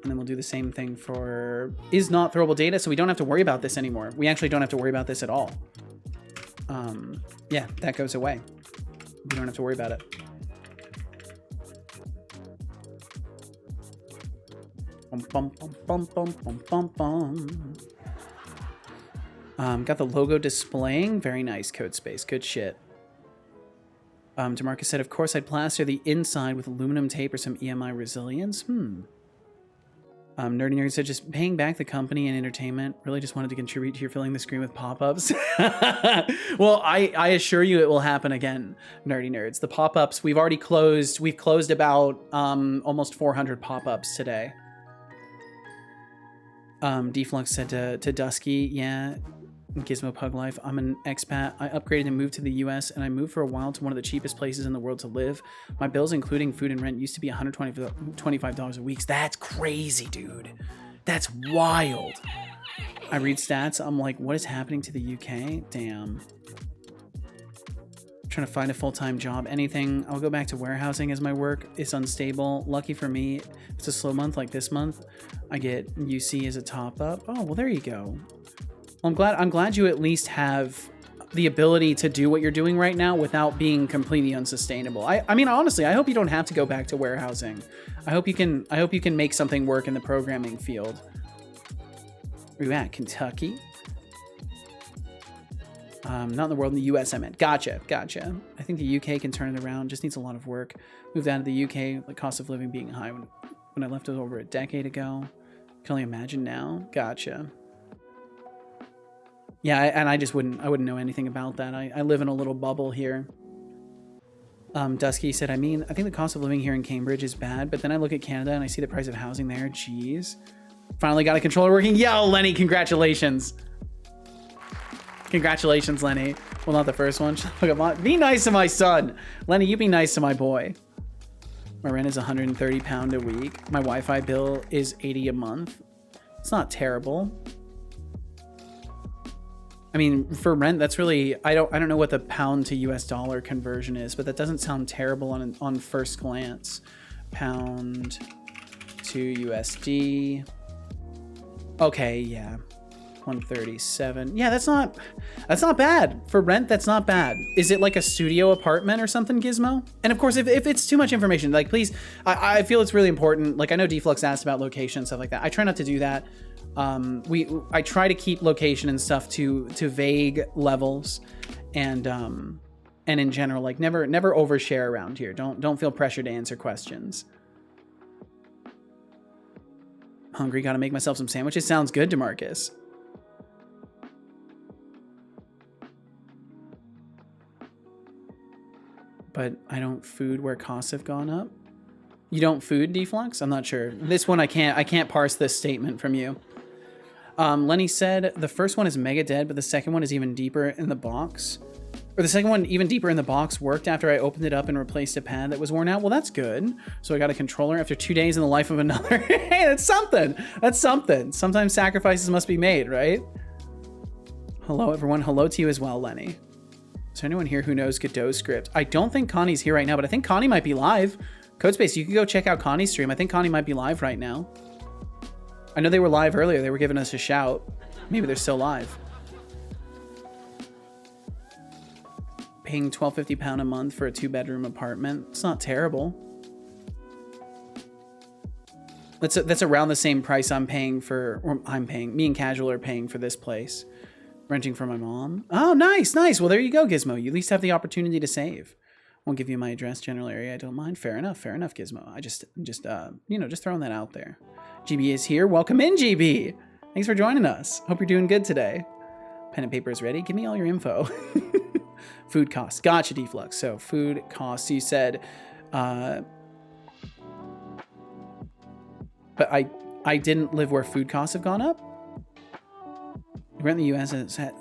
And then we'll do the same thing for is not throwable data. So we don't have to worry about this anymore. We actually don't have to worry about this at all. Yeah, that goes away. We don't have to worry about it. Bum, bum, bum, bum, bum, bum, bum. Got the logo displaying. Very nice, Code Space. Good shit. DeMarcus said, of course I'd plaster the inside with aluminum tape or some EMI resilience. Nerdy Nerd said, just paying back the company and entertainment. Really just wanted to contribute to your filling the screen with pop-ups. Well, I assure you it will happen again, Nerdy Nerds. The pop-ups, we've already closed. We've closed about almost 400 pop-ups today. Deflux said to Dusky, yeah, Gizmo Pug Life, I'm an expat. I upgraded and moved to the US, and I moved for a while to one of the cheapest places in the world to live. My bills, including food and rent, used to be $125 a week. That's crazy, dude. That's wild. I read stats. I'm like, what is happening to the UK? Damn. Trying to find a full-time job. Anything. I'll go back to warehousing as my work is unstable. Lucky for me, it's a slow month like this month. I get UC as a top-up. Oh, well, there you go. Well, I'm glad you at least have the ability to do what you're doing right now without being completely unsustainable. I mean, honestly, I hope you don't have to go back to warehousing. I hope you can make something work in the programming field. Where you at? Kentucky? Not in the world, in the US, I meant. Gotcha. I think the UK can turn it around. Just needs a lot of work. Moved out of the UK, the cost of living being high when I left it over a decade ago. Can only imagine now. Gotcha. Yeah, and I wouldn't know anything about that. I live in a little bubble here. Dusky said, I think the cost of living here in Cambridge is bad, but then I look at Canada and I see the price of housing there. Jeez. Finally got a controller working. Yo, Lenny, congratulations. Congratulations, Lenny. Well, not the first one. Be nice to my son. Lenny, you be nice to my boy. My rent is £130 a week. My Wi-Fi bill is $80 a month. It's not terrible. I mean, for rent, that's really, I don't know what the pound to US dollar conversion is, but that doesn't sound terrible on first glance. Pound to USD. Okay, yeah. 137. Yeah, that's not bad. For rent, that's not bad. Is it like a studio apartment or something, Gizmo? And of course, if it's too much information, like please, I feel it's really important. Like I know Deflux asked about location and stuff like that. I try not to do that. I try to keep location and stuff to vague levels, and in general, like never overshare around here. Don't feel pressure to answer questions. Hungry, gotta make myself some sandwiches. Sounds good, DeMarcus. But I don't food where costs have gone up. You don't food, Deflux? I'm not sure. This one I can't parse this statement from you. Lenny said the first one is mega dead, but the second one is even deeper in the box. Or the second one, even deeper in the box, worked after I opened it up and replaced a pad that was worn out. Well, that's good. So I got a controller after 2 days in the life of another. Hey, that's something. That's something. Sometimes sacrifices must be made, right? Hello, everyone. Hello to you as well, Lenny. Is there anyone here who knows Godot script? I don't think Connie's here right now, but I think Connie might be live. Codespace, you can go check out Connie's stream. I think Connie might be live right now. I know they were live earlier. They were giving us a shout. Maybe they're still live. Paying £1,250 a month for a 2-bedroom apartment. It's not terrible. That's around the same price me and Casual are paying for this place. Renting from my mom. Oh, nice. Well, there you go, Gizmo. You at least have the opportunity to save. Won't give you my address, general area. I don't mind. Fair enough, Gizmo. I just throwing that out there. GB is here. Welcome in, GB. Thanks for joining us. Hope you're doing good today. Pen and paper is ready. Give me all your info. Food costs. Gotcha, Deflux. So food costs. You said, but I didn't live where food costs have gone up. Rent in the U.S. has had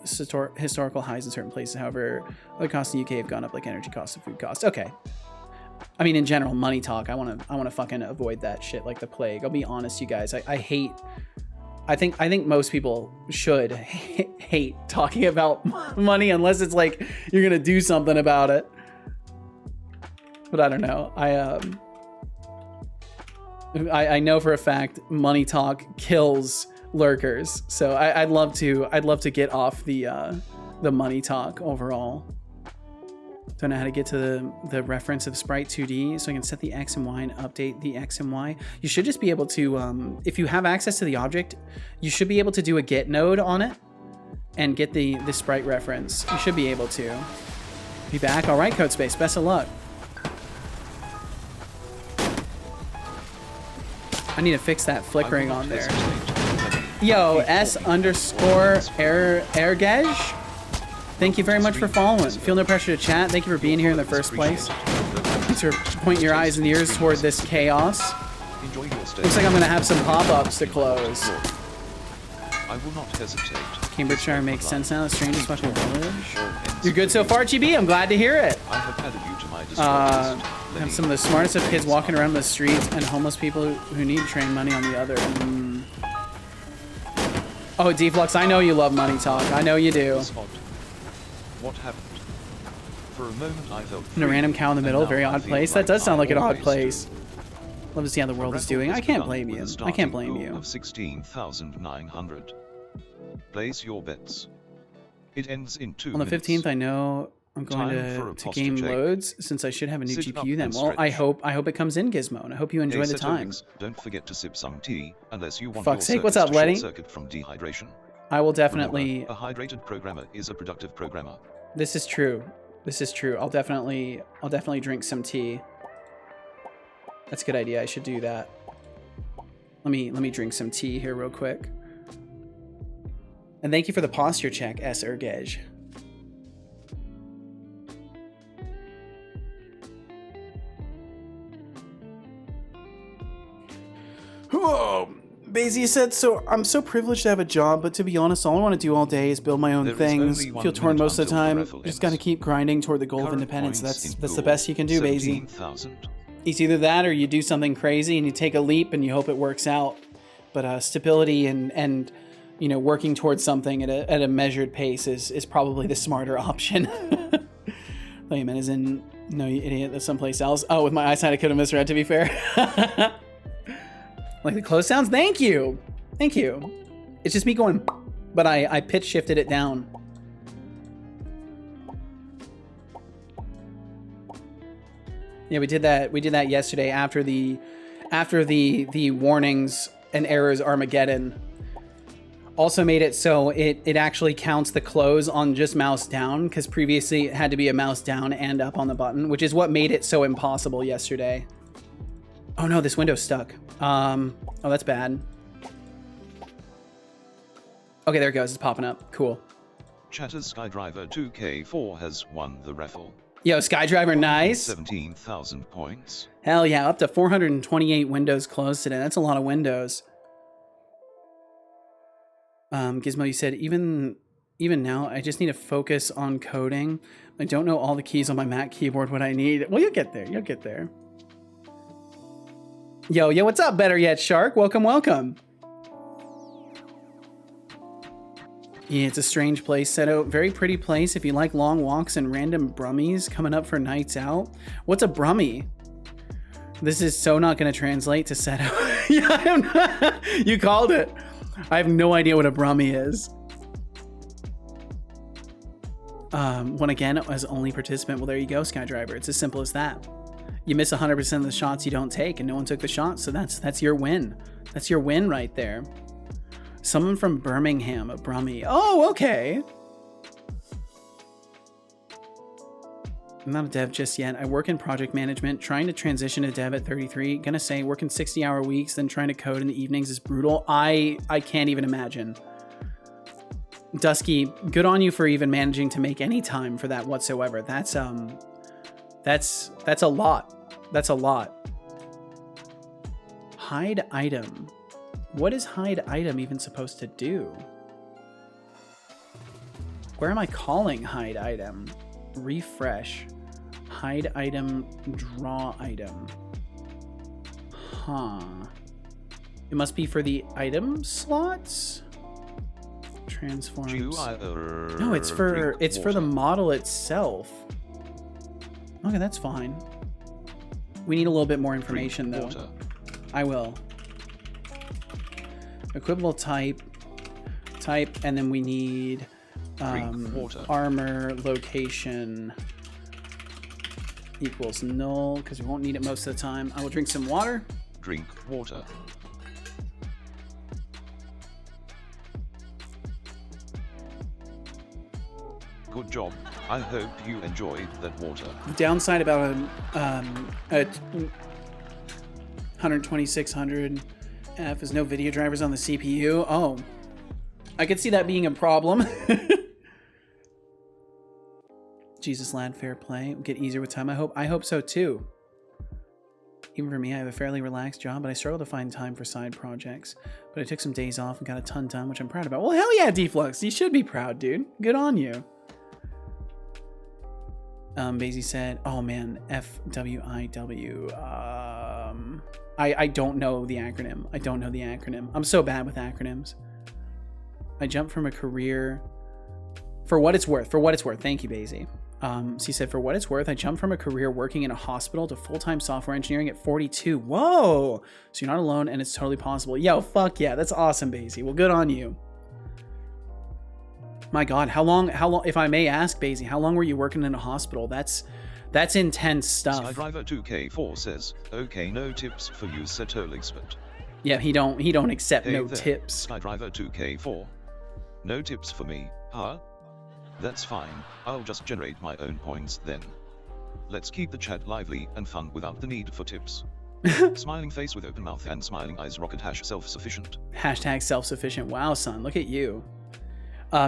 historical highs in certain places. However, other costs in the UK have gone up, like energy costs and food costs. Okay. I mean, in general, money talk. I want to fucking avoid that shit like the plague. I'll be honest, you guys. I hate. I think most people should hate talking about money unless it's like you're gonna do something about it. But I don't know. I know for a fact money talk kills lurkers. So I'd love to get off the money talk overall. Don't know how to get to the reference of Sprite 2D, so I can set the X and Y and update the X and Y. You should just be able to, if you have access to the object, you should be able to do a get node on it and get the sprite reference. You should be able to. Be back. All right, Codespace. Best of luck. I need to fix that flickering on there. Yo, S_airgej. Thank you very much for following. Feel no pressure to chat. Thank you for being here in the first place. Thanks for pointing your eyes and ears toward this chaos. Looks like I'm gonna have some pop-ups to close. I will not hesitate. Cambridgeshire makes sense now. The strangest fucking village. You're good so far, GB. I'm glad to hear it. I have added you to my Have some of the smartest of kids walking around the streets and homeless people who need train money on the other. Oh, Deflux, I know you love money talk. I know you do. What happened? For a moment I felt And a random cow in the middle, very odd place. That does sound like an odd place. Love to see how the world is doing. I can't blame you. I can't blame you. Of 16,900. Place your bets. It ends in 2 On the 15th, I know I'm going to game loads since I should have a new GPU then. Well, I hope it comes in, Gizmo, and I hope you enjoy the time. Don't forget to sip some tea unless you want Fuck's sake, what's up, Letty? Circuit from dehydration. I will definitely. Remember, a hydrated programmer is a productive programmer. This is true. This is true. I'll definitely drink some tea. That's a good idea. I should do that. Let me drink some tea here real quick. And thank you for the posture check, S_airgej. Whoa. Basie said, so I'm so privileged to have a job, but to be honest, all I want to do all day is build my own things. Feel torn most of the time. Just got to keep grinding toward the goal of independence. That's the best you can do, Basie. It's either that or you do something crazy and you take a leap and you hope it works out. But stability and you know, working towards something at a measured pace is probably the smarter option. Layman is in, no, you idiot, that's someplace else. Oh, with my eyesight, I could have misread, to be fair. Like the close sounds? Thank you. Thank you. It's just me going, but I pitch shifted it down. Yeah, we did that yesterday after the warnings and errors Armageddon. Also made it so it actually counts the close on just mouse down, because previously it had to be a mouse down and up on the button, which is what made it so impossible yesterday. Oh no, this window's stuck. Oh, that's bad. Okay, there it goes. It's popping up. Cool. Chatter's Skydriver 2K4 has won the raffle. Yo, Skydriver, nice. 17,000 points. Hell yeah, up to 428 windows closed today. That's a lot of windows. Gizmo, you said even now, I just need to focus on coding. I don't know all the keys on my Mac keyboard, what I need. Well, you'll get there. You'll get there. Yo, what's up? Better yet, Shark. Welcome, welcome. Yeah, it's a strange place, Seto. Very pretty place if you like long walks and random brummies coming up for nights out. What's a brummie? This is so not going to translate to Seto. Yeah, I am not. You called it. I have no idea what a brummie is. One again as only participant. Well, there you go, Skydriver. It's as simple as that. You miss 100% of the shots you don't take, and no one took the shot, so that's your win. That's your win right there. Someone from Birmingham, a brummie. Oh, okay. I'm not a dev just yet. I work in project management, trying to transition to dev at 33. Gonna say working 60-hour weeks, then trying to code in the evenings is brutal. I can't even imagine. Dusky, good on you for even managing to make any time for that whatsoever. That's a lot. That's a lot. Hide item. What is hide item even supposed to do? Where am I calling hide item? Refresh. Hide item, draw item. Huh. It must be for the item slots? Transforms. No, it's for the model itself. Okay, that's fine. We need a little bit more information though. Water. I will. Equipable type, and then we need armor location equals null because we won't need it most of the time. I will drink some water. Drink water. Good job. I hope you enjoyed that water. Downside about a 12600 F is no video drivers on the CPU. Oh, I could see that being a problem. Jesus, lad, fair play. Get easier with time. I hope so too. Even for me, I have a fairly relaxed job, but I struggle to find time for side projects. But I took some days off and got a ton done, which I'm proud about. Well, hell yeah, Deflux. You should be proud, dude. Good on you. Basie said, oh man, FWIW. I don't know the acronym. I don't know the acronym. I'm so bad with acronyms. I jumped from a career for what it's worth. For what it's worth. Thank you, Basie. So he said, for what it's worth, I jumped from a career working in a hospital to full-time software engineering at 42. Whoa! So you're not alone and it's totally possible. Yo, fuck yeah. That's awesome, Basie. Well, good on you. My God, how long, if I may ask, Basie, how long were you working in a hospital? That's intense stuff. Skydriver 2K4 says, okay, no tips for you, Setolyx, but... Yeah, he don't accept Hey no there, tips. Skydriver 2K4. No tips for me, huh? That's fine, I'll just generate my own points then. Let's keep the chat lively and fun without the need for tips. Smiling face with open mouth and smiling eyes rocket # self-sufficient. Hashtag self-sufficient. Wow, son, look at you.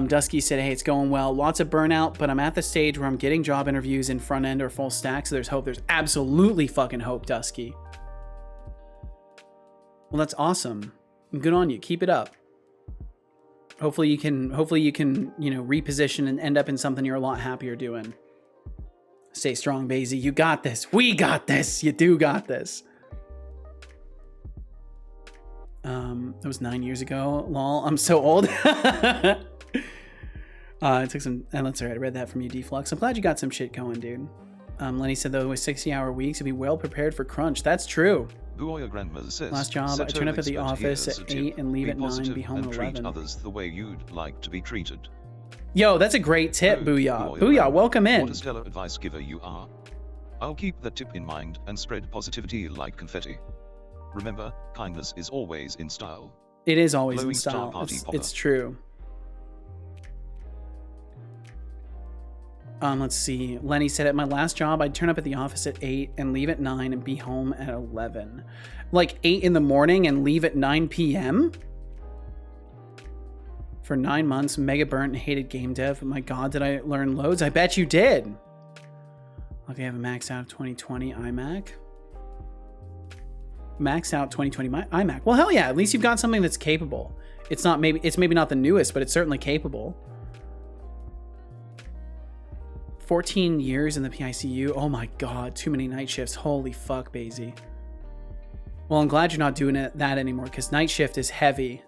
Dusky said, hey, it's going well. Lots of burnout, but I'm at the stage where I'm getting job interviews in front end or full stack, so there's hope. There's absolutely fucking hope, Dusky. Well, that's awesome. Good on you. Keep it up. Hopefully you can, you know, reposition and end up in something you're a lot happier doing. Stay strong, Basie. You got this. We got this. You do got this. That was 9 years ago. Lol. I'm so old. It took some, and that's all right. I read that from you, Deflux. I'm glad you got some shit going, dude. Lenny said, though, with 60-hour weeks, you'll be well prepared for crunch. That's true. Your grandmother says, Last job, I turn up at the office at 8 and leave at 9, be home at 11. Treat others the way you'd like to be treated. Yo, that's a great tip, Booyah. Booyah, welcome in. What a stellar advice giver you are. I'll keep that tip in mind and spread positivity like confetti. Remember, kindness is always in style. It is always in Glowing star style. party It's true. Let's see. Lenny said, at my last job, I'd turn up at the office at 8 and leave at 9 and be home at 11. Like 8 in the morning and leave at 9 p.m.? For 9 months, mega burnt and hated game dev. My God, did I learn loads? I bet you did. Okay, I have a max out of 2020 iMac. Max out 2020 iMac. Well, hell yeah. At least you've got something that's capable. It's maybe not the newest, but it's certainly capable. 14 years in the PICU. Oh my God, too many night shifts. Holy fuck, Basie. Well, I'm glad you're not doing that anymore because night shift is heavy.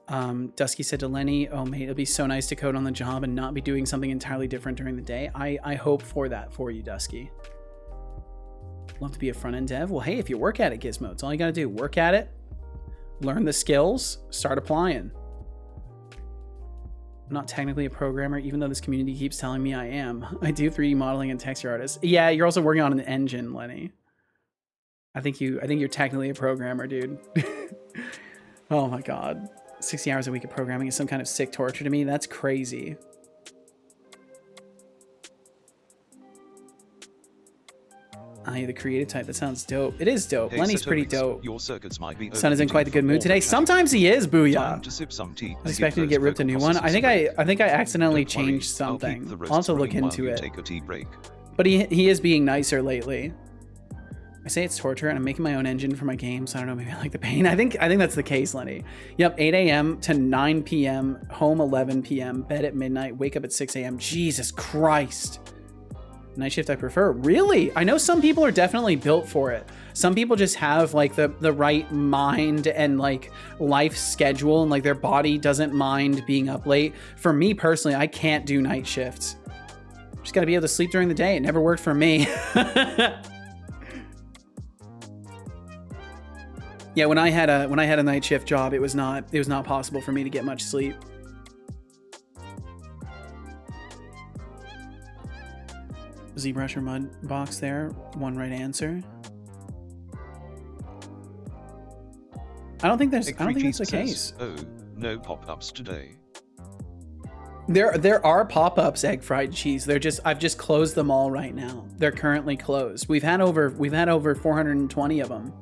Dusky said to Lenny, oh mate, it'll be so nice to code on the job and not be doing something entirely different during the day. I hope for that for you, Dusky. Love to be a front-end dev. Well, hey, if you work at it, Gizmo, it's all you gotta do. Work at it, learn the skills, start applying. I'm not technically a programmer, even though this community keeps telling me I am. I do 3D modeling and texture artist. Yeah, you're also working on an engine, Lenny. I think you're technically a programmer, dude. Oh my God. 60 hours a week of programming is some kind of sick torture to me. That's crazy. The creative type. That sounds dope. It is dope. Hey, Lenny's pretty Setolyx, dope. Your circuits might be Son is in quite the good overheating mood from today. all the Sometimes he is, Time booyah. to sip some tea. I was expecting to get ripped a new one. I think I accidentally changed something. I'll have to look into it. Take a tea break. But he is being nicer lately. I say it's torture and I'm making my own engine for my games. I don't know, maybe I like the pain. I think that's the case, Lenny. Yep, 8 a.m. to 9 p.m., home 11 p.m., bed at midnight, wake up at 6 a.m. Jesus Christ. Night shift I prefer. Really? I know some people are definitely built for it. Some people just have like the right mind and like life schedule, and like their body doesn't mind being up late. For me personally, I can't do night shifts. Just gotta be able to sleep during the day. It never worked for me. Yeah, when I had a night shift job, it was not possible for me to get much sleep. ZBrush or mud box there. One right answer. I don't think that's the case. Oh, no pop-ups today. There are pop-ups, egg fried cheese. I've just closed them all right now. They're currently closed. We've had over 420 of them.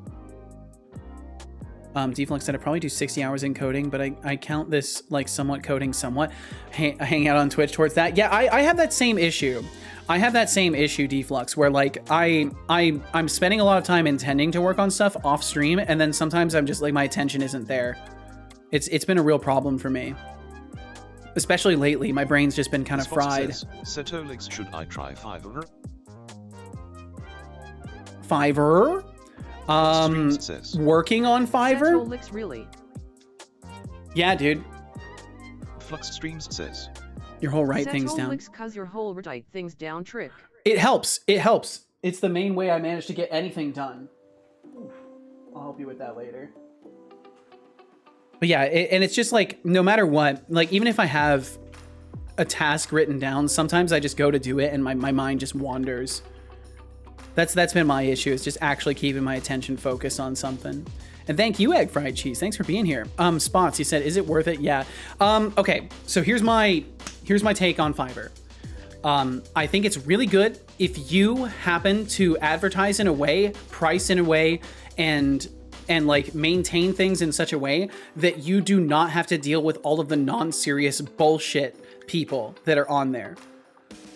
Deflux said I probably do 60 hours in coding, but I count this like somewhat coding, somewhat hang out on Twitch towards that. Yeah, I have that same issue. I have that same issue, Deflux, where like I'm spending a lot of time intending to work on stuff off stream, and then sometimes I'm just like my attention isn't there. It's been a real problem for me, especially lately. My brain's just been kind of fried. Setolyx, should I try Fiverr? Fiverr? Working on Fiverr? Setolyx, really? Yeah, dude. Flux Streams says. Your whole write things down. Setolyx, cause your whole write things down trick. It helps. It helps. It's the main way I manage to get anything done. I'll help you with that later. But yeah, and it's just like, no matter what, like even if I have a task written down, sometimes I just go to do it and my mind just wanders. That's been my issue, is just actually keeping my attention focused on something. And thank you, Egg Fried Cheese. Thanks for being here. Spots, you said, is it worth it? Yeah. Okay, so here's my take on Fiverr. I think it's really good if you happen to advertise in a way, price in a way, and like maintain things in such a way that you do not have to deal with all of the non-serious bullshit people that are on there.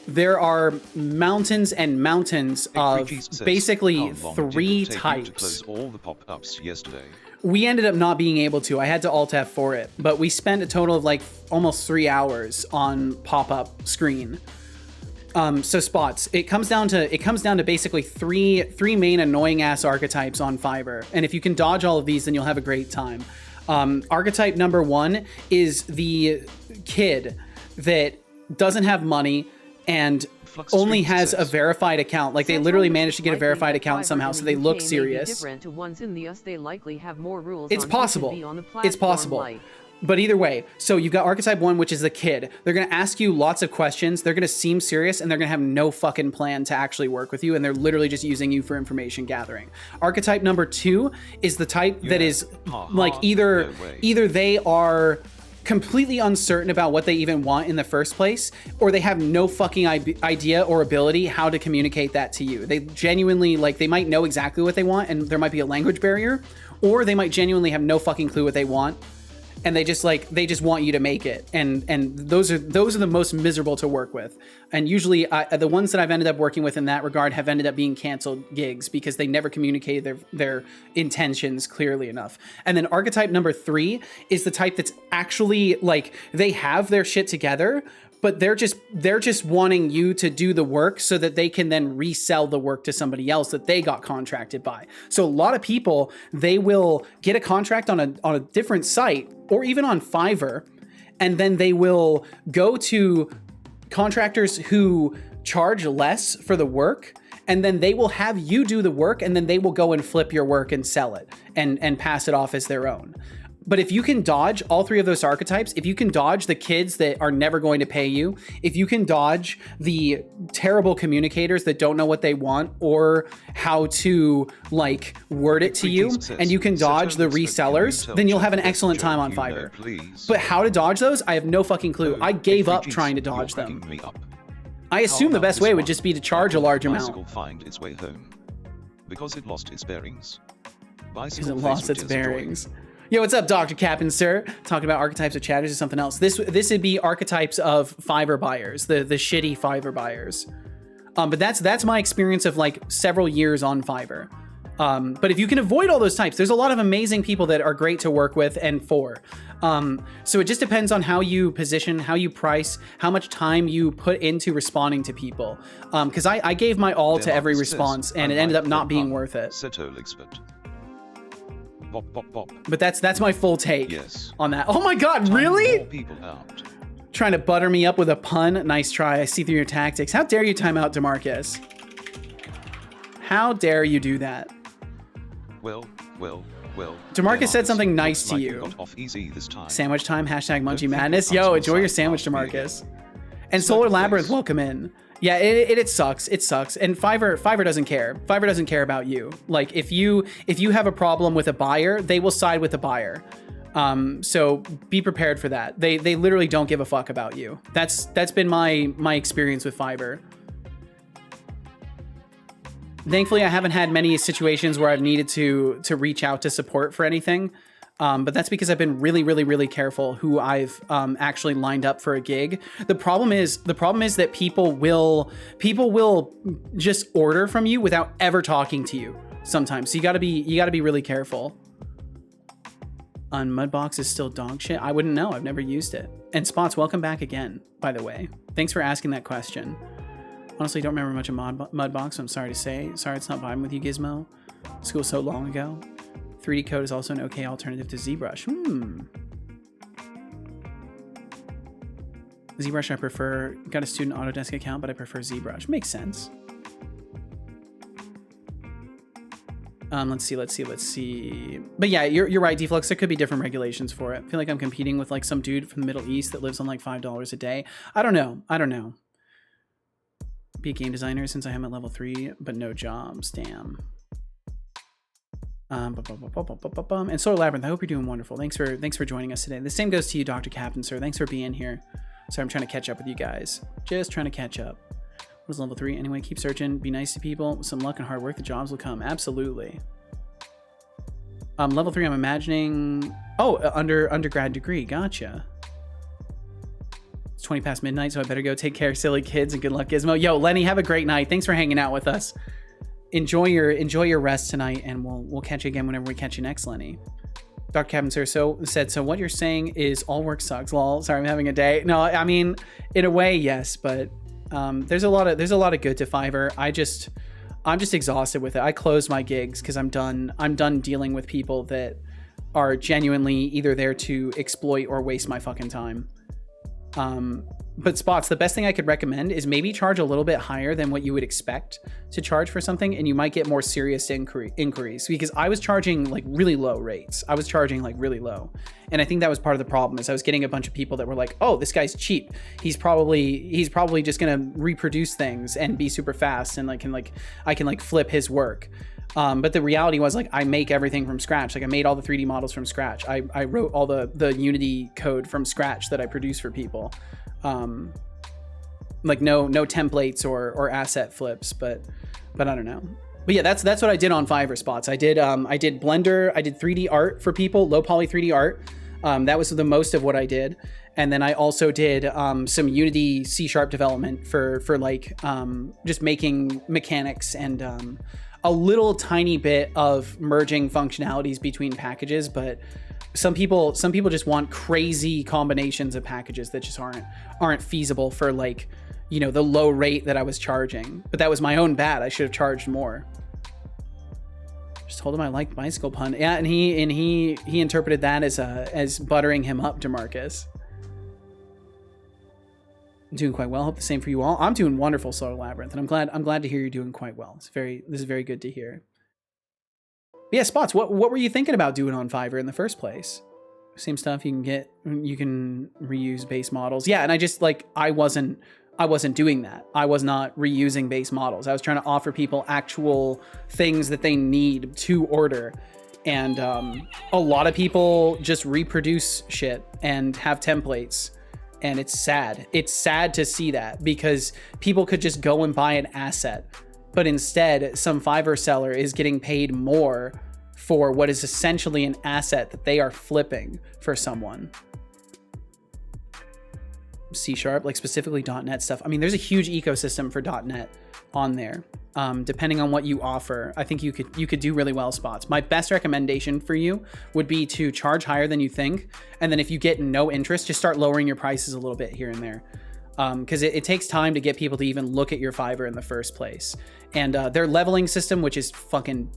There are mountains and mountains of basically three types. To close all the pop-ups yesterday? We ended up not being able to. I had to Alt F for it, but we spent a total of like almost 3 hours on pop-up screen. So spots. It comes down to basically three main annoying ass archetypes on Fiverr, and if you can dodge all of these, then you'll have a great time. Archetype number 1 is the kid that doesn't have money and only has a verified account. Like they literally managed to get a verified account somehow, so they look serious. It's possible. It's possible. But either way, so you've got archetype 1, which is the kid. They're going to ask you lots of questions. They're going to seem serious, and they're going to have no fucking plan to actually work with you, and they're literally just using you for information gathering. Archetype number 2 is the type that is like either they are completely uncertain about what they even want in the first place, or they have no fucking idea or ability how to communicate that to you. They genuinely, like, they might know exactly what they want and there might be a language barrier, or they might genuinely have no fucking clue what they want, and they just want you to make it, and those are the most miserable to work with. And usually the ones that I've ended up working with in that regard have ended up being canceled gigs because they never communicated their intentions clearly enough. And then archetype number 3 is the type that's actually like, they have their shit together, but they're just wanting you to do the work so that they can then resell the work to somebody else that they got contracted by. So a lot of people, they will get a contract on a different site or even on Fiverr, and then they will go to contractors who charge less for the work, and then they will have you do the work, and then they will go and flip your work and sell it and pass it off as their own. But if you can dodge all 3 of those archetypes, if you can dodge the kids that are never going to pay you, if you can dodge the terrible communicators that don't know what they want or how to like word it to you, and you can dodge the resellers, then you'll have an excellent time on Fiverr. But how to dodge those, I have no fucking clue. I gave up trying to dodge them. I assume the best way would just be to charge a large amount. Find its way home. Because it lost its bearings. Because it lost its bearings. Yo, what's up, Dr. Captain, sir? Talking about archetypes of chatters or something else. This would be archetypes of Fiverr buyers, the shitty Fiverr buyers. But that's my experience of like several years on Fiverr. But if you can avoid all those types, there's a lot of amazing people that are great to work with and for. So it just depends on how you position, how you price, how much time you put into responding to people. Because I gave my all to every response and it ended up not being worth it. Setolyx, bop, bop, bop. But that's my full take Yes. on that. Oh my God, really? More people out. Trying to butter me up with a pun. Nice try. I see through your tactics. How dare you time out DeMarcus? How dare you do that? Well. DeMarcus said something nice to like you. Got off easy this time. Sandwich time, hashtag Munchie think Madness. your Yo, answer enjoy your was sandwich, like, DeMarcus. And Solar Labyrinth, welcome in. Yeah, it sucks. It sucks. And Fiverr doesn't care. Fiverr doesn't care about you. Like if you have a problem with a buyer, they will side with the buyer. So be prepared for that. They literally don't give a fuck about you. That's been my experience with Fiverr. Thankfully, I haven't had many situations where I've needed to reach out to support for anything. But that's because I've been really careful who I've actually lined up for a gig. The problem is that people will just order from you without ever talking to you sometimes. So you gotta be really careful. Mudbox is still dog shit. I wouldn't know. I've never used it. And Spots, welcome back again, by the way. Thanks for asking that question. Honestly, don't remember much of Mudbox, so I'm sorry to say. Sorry it's not vibing with you, Gizmo. School was so long ago. 3D code is also an okay alternative to ZBrush. ZBrush I prefer. Got a student Autodesk account, but I prefer ZBrush. Makes sense. Let's see. But yeah, you're right, Deflux. There could be different regulations for it. I feel like I'm competing with like some dude from the Middle East that lives on like $5 a day. I don't know. Be a game designer since I am at level 3, but no jobs. Damn. And Solar Labyrinth, I hope you're doing wonderful. Thanks for joining us today. The same goes to you, Dr. Captain, sir. Thanks for being here. Sorry, I'm trying to catch up with you guys. Just trying to catch up. What is level 3? Anyway, keep searching. Be nice to people. With some luck and hard work, the jobs will come. Absolutely. Level 3, I'm imagining... Oh, undergrad degree. Gotcha. It's 20 past midnight, so I better go take care of silly kids, and good luck, Gizmo. Yo, Lenny, have a great night. Thanks for hanging out with us. Enjoy your rest tonight, and we'll catch you again whenever we catch you next, Lenny. Dr. Captain, sir, so what you're saying is all work sucks. Lol. Sorry, I'm having a day. No, I mean, in a way, yes, but there's a lot of good to Fiverr. I'm just exhausted with it. I close my gigs because I'm done dealing with people that are genuinely either there to exploit or waste my fucking time. But Spots, the best thing I could recommend is maybe charge a little bit higher than what you would expect to charge for something, and you might get more serious inquiries, because I was charging like really low rates. I was charging like really low. And I think that was part of the problem, is I was getting a bunch of people that were like, oh, this guy's cheap. He's probably just going to reproduce things and be super fast, and I can flip his work. But the reality was, like, I make everything from scratch. Like, I made all the 3D models from scratch. I wrote all the Unity code from scratch that I produce for people. Like no templates or asset flips, but I don't know. But yeah, that's what I did on Fiverr, Spots. I did Blender, I did 3D art for people, low poly 3D art. That was the most of what I did. And then I also did some Unity C# development for like just making mechanics and a little tiny bit of merging functionalities between packages. But some people just want crazy combinations of packages that just aren't feasible for, like, you know, the low rate that I was charging. But that was my own bad. I should have charged more. Just told him I liked bicycle pun. Yeah, and he interpreted that as buttering him up, DeMarcus. I'm doing quite well. Hope the same for you all. I'm doing wonderful, Solar Labyrinth, and I'm glad to hear you're doing quite well. This is very good to hear. But yeah, Spots, what were you thinking about doing on Fiverr in the first place? Same stuff you can reuse base models. Yeah, and I just, like, I wasn't doing that. I was not reusing base models. I was trying to offer people actual things that they need to order. And a lot of people just reproduce shit and have templates. And it's sad. It's sad to see that, because people could just go and buy an asset but instead some Fiverr seller is getting paid more for what is essentially an asset that they are flipping for someone. C#, like specifically .NET stuff. I mean, there's a huge ecosystem for .NET on there. Depending on what you offer, I think you could do really well spots. My best recommendation for you would be to charge higher than you think, and then if you get no interest, just start lowering your prices a little bit here and there. Because it takes time to get people to even look at your Fiverr in the first place. And their leveling system, which is fucking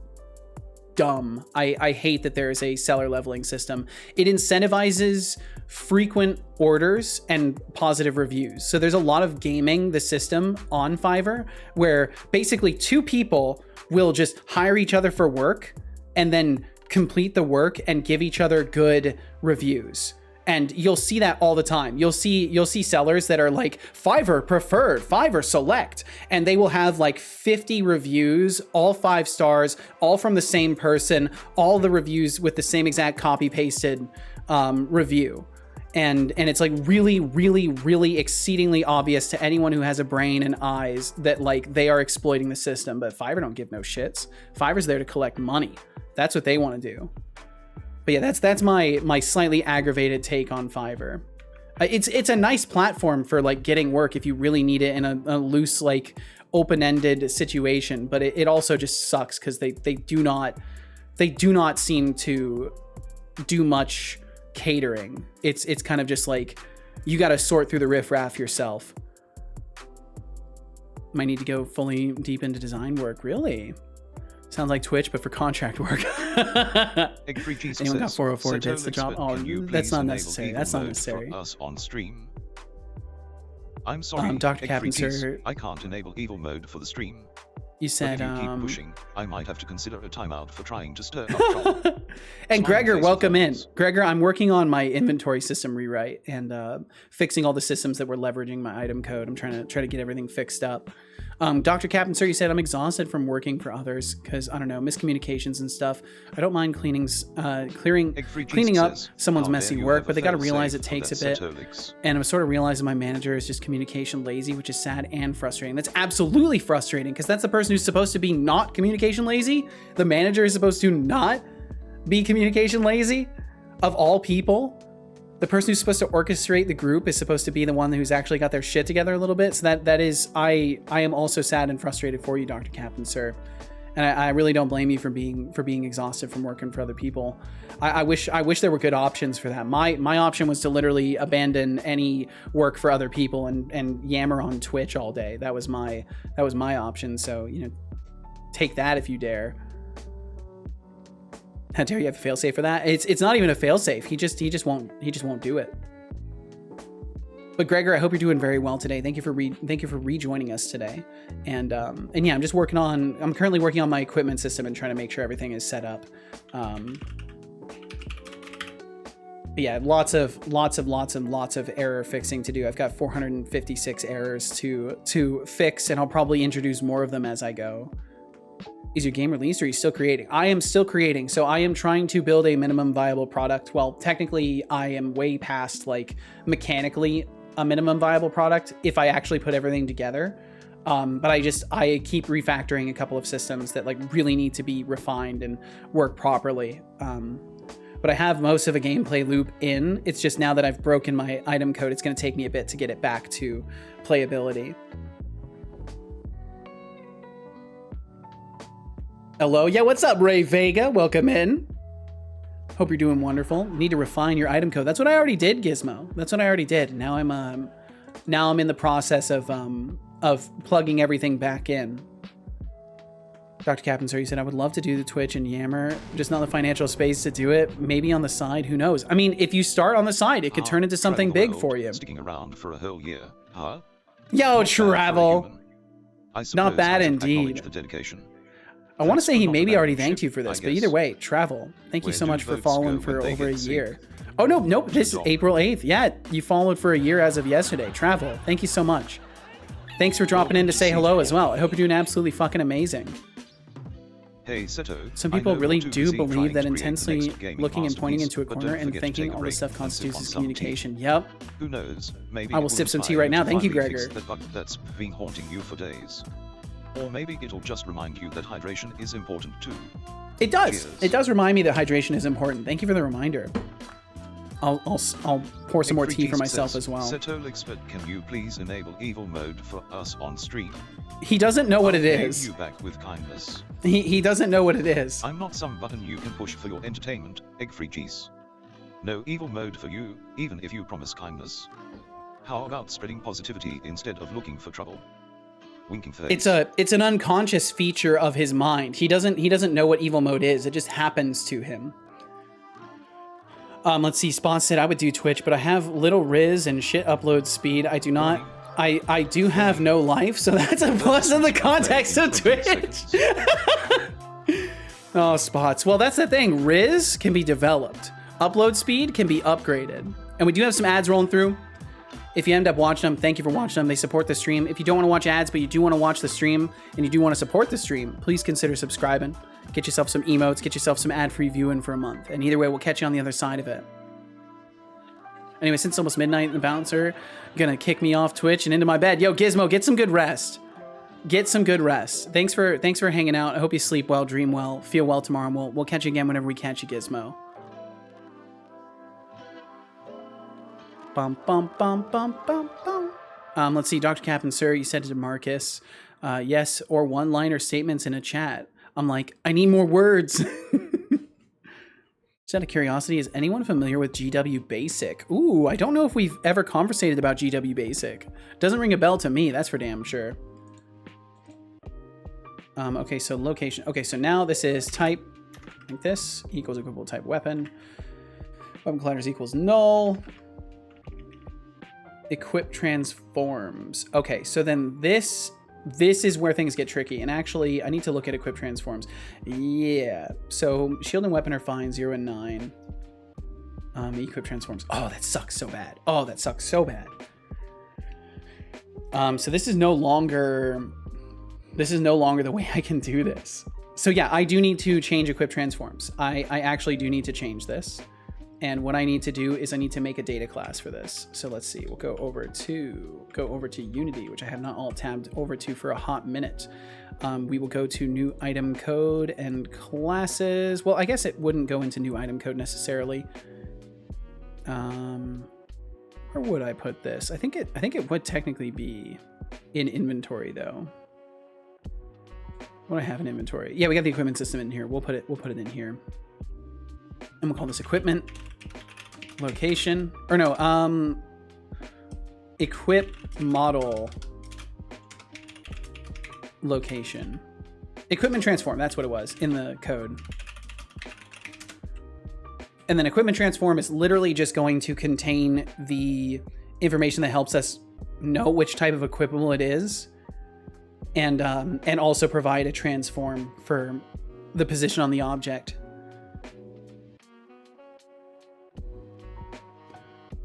dumb. I hate that there is a seller leveling system. It incentivizes frequent orders and positive reviews. So there's a lot of gaming the system on Fiverr where basically two people will just hire each other for work and then complete the work and give each other good reviews. And you'll see that all the time. You'll see sellers that are like Fiverr preferred, Fiverr select, and they will have like 50 reviews, all 5 stars, all from the same person, all the reviews with the same exact copy pasted review. And it's like really, really, really exceedingly obvious to anyone who has a brain and eyes that like they are exploiting the system. But Fiverr don't give no shits. Fiverr's there to collect money. That's what they want to do. But yeah, that's my slightly aggravated take on Fiverr. It's a nice platform for like getting work if you really need it in a loose, like open-ended situation. But it also just sucks because they do not seem to do much catering. It's kind of just like you got to sort through the riffraff yourself. Might need to go fully deep into design work. Really? Sounds like Twitch, but for contract work. Anyone got 404 bits to drop? Oh, that's not necessary. That's not necessary. Us on stream. I'm sorry, Dr. Captain Sir. I can't enable evil mode for the stream. You said, but if you keep pushing, I might have to consider a timeout for trying to stir up trouble. And Gregor, welcome in. Gregor, I'm working on my inventory system rewrite and fixing all the systems that were leveraging my item code. I'm trying to get everything fixed up. Dr. Captain Sir, you said I'm exhausted from working for others because, I don't know, miscommunications and stuff. I don't mind cleaning up someone's messy work, but they got to realize it takes a bit. And I'm sort of realizing my manager is just communication lazy, which is sad and frustrating. That's absolutely frustrating because that's the person who's supposed to be not communication lazy. The manager is supposed to not be communication lazy of all people. The person who's supposed to orchestrate the group is supposed to be the one who's actually got their shit together a little bit. So that is, I am also sad and frustrated for you, Dr. Captain Sir. And I really don't blame you for being exhausted from working for other people. I wish there were good options for that. My option was to literally abandon any work for other people and yammer on Twitch all day. That was my option. So, you know, take that if you dare. How dare you have a failsafe for that? It's not even a failsafe. He just won't do it. But Gregor, I hope you're doing very well today. Thank you for rejoining us today. And yeah, I'm currently working on my equipment system and trying to make sure everything is set up. But yeah, lots of error fixing to do. I've got 456 errors to fix, and I'll probably introduce more of them as I go. Is your game released or are you still creating? I am still creating. So I am trying to build a minimum viable product. Well, technically I am way past like mechanically a minimum viable product if I actually put everything together. But I keep refactoring a couple of systems that like really need to be refined and work properly. But I have most of a gameplay loop in. It's just now that I've broken my item code, it's going to take me a bit to get it back to playability. Hello, yeah, what's up, Ray Vega? Welcome in. Hope you're doing wonderful. Need to refine your item code. That's what I already did, Gizmo. That's what I already did. Now I'm in the process of plugging everything back in. Dr. Captain Sir, you said I would love to do the Twitch and Yammer, just not the financial space to do it. Maybe on the side, who knows? I mean, if you start on the side, it could turn into something big for you. Sticking around for a whole year, huh? Yo, Travel. Not bad indeed. The dedication. I want to say he maybe already thanked you for this, but either way, Travel, thank you so much for following for over a year. Oh, nope, this is April 8th. Yeah, you followed for a year as of yesterday. Travel, thank you so much. Thanks for dropping in to say hello as well. I hope you're doing absolutely fucking amazing. Hey, Seto, some people really do believe that intensely looking and pointing into a corner and thinking all this stuff constitutes as communication. Yep. Who knows? Maybe I will sip some tea right now. Thank you, Gregor. That's been haunting you for days. Or maybe it'll just remind you that hydration is important too. It does. Cheers. It does remind me that hydration is important. Thank you for the reminder. I'll pour some more tea for myself as well. Setolyx, but can you please enable evil mode for us on stream? He doesn't know what it I'll pay is. you back with kindness. He doesn't know what it is. I'm not some button you can push for your entertainment, egg-free cheese. No evil mode for you, even if you promise kindness. How about spreading positivity instead of looking for trouble? Winking face. It's an unconscious feature of his mind. He doesn't know what evil mode is. It just happens to him. Let's see. Spot said I would do Twitch, but I have little Riz and shit upload speed. I do not. I do have no life, so that's a plus in the context of Twitch. Oh, Spots. Well, that's the thing. Riz can be developed. Upload speed can be upgraded. And we do have some ads rolling through. If you end up watching them, thank you for watching them. They support the stream. If you don't want to watch ads, but you do want to watch the stream and you do want to support the stream, please consider subscribing. Get yourself some emotes, get yourself some ad-free viewing for a month. And either way, we'll catch you on the other side of it. Anyway, since it's almost midnight, the bouncer gonna kick me off Twitch and into my bed. Yo, Gizmo, get some good rest. Get some good rest. Thanks for hanging out. I hope you sleep well, dream well, feel well tomorrow. And we'll catch you again whenever we catch you, Gizmo. Bum bum bum bum bum bum. Let's see, Dr. Captain Sir, you said to Marcus, yes, or one-liner statements in a chat. I'm like, I need more words. Just out of curiosity, is anyone familiar with GW Basic? Ooh, I don't know if we've ever conversated about GW Basic. Doesn't ring a bell to me, that's for damn sure. Okay, so location. Okay, so now this is type, like this, equals equivalent type weapon. Weapon colliders equals null. Equip transforms. Okay, so then this is where things get tricky. And actually, I need to look at equip transforms. Yeah. So shield and weapon are fine, 0 and 9. Equip transforms. Oh, that sucks so bad. Oh, that sucks so bad. So this is no longer the way I can do this. So yeah, I do need to change equip transforms. I actually do need to change this. And what I need to do is I need to make a data class for this. So let's see, we'll go over to Unity, which I have not all tabbed over to for a hot minute. We will go to new item code and classes. Well, I guess it wouldn't go into new item code necessarily. Where would I put this? I think it would technically be in inventory though. What do I have in inventory? Yeah, we got the equipment system in here. We'll put it in here. And we'll call this equipment location, or no, equip model location, equipment transform. That's what it was in the code. And then equipment transform is literally just going to contain the information that helps us know which type of equipable it is, and also provide a transform for the position on the object.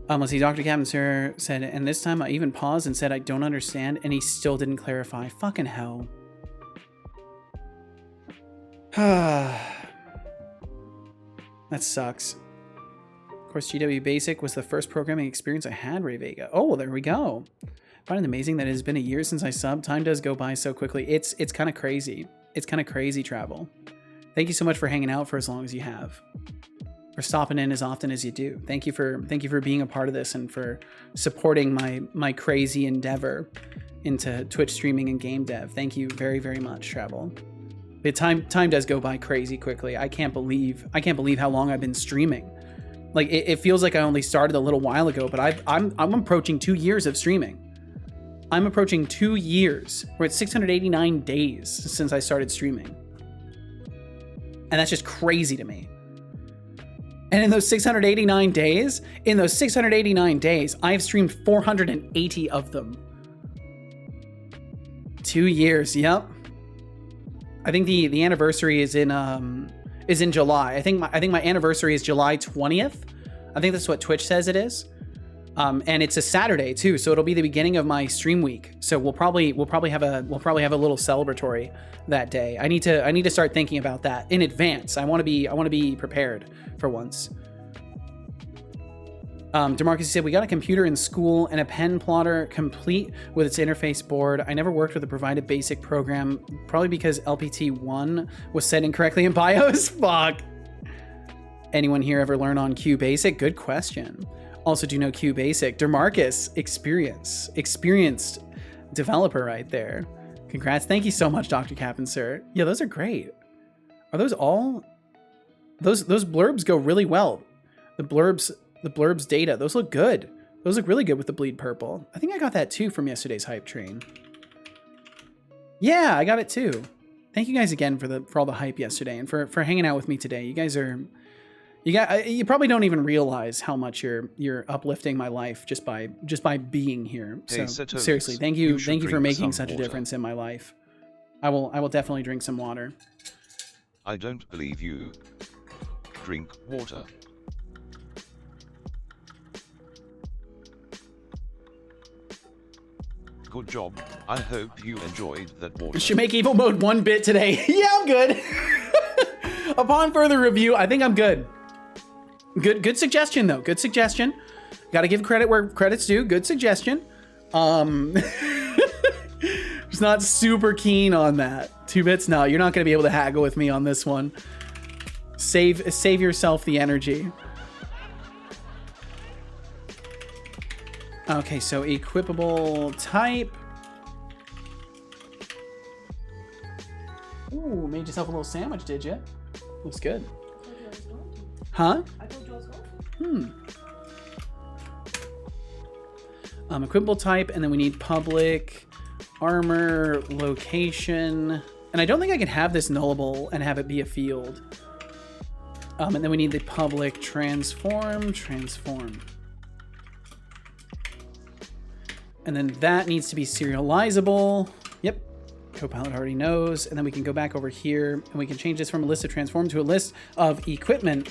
Let's see, Dr. Captain Sir said, and this time I even paused and said I don't understand, and he still didn't clarify. Fucking hell. That sucks. Of course, GW Basic was the first programming experience I had, Ray Vega. Oh, well, there we go. I find it amazing that it has been a year since I subbed. Time does go by so quickly. It's kind of crazy. It's kind of crazy travel. Thank you so much for hanging out for as long as you have. For stopping in as often as you do. Thank you for being a part of this and for supporting my crazy endeavor into Twitch streaming and game dev. Thank you very, very much, Travel. But time does go by crazy quickly. I can't believe how long I've been streaming. Like it feels like I only started a little while ago, but I'm approaching 2 years of streaming. I'm approaching 2 years. We're at 689 days since I started streaming. And that's just crazy to me. And in those 689 days, I've streamed 480 of them. 2 years, yep. I think the anniversary is in July. I think my anniversary is July 20th. I think that's what Twitch says it is. And it's a Saturday too, so it'll be the beginning of my stream week. So we'll probably have a little celebratory that day. I need to start thinking about that in advance. I want to be prepared for once. DeMarcus said, we got a computer in school and a pen plotter complete with its interface board. I never worked with a provided basic program, probably because LPT1 was set incorrectly in BIOS. Fuck. Anyone here ever learn on QBasic? Good question. Also, do you know QBasic? DeMarcus, experienced developer right there. Congrats. Thank you so much, Dr. Captain, sir. Yeah, those are great. Are those all? Those blurbs go really well. The blurbs data, those look good. Those look really good with the bleed purple. I think I got that too from yesterday's hype train. Yeah, I got it too. Thank you guys again for all the hype yesterday and for hanging out with me today. You guys are, you probably don't even realize how much you're uplifting my life just by being here. So seriously, thank you for making such a difference in my life. I will definitely drink some water. I don't believe you. Drink water. Good job. I hope you enjoyed that water. Should make evil mode 1 bit today. Yeah, I'm good. Upon further review, I think I'm good. Good suggestion though. Good suggestion. Got to give credit where credit's due. Good suggestion. Just not super keen on that. 2 bits. No, you're not going to be able to haggle with me on this one. Save yourself the energy. Okay, so equipable type. Ooh, made yourself a little sandwich, did you? Looks good. Huh? I told you I was going. Equipable type, and then we need public, armor, location. And I don't think I can have this nullable and have it be a field. And then we need the public transform. And then that needs to be serializable. Yep. Copilot already knows. And then we can go back over here and we can change this from a list of transform to a list of equipment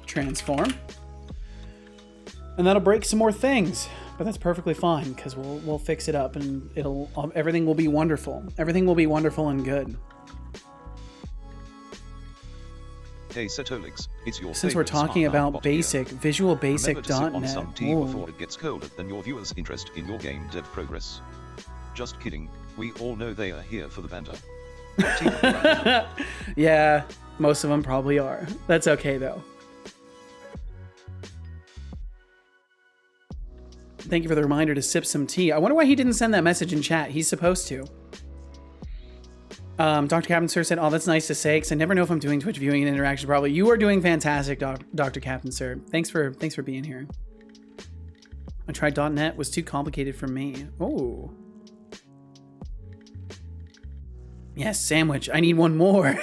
transform. And that'll break some more things, but that's perfectly fine because we'll fix it up and everything will be wonderful. Everything will be wonderful and good. Hey Setolyx, it's your Since we're talking about basic, here. Visual Remember to sip on Basic.net. some tea before it gets colder than your viewers' interest in your game dev progress. Just kidding, we all know they are here for the banter. Yeah, most of them probably are. That's okay though. Thank you for the reminder to sip some tea. I wonder why he didn't send that message in chat. He's supposed to. Dr. Captain Sir said, oh, that's nice to say, because I never know if I'm doing Twitch viewing and interaction properly. You are doing fantastic, Dr. Captain Sir. Thanks for being here. I tried .net, was too complicated for me. Oh. Yes, sandwich. I need one more.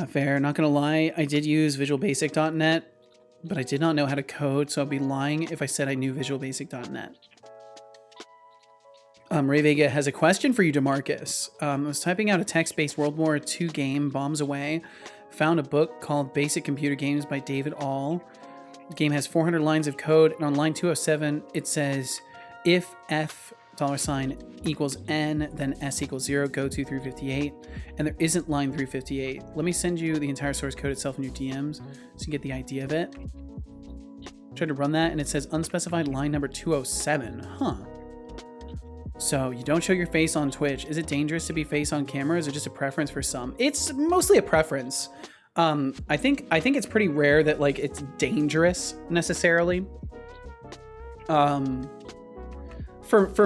Fair. Not gonna lie, I did use visualbasic.net, but I did not know how to code, so I'd be lying if I said I knew visualbasic.net. Ray Vega has a question for you, DeMarcus. I was typing out a text-based World War II game, Bombs Away. Found a book called Basic Computer Games by David All. The game has 400 lines of code, and on line 207, it says, if F $ equals N, then S equals 0, go to 358. And there isn't line 358. Let me send you the entire source code itself in your DMs so you get the idea of it. Tried to run that, and it says unspecified line number 207. Huh. So you don't show your face on Twitch. Is it dangerous to be face on camera? Is it just a preference for some? It's mostly a preference. I think it's pretty rare that like it's dangerous necessarily. For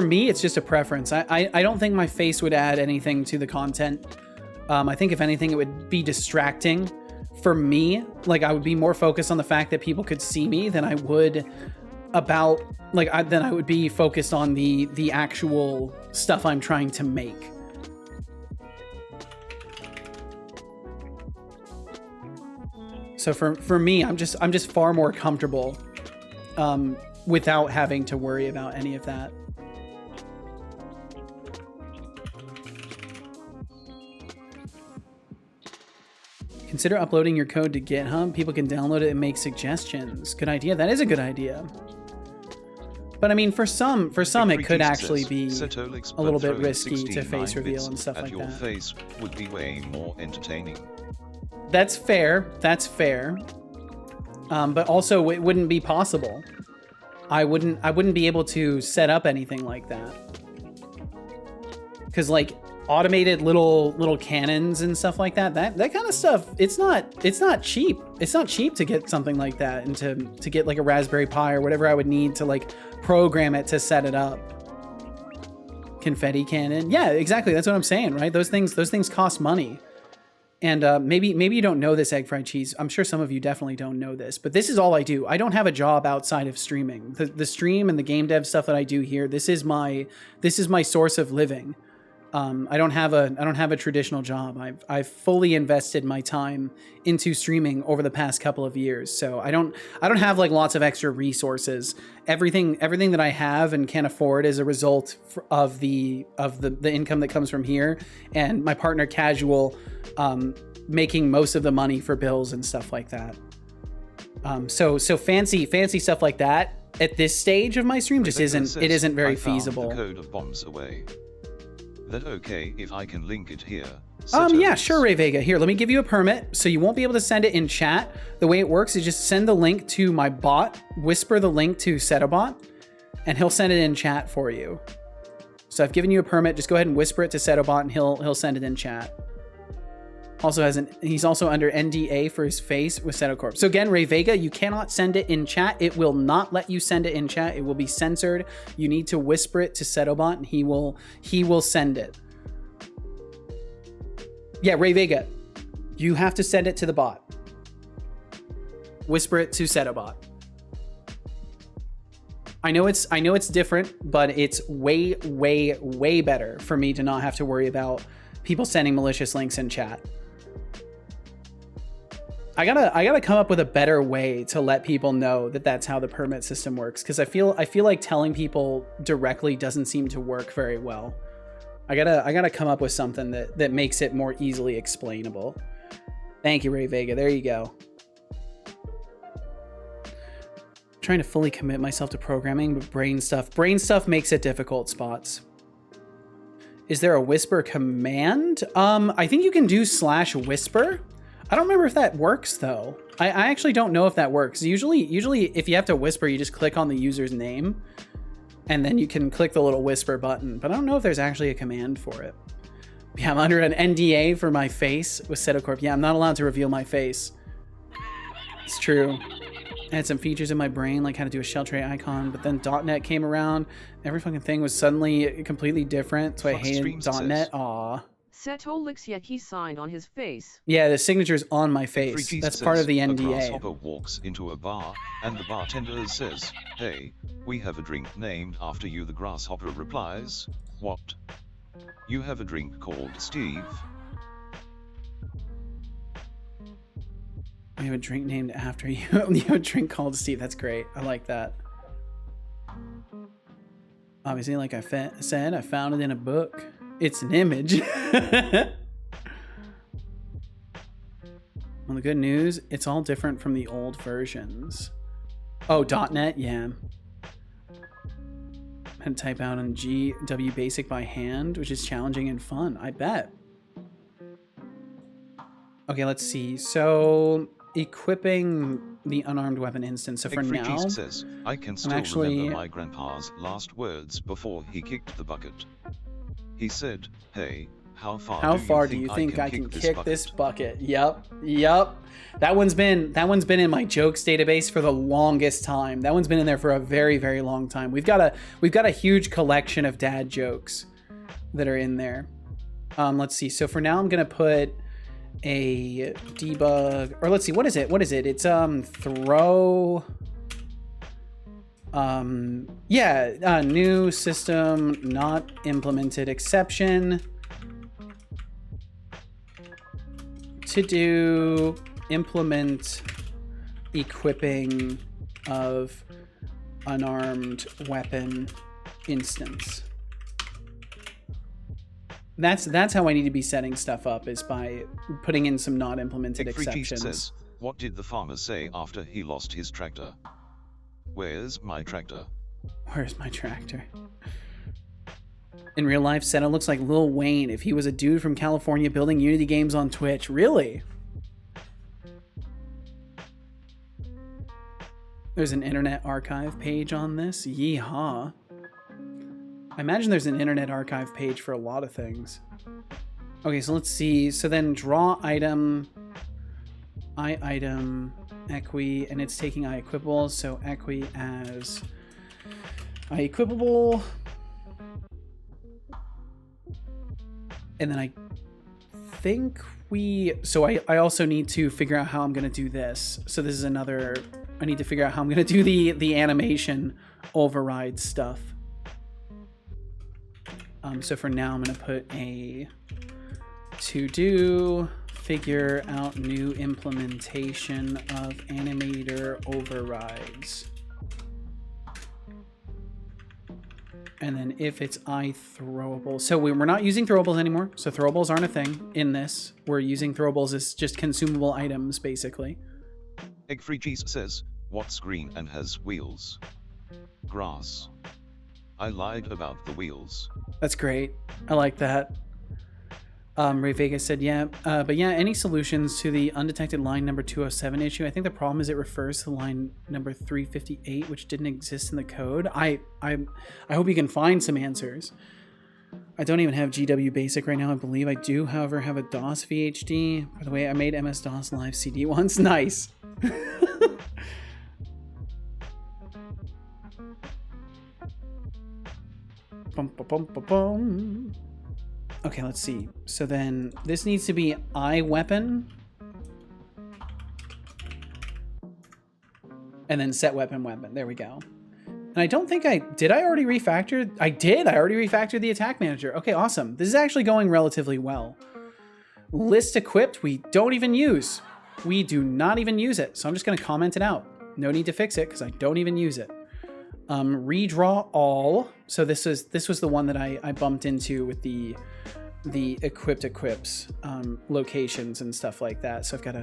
me, it's just a preference. I don't think my face would add anything to the content. I think if anything, it would be distracting for me. Like I would be more focused on the fact that people could see me than I would about then I would be focused on the actual stuff I'm trying to make. So for me, I'm just far more comfortable without having to worry about any of that. Consider uploading your code to GitHub. People can download it and make suggestions. Good idea. That is a good idea. But I mean, for some, it could actually be a little bit risky to face reveal and stuff like your that. Face would be way more entertaining. That's fair. That's fair. But also it wouldn't be possible. I wouldn't be able to set up anything like that. Cause like automated little cannons and stuff like that, that kind of stuff, it's not cheap. It's not cheap to get something like that and to get like a Raspberry Pi or whatever I would need to like program it to set it up. Confetti cannon. Yeah, exactly. That's what I'm saying, right? Those things cost money. And maybe you don't know this, Egg Fried Cheese. I'm sure some of you definitely don't know this, but this is all I do. I don't have a job outside of streaming. The stream and the game dev stuff that I do here, this is my source of living. I don't have a traditional job. I've fully invested my time into streaming over the past couple of years. So I don't have like lots of extra resources. Everything that I have and can afford is a result of the income that comes from here, and my partner Casual making most of the money for bills and stuff like that. So fancy stuff like that at this stage of my stream just isn't very feasible. The code of bombs away. That okay if I can link it here? Yeah, sure, Ray Vega. Here, let me give you a permit. So you won't be able to send it in chat. The way it works is just send the link to my bot, whisper the link to Setobot, and he'll send it in chat for you. So I've given you a permit. Just go ahead and whisper it to Setobot, and he'll send it in chat. He's also under NDA for his face with Setocorp. So again, Ray Vega, you cannot send it in chat. It will not let you send it in chat. It will be censored. You need to whisper it to Setobot, and he will send it. Yeah, Ray Vega, you have to send it to the bot. Whisper it to Setobot. I know it's different, but it's way better for me to not have to worry about people sending malicious links in chat. I gotta come up with a better way to let people know that that's how the permit system works, because I feel like telling people directly doesn't seem to work very well. I gotta come up with something that makes it more easily explainable. Thank you, Ray Vega. There you go. I'm trying to fully commit myself to programming, but brain stuff makes it difficult, Spots. Is there a whisper command? I think you can do /whisper. I don't remember if that works though. I actually don't know if that works. Usually if you have to whisper, you just click on the user's name and then you can click the little whisper button. But I don't know if there's actually a command for it. Yeah, I'm under an NDA for my face with Setocorp. Yeah, I'm not allowed to reveal my face. It's true. I had some features in my brain, like how to do a shell tray icon, but then .NET came around. Every fucking thing was suddenly completely different, so I hated .NET. Aw. Setolyx, yet he signed on his face. Yeah, the signature's on my face. That's part of the NDA. A grasshopper walks into a bar, and the bartender says, "Hey, we have a drink named after you." The grasshopper replies, "What? You have a drink called Steve?" We have a drink named after you. You have a drink called Steve. That's great. I like that. Obviously, like I said, I found it in a book. It's an image. Well, the good news, it's all different from the old versions. Oh, .NET, yeah. I had to type out on GW Basic by hand, which is challenging and fun, I bet. Okay, let's see. So, equipping the unarmed weapon instance. So for now, says, I can still remember my grandpa's last words before he kicked the bucket. He said, "Hey, how far do you think I can kick this bucket?" Yep. That one's been in my jokes database for the longest time. That one's been in there for a very, very long time. We've got a huge collection of dad jokes that are in there. Let's see. So for now, I'm gonna put a debug, or let's see, what is it? It's throw. New system not implemented exception to do implement equipping of unarmed weapon instance. That's how I need to be setting stuff up, is by putting in some not implemented exceptions. Says, what did the farmer say after he lost his tractor? Where's my tractor? Where's my tractor? In real life, Seto looks like Lil Wayne if he was a dude from California building Unity games on Twitch. Really? There's an Internet Archive page on this. Yeehaw. I imagine there's an Internet Archive page for a lot of things. Okay, so let's see. So then draw item, item, equi, and it's taking equipable. So equi as equipable. And then I think I also need to figure out how I'm going to do this. So this is another, I need to figure out how I'm going to do the animation override stuff. So for now, I'm going to put a to-do, figure out new implementation of animator overrides. And then if it's throwable. So we're not using throwables anymore. So throwables aren't a thing in this. We're using throwables as just consumable items, basically. Egg Free Cheese says, what's green and has wheels? Grass. I lied about the wheels. That's great. I like that. Ray Vega said, yeah. But yeah, any solutions to the undetected line number 207 issue? I think the problem is it refers to line number 358, which didn't exist in the code. I hope you can find some answers. I don't even have GW Basic right now. I believe I do, however, have a DOS VHD. By the way, I made MS-DOS live CD once. Nice. Bum, ba, bum, ba, bum. Okay, let's see. So then this needs to be weapon. And then set weapon. There we go. And I don't think did I already refactor? I did. I already refactored the attack manager. Okay, awesome. This is actually going relatively well. List equipped, we don't even use. We do not even use it. So I'm just going to comment it out. No need to fix it because I don't even use it. Redraw all. So this was the one that I bumped into with the equips locations and stuff like that. So I've got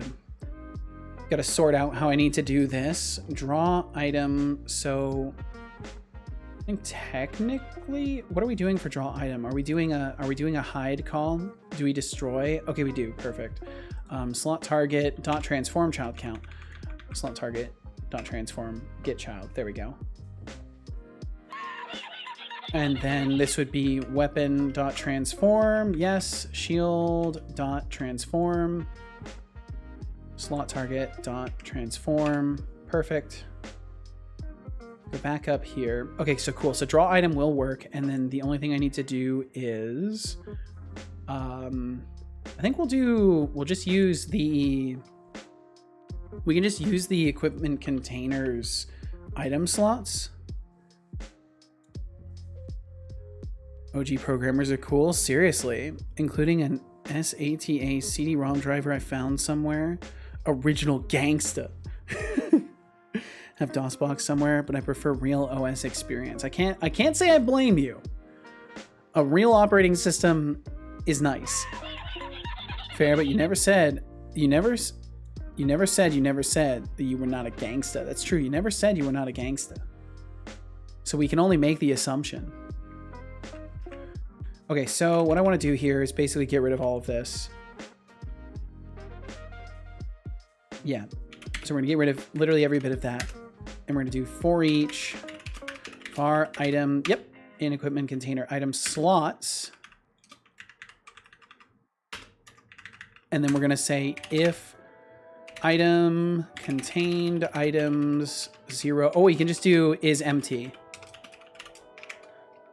to sort out how I need to do this. Draw item. So I think technically, what are we doing for draw item? Are we doing a hide call? Do we destroy? Okay, we do. Perfect. Slot target dot transform child count. Slot target dot transform get child. There we go. And then this would be weapon dot transform. Yes. Shield dot transform. Slot target dot transform. Perfect. Go back up here. Okay, so cool. So draw item will work. And then the only thing I need to do is, I think we can just use the equipment containers item slots. OG programmers are cool, seriously. Including an SATA CD-ROM driver I found somewhere. Original gangsta. Have DOSBox somewhere, but I prefer real OS experience. I can't say I blame you. A real operating system is nice. Fair, but you never said that you were not a gangsta. That's true. You never said you were not a gangsta. So we can only make the assumption. Okay, so what I want to do here is basically get rid of all of this. Yeah. So we're going to get rid of literally every bit of that. And we're going to do for each var item, yep, in equipment container item slots. And then we're going to say if item contained items 0. Oh, you can just do is empty.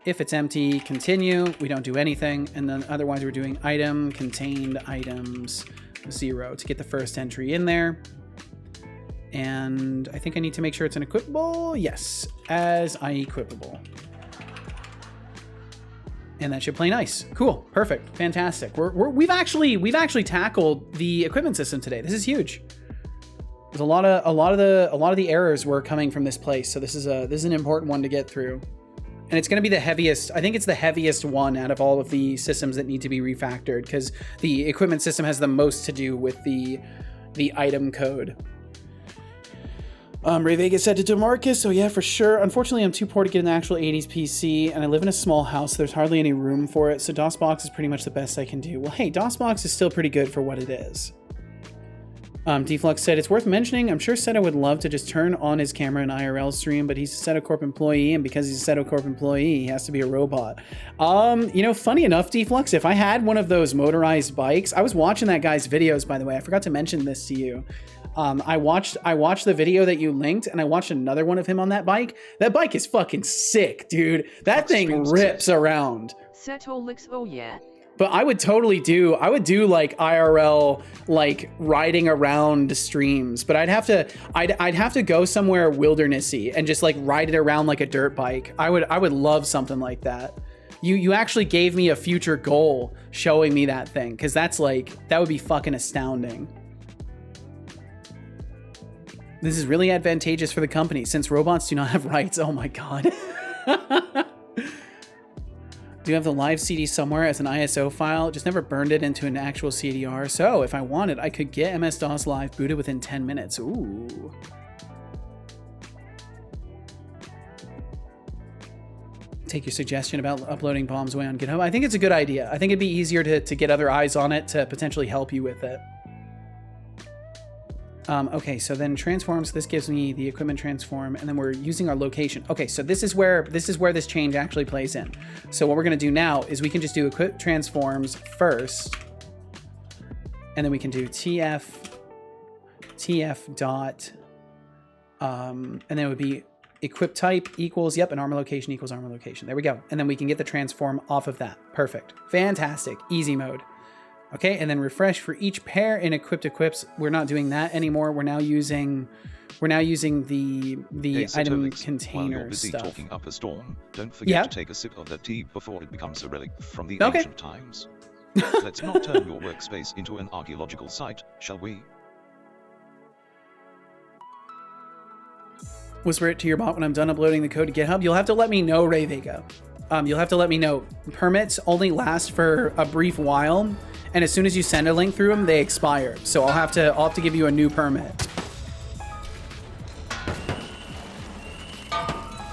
If it's empty, continue. We don't do anything. And then otherwise we're doing item contained items 0 to get the first entry in there. And I think I need to make sure it's an equipable. Yes, as equipable. And that should play nice. Cool, perfect, fantastic. We've actually tackled the equipment system today. This is huge. There's a lot of the errors were coming from this place, so this is an important one to get through. And it's going to be the heaviest. I think it's the heaviest one out of all of the systems that need to be refactored because the equipment system has the most to do with the item code. Ray Vegas said to DeMarcus, so yeah, for sure. Unfortunately, I'm too poor to get an actual 80s PC, and I live in a small house, so there's hardly any room for it, so DOSBox is pretty much the best I can do. Well, hey, DOSBox is still pretty good for what it is. Deflux said, it's worth mentioning. I'm sure Seto would love to just turn on his camera in IRL stream, but he's a Seto Corp employee, and because he's a Seto Corp employee, he has to be a robot. You know, funny enough, Deflux, if I had one of those motorized bikes, I was watching that guy's videos, by the way. I forgot to mention this to you. I watched the video that you linked, and I watched another one of him on that bike. That bike is fucking sick, dude. That thing rips around. Setolyx, oh yeah. But I would do like IRL, like riding around streams, but I'd have to go somewhere wildernessy and just like ride it around like a dirt bike. I would love something like that. You actually gave me a future goal showing me that thing, because that would be fucking astounding. This is really advantageous for the company since robots do not have rights. Oh my God. Do you have the live CD somewhere as an ISO file? Just never burned it into an actual CDR. So if I wanted, I could get MS-DOS Live booted within 10 minutes. Ooh. Take your suggestion about uploading bombs away on GitHub. I think it's a good idea. I think it'd be easier to get other eyes on it to potentially help you with it. Okay, so then transforms, this gives me the equipment transform, and then we're using our location. Okay, so this is where this change actually plays in. So what we're gonna do now is we can just do equip transforms first, and then we can do tf dot, and then it would be equip type equals, yep, and armor location equals armor location. There we go. And then we can get the transform off of that. Perfect. Fantastic. Easy mode. Okay, and then refresh for each pair in equipped equips. We're not doing that anymore. We're now using the Hey, item Setolyx, container while you're busy stuff. talking up a storm, don't forget to take a sip of that tea before it becomes a relic from the ancient times. Let's not turn your workspace into an archaeological site, shall we? Whisper it to your bot when I'm done uploading the code to GitHub. You'll have to let me know, Ray Vega. You'll have to let me know. Permits only last for a brief while, and as soon as you send a link through them, they expire. So I'll have to give you a new permit.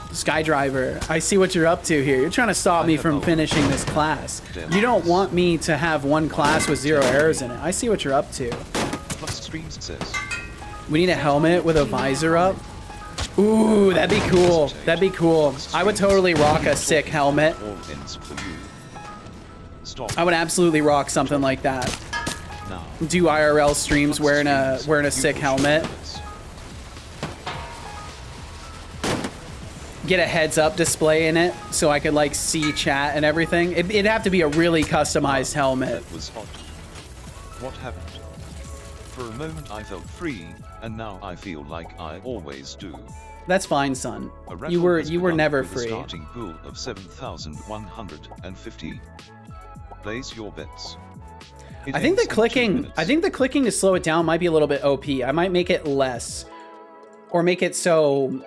Skydriver, I see what you're up to here. You're trying to stop me from finishing this class. You don't want me to have one class with 0 errors in it. I see what you're up to. Plus streams says. We need a helmet with a visor up. Ooh, that'd be cool. That'd be cool. I would totally rock a sick helmet. I would absolutely rock something like that. Do IRL streams wearing a sick helmet. Get a heads up display in it so I could like see chat and everything. It'd have to be a really customized helmet. That was hot. What happened? For a moment I felt free, and now I feel like I always do. That's fine, son. You were never free. A starting pool of 7,150. Place your bets. I think the clicking to slow it down might be a little bit OP. I might make it less, or make it so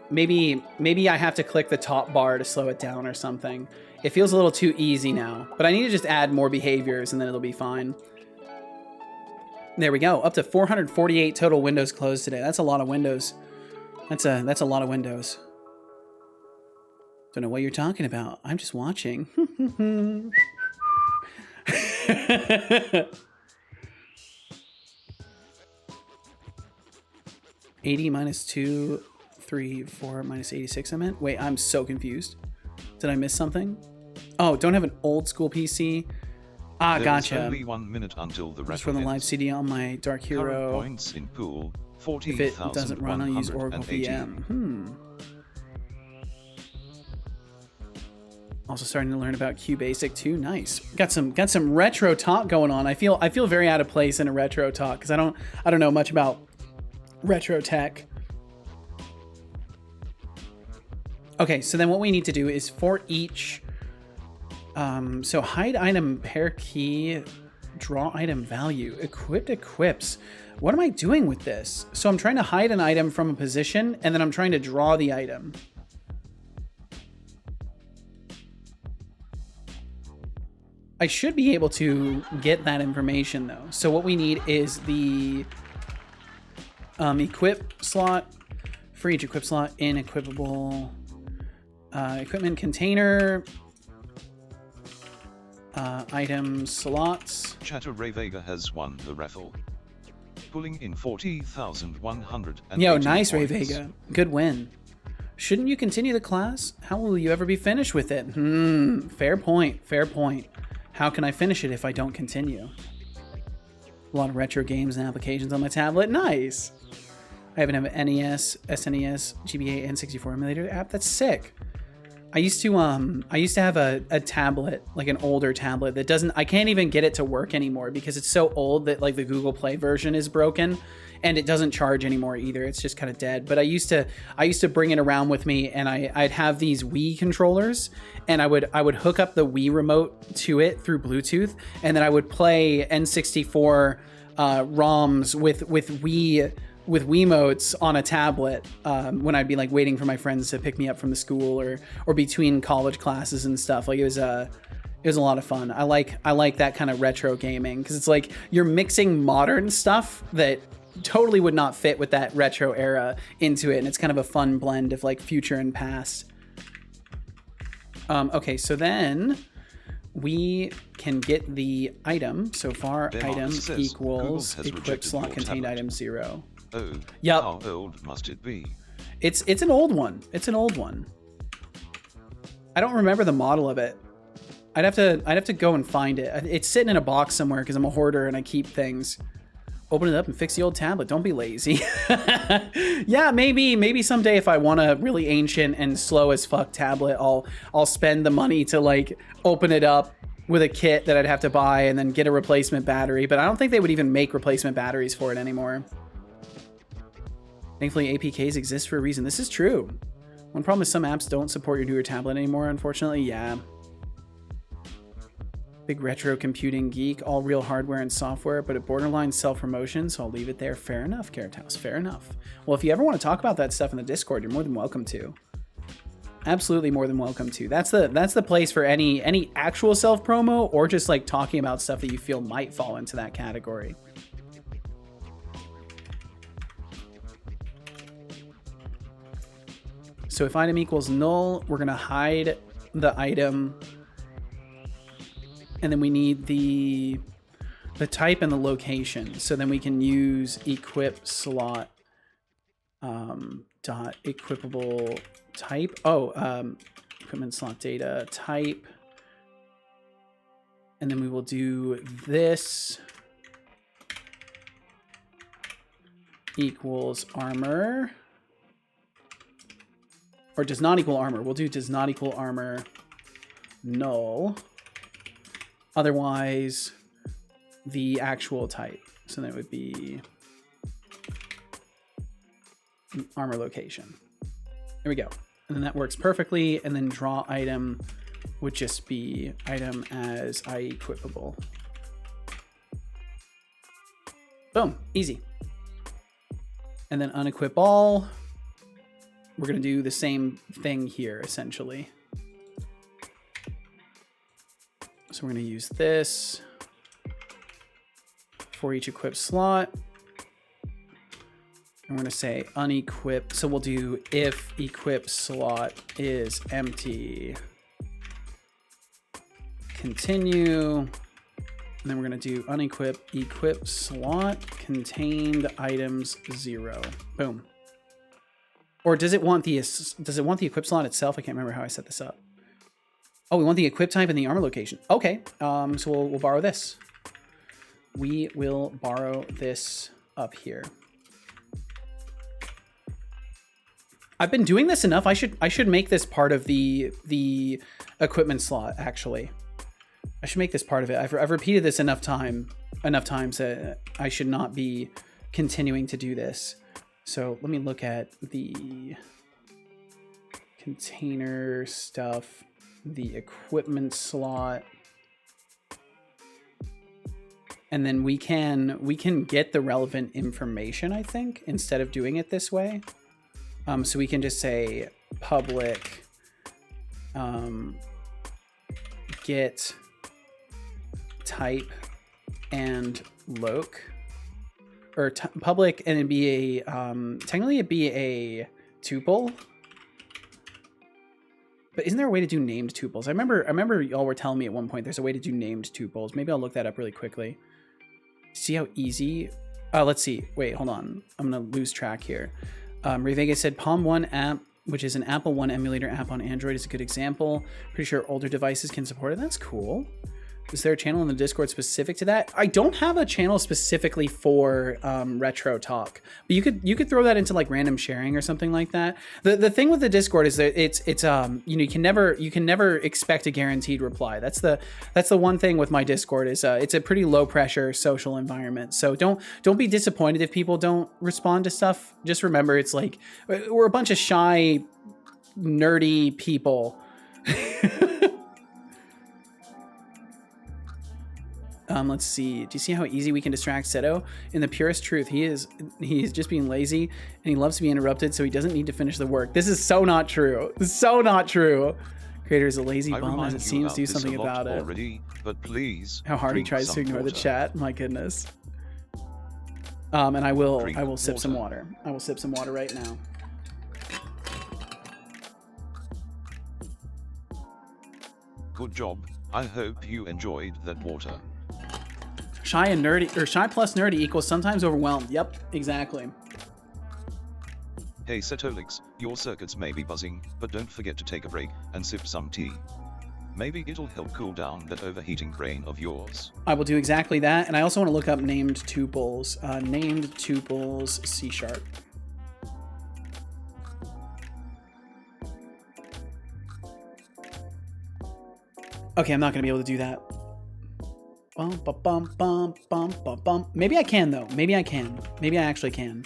maybe I have to click the top bar to slow it down or something. It feels a little too easy now, but I need to just add more behaviors and then it'll be fine. There we go. Up to 448 total windows closed today. That's a lot of windows. That's a lot of windows. Don't know what you're talking about. I'm just watching. 80 minus 2, 3, 4 minus 86 I meant? Wait, I'm so confused. Did I miss something? Oh, don't have an old school PC. Ah, gotcha. There's only 1 minute until the just run the live CD on my Dark Hero. Points in pool, if it doesn't run, I'll use Oracle VM. Also starting to learn about QBasic too. Nice. Got some retro talk going on. I feel very out of place in a retro talk because I don't know much about retro tech. Okay, so then what we need to do is for each so hide item pair key, draw item value, equipped equips. What am I doing with this? So I'm trying to hide an item from a position and then I'm trying to draw the item. I should be able to get that information though. So what we need is the equip slot for each equip slot in equipable equipment container. Item slots. Chatter Ray Vega has won the raffle. pulling in 40,100. Yo, nice, Ray Vega. Good win. Shouldn't you continue the class? How will you ever be finished with it? Fair point. Fair point. How can I finish it if I don't continue? A lot of retro games and applications on my tablet. Nice. I even have an NES, SNES, GBA, and 64 emulator app. That's sick. I used to have a tablet, like an older tablet that I can't even get it to work anymore because it's so old that like the Google Play version is broken and it doesn't charge anymore either. It's just kind of dead. But I used to bring it around with me, and I'd have these Wii controllers, and I would hook up the Wii remote to it through Bluetooth, and then I would play N64 ROMs with Wiimotes on a tablet when I'd be like waiting for my friends to pick me up from the school or between college classes and stuff. Like it was a lot of fun. I like that kind of retro gaming because it's like you're mixing modern stuff that totally would not fit with that retro era into it, and it's kind of a fun blend of like future and past. Okay, so then we can get the item. So far, item equals equip slot contained item 0. Oh, yep. How old must it be? It's an old one. It's an old one. I don't remember the model of it. I'd have to go and find it. It's sitting in a box somewhere because I'm a hoarder and I keep things. Open it up and fix the old tablet. Don't be lazy. Yeah, maybe someday if I want a really ancient and slow as fuck tablet, I'll spend the money to like open it up with a kit that I'd have to buy and then get a replacement battery. But I don't think they would even make replacement batteries for it anymore. Thankfully, APKs exist for a reason. This is true. One problem is some apps don't support your newer tablet anymore, unfortunately. Yeah. Big retro computing geek, all real hardware and software, but a borderline self-promotion, so I'll leave it there. Fair enough, Carrot House, fair enough. Well, if you ever want to talk about that stuff in the Discord, you're more than welcome to. Absolutely more than welcome to. That's the place for any actual self-promo or just like talking about stuff that you feel might fall into that category. So if item equals null, we're gonna hide the item, and then we need the type and the location. So then we can use equip slot dot equipable type. Equipment slot data type, and then we will do this equals armor. Or does not equal armor. We'll do does not equal armor null. Otherwise, the actual type. So that would be armor location. There we go. And then that works perfectly. And then draw item would just be item as equipable. Boom. Easy. And then unequip all. We're going to do the same thing here, essentially. So we're going to use this for each equip slot. And we're going to say unequip. So we'll do if equip slot is empty, continue. And then we're going to do unequip equip slot contained items 0. Boom. Or does it want the equip slot itself? I can't remember how I set this up. Oh, we want the equip type and the armor location. Okay, so we'll borrow this. We will borrow this up here. I've been doing this enough. I should make this part of the equipment slot. Actually, I should make this part of it. I've repeated this enough times that I should not be continuing to do this. So let me look at the container stuff, the equipment slot, and then we can get the relevant information, I think, instead of doing it this way. So we can just say public get type and loc. Or public, and it'd be a technically it'd be a tuple, but isn't there a way to do named tuples? I remember y'all were telling me at one point there's a way to do named tuples. Maybe I'll look that up really quickly. See how easy Let's see. Wait, hold on. I'm gonna lose track here. Ray Vega said Palm One app, which is an Apple One emulator app on Android, is a good example. Pretty sure older devices can support it. That's cool. Is there a channel in the Discord specific to that? I don't have a channel specifically for retro talk, but you could throw that into like random sharing or something like that. The thing with the Discord is that it's you know, you can never expect a guaranteed reply. That's the one thing with my Discord is it's a pretty low pressure social environment. So don't be disappointed if people don't respond to stuff. Just remember, it's like we're a bunch of shy, nerdy people. Let's see. Do you see how easy we can distract Seto? In the purest truth, he is just being lazy and he loves to be interrupted, so he doesn't need to finish the work. This is so not true. So not true. Creator is a lazy bum as it seems. Do something about it. Already, but please. How hard he tries to ignore the chat. My goodness. And I will sip some water. I will sip some water right now. Good job. I hope you enjoyed that water. Shy and nerdy, or shy plus nerdy equals sometimes overwhelmed. Yep, exactly. Hey Setolyx, your circuits may be buzzing, but don't forget to take a break and sip some tea. Maybe it'll help cool down that overheating brain of yours. I will do exactly that, and I also want to look up named tuples. Named tuples C#. Okay, I'm not gonna be able to do that. Bum, bum, bum, bum, bum, bum, bum. Maybe I can though. Maybe I can. Maybe I actually can.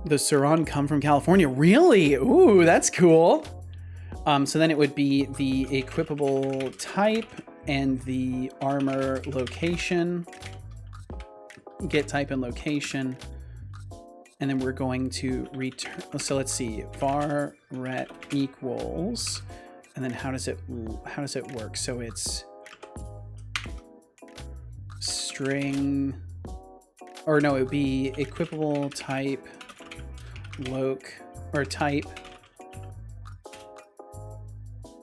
The Suran come from California. Really? Ooh, that's cool. So then it would be the equipable type and the armor location. Get type and location. And then we're going to return. So let's see. Var ret equals. And then how does it work? So it's string, or no, it would be equipable type loc, or type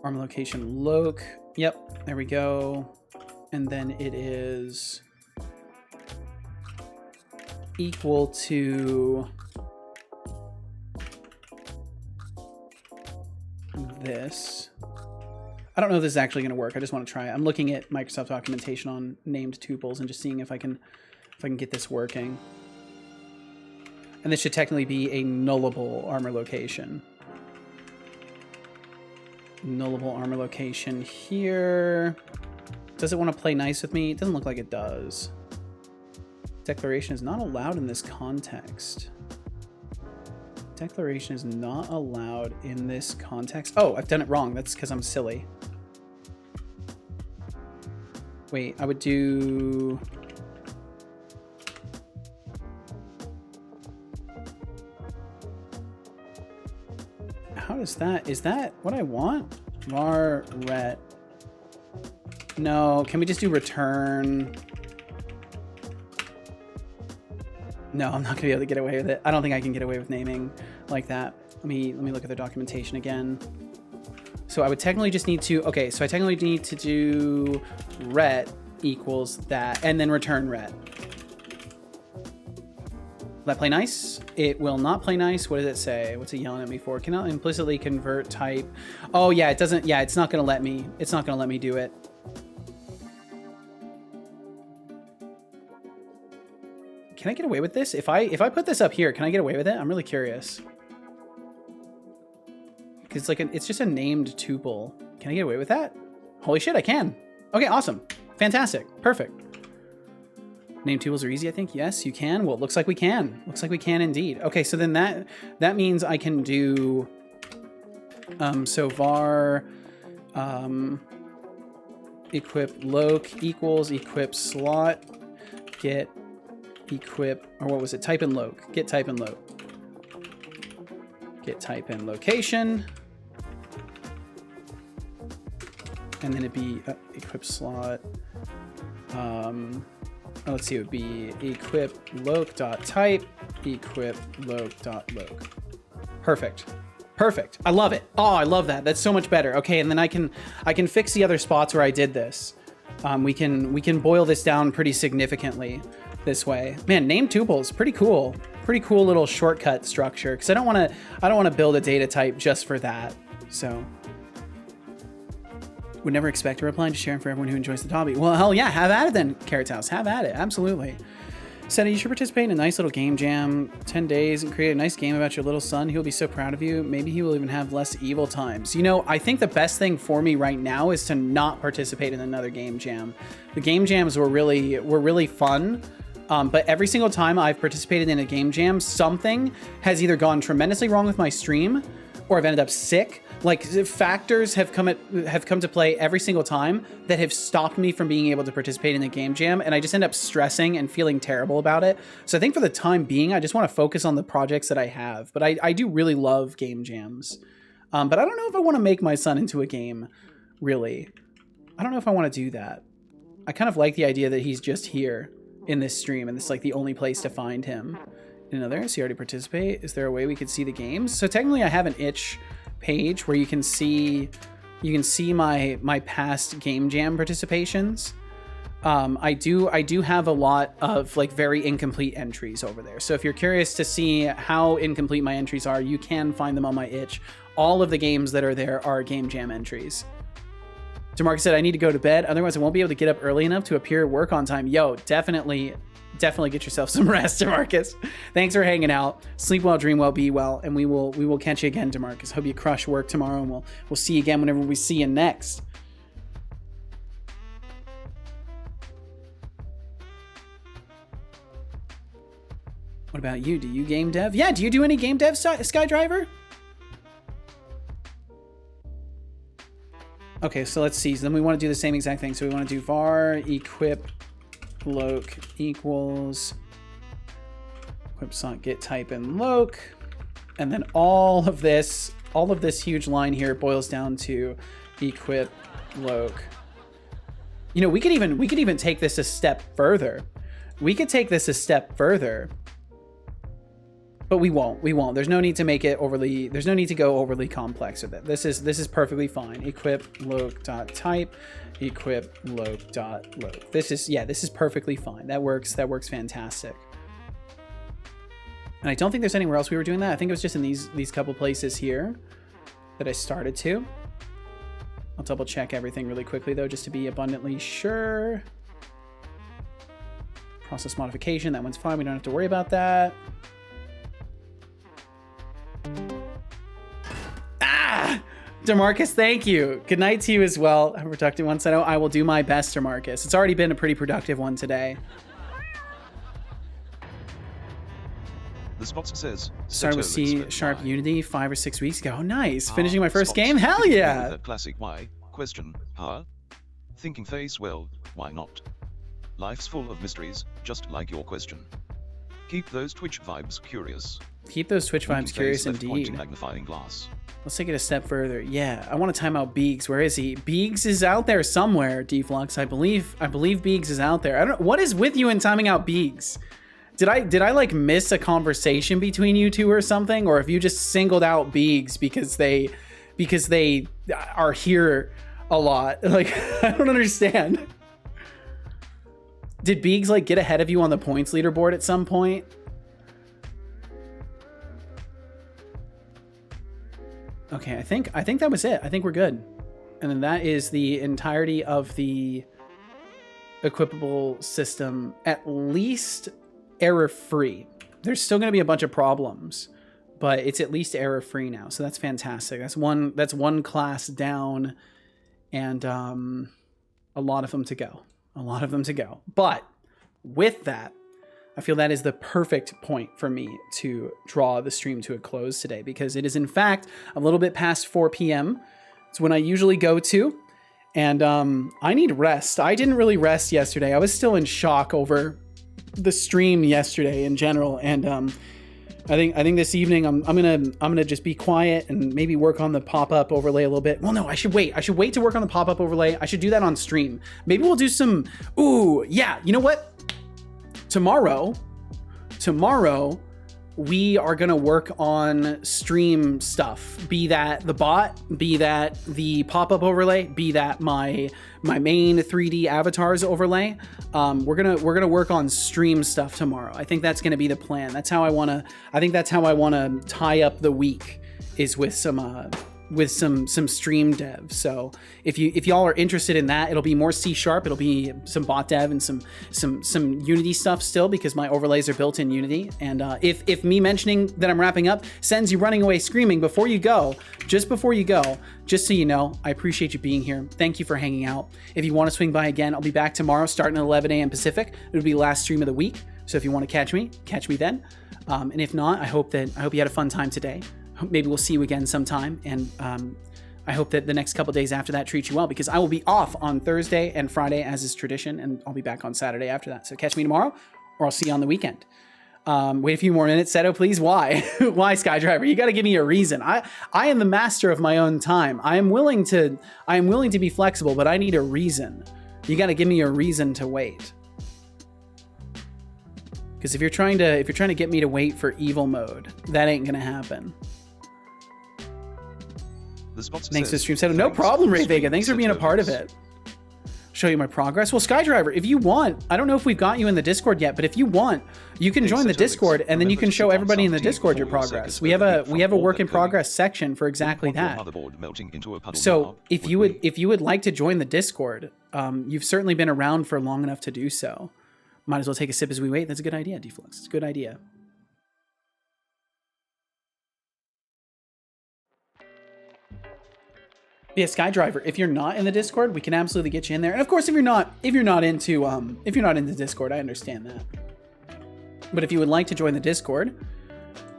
armor location loc. Yep, there we go. And then it is equal to this. I don't know if this is actually going to work. I just want to try it. I'm looking at Microsoft documentation on named tuples and just seeing if I can get this working. And this should technically be a nullable armor location. Nullable armor location here. Does it want to play nice with me? It doesn't look like it does. Declaration is not allowed in this context. Declaration is not allowed in this context. Oh, I've done it wrong. That's because I'm silly. Wait, I would do... How does that... Is that what I want? Var ret. No, can we just do return? No, I'm not gonna be able to get away with it. I don't think I can get away with naming like that. Let me look at the documentation again. So I would technically just need to, okay, so I technically need to do ret equals that and then return ret. Will that play nice? It will not play nice. What does it say? What's it yelling at me for? Cannot implicitly convert type. Oh yeah, it doesn't, yeah, it's not gonna let me do it. Can I get away with this? If I put this up here, can I get away with it? I'm really curious. Because it's just a named tuple. Can I get away with that? Holy shit, I can. Okay, awesome. Fantastic. Perfect. Named tuples are easy, I think. Yes, you can. Well, it looks like we can. Looks like we can indeed. Okay, so then that means I can do so var equip loc equals equip slot get equip, or what was it? Type in loc. Get type in loc. Get type in location. And then it'd be equip slot. Let's see, it would be equip loc.type, equip loc.loc. Perfect. Perfect. I love it. Oh, I love that. That's so much better. Okay, and then I can fix the other spots where I did this. We can boil this down pretty significantly this way. Man, name tuples, pretty cool. Pretty cool little shortcut structure, because I don't want to build a data type just for that. So would never expect a reply, just sharing for everyone who enjoys the hobby. Well, hell yeah, have at it then, Carrot's House. Have at it, absolutely. Said you should participate in a nice little game jam, 10 days, and create a nice game about your little son. He'll be so proud of you. Maybe he will even have less evil times. You know, I think the best thing for me right now is to not participate in another game jam. The game jams were really fun. But every single time I've participated in a game jam, something has either gone tremendously wrong with my stream, or I've ended up sick. Like, factors have come to play every single time that have stopped me from being able to participate in a game jam, and I just end up stressing and feeling terrible about it. So I think for the time being, I just want to focus on the projects that I have. But I do really love game jams. But I don't know if I want to make my son into a game, really. I don't know if I want to do that. I kind of like the idea that he's just here in this stream, and this is like the only place to find him. Another, so you already participate. Is there a way we could see the games? So technically I have an itch page where you can see my past game jam participations. I do have a lot of like very incomplete entries over there. So if you're curious to see how incomplete my entries are, you can find them on my itch. All of the games that are there are game jam entries. DeMarcus said, I need to go to bed, otherwise I won't be able to get up early enough to appear at work on time. Yo, definitely get yourself some rest, DeMarcus. Thanks for hanging out. Sleep well, dream well, be well, and we will catch you again, DeMarcus. Hope you crush work tomorrow, and we'll see you again whenever we see you next. What about you? Do you game dev? Yeah, do you do any game dev, Skydriver? Okay, so let's see. So then we want to do the same exact thing. So we want to do var equip loc equals equip sock get type and loc, and then all of this huge line here boils down to equip loc. You know, we could even take this a step further. We could take this a step further. But we won't. There's no need to make it overly, there's no need to go overly complex with it. This is perfectly fine. Equip loc.type, equip loc.loc. This is perfectly fine. That works fantastic. And I don't think there's anywhere else we were doing that. I think it was just in these couple places here that I started to. I'll double check everything really quickly though, just to be abundantly sure. Process modification, that one's fine. We don't have to worry about that. DeMarcus, thank you. Good night to you as well. Have a productive one. So I will do my best, DeMarcus. It's already been a pretty productive one today. The spots says Started with C# Unity 5 or 6 weeks ago. Oh, nice. Finishing my first spots. game. Hell yeah. That classic why question, huh? Thinking face, well, why not? Life's full of mysteries, just like your question. Keep those Twitch vibes curious. Keep those Twitch vibes curious indeed. Magnifying glass. Let's take it a step further. Yeah, I want to time out Beegs. Where is he? Beegs is out there somewhere, Deflux. I believe Beegs is out there. I don't know. What is with you in timing out Beegs? Did I like miss a conversation between you two or something? Or if you just singled out Beegs because they are here a lot? Like, I don't understand. Did Beegs like get ahead of you on the points leaderboard at some point? Okay, I think that was it. I think we're good. And then that is the entirety of the equipable system, at least error-free. There's still going to be a bunch of problems, but it's at least error-free now. So that's fantastic. That's one class down, and a lot of them to go. But with that, I feel that is the perfect point for me to draw the stream to a close today, because it is in fact a little bit past 4 p.m. It's when I usually go to, and I need rest. I didn't really rest yesterday. I was still in shock over the stream yesterday in general, and I think this evening I'm gonna just be quiet and maybe work on the pop-up overlay a little bit. Well, no, I should wait to work on the pop-up overlay. I should do that on stream. Maybe we'll do some, ooh, yeah, you know what? Tomorrow, we are going to work on stream stuff, be that the bot, be that the pop-up overlay, be that my main 3D avatars overlay. We're going to work on stream stuff tomorrow. I think that's going to be the plan. That's how I want to tie up the week, is with some stream dev. So if y'all are interested in that, it'll be more C#, it'll be some bot dev and some Unity stuff still, because my overlays are built in Unity. And if me mentioning that I'm wrapping up sends you running away screaming before you go, just so you know, I appreciate you being here. Thank you for hanging out. If you want to swing by again, I'll be back tomorrow starting at 11 a.m. Pacific. It'll be the last stream of the week. So if you want to catch me then. And if not, I hope you had a fun time today. Maybe we'll see you again sometime, and I hope that the next couple days after that treat you well, because I will be off on Thursday and Friday as is tradition, and I'll be back on Saturday after that. So catch me tomorrow, or I'll see you on the weekend. Wait a few more minutes, Seto, please. Why? Why, Skydriver? You got to give me a reason. I am the master of my own time. I am willing to be flexible, but I need a reason. You got to give me a reason to wait. Because if you're trying to get me to wait for evil mode, that ain't gonna happen. Thanks for the stream, Seto. No problem, Ray Vega. Thanks for being a part of it. Show you my progress. Well, Skydriver, if you want, I don't know if we've got you in the Discord yet, but if you want, you can join the Discord, and then you can show everybody in the Discord your progress. We have a work in progress section for exactly that. So if you would like to join the Discord, you've certainly been around for long enough to do so. Might as well take a sip as we wait. That's a good idea, Deflux. It's a good idea. Yeah, Skydriver, if you're not in the Discord, we can absolutely get you in there. And of course, if you're not into Discord, I understand that. But if you would like to join the Discord,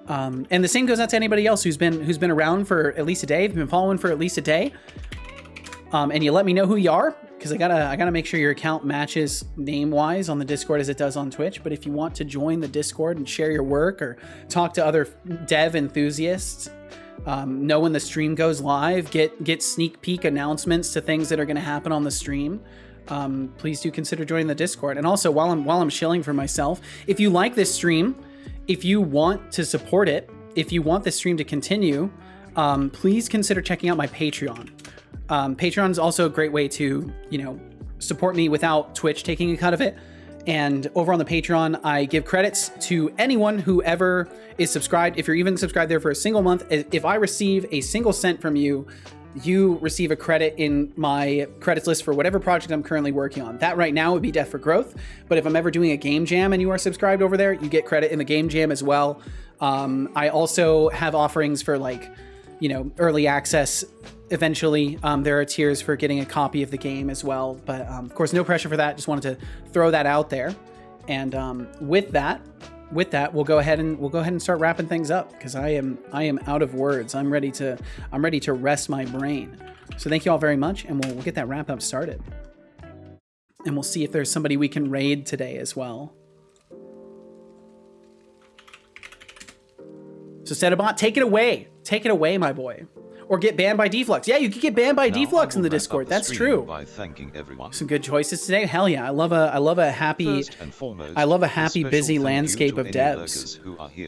and the same goes out to anybody else who's been around for at least a day, if you've been following for at least a day, and you let me know who you are, because I gotta make sure your account matches name-wise on the Discord as it does on Twitch. But if you want to join the Discord and share your work or talk to other dev enthusiasts, know when the stream goes live, get sneak peek announcements to things that are going to happen on the stream, please do consider joining the Discord. And also, while I'm shilling for myself, if you like this stream, if you want to support it, if you want this stream to continue, please consider checking out my Patreon. Patreon is also a great way to, support me without Twitch taking a cut of it. And over on the Patreon, I give credits to anyone who ever is subscribed. If you're even subscribed there for a single month, if I receive a single cent from you, you receive a credit in my credits list for whatever project I'm currently working on. That right now would be Death for Growth. But if I'm ever doing a game jam and you are subscribed over there, you get credit in the game jam as well. I also have offerings for early access. Eventually, there are tiers for getting a copy of the game as well, but of course, no pressure for that. Just wanted to throw that out there. And with that, we'll go ahead and start wrapping things up, because I am out of words. I'm ready to rest my brain. So thank you all very much, and we'll get that wrap up started. And we'll see if there's somebody we can raid today as well. So Setobot, take it away, my boy. Or get banned by Deflux. Yeah, you could get banned by Deflux in the Discord. That's true. By thanking everyone. Some good choices today. Hell yeah, I love a happy busy landscape of devs.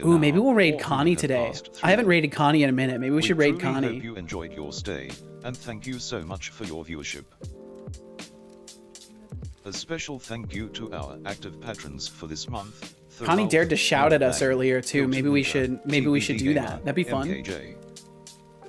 Ooh, maybe we'll raid Connie today. I haven't raided Connie in a minute. Maybe we should raid Connie. Hope you enjoyed your stay, and thank you so much for your viewership. A special thank you to our active patrons for this month. Connie dared to shout at us earlier too. Maybe we should do that. That'd be fun. MKJ.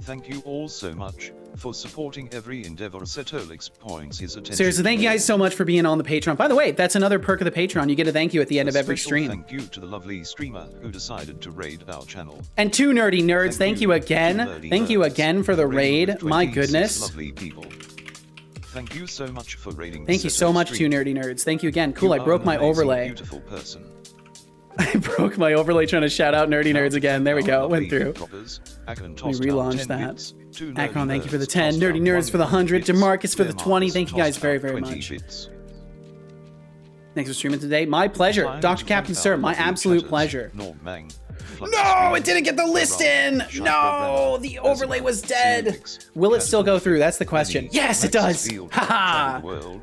Thank you all so much for supporting every endeavor Setolyx points his attention. Seriously, thank you guys so much for being on the Patreon. By the way, that's another perk of the Patreon. You get a thank you at the end of every stream. Thank you to the lovely streamer who decided to raid our channel. And 2 nerdy nerds, thank you again. Thank you again for the raid. My goodness. Lovely people. Thank you so much for raiding. Thank you so much, 2 nerdy nerds. Thank you again. Cool, I broke my overlay. Beautiful person. I broke my overlay trying to shout out nerdy nerds again. There we go. It went through. Let me relaunch that. Akron, thank you for the 10. Nerdy nerds for the 100. DeMarcus for the 20. Thank you guys very, very much. Thanks for streaming today. My pleasure. Dr. Captain Sir, my absolute pleasure. No, it didn't get the list in. No, the overlay was dead. Will it still go through? That's the question. Yes, it does. Haha.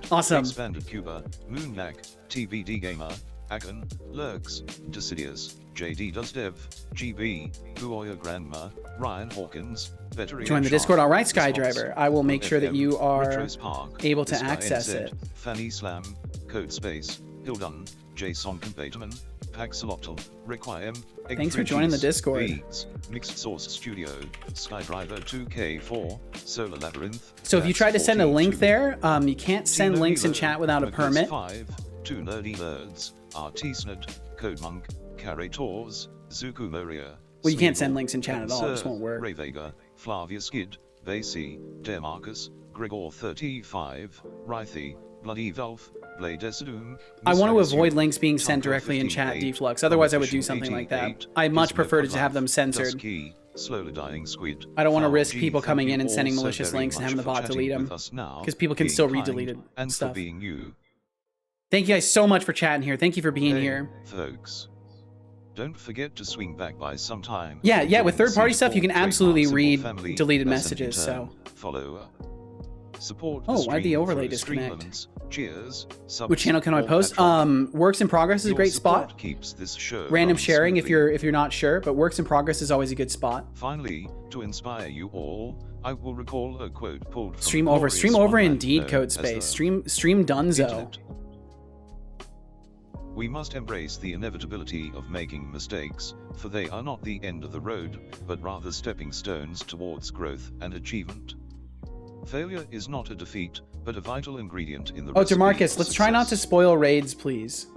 Awesome. Expanded Cuba, Moonlag, TBD Gamer, Akan, Lurks, Decidius, JD Does Dev, GB, Buoya Grandma, Ryan Hawkins, Veteran Join the Discord. All right, Skydriver. I will make sure that you are able to access it. Fanny Slam, Code Space, Hildun, Jason Compataman, Paxolotl, Requiem. Thanks for joining the Discord. Beats, Mixed Source Studio, Skydriver 2K4, Solar Labyrinth. So if you tried to send a link there, you can't send links in chat without a permit. 5, 2 Nerdy Nerds, Artisned, Codemonk, Carretors, Zuku Maria. Well, you can't send links in chat at all. It just won't work. Ray Vega, Flavia Skid, Basie, Demarcus, Gregor 35, Rythy, Bloody Valve, Blade Esadum. I want to avoid links being sent directly in chat, Deflux. Otherwise, I would do something like that. I much prefer to have them censored. Slowly dying squid. I don't want to risk people coming in and sending malicious links and having the bot delete them, because people can still read deleted stuff. Thank you guys so much for chatting here. Thank you for being here, folks. Don't forget to swing back by sometime. Yeah. With third-party stuff, you can absolutely read deleted messages. So follow. Support. Oh, why'd the overlay disconnect? Cheers. Which channel can I post? Works in Progress is a great spot. Keeps this show Random sharing if you're not sure, but Works in Progress is always a good spot. Finally, to inspire you all, I will recall a quote pulled from Stream over indeed, Code Space. Stream Dunzo. We must embrace the inevitability of making mistakes, for they are not the end of the road, but rather stepping stones towards growth and achievement. Failure is not a defeat, but a vital ingredient in the Oh, DeMarcus, let's try not to spoil raids, please.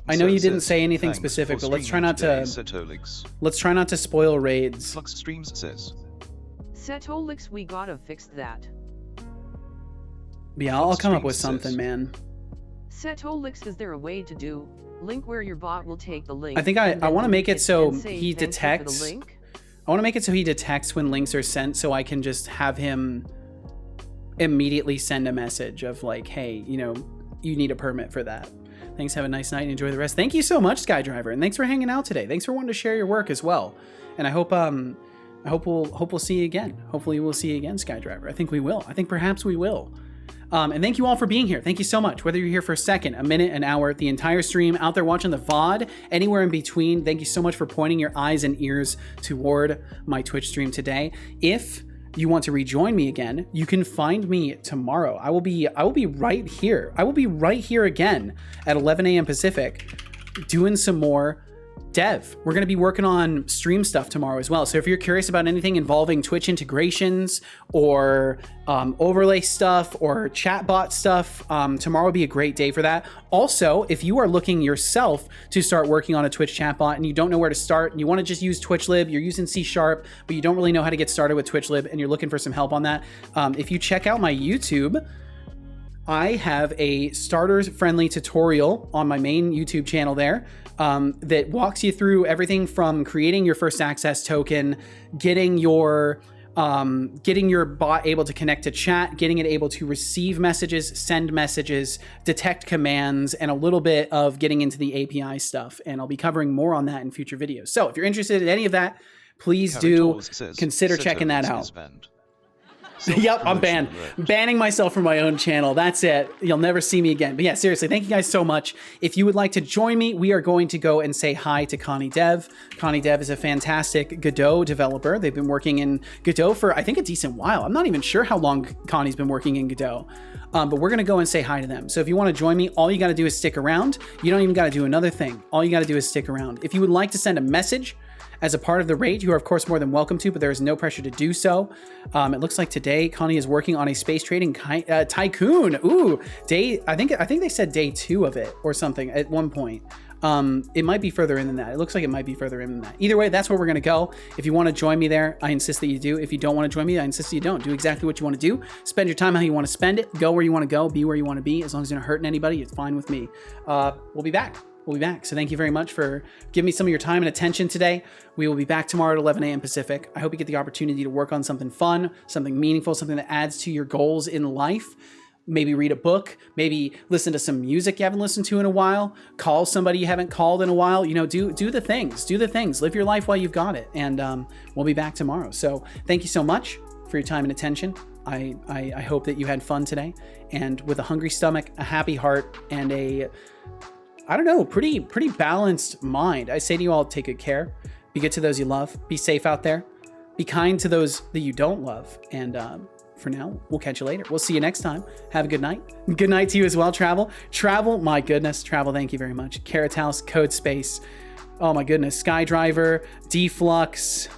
I know you didn't say anything specific, but let's try not to. Setolyx. Let's try not to spoil raids. Flux Streams says. Setolyx, we gotta fix that. Yeah, I'll come up with something, man. Setolyx, is there a way to do link where your bot will take the link? I think I want to make it so he detects. I want to make it so he detects when links are sent, so I can just have him immediately send a message of like, hey, you need a permit for that. Thanks, have a nice night and enjoy the rest. Thank you so much, Skydriver, and thanks for hanging out today. Thanks for wanting to share your work as well. And I hope we'll see you again. Hopefully we'll see you again, Skydriver. I think we will. I think perhaps we will. And thank you all for being here. Thank you so much. Whether you're here for a second, a minute, an hour, the entire stream, out there watching the VOD, anywhere in between, thank you so much for pointing your eyes and ears toward my Twitch stream today. If you want to rejoin me again, you can find me tomorrow. I will be right here. I will be right here again at 11 a.m. Pacific doing some more dev. We're going to be working on stream stuff tomorrow as well. So if you're curious about anything involving Twitch integrations or overlay stuff or chatbot stuff, tomorrow will be a great day for that. Also, if you are looking yourself to start working on a Twitch chatbot and you don't know where to start and you want to just use TwitchLib, you're using C#, but you don't really know how to get started with TwitchLib and you're looking for some help on that, if you check out my YouTube, I have a starters-friendly tutorial on my main YouTube channel there that walks you through everything from creating your first access token, getting your bot able to connect to chat, getting it able to receive messages, send messages, detect commands, and a little bit of getting into the API stuff. And I'll be covering more on that in future videos. So if you're interested in any of that, please do consider checking that out. Yep, I'm banned. Banning myself from my own channel. That's it. You'll never see me again. But yeah, seriously, thank you guys so much. If you would like to join me, we are going to go and say hi to Connie Dev. Connie Dev is a fantastic Godot developer. They've been working in Godot for, I think, a decent while. I'm not even sure how long Connie's been working in Godot. But we're going to go and say hi to them. So if you want to join me, all you got to do is stick around. You don't even got to do another thing. All you got to do is stick around. If you would like to send a message as a part of the raid, you are of course more than welcome to, but there is no pressure to do so. It looks like today Connie is working on a space trading tycoon. Ooh, I think they said day 2 of it or something at one point. It might be further in than that. It looks like it might be further in than that. Either way, that's where we're going to go. If you want to join me there, I insist that you do. If you don't want to join me, I insist that you don't. Do exactly what you want to do. Spend your time how you want to spend it. Go where you want to go. Be where you want to be. As long as you're not hurting anybody, it's fine with me. We'll be back. We'll be back. So thank you very much for giving me some of your time and attention today. We will be back tomorrow at 11 a.m. Pacific. I hope you get the opportunity to work on something fun, something meaningful, something that adds to your goals in life. Maybe read a book, maybe listen to some music you haven't listened to in a while, call somebody you haven't called in a while. Do the things, live your life while you've got it. And we'll be back tomorrow. So thank you so much for your time and attention. I hope that you had fun today, and with a hungry stomach, a happy heart, and a I don't know, pretty balanced mind. I say to you all, take good care. Be good to those you love. Be safe out there. Be kind to those that you don't love. And for now, we'll catch you later. We'll see you next time. Have a good night. Good night to you as well, Travel. Travel, my goodness. Travel, thank you very much. Carrot House, Code Space. Oh my goodness. Skydriver, Deflux,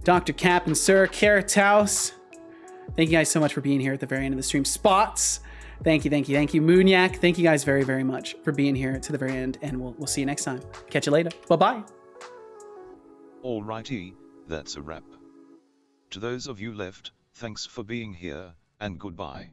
Dr. Cap and Sir, Carrot House. Thank you guys so much for being here at the very end of the stream. Spots. Thank you. Moonyak, thank you guys very, very much for being here to the very end. And we'll see you next time. Catch you later. Bye-bye. Alrighty, that's a wrap. To those of you left, thanks for being here, and goodbye.